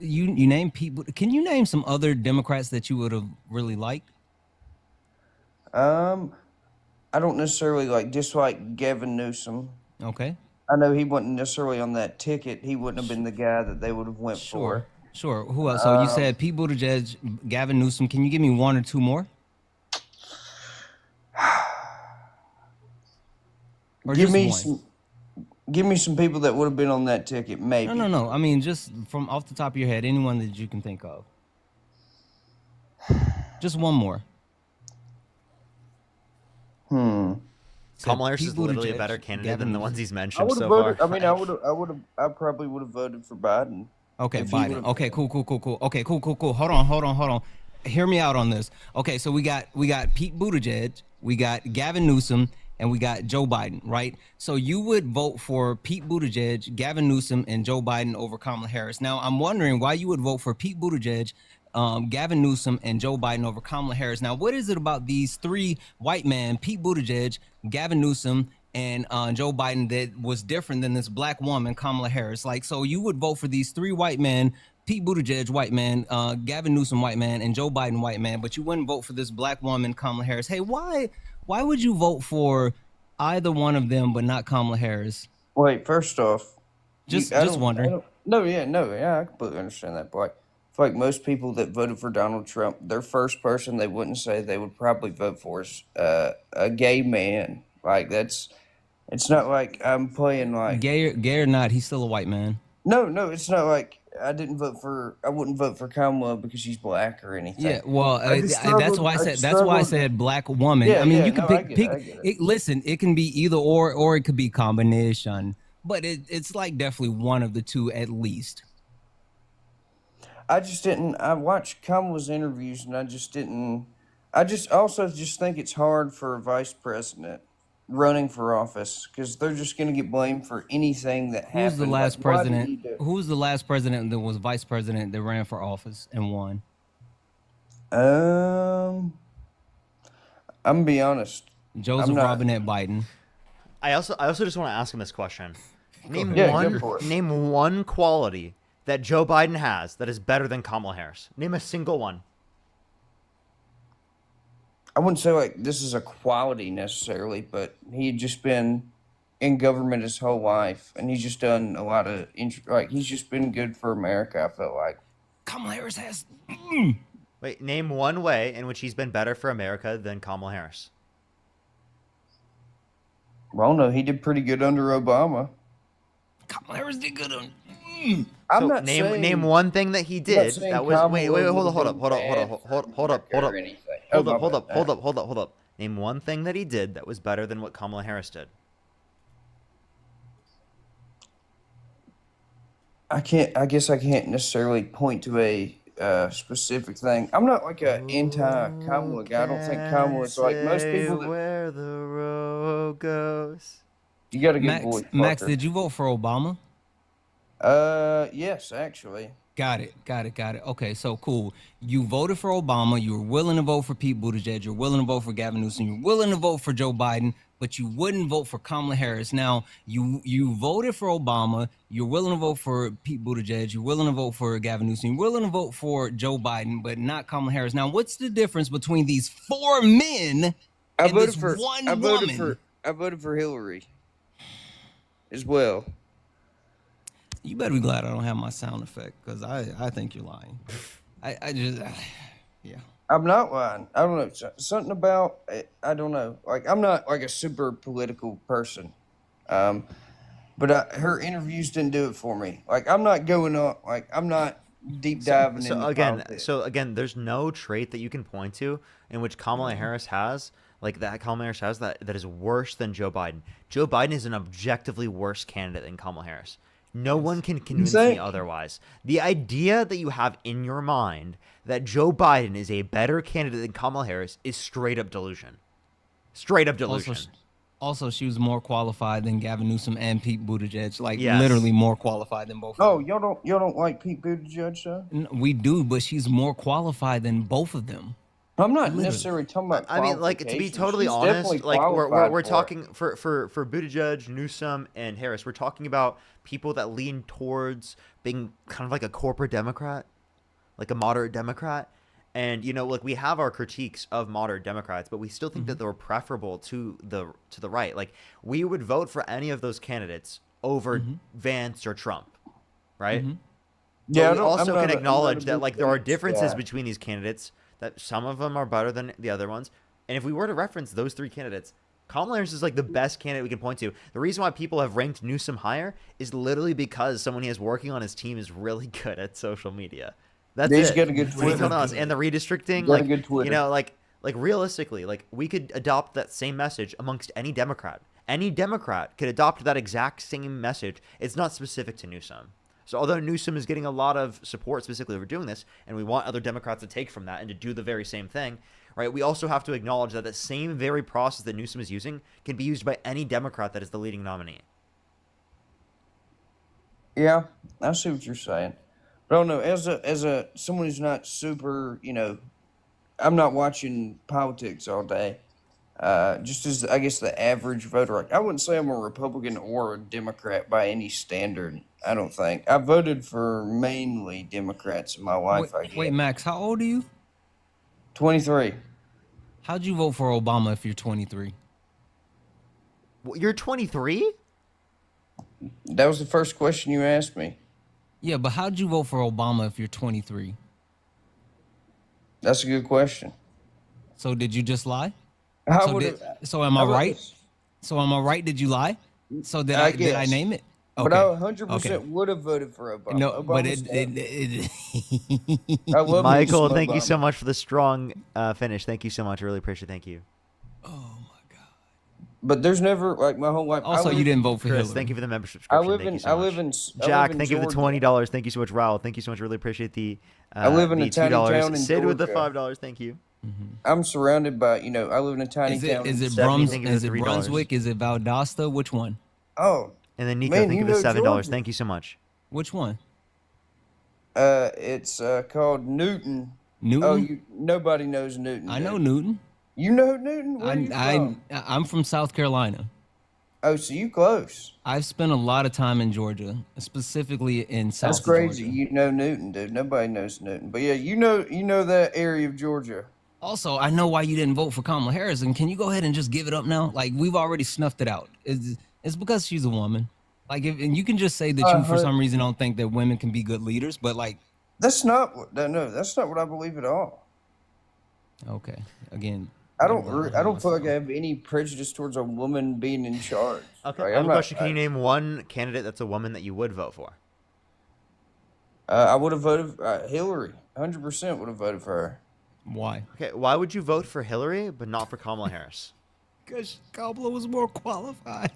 You named people. Can you name some other Democrats that you would have really liked? I don't necessarily dislike Gavin Newsom. Okay. I know he wasn't necessarily on that ticket. He wouldn't have been the guy that they would have went for. Sure. Who else? So you said Pete Buttigieg, Gavin Newsom. Can you give me one or two more? Or Give just me one? give me some people that would have been on that ticket, maybe. No. I mean, just from off the top of your head, anyone that you can think of. Just one more. Kamala Harris is literally a better candidate than the ones he's mentioned so far. I probably would have voted for Biden. Okay, Biden. Okay, cool. Okay, cool. Hold on. Hear me out on this. Okay, so we got Pete Buttigieg, we got Gavin Newsom, and we got Joe Biden, right? So you would vote for Pete Buttigieg, Gavin Newsom, and Joe Biden over Kamala Harris. Now, I'm wondering why you would vote for Pete Buttigieg, Gavin Newsom, and Joe Biden over Kamala Harris. Now, what is it about these three white men, Pete Buttigieg, Gavin Newsom, and Joe Biden that was different than this black woman, Kamala Harris. Like, so you would vote for these three white men, Pete Buttigieg, white man, Gavin Newsom, white man, and Joe Biden, white man, but you wouldn't vote for this black woman, Kamala Harris. Hey, why would you vote for either one of them but not Kamala Harris? Wait, first off, Just wondering. I completely understand that. But like, I feel like most people that voted for Donald Trump, their first person they wouldn't say they would probably vote for is a gay man. Like it's not like I'm playing like gay or not, he's still a white man. No, it's not like I wouldn't vote for Kamala because she's black or anything. Yeah, well, that's why I said black woman. Yeah, I mean, yeah, you can no, I pick. get it. Listen, it can be either or it could be combination, but it's like definitely one of the two at least. I watched Kamala's interviews and I also think it's hard for a vice president running for office because they're just going to get blamed for anything that happens. Who's the last president? Who's the last president that was vice president that ran for office and won? I'm gonna be honest. Joseph Robinette Biden. I also just want to ask him this question. Name one quality that Joe Biden has that is better than Kamala Harris. Name a single one. I wouldn't say like this is a quality necessarily, but he had just been in government his whole life, and he's just done a lot of he's just been good for America. I felt like Kamala Harris has. Wait, name one way in which he's been better for America than Kamala Harris. Well, no, he did pretty good under Obama. Kamala Harris did good on. I'm not saying, name one thing that he did that was wait hold up. Name one thing that he did that was better than what Kamala Harris did. I guess I can't necessarily point to a specific thing. I'm not like an anti-Kamala guy. I don't think Kamala is like most people that where the road goes. You got a good boy, Parker. Max, did you vote for Obama? Yes, actually. Got it. Okay, so cool. You voted for Obama. You were willing to vote for Pete Buttigieg. You're willing to vote for Gavin Newsom. You're willing to vote for Joe Biden, but you wouldn't vote for Kamala Harris. Now, you voted for Obama. You're willing to vote for Pete Buttigieg. You're willing to vote for Gavin Newsom. You're willing to vote for Joe Biden, but not Kamala Harris. Now, what's the difference between these four men and this one woman? I voted for Hillary as well. You better be glad I don't have my sound effect because I think you're lying. I just, yeah. I'm not lying. I don't know. Something about, I don't know. Like, I'm not like a super political person. But her interviews didn't do it for me. Like, I'm not going up, like, I'm not deep diving into politics. So again, there's no trait that you can point to in which Kamala Harris has, like that Kamala Harris has that is worse than Joe Biden. Joe Biden is an objectively worse candidate than Kamala Harris. No one can convince me otherwise. The idea that you have in your mind that Joe Biden is a better candidate than Kamala Harris is straight up delusion. Straight up delusion. Also, she was more qualified than Gavin Newsom and Pete Buttigieg. Like, literally more qualified than both of them. Oh, y'all don't like Pete Buttigieg, though? We do, but she's more qualified than both of them. I'm not necessarily talking about. I mean, like, to be totally honest, like we're talking for Buttigieg, Newsom, and Harris. We're talking about people that lean towards being kind of like a corporate Democrat, like a moderate Democrat. And like we have our critiques of moderate Democrats, but we still think that they're preferable to the right. Like we would vote for any of those candidates over Vance or Trump, right? Yeah. But we also can acknowledge that like there are differences between these candidates. That some of them are better than the other ones. And if we were to reference those three candidates, Kamala Harris is like the best candidate we can point to. The reason why people have ranked Newsom higher is literally because someone he has working on his team is really good at social media. That's He's it. got a good Twitter. And the redistricting, Got a good Twitter. like realistically, like we could adopt that same message amongst any Democrat. Any Democrat could adopt that exact same message. It's not specific to Newsom. So although Newsom is getting a lot of support specifically for doing this, and we want other Democrats to take from that and to do the very same thing, right, we also have to acknowledge that the same very process that Newsom is using can be used by any Democrat that is the leading nominee. Yeah, I see what you're saying. But I don't know, as a someone who's not super, I'm not watching politics all day. just as I guess the average voter. Like, I wouldn't say I'm a Republican or a Democrat by any standard. I don't think I voted for mainly Democrats in my life. Wait, Max, how old are you? 23. How'd you vote for Obama if you're 23? You're 23? That was the first question you asked me. Yeah, but how'd you vote for Obama if you're 23? That's a good question. So did you just lie? I So, would've- so am I I would've- right? So am I right? Did you lie? So did I did I guess. name it? But I 100% would have voted for Obama. No, but Obama's it I love me Michael, some thank you Obama. so much for the strong finish. Thank you so much. I really appreciate it. Thank you. But there's never like my whole life. Also, you didn't vote for Chris, Hillary. thank you for the membership I subscription. live Thank in. you so I much. live in. I Jack, live in thank you for the Georgia. $20. Thank you so much, Raul. Thank you so much. Really appreciate the. I live in the a tiny $2. town in Sid with the Georgia. $5. Thank you. I'm surrounded by. I live in a tiny town. Is it Stephanie, thank you for Is the it $3. Brunswick? Is it Valdosta? Which one? Oh, And then Nico, man, thank you you for the know $7. Georgia. Thank you so much. Which one? It's called Newton. Newton? Oh, nobody knows Newton. I dude. know Newton. You know Newton? Where are you from? I'm from South Carolina. Oh, so you close. I've spent a lot of time in Georgia, specifically in South That's crazy. Georgia. You know Newton, dude. Nobody knows Newton. But yeah, you know that area of Georgia. Also, I know why you didn't vote for Kamala Harris, and can you go ahead and just give it up now? Like, we've already snuffed it out. It's because she's a woman. Like, and you can just say that you, for some reason, don't think that women can be good leaders, but like, That's not what I believe at all. okay, again, I don't feel like I have any prejudice towards a woman being in charge. Okay, Like, I have I'm a not- question. Can you name one candidate that's a woman that you would vote for? I would have voted Hillary. 100% would have voted for her. Why? Okay, why would you vote for Hillary but not for Kamala Harris? Because Kamala was more qualified.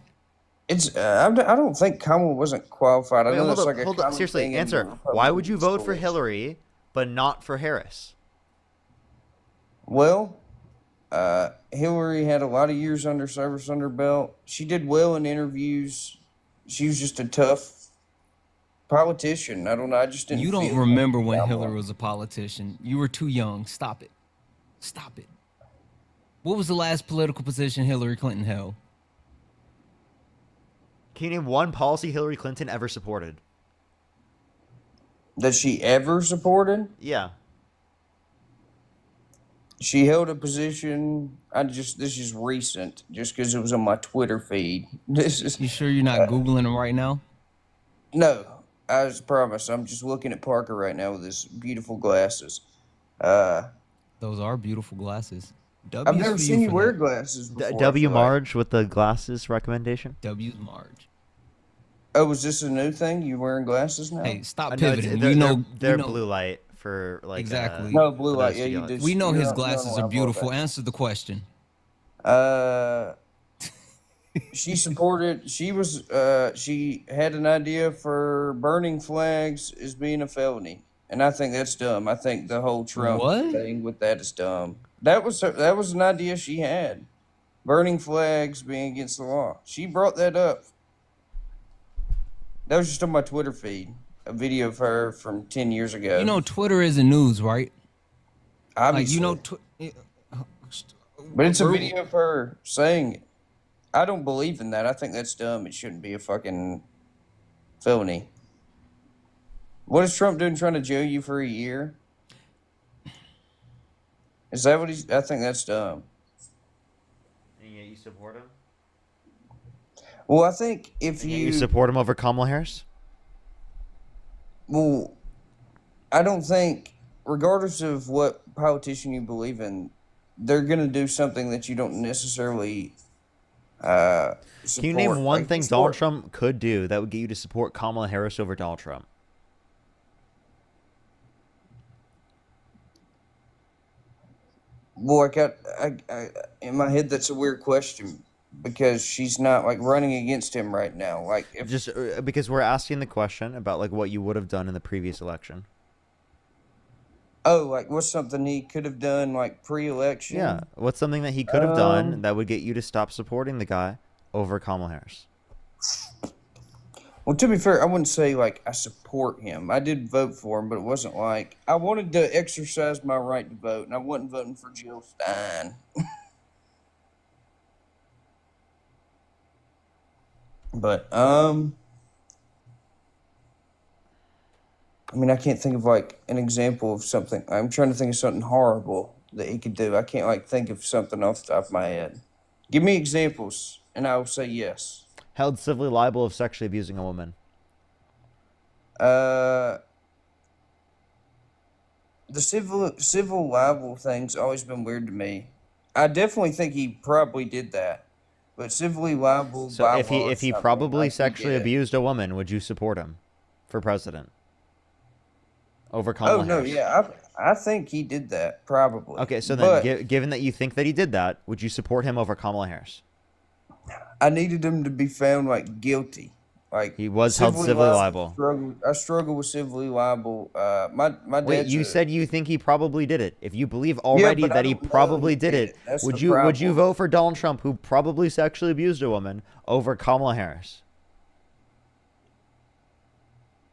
It's I don't think Kamala wasn't qualified. I Wait, know hold that's up, like a hold up. common Seriously, thing in answer. the Why would you Republican vote for schools. Hillary but not for Harris? Well, Hillary had a lot of years under service under her belt. She did well in interviews. She was just a tough politician. I don't know. I just didn't. You don't feel remember like when Kamala. Hillary was a politician. You were too young. Stop it. Stop it. What was the last political position Hillary Clinton held? Can you name one policy Hillary Clinton ever supported? That she ever supported? Yeah. She held a position. This is recent, just because it was on my Twitter feed. This is. You sure you're not Googling them right now? No, I promise. I'm just looking at Parker right now with his beautiful glasses. Those are beautiful glasses. I've W's never for seen you for wear that. glasses before. I W feel like. Marge with the glasses recommendation? W's Marge. Oh, was this a new thing? You wearing glasses now? Hey, stop No, it's- pivoting. they're, We know they're you know- blue light for like Exactly. No, blue for light. those Yeah, you together. do. We know You're his not- glasses no, are I'm beautiful. okay. Answer the question. She supported. She had an idea for burning flags as being a felony, and I think that's dumb. I think the whole Trump What? thing with that is dumb. That was an idea she had. Burning flags being against the law. She brought that up. That was just on my Twitter feed. A video of her from 10 years ago. You know, Twitter isn't news, right? Obviously. Like, you know, But it's a video of her saying it. I don't believe in that. I think that's dumb. It shouldn't be a fucking felony. What is Trump doing trying to jail you for a year? Is that what he's... I think that's dumb. And yet you support him? Well, I think if And yet you support him over Kamala Harris? Well, I don't think, regardless of what politician you believe in, they're going to do something that you don't necessarily support. Can you name one Like, thing support- Donald Trump could do that would get you to support Kamala Harris over Donald Trump? Boy, I in my head, that's a weird question because she's not like running against him right now. Like, if Just because we're asking the question about like what you would have done in the previous election. like what's something he could have done like pre-election? Yeah. What's something that he could have done that would get you to stop supporting the guy over Kamala Harris? Well, to be fair, I wouldn't say like I support him. I did vote for him, but it wasn't like I wanted to exercise my right to vote, and I wasn't voting for Jill Stein. But I mean, I can't think of like an example of something. I'm trying to think of something horrible that he could do. I can't like think of something off the top of my head. Give me examples, and I will say yes. Held civilly liable of sexually abusing a woman. The civil libel thing's always been weird to me. I definitely think he probably did that, but civilly liable. So by if law he is something probably like he sexually did. abused a woman, would you support him for president over Kamala Oh no, Harris? yeah, I think he did that probably. Okay, so but then, given that you think that he did that, would you support him over Kamala Harris? I needed him to be found like guilty. Like He was held civilly liable. I struggle with civilly liable. My Wait, dad's you a- said you think he probably did it. If you believe already but I that he don't know probably who did did it, it. That's would the you problem. vote for Donald Trump, who probably sexually abused a woman, over Kamala Harris?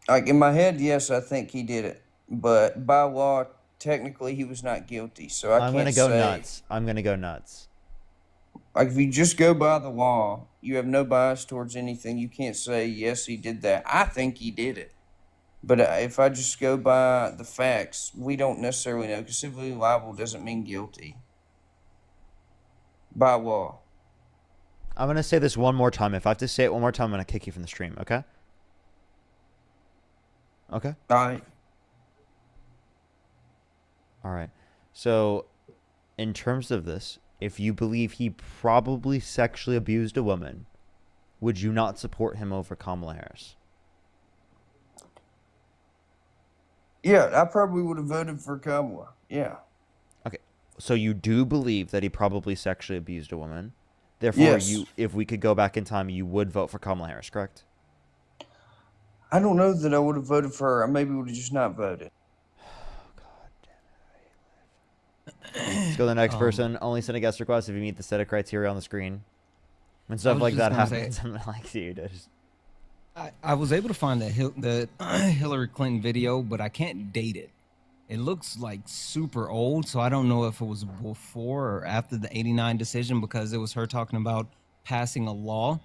Like in my head, yes, I think he did it, but by law, technically, he was not guilty. So I I'm can't gonna go say. nuts. I'm gonna go nuts. Like if you just go by the law, you have no bias towards anything. You can't say yes, he did that. I think he did it, but if I just go by the facts, we don't necessarily know because civilly liable doesn't mean guilty by law. I'm gonna say this one more time. If I have to say it one more time, I'm gonna kick you from the stream. Okay? Okay. All right. All right. So, in terms of this, if you believe he probably sexually abused a woman, would you not support him over Kamala Harris? Yeah, I probably would have voted for Kamala. Yeah. Okay. So you do believe that he probably sexually abused a woman. Therefore, Yes. if we could go back in time, you would vote for Kamala Harris, correct? I don't know that I would have voted for her. I maybe would have just not voted. Let's go to the next person. Only send a guest request if you meet the set of criteria on the screen. When stuff was like just that gonna say- happens, I'm like, dude, I was able to find the Hillary Clinton video, but I can't date it. It looks like super old, so I don't know if it was before or after the '89 decision, because it was her talking about passing a law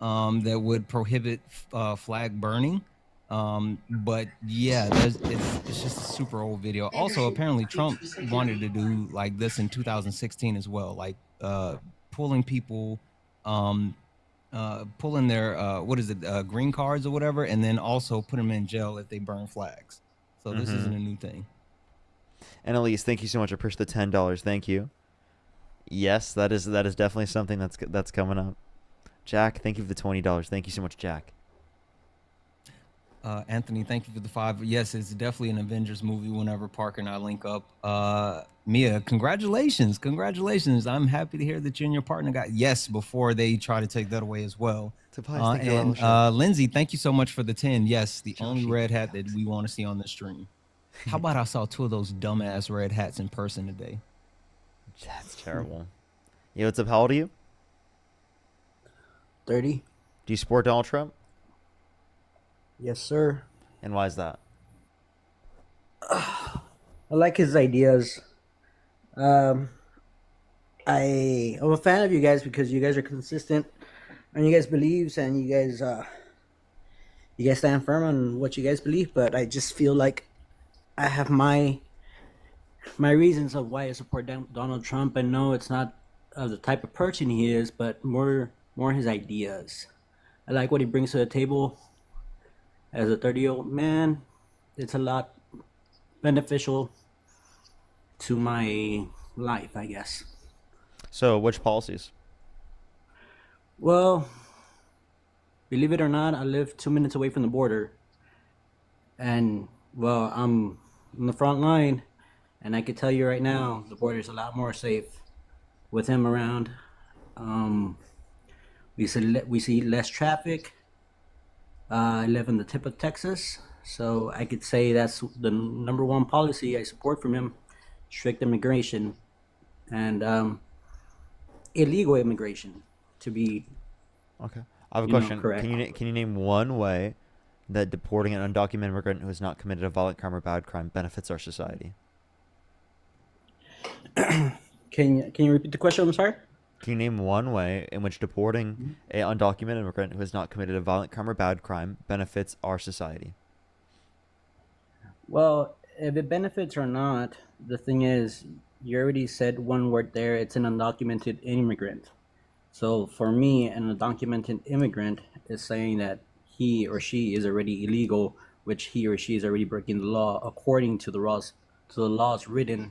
that would prohibit flag burning. But yeah, it's just a super old video. Also, apparently Trump wanted to do like this in 2016 as well, like pulling people, pulling their green cards or whatever, and then also put them in jail if they burn flags. So this Mhm. isn't a new thing. And Elise, thank you so much. I appreciate the $10. Thank you. Yes, that is definitely something that's coming up. Jack, thank you for the $20. Thank you so much, Jack. Anthony, thank you for the 5. Yes, it's definitely an Avengers movie whenever Parker and I link up. Mia, congratulations. I'm happy to hear that you and your partner got yes before they try to take that away as well. Tobias, thank you, And Level Show. Lindsay, thank you so much for the 10. Yes, the only red hat that we want to see on the stream. How about I saw 2 of those dumbass red hats in person today? That's terrible. Yo, what's up? How old are you? 30. Do you support Donald Trump? Yes, sir. And why is that? I like his ideas. I'm a fan of you guys because you guys are consistent on you guys' beliefs and you guys stand firm on what you guys believe. But I just feel like I have my reasons of why I support Donald Trump. And no, it's not of the type of person he is, but more his ideas. I like what he brings to the table. As a 30-year-old man, it's a lot beneficial to my life, I guess. So, which policies? Well, believe it or not, I live 2 minutes away from the border. And, well, I'm on the front line. And I can tell you right now, the border is a lot more safe with him around. We see less traffic. I live in the tip of Texas, so I could say that's the number one policy I support from him: strict immigration and illegal immigration. To be Okay. I have a you know, question. correct. Can you name one way that deporting an undocumented immigrant who has not committed a violent crime or bad crime benefits our society? Can you repeat the question? I'm sorry. Can you name one way in which deporting a undocumented immigrant who has not committed a violent crime or bad crime benefits our society? Well, if it benefits or not, the thing is, you already said one word there. It's an undocumented immigrant. So for me, an undocumented immigrant is saying that he or she is already illegal, which he or she is already breaking the law according to the laws written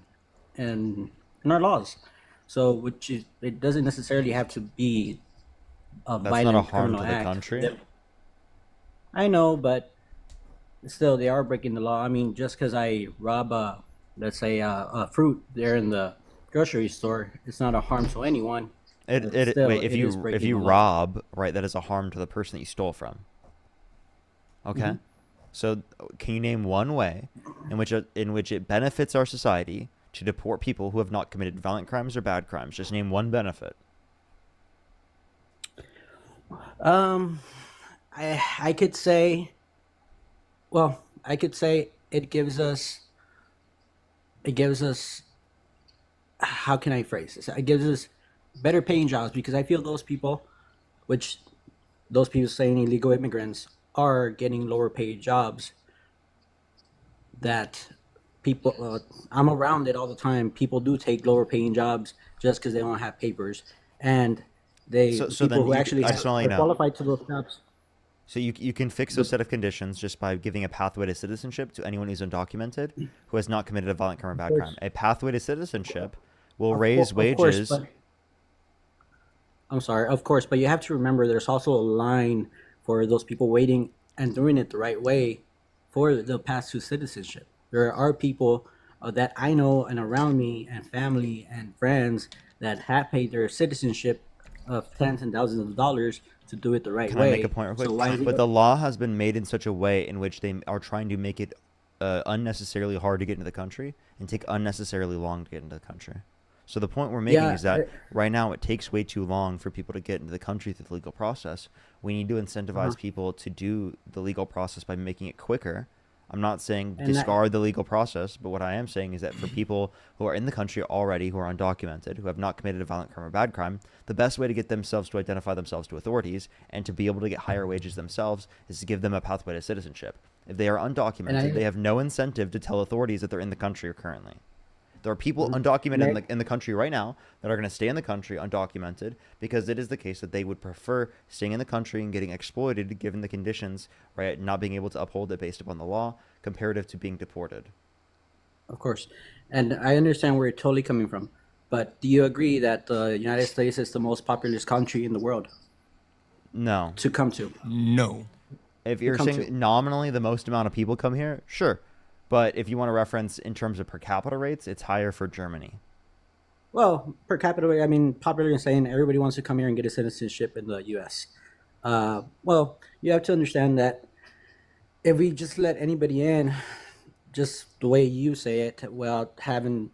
in our laws. So which is, it doesn't necessarily have to be a That's violent not a harm criminal to the act. country. I know, but still, they are breaking the law. I mean, just because I rob let's say a fruit there in the grocery store, it's not a harm to anyone. Wait, if you rob, right, that is a harm to the person that you stole from. Okay, so can you name one way in which it benefits our society to deport people who have not committed violent crimes or bad crimes? Just name one benefit. I could say, well, I could say it gives us, how can I phrase this? It gives us better paying jobs, because I feel those people saying illegal immigrants are getting lower paid jobs. That people, I'm around it all the time. People do take lower paying jobs just because they don't have papers, and people who actually are qualified to those jobs. So you can fix those set of conditions just by giving a pathway to citizenship to anyone who's undocumented who has not committed a violent crime or bad crime. A pathway to citizenship will raise wages. I'm sorry, of course, but you have to remember there's also a line for those people waiting and doing it the right way for the path to citizenship. There are people that I know and around me and family and friends that have paid their citizenship of tens and thousands of dollars to do it the right way. Can I make a point real quick? But the law has been made in such a way in which they are trying to make it unnecessarily hard to get into the country and take unnecessarily long to get into the country. So the point we're making is that right now it takes way too long for people to get into the country through the legal process. We need to incentivize people to do the legal process by making it quicker. I'm not saying discard the legal process, but what I am saying is that for people who are in the country already, who are undocumented, who have not committed a violent crime or bad crime, the best way to get themselves to identify themselves to authorities and to be able to get higher wages themselves is to give them a pathway to citizenship. If they are undocumented, they have no incentive to tell authorities that they're in the country currently. There are people undocumented in the country right now that are going to stay in the country undocumented because it is the case that they would prefer staying in the country and getting exploited given the conditions, right, not being able to uphold it based upon the law, comparative to being deported. Of course. And I understand where you're totally coming from. But do you agree that the United States is the most populous country in the world? No. To come to? No. If you're saying nominally the most amount of people come here, sure. But if you want to reference in terms of per capita rates, it's higher for Germany. Well, per capita, I mean, popularly saying everybody wants to come here and get a citizenship in the U.S. Well, you have to understand that if we just let anybody in, just the way you say it, without having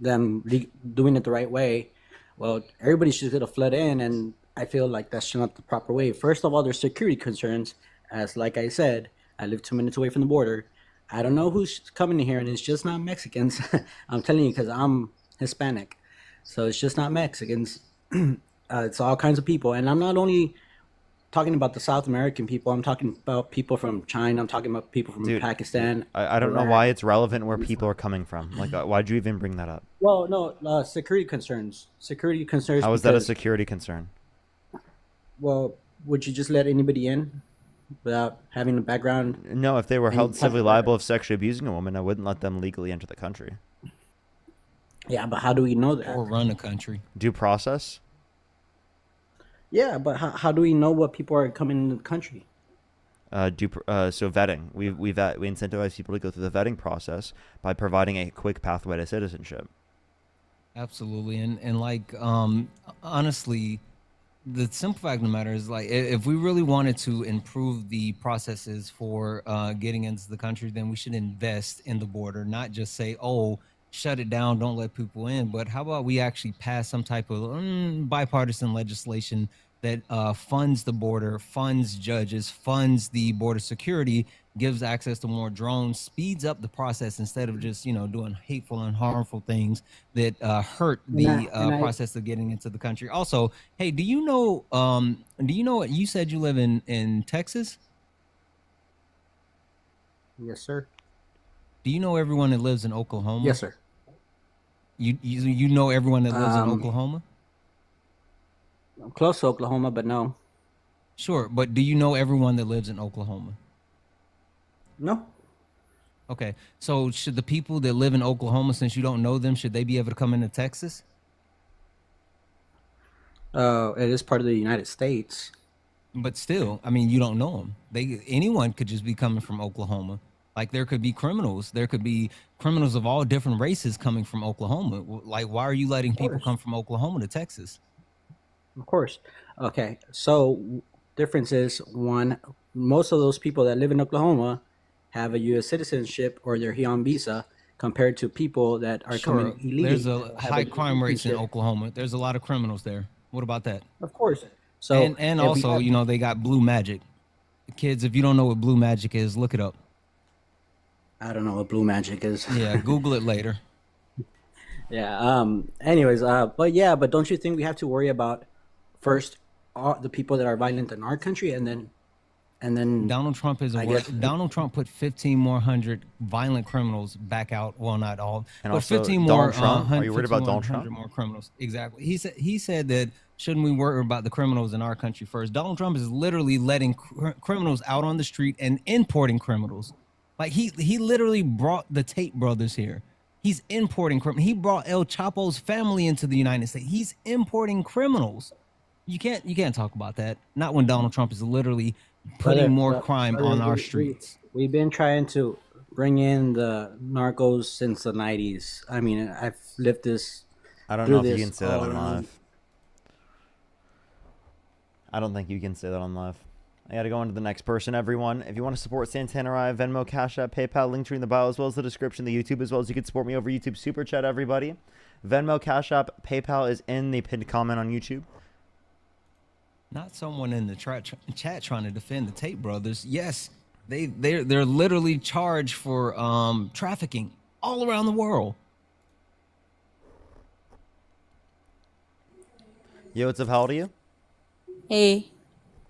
them doing it the right way, well, everybody's just going to flood in, and I feel like that's not the proper way. First of all, there's security concerns. As like I said, I live 2 minutes away from the border. I don't know who's coming in here, and it's just not Mexicans. I'm telling you, because I'm Hispanic. So it's just not Mexicans. It's all kinds of people. And I'm not only talking about the South American people. I'm talking about people from China. I'm talking about people from Pakistan. I don't know why it's relevant where people are coming from. Like, why'd you even bring that up? Well, no, security concerns. Security concerns. How is that a security concern? Well, would you just let anybody in without having a background? No, if they were held civilly liable of sexually abusing a woman, I wouldn't let them legally enter the country. Yeah, but how do we know that? Or run a country. Due process? Yeah, but how do we know what people are coming into the country? So vetting. We incentivize people to go through the vetting process by providing a quick pathway to citizenship. Absolutely, and like honestly, the simple fact of the matter is, like, if we really wanted to improve the processes for getting into the country, then we should invest in the border, not just say, oh, shut it down, don't let people in. But how about we actually pass some type of bipartisan legislation that funds the border, funds judges, funds the border security, gives access to more drones, speeds up the process instead of just, you know, doing hateful and harmful things that hurt the process of getting into the country. Also, hey, do you know what you said you live in Texas? Yes, sir. Do you know everyone that lives in Oklahoma? Yes, sir. You know everyone that lives in Oklahoma? I'm close to Oklahoma, but no. Sure, but do you know everyone that lives in Oklahoma? No. Okay, so should the people that live in Oklahoma, since you don't know them, should they be able to come into Texas? It is part of the United States. But still, I mean, you don't know them. Anyone could just be coming from Oklahoma. Like there could be criminals. There could be criminals of all different races coming from Oklahoma. Like, why are you letting people come from Oklahoma to Texas? Of course. Okay. So difference is, one, most of those people that live in Oklahoma have a U.S. citizenship or they're here on visa, compared to people that are coming illegally. There's a high crime rates in Oklahoma. There's a lot of criminals there. What about that? Of course. So and also, you know, they got blue magic. Kids, if you don't know what blue magic is, look it up. I don't know what blue magic is. Yeah, Google it later. Yeah. Anyways, but don't you think we have to worry about first the people that are violent in our country, and then Donald Trump is Donald Trump put 1,500 violent criminals back out. Well, not all, And but also 15 Donald more. Trump? Are you worried about Donald 1,500 Trump? more criminals? Exactly. He said that shouldn't we worry about the criminals in our country first? Donald Trump is literally letting criminals out on the street and importing criminals. Like he literally brought the Tate brothers here. He's importing criminals. He brought El Chapo's family into the United States. He's importing criminals. You can't talk about that. Not when Donald Trump is literally putting more crime on our streets. We've been trying to bring in the narcos since the 90s. I mean, I've lived this. I don't know if you can say that on live. I don't think you can say that on live. I got to go on to the next person, everyone. If you want to support Santana Rye, Venmo, Cash App, PayPal, link tree in the bio, as well as the description, the YouTube, as well as you can support me over YouTube Super Chat, everybody. Venmo, Cash App, PayPal is in the pinned comment on YouTube. Not someone in the chat trying to defend the Tate brothers. Yes, they're literally charged for trafficking all around the world. Yo, what's up? How old are you? Hey,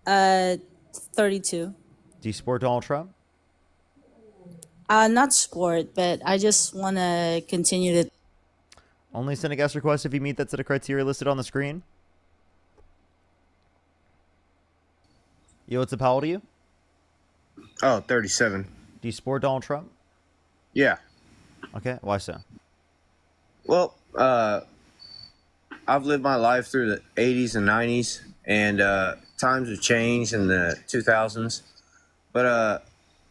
32. Do you support Donald Trump? Not sport, but I just want to continue to. Only send a guest request if you meet that set of criteria listed on the screen. Yo, what's up? How old are you? Oh, 37. Do you support Donald Trump? Yeah. Okay, why so? Well, I've lived my life through the 80s and 90s, and times have changed in the 2000s. But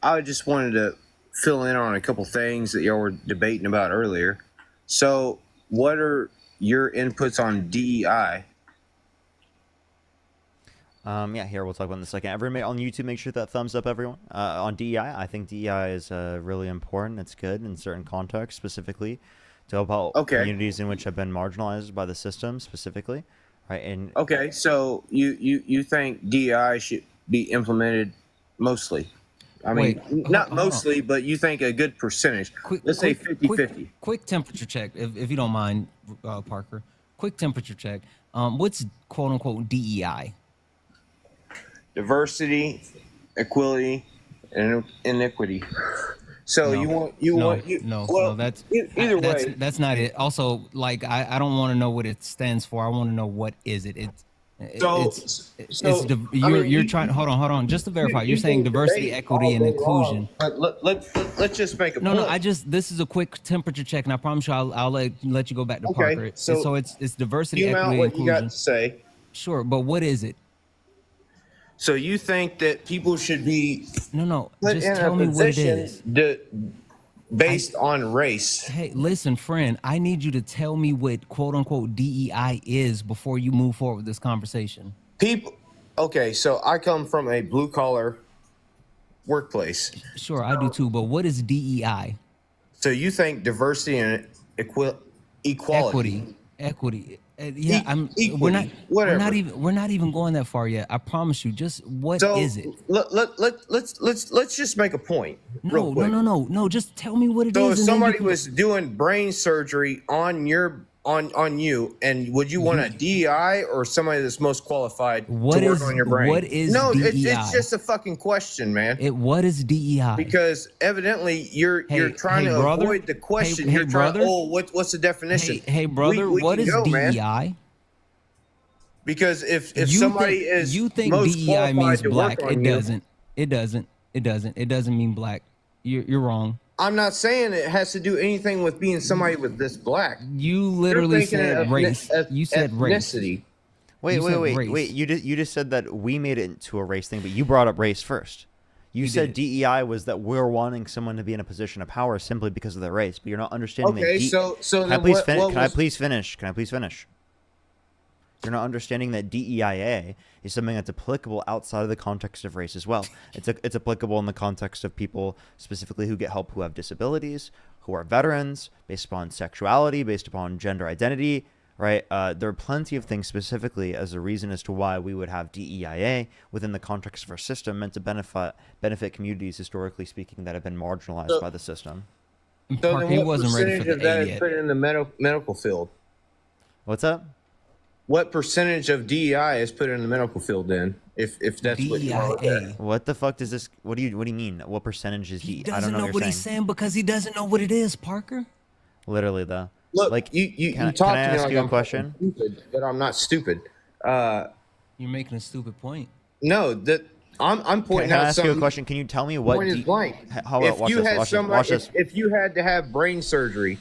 I just wanted to fill in on a couple things that y'all were debating about earlier. So, what are your inputs on DEI? Yeah, here we'll talk about in a second. Everybody on YouTube, make sure that thumbs up, everyone. On DEI, I think DEI is really important. It's good in certain contexts, specifically to help out communities in which have been marginalized by the system, specifically, right? And okay, so you think DEI should be implemented mostly? I mean, not mostly, but you think a good percentage. Let's say 50-50. Quick temperature check, if you don't mind, Parker. Quick temperature check. What's quote unquote DEI? Diversity, equality, and inequity. So no, that's either way. That's not it. Also, like I don't want to know what it stands for. I want to know what is it. You're trying. Hold on. Just to verify, you're saying diversity, equity, and inclusion. Let's just make a point. No. This is a quick temperature check, and I promise you, I'll let you go back to Parker. So it's diversity, equity, and inclusion. What you got to say? Sure, but what is it? So you think that people should be just tell me what it is. Based on race. Hey, listen, friend, I need you to tell me what quote unquote DEI is before you move forward with this conversation. Okay, so I come from a blue collar workplace. Sure, I do too, but what is DEI? So you think diversity and equality? Equity. Yeah, equally, whatever. We're not even going that far yet. I promise you. Just what is it? Let's just make a point. real quick. No. Just tell me what it is. So if and then somebody can- was doing brain surgery on you, and would you want a DEI or somebody that's most qualified to work on your brain? What is no? DEI? It's just a fucking question, man. What is DEI? Because evidently you're trying to brother? avoid the question. Hey, you're trying. brother? What's the definition? Hey, brother, we what can is go, DEI? Man. Because if You somebody think, is you think most DEI qualified means to black, work on it you, doesn't. It doesn't mean black. You're wrong. I'm not saying it has to do anything with being somebody with this black. You literally said race. You said race. ethnicity. Wait. You just said that we made it into a race thing, but you brought up race first. You said DEI was that we're wanting someone to be in a position of power simply because of their race, but you're not understanding. Okay, that so can I then please what finish? Can I was- please finish? Can I please finish? You're not understanding that DEIA is something that's applicable outside of the context of race as well. It's applicable in the context of people specifically who get help who have disabilities, who are veterans, based upon sexuality, based upon gender identity, right? There are plenty of things specifically as a reason as to why we would have DEIA within the context of our system meant to benefit communities, historically speaking, that have been marginalized by the system. So Parker, then he what wasn't ready for percentage of the that A is yet. put in the medical field? What's up? What percentage of DEI is put in the medical field then? If that's what you want DEIA. What the fuck does this? What do you mean? What percentage is He I doesn't don't know know what what you're he's saying. saying because he doesn't know what it is, Parker. Literally though. Look, like you can talk I to me ask like you a I'm question? stupid, but I'm not stupid. You're making a stupid point. No, that I'm pointing Can I out ask you a question? Can you tell me what? Point is blank. How about watch this? Watch this. If you had to have brain surgery,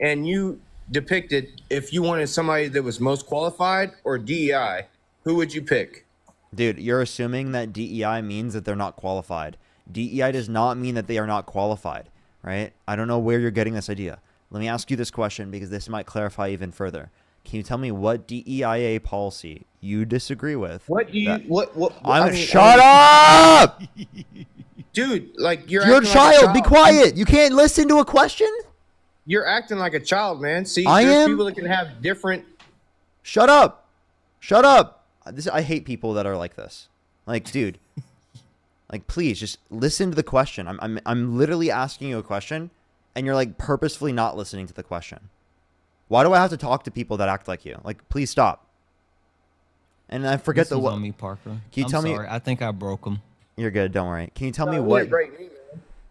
and you depicted if you wanted somebody that was most qualified or DEI, who would you pick? Dude, you're assuming that DEI means that they're not qualified. DEI does not mean that they are not qualified, right? I don't know where you're getting this idea. Let me ask you this question because this might clarify even further. Can you tell me what DEIA policy you disagree with? What do you what? Shut up, dude! Like you're a acting child. Like Be quiet. You can't listen to a question. You're acting like a child, man. See, I there's am? people that can have different. Shut up. Shut up. I hate people that are like this. Like, dude. Like, please just listen to the question. I'm literally asking you a question, and you're like purposefully not listening to the question. Why do I have to talk to people that act like you? Like, please stop. And I forget This was on me, Parker. Can you tell me? I think I broke him. You're good. Don't worry. Can you tell me No, it what? wouldn't break me,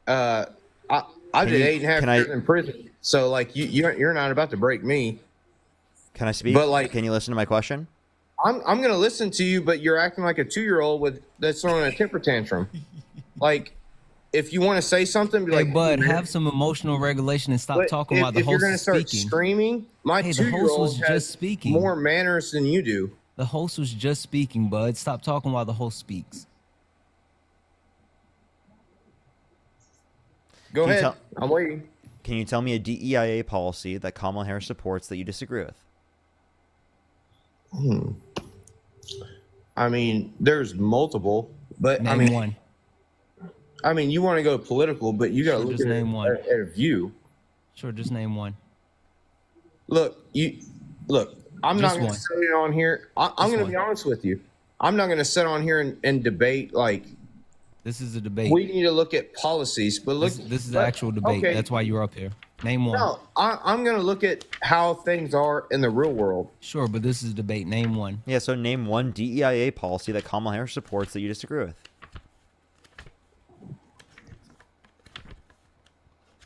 man. I Can did you- 8.5 can I- years in prison, so like you're not about to break me. Can I speak? But, like- can you listen to my question? I'm gonna listen to you, but you're acting like a 2-year-old that's throwing a temper tantrum. Like, if you want to say something, be Hey, like, bud, "Hey, man." have some emotional regulation and stop But talking if, while the if you're host gonna is start speaking. screaming, my Hey, the host 2-year-old was has just speaking. more manners than you do. The host was just speaking, bud. Stop talking while the host speaks. Go Can you ahead. tell- I'm waiting. Can you tell me a DEIA policy that Kamala Harris supports that you disagree with? I mean, there's multiple, but Name I mean, one. I mean, you want to go political, but you got to Sure, look just at it name one. at a view. Sure, just name one. Look. I'm Just not going to one. sit it on here. I'm Just going to one. be honest with you. I'm not going to sit on here and debate. Like, This is a debate. we need to look at policies, but look. This is the actual debate. Okay. That's why you're up here. Name one. No, I'm going to look at how things are in the real world. Sure, but this is a debate. Name one. Yeah, so name one DEIA policy that Kamala Harris supports that you disagree with.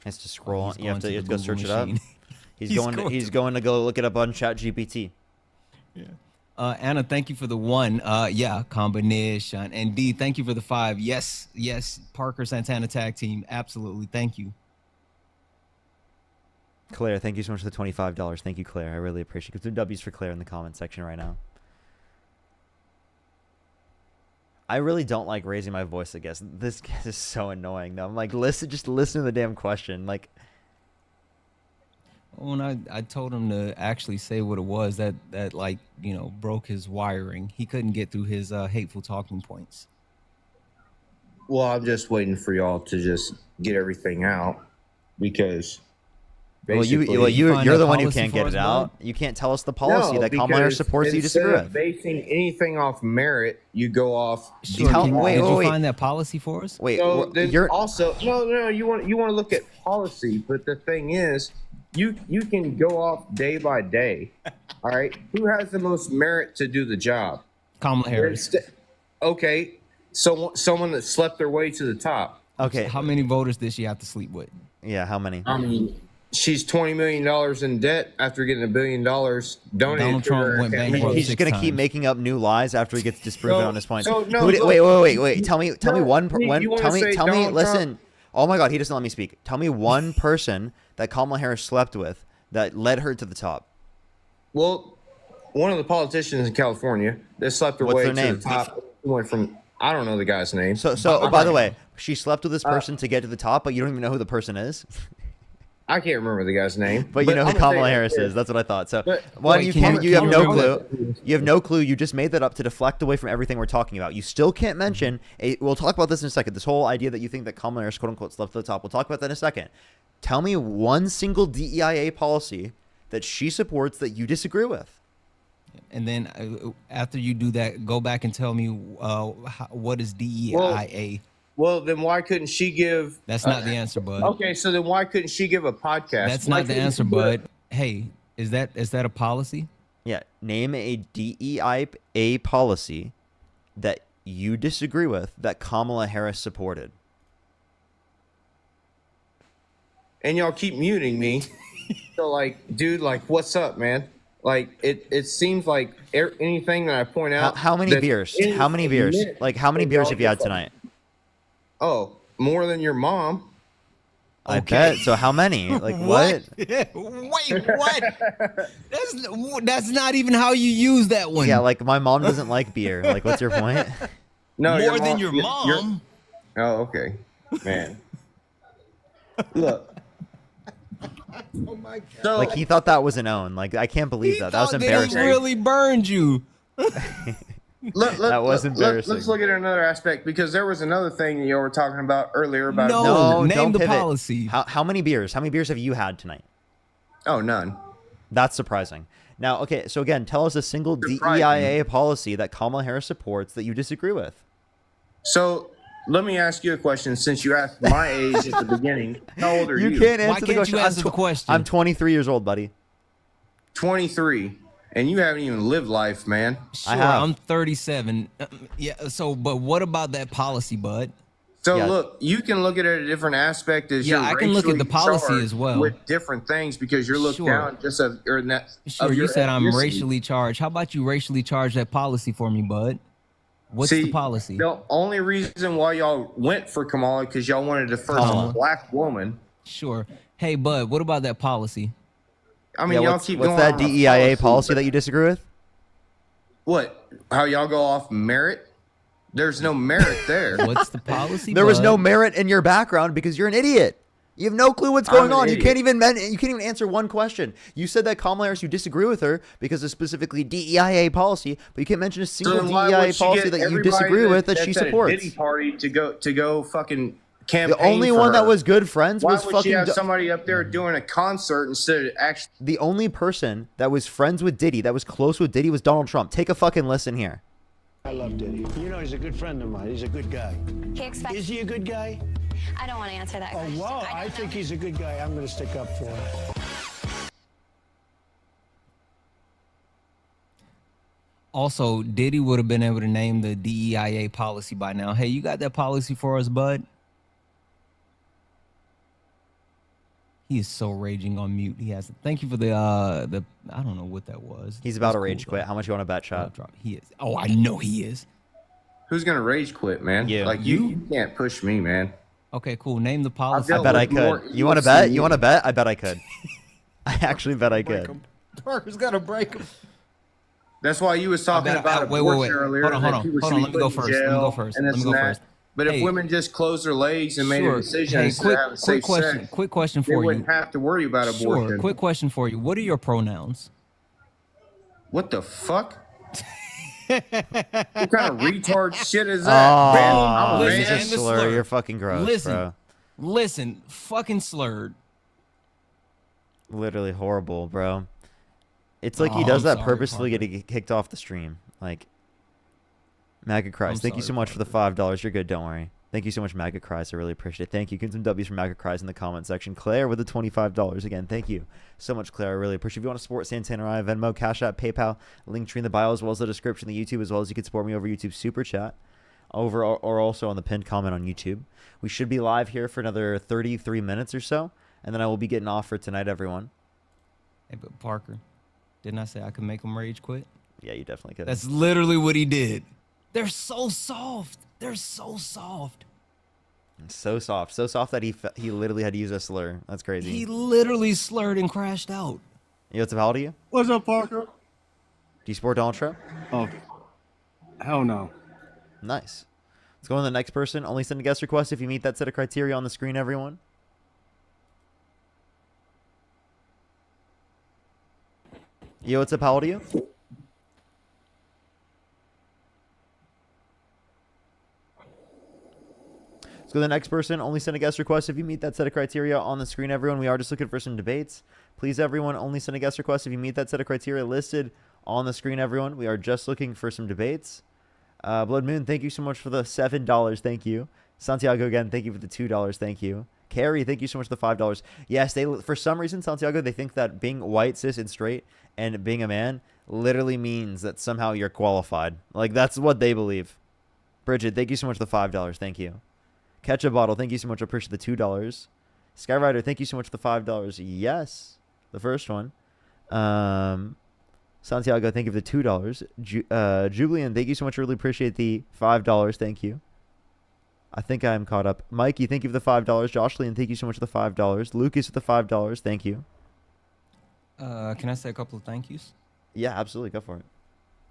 Has to scroll. he's You have going to to go the search Google it up. machine. He's He's going. going He's to- going to go look it up on ChatGPT. Anna, thank you for the 1. Yeah, combination. And D, thank you for the 5. Yes. Parker Santana tag team. Absolutely. Thank you. Claire, thank you so much for the $25. Thank you, Claire. I really appreciate it. Give some W's for Claire in the comment section right now. I really don't like raising my voice, I guess. This is so annoying, though. I'm like, just listen to the damn question. Like, When I told him to actually say what it was that like, broke his wiring. He couldn't get through his hateful talking points. Well, I'm just waiting for y'all to just get everything out because Basically. You're the one who can't get it out. You can't tell us the policy that Kamala Harris supports that you disagree instead with. of basing anything off merit, you go off. Sure, did you find that policy for us? Wait, So then also no. You want to look at policy, but the thing is, you can go off day by day. All right, who has the most merit to do the job? Kamala Harris. Okay, so someone that slept their way to the top. Okay, How many voters did she have to sleep with? yeah, how many? I mean, she's $20 million in debt after getting $1 billion donated. Donald Trump to her went campaign. bankrupt. He's just gonna keep making up new lies after he gets disproven So- on his points. so, no, Who did- look- wait. Tell me one. you wanna Tell me. say Donald Listen. Trump? Oh my God, he doesn't let me speak. Tell me one person that Kamala Harris slept with that led her to the top. Well, one of the politicians in California that slept her What's way their to name? the top went from, I don't know the guy's name. So by the way, she slept with this person to get to the top, but you don't even know who the person is. I can't remember the guy's name. But you know I'm who gonna Kamala say Harris this. is. That's what I thought. So But- one, Wait, you can you have no remember clue. You have no clue. You just made that up to deflect away from everything we're talking about. You still can't mention. We'll talk about this in a second. This whole idea that you think that Kamala Harris quote unquote slept to the top. We'll talk about that in a second. Tell me one single DEIA policy that she supports that you disagree with. And then after you do that, go back and tell me what is DEIA. Well, then why couldn't she give? That's not the answer, bud. Okay, so then why couldn't she give a podcast? That's Why not the couldn't answer, she do it? bud. Hey, is that a policy? Yeah, name a DEIA policy that you disagree with that Kamala Harris supported. And y'all keep muting me. So like, dude, like, what's up, man? Like, it seems like anything that I point out. How many that's beers? in How many a beers? minute, Like how many and beers y'all have you had just tonight? Oh, more than your mom. I bet. So how many? Like what? Wait, what? That's not even how you use that one. Yeah, like my mom doesn't like beer. Like what's your point? No, More than your mom. Oh, okay, man. Look. Oh my God. So, Like he thought that was an own. Like I can't believe that. That was Thought that embarrassing. He really burned you. That was embarrassing. Let's look at another aspect because there was another thing you were talking about earlier about. No, name don't the pivot. policy. How many beers? How many beers have you had tonight? Oh, none. That's surprising. Now, okay, so again, tell us a single Surprising. DEIA policy that Kamala Harris supports that you disagree with. So let me ask you a question. Since you asked my age at the beginning, how old are you? You can't Why answer the can't question. you answer the question? I'm 23 years old, buddy. 23, and you haven't even lived life, man. Sure, I have. I'm 37. Yeah. So, but what about that policy, bud? So Yeah. look, you can look at it a different aspect as Yeah, you're I can look at the racially policy charged as well. with different things because you're looked Sure. down just of or in that. Sure, of you your said I'm ethnicity. racially charged. How about you racially charge that policy for me, bud? What's See, the policy? The only reason why y'all went for Kamala because y'all wanted the first Kamala. black woman. Sure. Hey, bud, what about that policy? I mean, Yeah, y'all what's keep what's going that on a DEIA policy that you disagree with? What? How y'all go off merit? There's no merit there. What's the policy? There was bud? no merit in your background because you're an idiot. You have no clue what's I'm going an on. You idiot. can't even answer one question. You said that Kamala Harris, you disagree with her because of specifically DEIA policy, but you can't mention a single then why DEIA would she policy get that you everybody disagree with that she that's at a supports. Diddy party to go fucking campaign. The only for one that her? was good friends Why was would fucking. she have somebody up there doing a concert instead of actually? The only person that was friends with Diddy, that was close with Diddy, was Donald Trump. Take a fucking listen here. I love Diddy. You know, he's a good friend of mine. He's a good guy. Is he a good guy? I don't want to answer that Oh, question. wow. I think he's a good guy. I'm going to stick up for him. Also, Diddy would have been able to name the DEIA policy by now. Hey, you got that policy for us, bud? He is so raging on mute. He has. Thank you for the I don't know what that was. He's about to That's rage cool, quit. though. How much you want to bet, shot? He is. Oh, I know he is. Who's gonna rage quit, man? You. Like you can't push me, man. Okay, cool. Name the policy. I bet I could. You want to bet? You want to bet? I bet I could. I actually bet I Break could. Parker's got to break him. That's why you was talking about wait, abortion wait. earlier. Hold on, that hold on. people Hold should on, be let me go put in first. Let me jail go first. and Let me this go and that. first. But if Hey. women just closed their legs and made Sure. a decision Hey, instead of having safe sex, quick question they for you. wouldn't have to worry about abortion. Sure. Quick question for you. What are your pronouns? What the fuck? What kind of retard shit is Oh, that, man? I'm a this man. is a slur. You're fucking gross, Listen, bro. listen, fucking slurred. Literally horrible, bro. It's like he Oh, does I'm that sorry, purposefully Parker. to get kicked off the stream. Like, Maggot Cries, I'm thank you sorry, so much for the Parker. $5. You're good, don't worry. Thank you so much, Maggot Cries. I really appreciate it. Thank you. Get some W's from Maggot Cries in the comment section. Claire with the $25 again. Thank you so much, Claire. I really appreciate it. If you want to support Santana, I have Venmo, Cash App, PayPal, link tree in the bio, as well as the description of the YouTube, as well as you can support me over YouTube Super Chat, over or also on the pinned comment on YouTube. We should be live here for another 33 minutes or so, and then I will be getting off for tonight, everyone. Hey, but Parker, didn't I say I could make him rage quit? Yeah, you definitely could. That's literally what he did. They're so soft. They're so soft. So soft that he literally had to use a slur. That's crazy. He literally slurred and crashed out. Yo, what's up? How old are you? What's up, Parker? Do you support Donald Trump? Oh, hell no. Nice. Let's go on to the next person. Only send a guest request if you meet that set of criteria on the screen, everyone. Yo, what's up? How old are you? Let's go to the next person. Only send a guest request if you meet that set of criteria on the screen, everyone. We are just looking for some debates. Please, everyone, only send a guest request if you meet that set of criteria listed on the screen, everyone. We are just looking for some debates. Blood Moon, thank you so much for the $7. Thank you. Santiago, again, thank you for the $2. Thank you. Carrie, thank you so much for the $5. Yes, they for some reason, Santiago, they think that being white, cis, and straight and being a man literally means that somehow you're qualified. Like, that's what they believe. Bridget, thank you so much for the $5. Thank you. Catch a Bottle, thank you so much. I appreciate the $2. Skyrider, thank you so much for the $5. Yes, the first one. Santiago, thank you for the $2. Julian, thank you so much. I really appreciate the $5. Thank you. I think I'm caught up. Mikey, thank you for the $5. Jocelyn, thank you so much for the $5. Lucas with the $5. Thank you. Can I say a couple of thank yous? Yeah, absolutely. Go for it.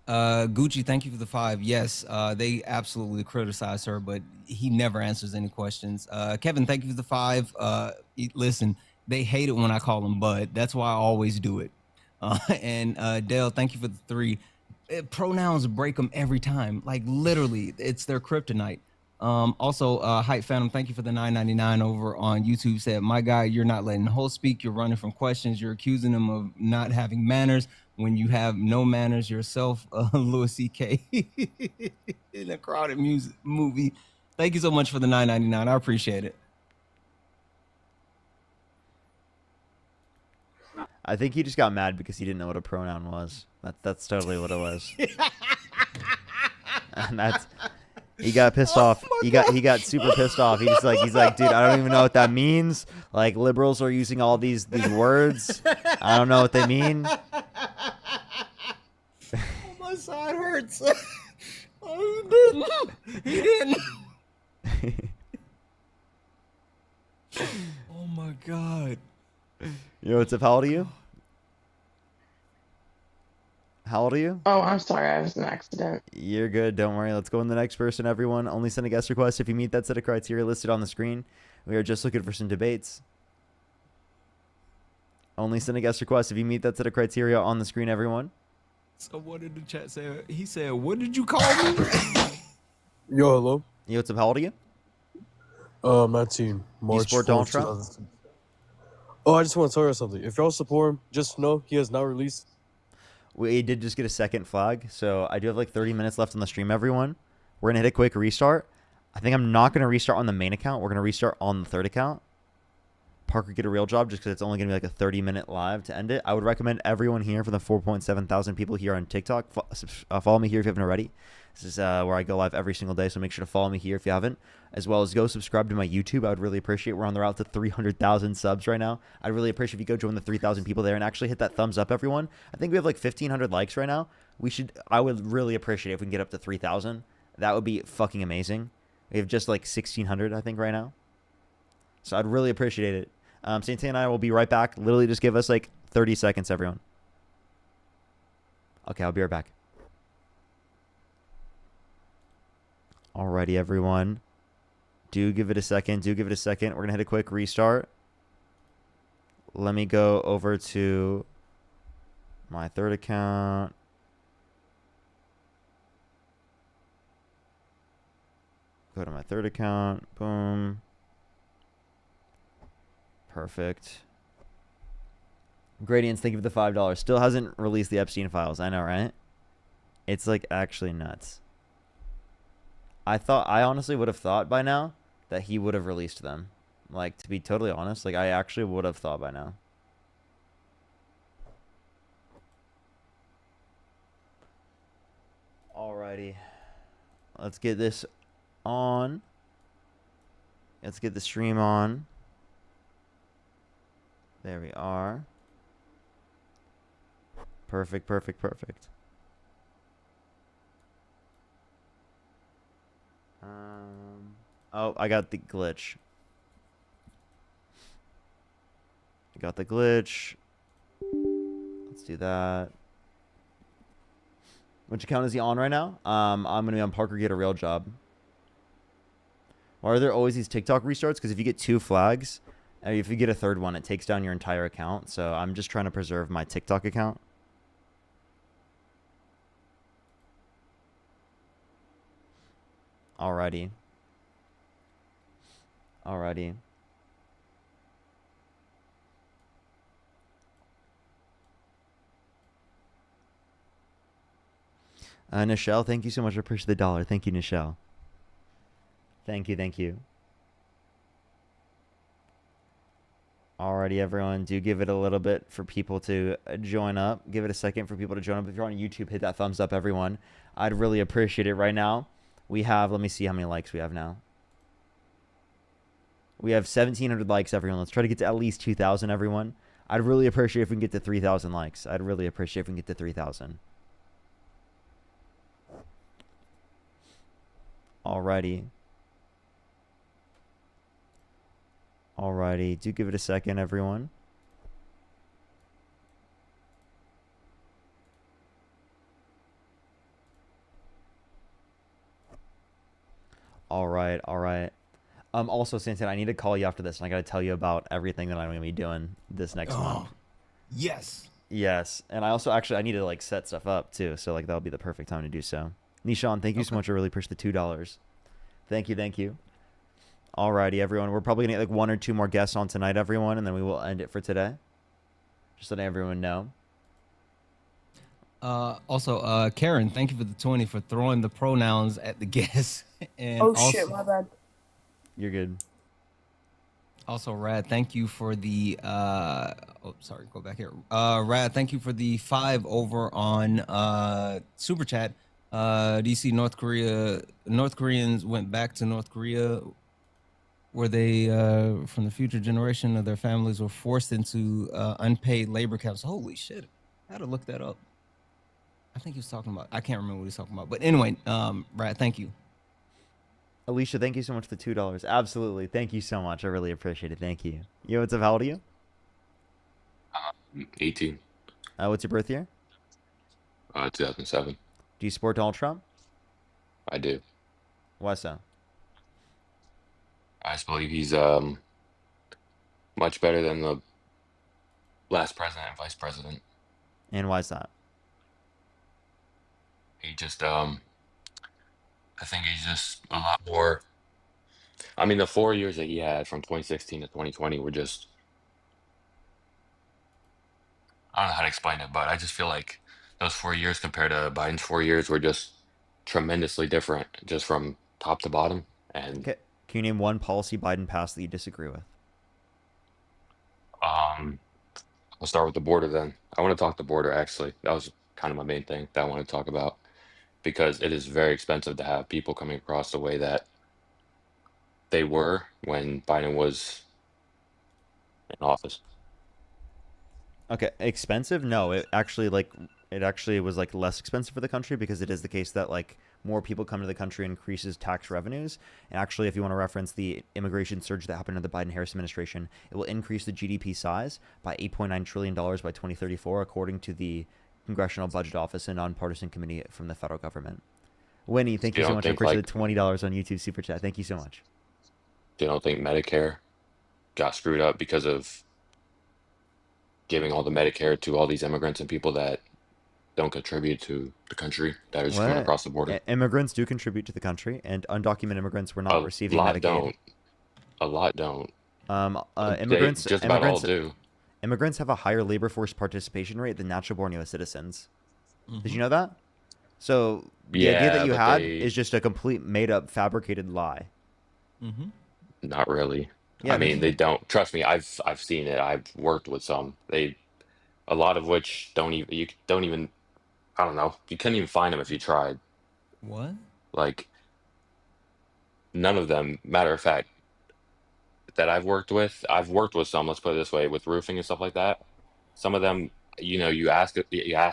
Gucci, thank you for the $5. Yes, they absolutely criticize her, but he never answers any questions. Kevin, thank you for the $5. Listen, they hate it when I call him Bud. That's why I always do it. And Dale, thank you for the $3. Pronouns break them every time. Like, literally, it's their kryptonite. Also, Hype Phantom, thank you for the $9.99 over on YouTube. Said, my guy, you're not letting the host speak. You're running from questions. You're accusing him of not having manners when you have no manners yourself. Louis C.K. in a crowded movie. Thank you so much for the $9.99. I appreciate it. I think he just got mad because he didn't know what a pronoun was. That's totally what it was. And that's... He got pissed off. He got super pissed off. He's like, dude, I don't even know what that means. Like, liberals are using all these words. I don't know what they mean. Oh, my side hurts. Oh, he didn't. Oh my God. Yo, what's up? How old are you? How old are you? Oh, I'm sorry. I was an accident. You're good. Don't worry. Let's go on the next person, everyone. Only send a guest request if you meet that set of criteria listed on the screen. We are just looking for some debates. Only send a guest request if you meet that set of criteria on the screen, everyone. So what did the chat say? He said, what did you call me? Yo, hello. Yo, what's up? How old are you? 19. March you support Donald 4th, Trump? 2000. Oh, I just want to tell you something. If y'all support him, just know he has now released. We did just get a second flag, so I do have like 30 minutes left on the stream, everyone. We're going to hit a quick restart. I think I'm not going to restart on the main account. We're going to restart on the third account. Parker, get a real job just because it's only going to be like a 30-minute live to end it. I would recommend everyone here for the 4.7 thousand people here on TikTok. Follow me here if you haven't already. This is where I go live every single day, so make sure to follow me here if you haven't. As well as go subscribe to my YouTube. I would really appreciate it. We're on the route to 300,000 subs right now. I'd really appreciate if you go join the 3,000 people there and actually hit that thumbs up, everyone. I think we have like 1,500 likes right now. I would really appreciate it if we can get up to 3,000. That would be fucking amazing. We have just like 1,600, I think, right now. So I'd really appreciate it. Santana and I will be right back. Literally just give us like 30 seconds, everyone. Okay, I'll be right back. Alrighty, everyone. Do give it a second. We're going to hit a quick restart. Let me go over to my third account. Go to my third account. Boom. Perfect. Gradients, thank you for the $5. Still hasn't released the Epstein files. I know, right? It's like actually nuts. I honestly would have thought by now that he would have released them. Like, to be totally honest, like I actually would have thought by now. Alrighty. Let's get this on. Let's get the stream on. There we are. Perfect, perfect, perfect. Oh, I got the glitch. I got the glitch. Let's do that. Which account is he on right now? I'm going to be on Parker Get a Real Job. Why are there always these TikTok restarts? Because if you get 2 flags, if you get a 3rd one, it takes down your entire account. So I'm just trying to preserve my TikTok account. Alrighty. Alrighty. Nichelle, thank you so much. I appreciate the $1. Thank you, Nichelle. Thank you, thank you. Alrighty, everyone. Do give it a little bit for people to join up. Give it a second for people to join up. If you're on YouTube, hit that thumbs up, everyone. I'd really appreciate it right now. We have, let me see how many likes we have now. We have 1,700 likes, everyone. Let's try to get to at least 2,000, everyone. I'd really appreciate if we can get to 3,000 likes. I'd really appreciate if we can get to 3,000. Alrighty. Alrighty. Do give it a second, everyone. Alright, alright. Also, Santan, I need to call you after this, and I got to tell you about everything that I'm going to be doing this next month. Yes. Yes. And I also, actually, I need to, like, set stuff up, too. So, like, that'll be the perfect time to do so. Nishan, thank you so much. I really appreciate the $2. Thank you, thank you. Alrighty, everyone. We're probably going to get, like, 1 or 2 more guests on tonight, everyone, and then we will end it for today. Just letting everyone know. Also, Karen, thank you for the 20 for throwing the pronouns at the guests. And Oh also, shit, my bad. You're good. Also, Rad, thank you for the oh, sorry, go back here. Rad, thank you for the 5 over on Super Chat. Do you see North Koreans went back to North Korea where they from the future generation of their families were forced into unpaid labor camps. Holy shit. I had to look that up. I think he was talking about, I can't remember what he was talking about. But anyway, Brad, thank you. Alicia, thank you so much for the $2. Absolutely. Thank you so much. I really appreciate it. Thank you. Yo, what's up? How old are you? 18. What's your birth year? 2007. Do you support Donald Trump? I do. Why so? I just believe he's much better than the last president and vice president. And why is that? He just I think he's just a lot more. I mean, the 4 years that he had from 2016 to 2020 were just, I don't know how to explain it, but I just feel like those 4 years compared to Biden's 4 years were just tremendously different, just from top to bottom. And Okay. Can you name one policy Biden passed that you disagree with? I'll start with the border then. I want to talk the border, actually. That was kind of my main thing that I want to talk about, because it is very expensive to have people coming across the way that they were when Biden was in office. Okay, expensive? No, it actually was like less expensive for the country, because it is the case that like more people come to the country increases tax revenues. And actually, if you want to reference the immigration surge that happened in the Biden-Harris administration, it will increase the GDP size by $8.9 trillion by 2034, according to the Congressional Budget Office and Nonpartisan Committee from the federal government. Winnie, thank you so much. I appreciate the $20 on YouTube Super Chat. Thank you so much. You don't think Medicare got screwed up because of giving all the Medicare to all these immigrants and people that don't contribute to the country that are just coming across the border? Immigrants do contribute to the country, and undocumented immigrants were not receiving Medicaid. A lot don't. Immigrants just about all do. immigrants have a higher labor force participation rate than natural-born U.S. citizens. Did you know that? So the idea that Yeah, you but had they is just a complete made-up, fabricated lie. not really. Yeah, I it mean, is. they don't trust me. I've seen it. I've worked with some. They a lot of which don't even I don't know. You couldn't even find them if you tried. What? Like none of them. Matter of fact, that I've worked with some. Let's put it this way, with roofing and stuff like that. Some of them, you ask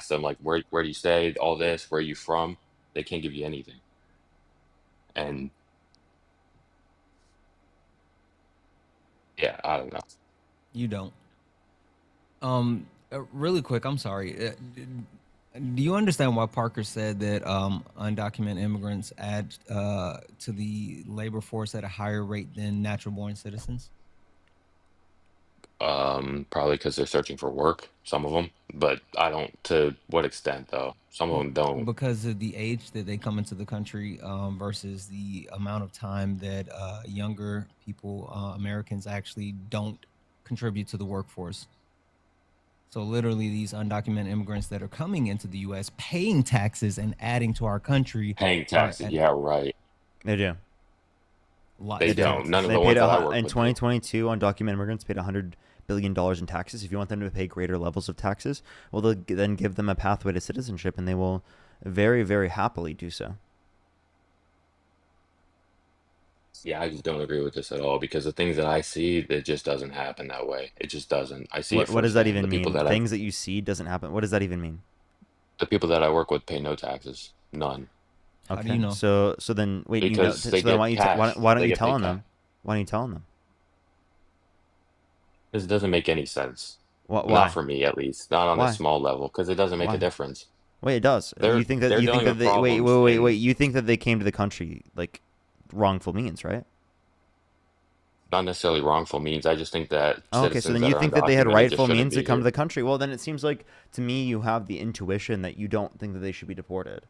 them like where do you stay, all this, where are you from? They can't give you anything. And yeah, I don't know. You don't. Really quick, I'm sorry. Do you understand why Parker said that undocumented immigrants add to the labor force at a higher rate than natural-born citizens? Probably because they're searching for work, some of them, but I don't. To what extent though? Some of them don't. Because of the age that they come into the country versus the amount of time that younger people, Americans, actually don't contribute to the workforce. So literally these undocumented immigrants that are coming into the U.S. paying taxes and adding to our country. Paying taxes, yeah, right. They do. They don't. None of They the paid ones that I work in with. 2022, undocumented immigrants paid $100 billion in taxes. If you want them to pay greater levels of taxes, well, they'll then give them a pathway to citizenship, and they will very, very happily do so. Yeah, I just don't agree with this at all because the things that I see, it just doesn't happen that way. It just doesn't. I see it What does that firsthand. even The people mean? that Things that you see doesn't happen. What does that even mean? the people that I work with pay no taxes, none. How Okay. do you know? So then wait, Because so they then get why don't you taxed. why don't They you get paid telling tax. them? Why don't you telling them? This doesn't make any sense. Why? Not for me, at least. Not on a Why? small level, because it doesn't make a Why? difference. Wait, it does. They're You think that they're dealing with they wait problems in you think that they came to the country like wrongful means, right? not necessarily wrongful means. I just think that Oh, okay, so citizens then that you are think that they had undocumented just rightful shouldn't means be to come to here. the country. Well, then it seems like to me you have the intuition that you don't think that they should be deported.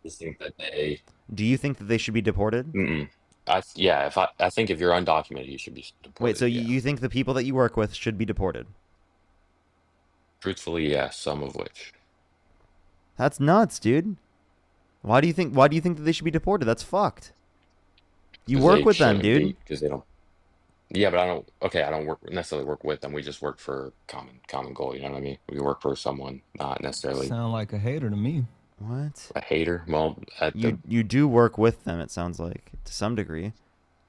Just think that they. Do you think that they should be deported? Mm-mm. I think if you're undocumented, you should be deported. Wait, so Yeah. you think the people that you work with should be deported? Truthfully, yes, some of which. That's nuts, dude. Why do you think that they should be deported? That's fucked. You 'Cause work they with them, shouldn't be, dude. because they don't. Yeah, but I don't. Okay, I don't necessarily work with them. We just work for common goal. You know what I mean? We work for someone, not necessarily Sound like a hater to me. What? a hater. Well, at the You do work with them, it sounds like, to some degree.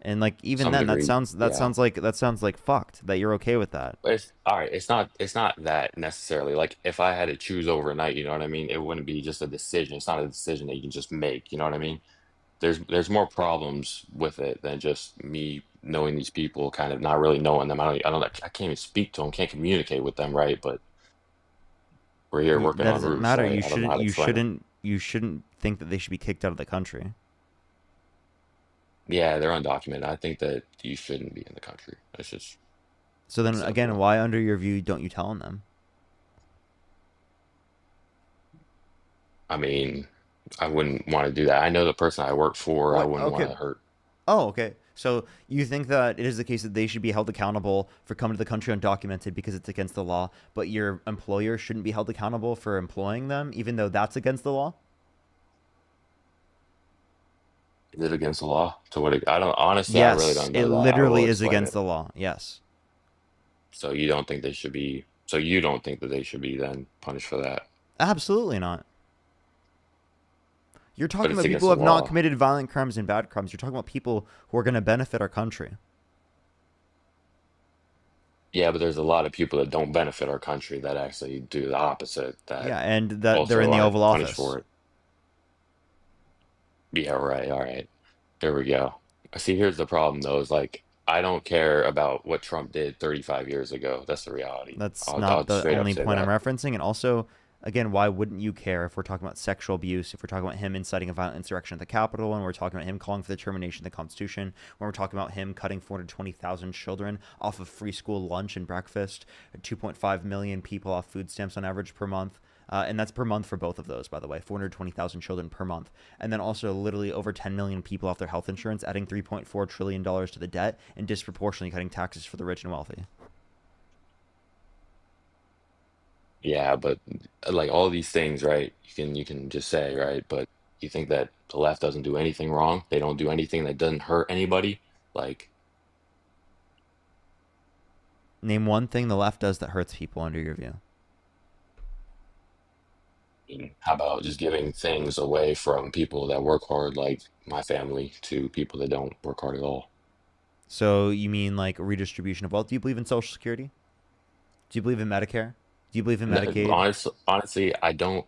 And like even some then degree, that yeah. sounds like fucked that you're okay with that. But it's all right. It's not that necessarily. Like if I had to choose overnight, you know what I mean? It wouldn't be just a decision. It's not a decision that you can just make. You know what I mean? There's more problems with it than just me knowing these people, kind of not really knowing them. I can't even speak to them, can't communicate with them, right? But we're here working That on doesn't roofs. matter. I don't know how to explain it. You shouldn't think that they should be kicked out of the country. Yeah, they're undocumented. I think that you shouldn't be in the country. It's just So then again, simple. why under your view don't you tell them? I mean, I wouldn't want to do that. I know the person I work for. I What? wouldn't want Okay. to hurt. Oh, okay. So you think that it is the case that they should be held accountable for coming to the country undocumented because it's against the law, but your employer shouldn't be held accountable for employing them, even though that's against the law? Is it against the law? To what? I don't honestly. I really Yes, don't it know that. I will literally is explain against it. the law. Yes. So you don't think they should be? So you don't think that they should be then punished for that? Absolutely not. You're But talking it's about against people who the have not law. committed violent crimes and bad crimes. You're talking about people who are going to benefit our country. Yeah, but there's a lot of people that don't benefit our country that actually do the opposite. That Yeah, and that they're also in the aren't Oval punished Office. for it. Yeah, right. All right. There we go. See, here's the problem though, is like I don't care about what Trump did 35 years ago. That's the reality. That's I'll not the straight up only say point I'm that. referencing. And also, again, why wouldn't you care if we're talking about sexual abuse, if we're talking about him inciting a violent insurrection at the Capitol, when we're talking about him calling for the termination of the Constitution, when we're talking about him cutting 420,000 children off of free school lunch and breakfast, 2.5 million people off food stamps on average per month. And that's per month for both of those, by the way, 420,000 children per month. And then also literally over 10 million people off their health insurance, adding $3.4 trillion to the debt and disproportionately cutting taxes for the rich and wealthy. Yeah, but like all these things, right? You can just say, right? But you think that the left doesn't do anything wrong? They don't do anything that doesn't hurt anybody? Like, Name one thing the left does that hurts people under your view. how about just giving things away from people that work hard, like my family, to people that don't work hard at all? So you mean like redistribution of wealth? Do you believe in Social Security? Do you believe in Medicare? Do you believe in Medicaid? Honestly, I don't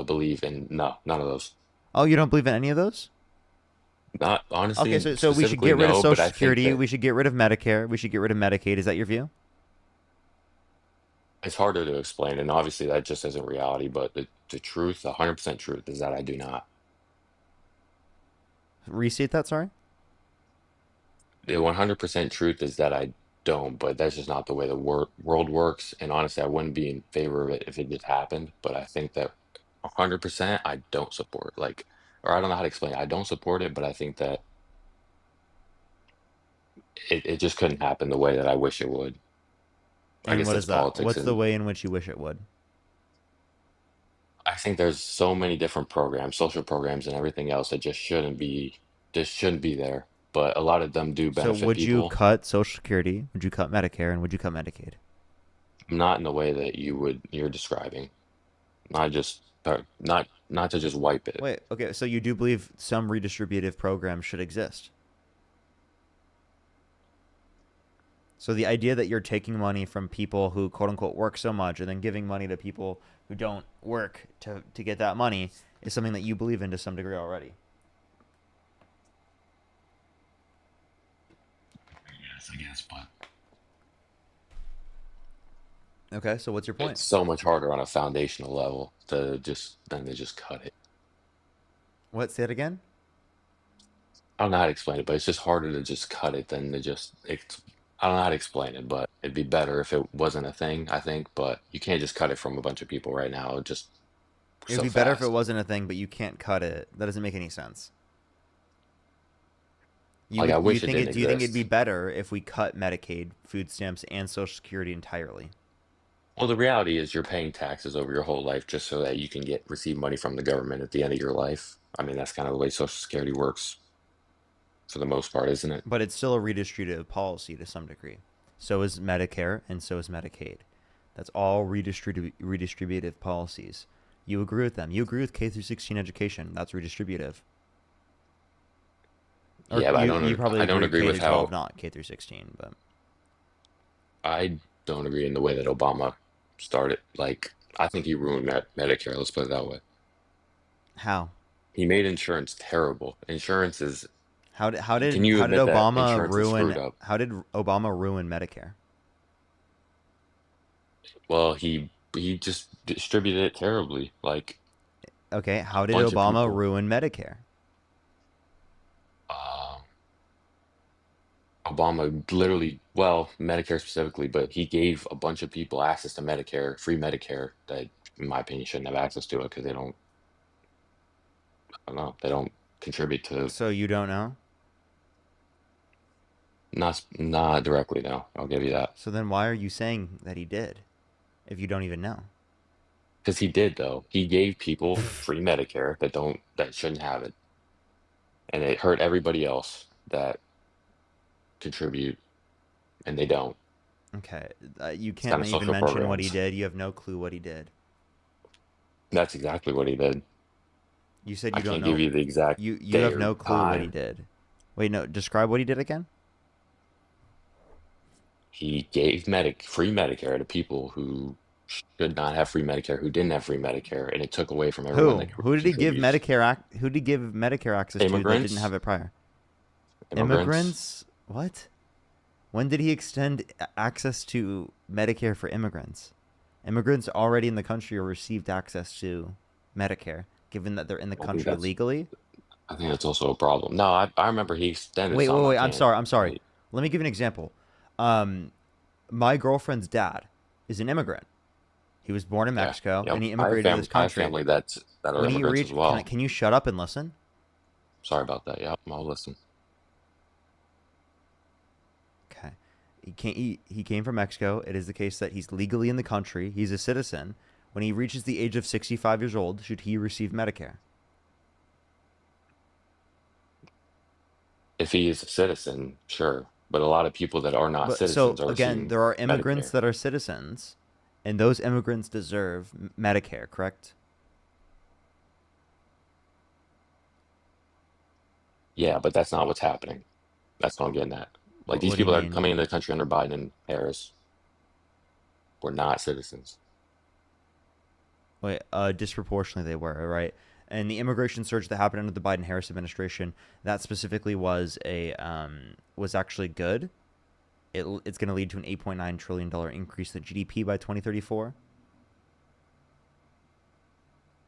believe in none of those. Oh, you don't believe in any of those? Not Okay, honestly, so we should specifically get rid of no, but Social I think Security. that We should get rid of Medicare. We should get rid of Medicaid. Is that your view? it's harder to explain, and obviously that just isn't reality. But the truth, 100% truth, is that I do not. Restate that, sorry. The 100% truth is that I don't, but that's just not the way the world works. And honestly, I wouldn't be in favor of it if it just happened. But I think that 100% I don't support. Like, or I don't know how to explain it. I don't support it, but I think that it just couldn't happen the way that I wish it would. I And guess what that's is that? politics, What's the and way in which you wish it would? I think there's so many different programs, social programs, and everything else that just shouldn't be there. But a lot of them do So benefit would you people, cut Social Security? Would you cut Medicare? And would you cut Medicaid? not in the way that you're describing. Not just not to just wipe it. Wait, okay, so you do believe some redistributive programs should exist? So the idea that you're taking money from people who quote unquote work so much and then giving money to people who don't work to get that money is something that you believe in to some degree already. Yes, I guess, but Okay, so what's your point? it's so much harder on a foundational level than to just cut it. What? Say it again? I don't know how to explain it, but it's just harder to just cut it than to I don't know how to explain it, but it'd be better if it wasn't a thing, I think. But you can't just cut it from a bunch of people right now, just It would so be better if it fast. wasn't a thing, but you can't cut it. That doesn't make any sense. Like, I wish it didn't Do you think it'd be exist. better if we cut Medicaid, food stamps, and Social Security entirely? Well, the reality is you're paying taxes over your whole life just so that you can receive money from the government at the end of your life. I mean, that's kind of the way Social Security works for the most part, isn't it? But it's still a redistributive policy to some degree. So is Medicare and so is Medicaid. That's all redistributive policies. You agree with them. You agree with K through 16 education. That's redistributive. Or Yeah, but you probably I don't agree agree with with K to 12, how not K through 16, but I don't agree in the way that Obama started. Like, I think he ruined Medicare. Let's put it that way. how? He made insurance terrible. Insurance is. How Can did you admit that Obama insurance is screwed up? how did Obama ruin Medicare? Well, he just distributed it terribly. Like, Okay, a how did bunch of Obama people. ruin Medicare? Uh, Obama literally, well, Medicare specifically, but he gave a bunch of people access to Medicare, free Medicare, that, in my opinion, shouldn't have access to it because I don't know, they don't contribute to, So you don't know? not directly, no. I'll give you that. So then why are you saying that he did if you don't even know? Because he did, though. He gave people free Medicare that shouldn't have it, and it hurt everybody else that contribute, and they don't. Okay, you It's can't kind of even social mention what he programs. did. You have no clue what he did. That's exactly what he did. You said I you don't can't give know. you the exact You day have or no clue what he time. did. Wait, no. Describe what he did again. He gave free Medicare to people who should not have free Medicare, who didn't have free Medicare, and it took away from everyone Who? that Who did he give contributes. Who did he give Medicare access to that didn't have Immigrants, it prior? immigrants. Immigrants? What? When did he extend access to Medicare for immigrants? Immigrants already in the country or received access to Medicare, given that they're in the I think country that's legally. I think that's also a problem. No, I remember he extended Wait, wait, some. I wait. I'm can't. sorry. I'm sorry. Let me give you an example. My girlfriend's dad is an immigrant. He was born in Yeah, Mexico yep. and he immigrated to this I have country. family that are When he immigrants as reached, well. can you shut up and listen? Sorry about that. Yeah, I'll listen. Okay. He came from Mexico. It is the case that he's legally in the country. He's a citizen. When he reaches the age of 65 years old, should he receive Medicare? If he is a citizen, sure. But a lot of people that are not But so citizens are again, receiving there are immigrants Medicare. that are citizens, and those immigrants deserve Medicare, correct? Yeah, but that's not what's happening. That's what I'm getting at. Like these What do you people that are mean? coming into the country under Biden and Harris were not citizens. Wait, disproportionately they were, right? And the immigration surge that happened under the Biden-Harris administration, that specifically was was actually good. It's going to lead to an $8.9 trillion increase in GDP by 2034.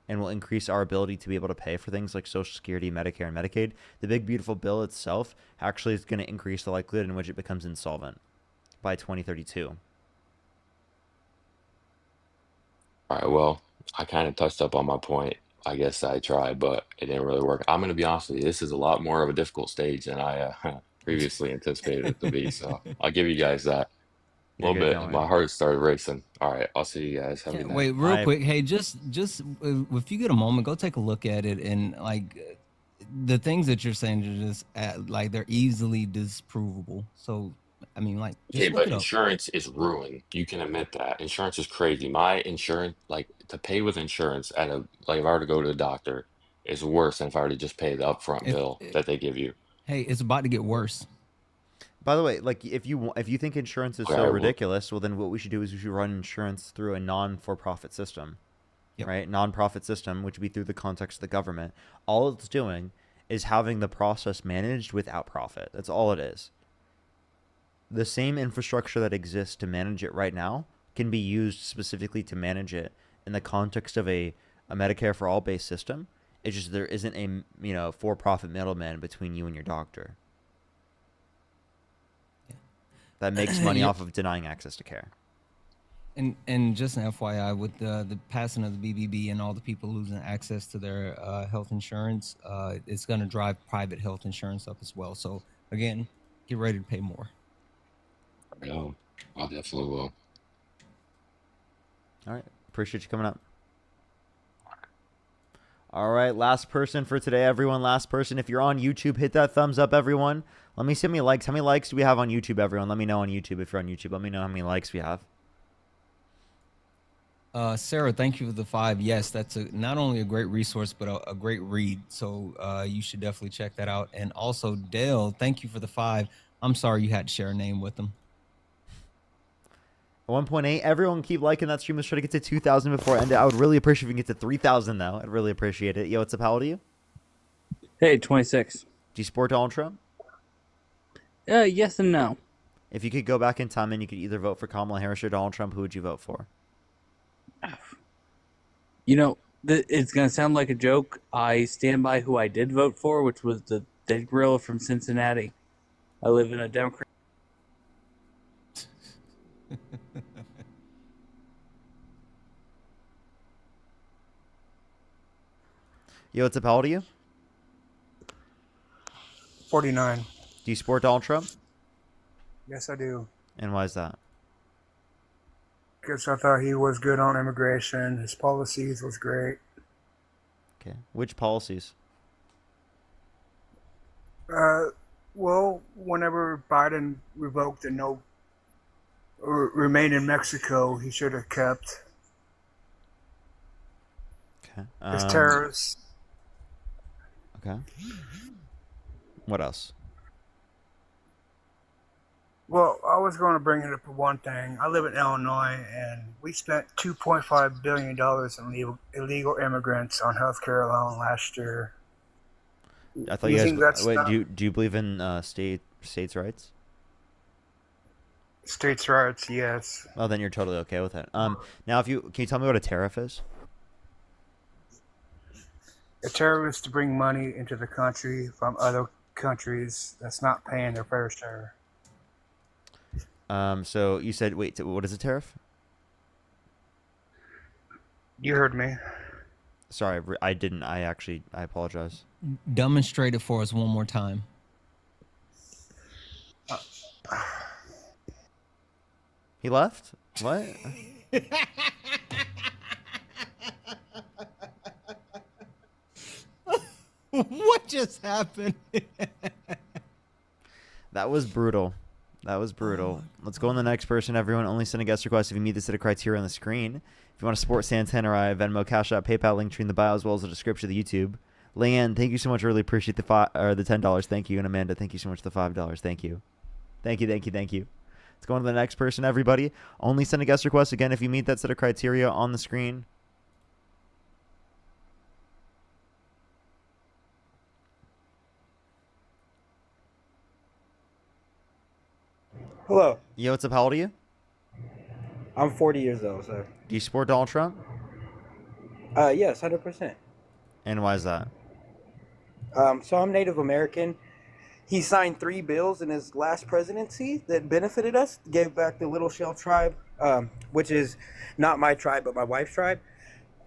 And will increase our ability to be able to pay for things like Social Security, Medicare, and Medicaid. The big, beautiful bill itself actually is going to increase the likelihood in which it becomes insolvent by 2032. All right, well, I kind of touched up on my point. I guess I tried, but it didn't really work. I'm going to be honest with you. This is a lot more of a difficult stage than I previously anticipated it to be. So I'll give you guys that. A You're little good, bit. don't My worry. heart started racing. All right, I'll see you guys. Have a good night. Wait, real quick. Hey, just if you get a moment, go take a look at it, and like the things that you're saying are just like they're easily disprovable. So I mean, like, just Okay, look but it up. insurance is ruined. You can admit that. Insurance is crazy. My insurance, like to pay with insurance at a like if I were to go to the doctor, is worse than if I were to just pay the upfront bill that they give you. Hey, it's about to get worse. By the way, like if you think insurance is Okay, so I will- ridiculous, well then what we should do is we should run insurance through a non-for-profit system, right? Non-profit system, which would be through the context of the government. All it's doing is having the process managed without profit. That's all it is. The same infrastructure that exists to manage it right now can be used specifically to manage it in the context of a Medicare for all based system. It's just there isn't a for-profit middleman between you and your doctor that makes money off of denying access to care. And just an FYI, with the passing of the BBB and all the people losing access to their health insurance, it's going to drive private health insurance up as well. So again, get ready to pay more. No, I definitely will. All right. Appreciate you coming up. All right. Last person for today, everyone. Last person. If you're on YouTube, hit that thumbs up, everyone. Let me see how many likes. How many likes do we have on YouTube, everyone? Let me know on YouTube if you're on YouTube. Let me know how many likes we have. Sarah, thank you for the 5. Yes, that's not only a great resource, but a great read. So you should definitely check that out. And also, Dale, thank you for the 5. I'm sorry you had to share a name with them. 1.8. Everyone keep liking that stream. Let's try to get to 2,000 before I end it. I would really appreciate if we can get to 3,000, though. I'd really appreciate it. Yo, what's up? How old are you? Hey, 26. Do you support Donald Trump? Yes and no. If you could go back in time and you could either vote for Kamala Harris or Donald Trump, who would you vote for? You know, it's going to sound like a joke. I stand by who I did vote for, which was the dead gorilla from Cincinnati. I live in a Democrat. Yo, what's up? How old are you? 49. Do you support Donald Trump? Yes, I do. And why is that? Because I thought he was good on immigration. His policies was great. Okay. Which policies? Well, whenever Biden revoked the no or remain in Mexico, he should have kept. Okay. His terrorists. Okay. What else? Well, I was going to bring it up for one thing. I live in Illinois, and we spent $2.5 billion in illegal immigrants on healthcare alone last year. I thought you guys. Wait, do you believe in states' rights? States' rights, yes. Oh, then you're totally okay with it. Now, can you tell me what a tariff is? A tariff is to bring money into the country from other countries that's not paying their fair share. So you said, wait, what is a tariff? You heard me. Sorry, I didn't. I apologize. Demonstrate it for us one more time. He left? What? What just happened? That was brutal. That was brutal. Let's go on the next person. Everyone, only send a guest request if you meet the set of criteria on the screen. If you want to support Santana or I, Venmo, Cash App, PayPal, link tree in the bio, as well as the description of the YouTube. Leanne, thank you so much. Really appreciate the $10. Thank you. And Amanda, thank you so much for the $5. Thank you. Thank you. Let's go on to the next person, everybody. Only send a guest request again if you meet that set of criteria on the screen. Hello. Yo, what's up? How old are you? I'm 40 years old, sir. Do you support Donald Trump? Yes, 100%. And why is that? So I'm Native American. He signed 3 bills in his last presidency that benefited us, gave back the Little Shell tribe, which is not my tribe, but my wife's tribe.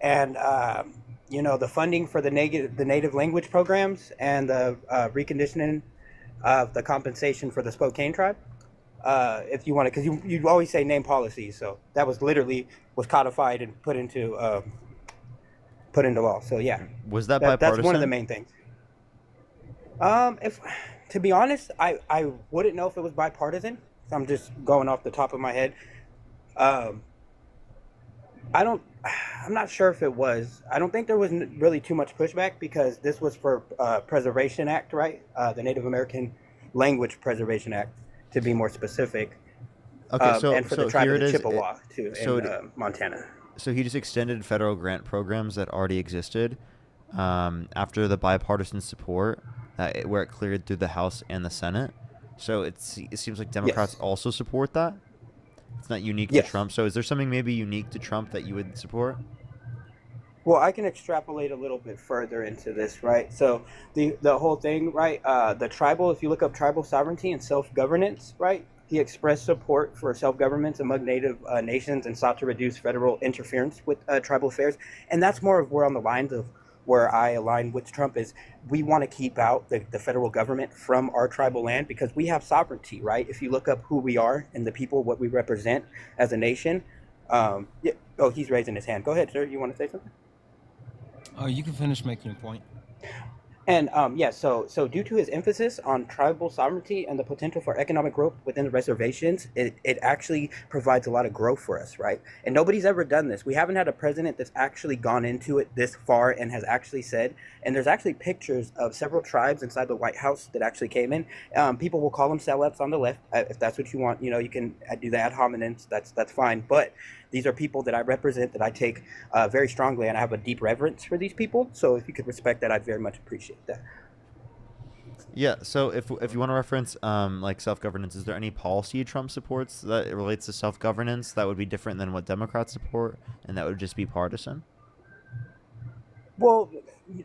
And, the funding for the native language programs and the reconditioning of the compensation for the Spokane tribe. If you want to, because you always say name policies, so that was codified and put into law. So yeah, was that bipartisan? That's one of the main things. If to be honest, I wouldn't know if it was bipartisan. I'm just going off the top of my head. I'm not sure if it was. I don't think there was really too much pushback because this was for Preservation Act, right? The Native American Language Preservation Act, to be more specific. Okay, and for the tribe of the Chippewa too, in Montana. So he just extended federal grant programs that already existed after the bipartisan support where it cleared through the House and the Senate. So it seems like Democrats also support that. It's not unique to Trump. So is there something maybe unique to Trump that you would support? Well, I can extrapolate a little bit further into this, right? So the whole thing, right? The tribal, if you look up tribal sovereignty and self-governance, right? He expressed support for self-governance among Native nations and sought to reduce federal interference with tribal affairs. And that's more of where on the lines of where I align with Trump is we want to keep out the federal government from our tribal land because we have sovereignty, right? If you look up who we are and the people, what we represent as a nation. Oh, he's raising his hand. Go ahead, sir. You want to say something? Oh, you can finish making your point. And so due to his emphasis on tribal sovereignty and the potential for economic growth within the reservations, it actually provides a lot of growth for us, right? And nobody's ever done this. We haven't had a president that's actually gone into it this far and has actually said, and there's actually pictures of several tribes inside the White House that actually came in. People will call them sellouts on the left. If that's what you want, you can do the ad hominems, that's fine. But these are people that I represent, that I take very strongly, and I have a deep reverence for these people. So if you could respect that, I'd very much appreciate that. Yeah, so if you want to reference like self-governance, is there any policy Trump supports that relates to self-governance that would be different than what Democrats support, and that would just be partisan? Well,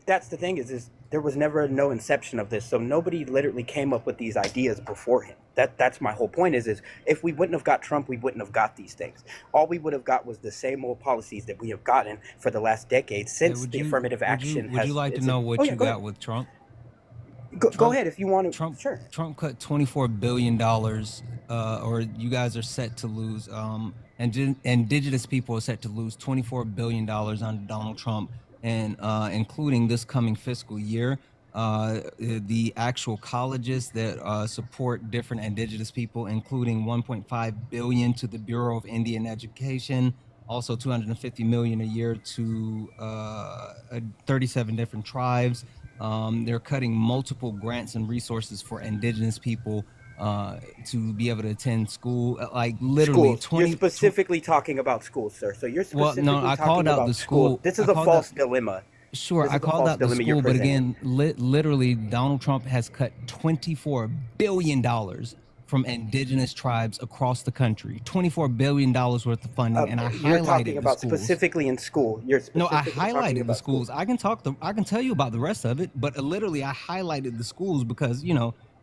that's the thing is there was never no inception of this, so nobody literally came up with these ideas before him. That's my whole point is if we wouldn't have got Trump, we wouldn't have got these things. All we would have got was the same old policies that we have gotten for the last decade since the affirmative action. Would you like to know what you got with Trump? Go ahead if you want to. Sure. Trump cut $24 billion, or you guys are set to lose. Indigenous people are set to lose $24 billion under Donald Trump, and including this coming fiscal year. The actual colleges that support different indigenous people, including $1.5 billion to the Bureau of Indian Education, also $250 million a year to 37 different tribes. They're cutting multiple grants and resources for indigenous people to be able to attend school. Like literally, you're specifically talking about schools, sir. So you're specifically I called out the school. This is a false dilemma. Sure, I called out the school, but again, literally, Donald Trump has cut $24 billion from indigenous tribes across the country. $24 billion worth of funding, and I highlighted you're talking about the schools. Specifically in school. No, I highlighted the schools. I can tell you about the rest of it, but literally, I highlighted the schools because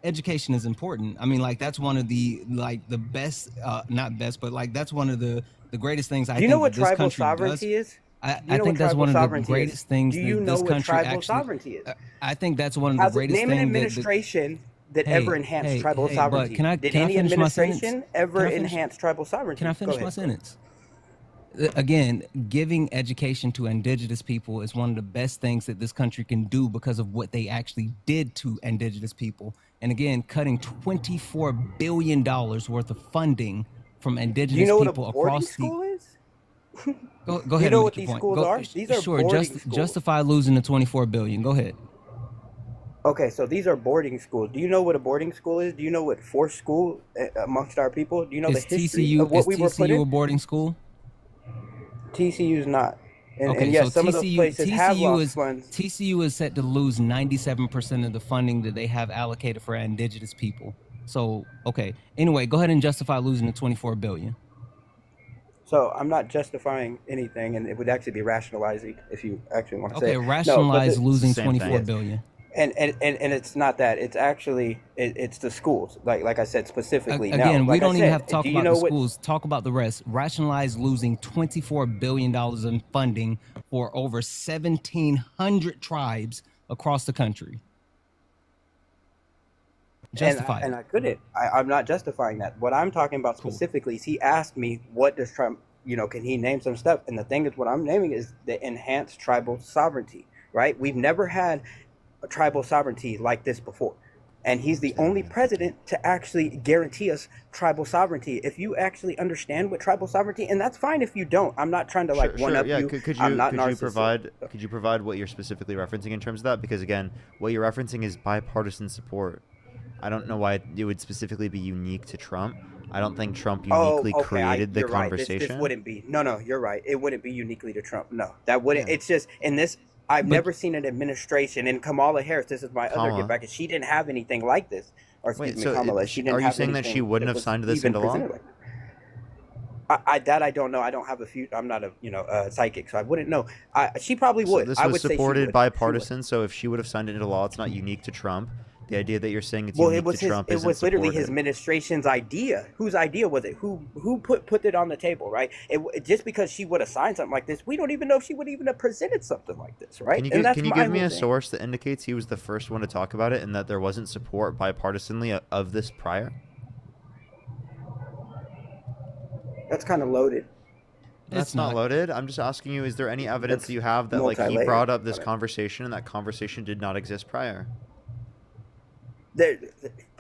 education is important. I mean, like that's one of the the best, not best, but like that's one of the greatest things. Do you know what tribal sovereignty is? I think that's one of the greatest things that this country actually. I think that's one of the greatest things. Name an administration. that ever enhanced tribal But sovereignty. Did can I any finish my sentence? administration ever Can I finish? enhance tribal sovereignty? Can I Go finish ahead. my sentence? Again, giving education to indigenous people is one of the best things that this country can do because of what they actually did to indigenous people. And again, cutting $24 billion worth of funding from Do you indigenous know what a people boarding across the. school is? Go Do ahead you know and what make your these point. schools are? These are Sure, boarding schools. justify losing the $24 billion. Go ahead. Okay, so these are boarding schools. Do you know what a boarding school is? Do you know what forced school amongst our people? Do you know Is the history of what we were put TCU a in? boarding school? TCU's not. And Okay, yes, so some of those places have lost funds. TCU is set to lose 97% of the funding that they have allocated for indigenous people. So, okay. Anyway, go ahead and justify losing the $24 billion. So I'm not justifying anything, and it would actually be rationalizing if you actually want to say Okay, it. rationalize losing Same thing. $24 billion. And it's not that. It's actually it's the schools. Like I said specifically. Again, now, we like don't I even said, have to talk do you about know the what? schools. Talk about the rest. Rationalize losing $24 billion in funding for over 1,700 tribes across the country. Justify And it. I couldn't. I'm not justifying that. What I'm talking about specifically is he asked me, what does Trump, can he name some stuff? And the thing is, what I'm naming is the enhanced tribal sovereignty, right? We've never had a tribal sovereignty like this before. And he's the only president to actually guarantee us tribal sovereignty. If you actually understand what tribal sovereignty, and that's fine if you don't. I'm not trying to one up yeah. you. Could I'm you not could you narcissistic. provide what you're specifically referencing in terms of that? Because again, what you're referencing is bipartisan support. I don't know why it would specifically be unique to Trump. I don't think Trump uniquely created the you're right. conversation. This wouldn't be. No, you're right. It wouldn't be uniquely to Trump. No, that wouldn't. Yeah. It's just in this. I've never seen an administration, and Kamala Harris. This is my other Kamala. get back. And she didn't have anything like this. Or excuse Wait, me, so Kamala. She didn't are you have saying that she anything wouldn't have was signed this even into law? presented like that. I don't know. I don't have a few. I'm not a psychic, so I wouldn't know. She probably So would. this I was would say she supported would. She would. bipartisan. So if she would have signed it into law, it's not unique to Trump. The idea that you're saying it's Well, unique it was to Trump it isn't was literally his supported. administration's idea. Whose idea was it? Who put it on the table, right? Just because she would have signed something like this, we don't even know if she would even have presented something like this, right? Can you give me a source that indicates he was the first one to talk about it and that there wasn't support bipartisanly of this prior? That's kind of loaded. That's not loaded. I'm just asking you, is there any evidence that you have that like he multi-layered. brought up this conversation and that conversation did not exist prior?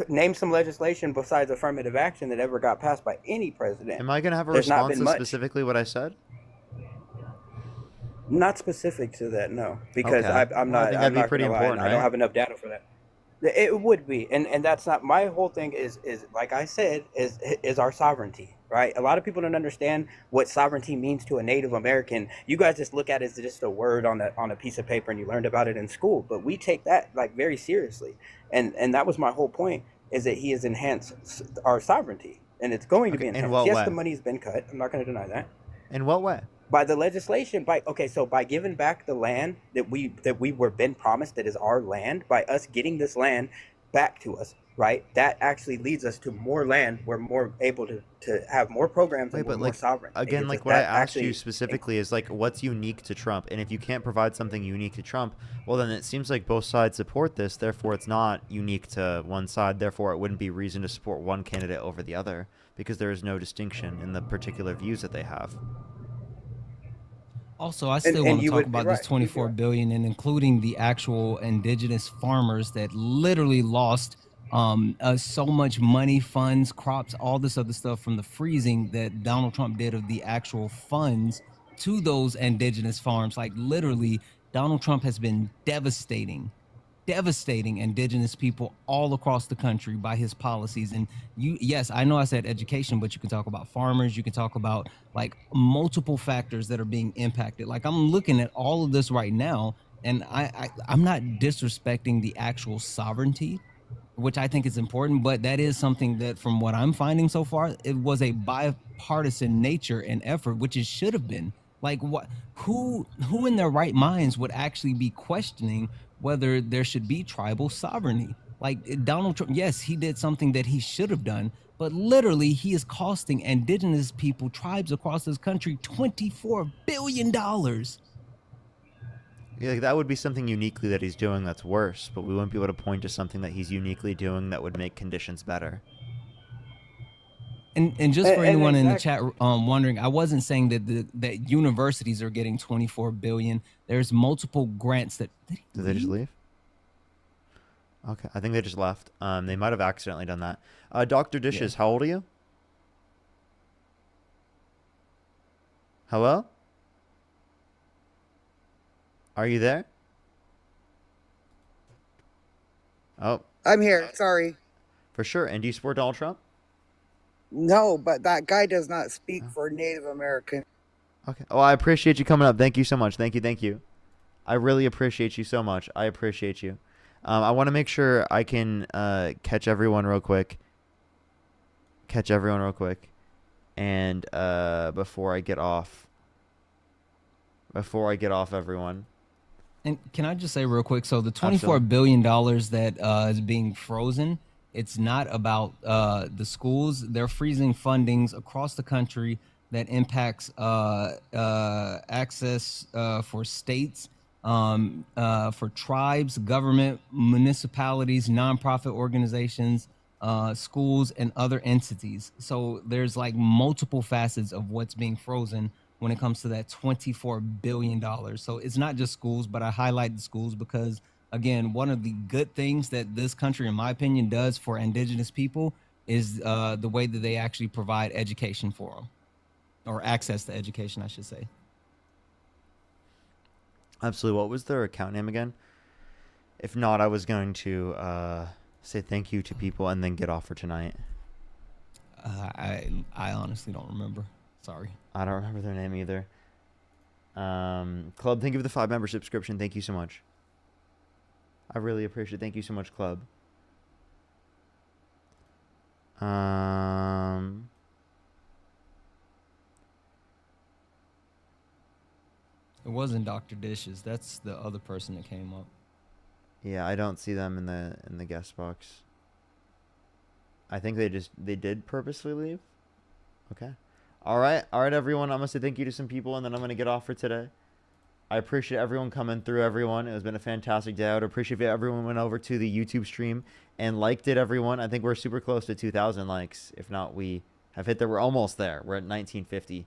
Name some legislation besides affirmative action that ever got passed by any president. Am I going to have a There's not response been to much. specifically what I said? Not specific to that, no, because Okay. I'm Well, I not. think I'm that'd be not pretty gonna lie, important, I don't right? have enough data for that. It would be, and that's not my whole thing. Is like I said, is our sovereignty, right? A lot of people don't understand what sovereignty means to a Native American. You guys just look at it as just a word on a piece of paper, and you learned about it in school. But we take that like very seriously, and that was my whole point. Is that he has enhanced our sovereignty, and it's going to be enhanced. what Yes, way? the money's been cut. I'm not going to deny that. In what way? By the legislation, by giving back the land that we were been promised that is our land, by us getting this land back to us, right? That actually leads us to more land. We're more able to have more programs and Wait, we're but more like sovereign. again, It's like just what I that asked you actually- specifically is like what's unique to Trump, and if you can't provide something unique to Trump, well then it seems like both sides support this. Therefore, it's not unique to one side. Therefore, it wouldn't be reason to support one candidate over the other because there is no distinction in the particular views that they have. Also, I still want to you talk would be about right. this 24 billion and including the actual indigenous farmers that literally lost so much money, funds, crops, all this other stuff from the freezing that Donald Trump did of the actual funds to those indigenous farms. Like literally, Donald Trump has been devastating indigenous people all across the country by his policies. And yes, I know I said education, but you can talk about farmers, you can talk about like multiple factors that are being impacted. Like I'm looking at all of this right now, and I'm not disrespecting the actual sovereignty, which I think is important, but that is something that from what I'm finding so far, it was a bipartisan nature and effort, which it should have been. Like who in their right minds would actually be questioning whether there should be tribal sovereignty? Like Donald Trump, yes, he did something that he should have done, but literally he is costing indigenous people, tribes across this country, $24 billion. Yeah, like, that would be something uniquely that he's doing that's worse, but we wouldn't be able to point to something that he's uniquely doing that would make conditions better. And just for anyone in the chat exactly. wondering, I wasn't saying that that universities are getting 24 billion. There's multiple grants that Did they just leave? Okay, I think they just left. They might have accidentally done that. Dr. Dishes, how old are you? Hello? Are you there? Oh, I'm here. Sorry. for sure. And do you support Donald Trump? No, but that guy does not speak for Native American. Okay. Oh, I appreciate you coming up. Thank you so much. Thank you. Thank you. I really appreciate you so much. I appreciate you. I want to make sure I can catch everyone real quick. And before I get off. Everyone. And can I just say real quick? So the $24 billion that is being frozen, it's not about the schools. They're freezing fundings across the country that impacts access for states, for tribes, government, municipalities, nonprofit organizations, schools, and other entities. So there's like multiple facets of what's being frozen when it comes to that $24 billion. So it's not just schools, but I highlight the schools because, again, one of the good things that this country, in my opinion, does for indigenous people is the way that they actually provide education for them, or access to education, I should say. Absolutely. What was their account name again? If not, I was going to say thank you to people and then get off for tonight. I honestly don't remember. Sorry. I don't remember their name either. Club, thank you for the 5 member subscription. Thank you so much. I really appreciate it. Thank you so much, Club. It wasn't Dr. Dishes. That's the other person that came up. Yeah, I don't see them in the guest box. I think they did purposely leave. Okay. All right, everyone. I'm gonna say thank you to some people, and then I'm gonna get off for today. I appreciate everyone coming through. Everyone, it has been a fantastic day. I would appreciate if everyone went over to the YouTube stream and liked it. Everyone, I think we're super close to 2,000 likes. If not, we have hit there. We're almost there. We're at 1950.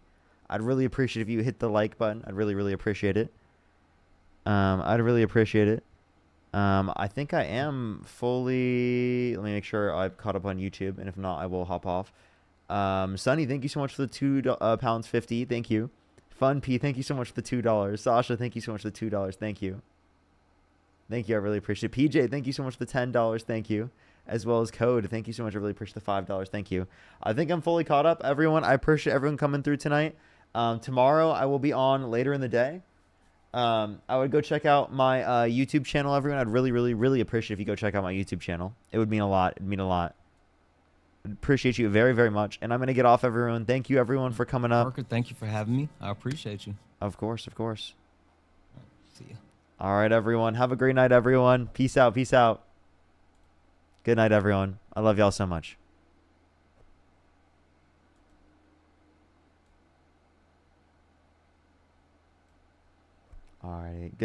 I'd really appreciate if you hit the like button. I'd really appreciate it. I'd really appreciate it. I think I am fully. Let me make sure I've caught up on YouTube, and if not, I will hop off. Sonny, thank you so much for the £2.50. Thank you. Fun P, thank you so much for the $2. Sasha, thank you so much for the $2. Thank you. Thank you. I really appreciate it. PJ, thank you so much for the $10. Thank you. As well as Code, thank you so much. I really appreciate the $5. Thank you. I think I'm fully caught up. Everyone, I appreciate everyone coming through tonight. Tomorrow I will be on later in the day. I would go check out my YouTube channel, everyone. I'd really appreciate if you go check out my YouTube channel. It would mean a lot. It'd mean a lot. Appreciate you very much. And I'm going to get off, everyone. Thank you, everyone, for coming up. Parker, thank you for having me. I appreciate you. Of course. See ya. All right, everyone. Have a great night, everyone. Peace out. Good night, everyone. I love y'all so much. All right. Good night.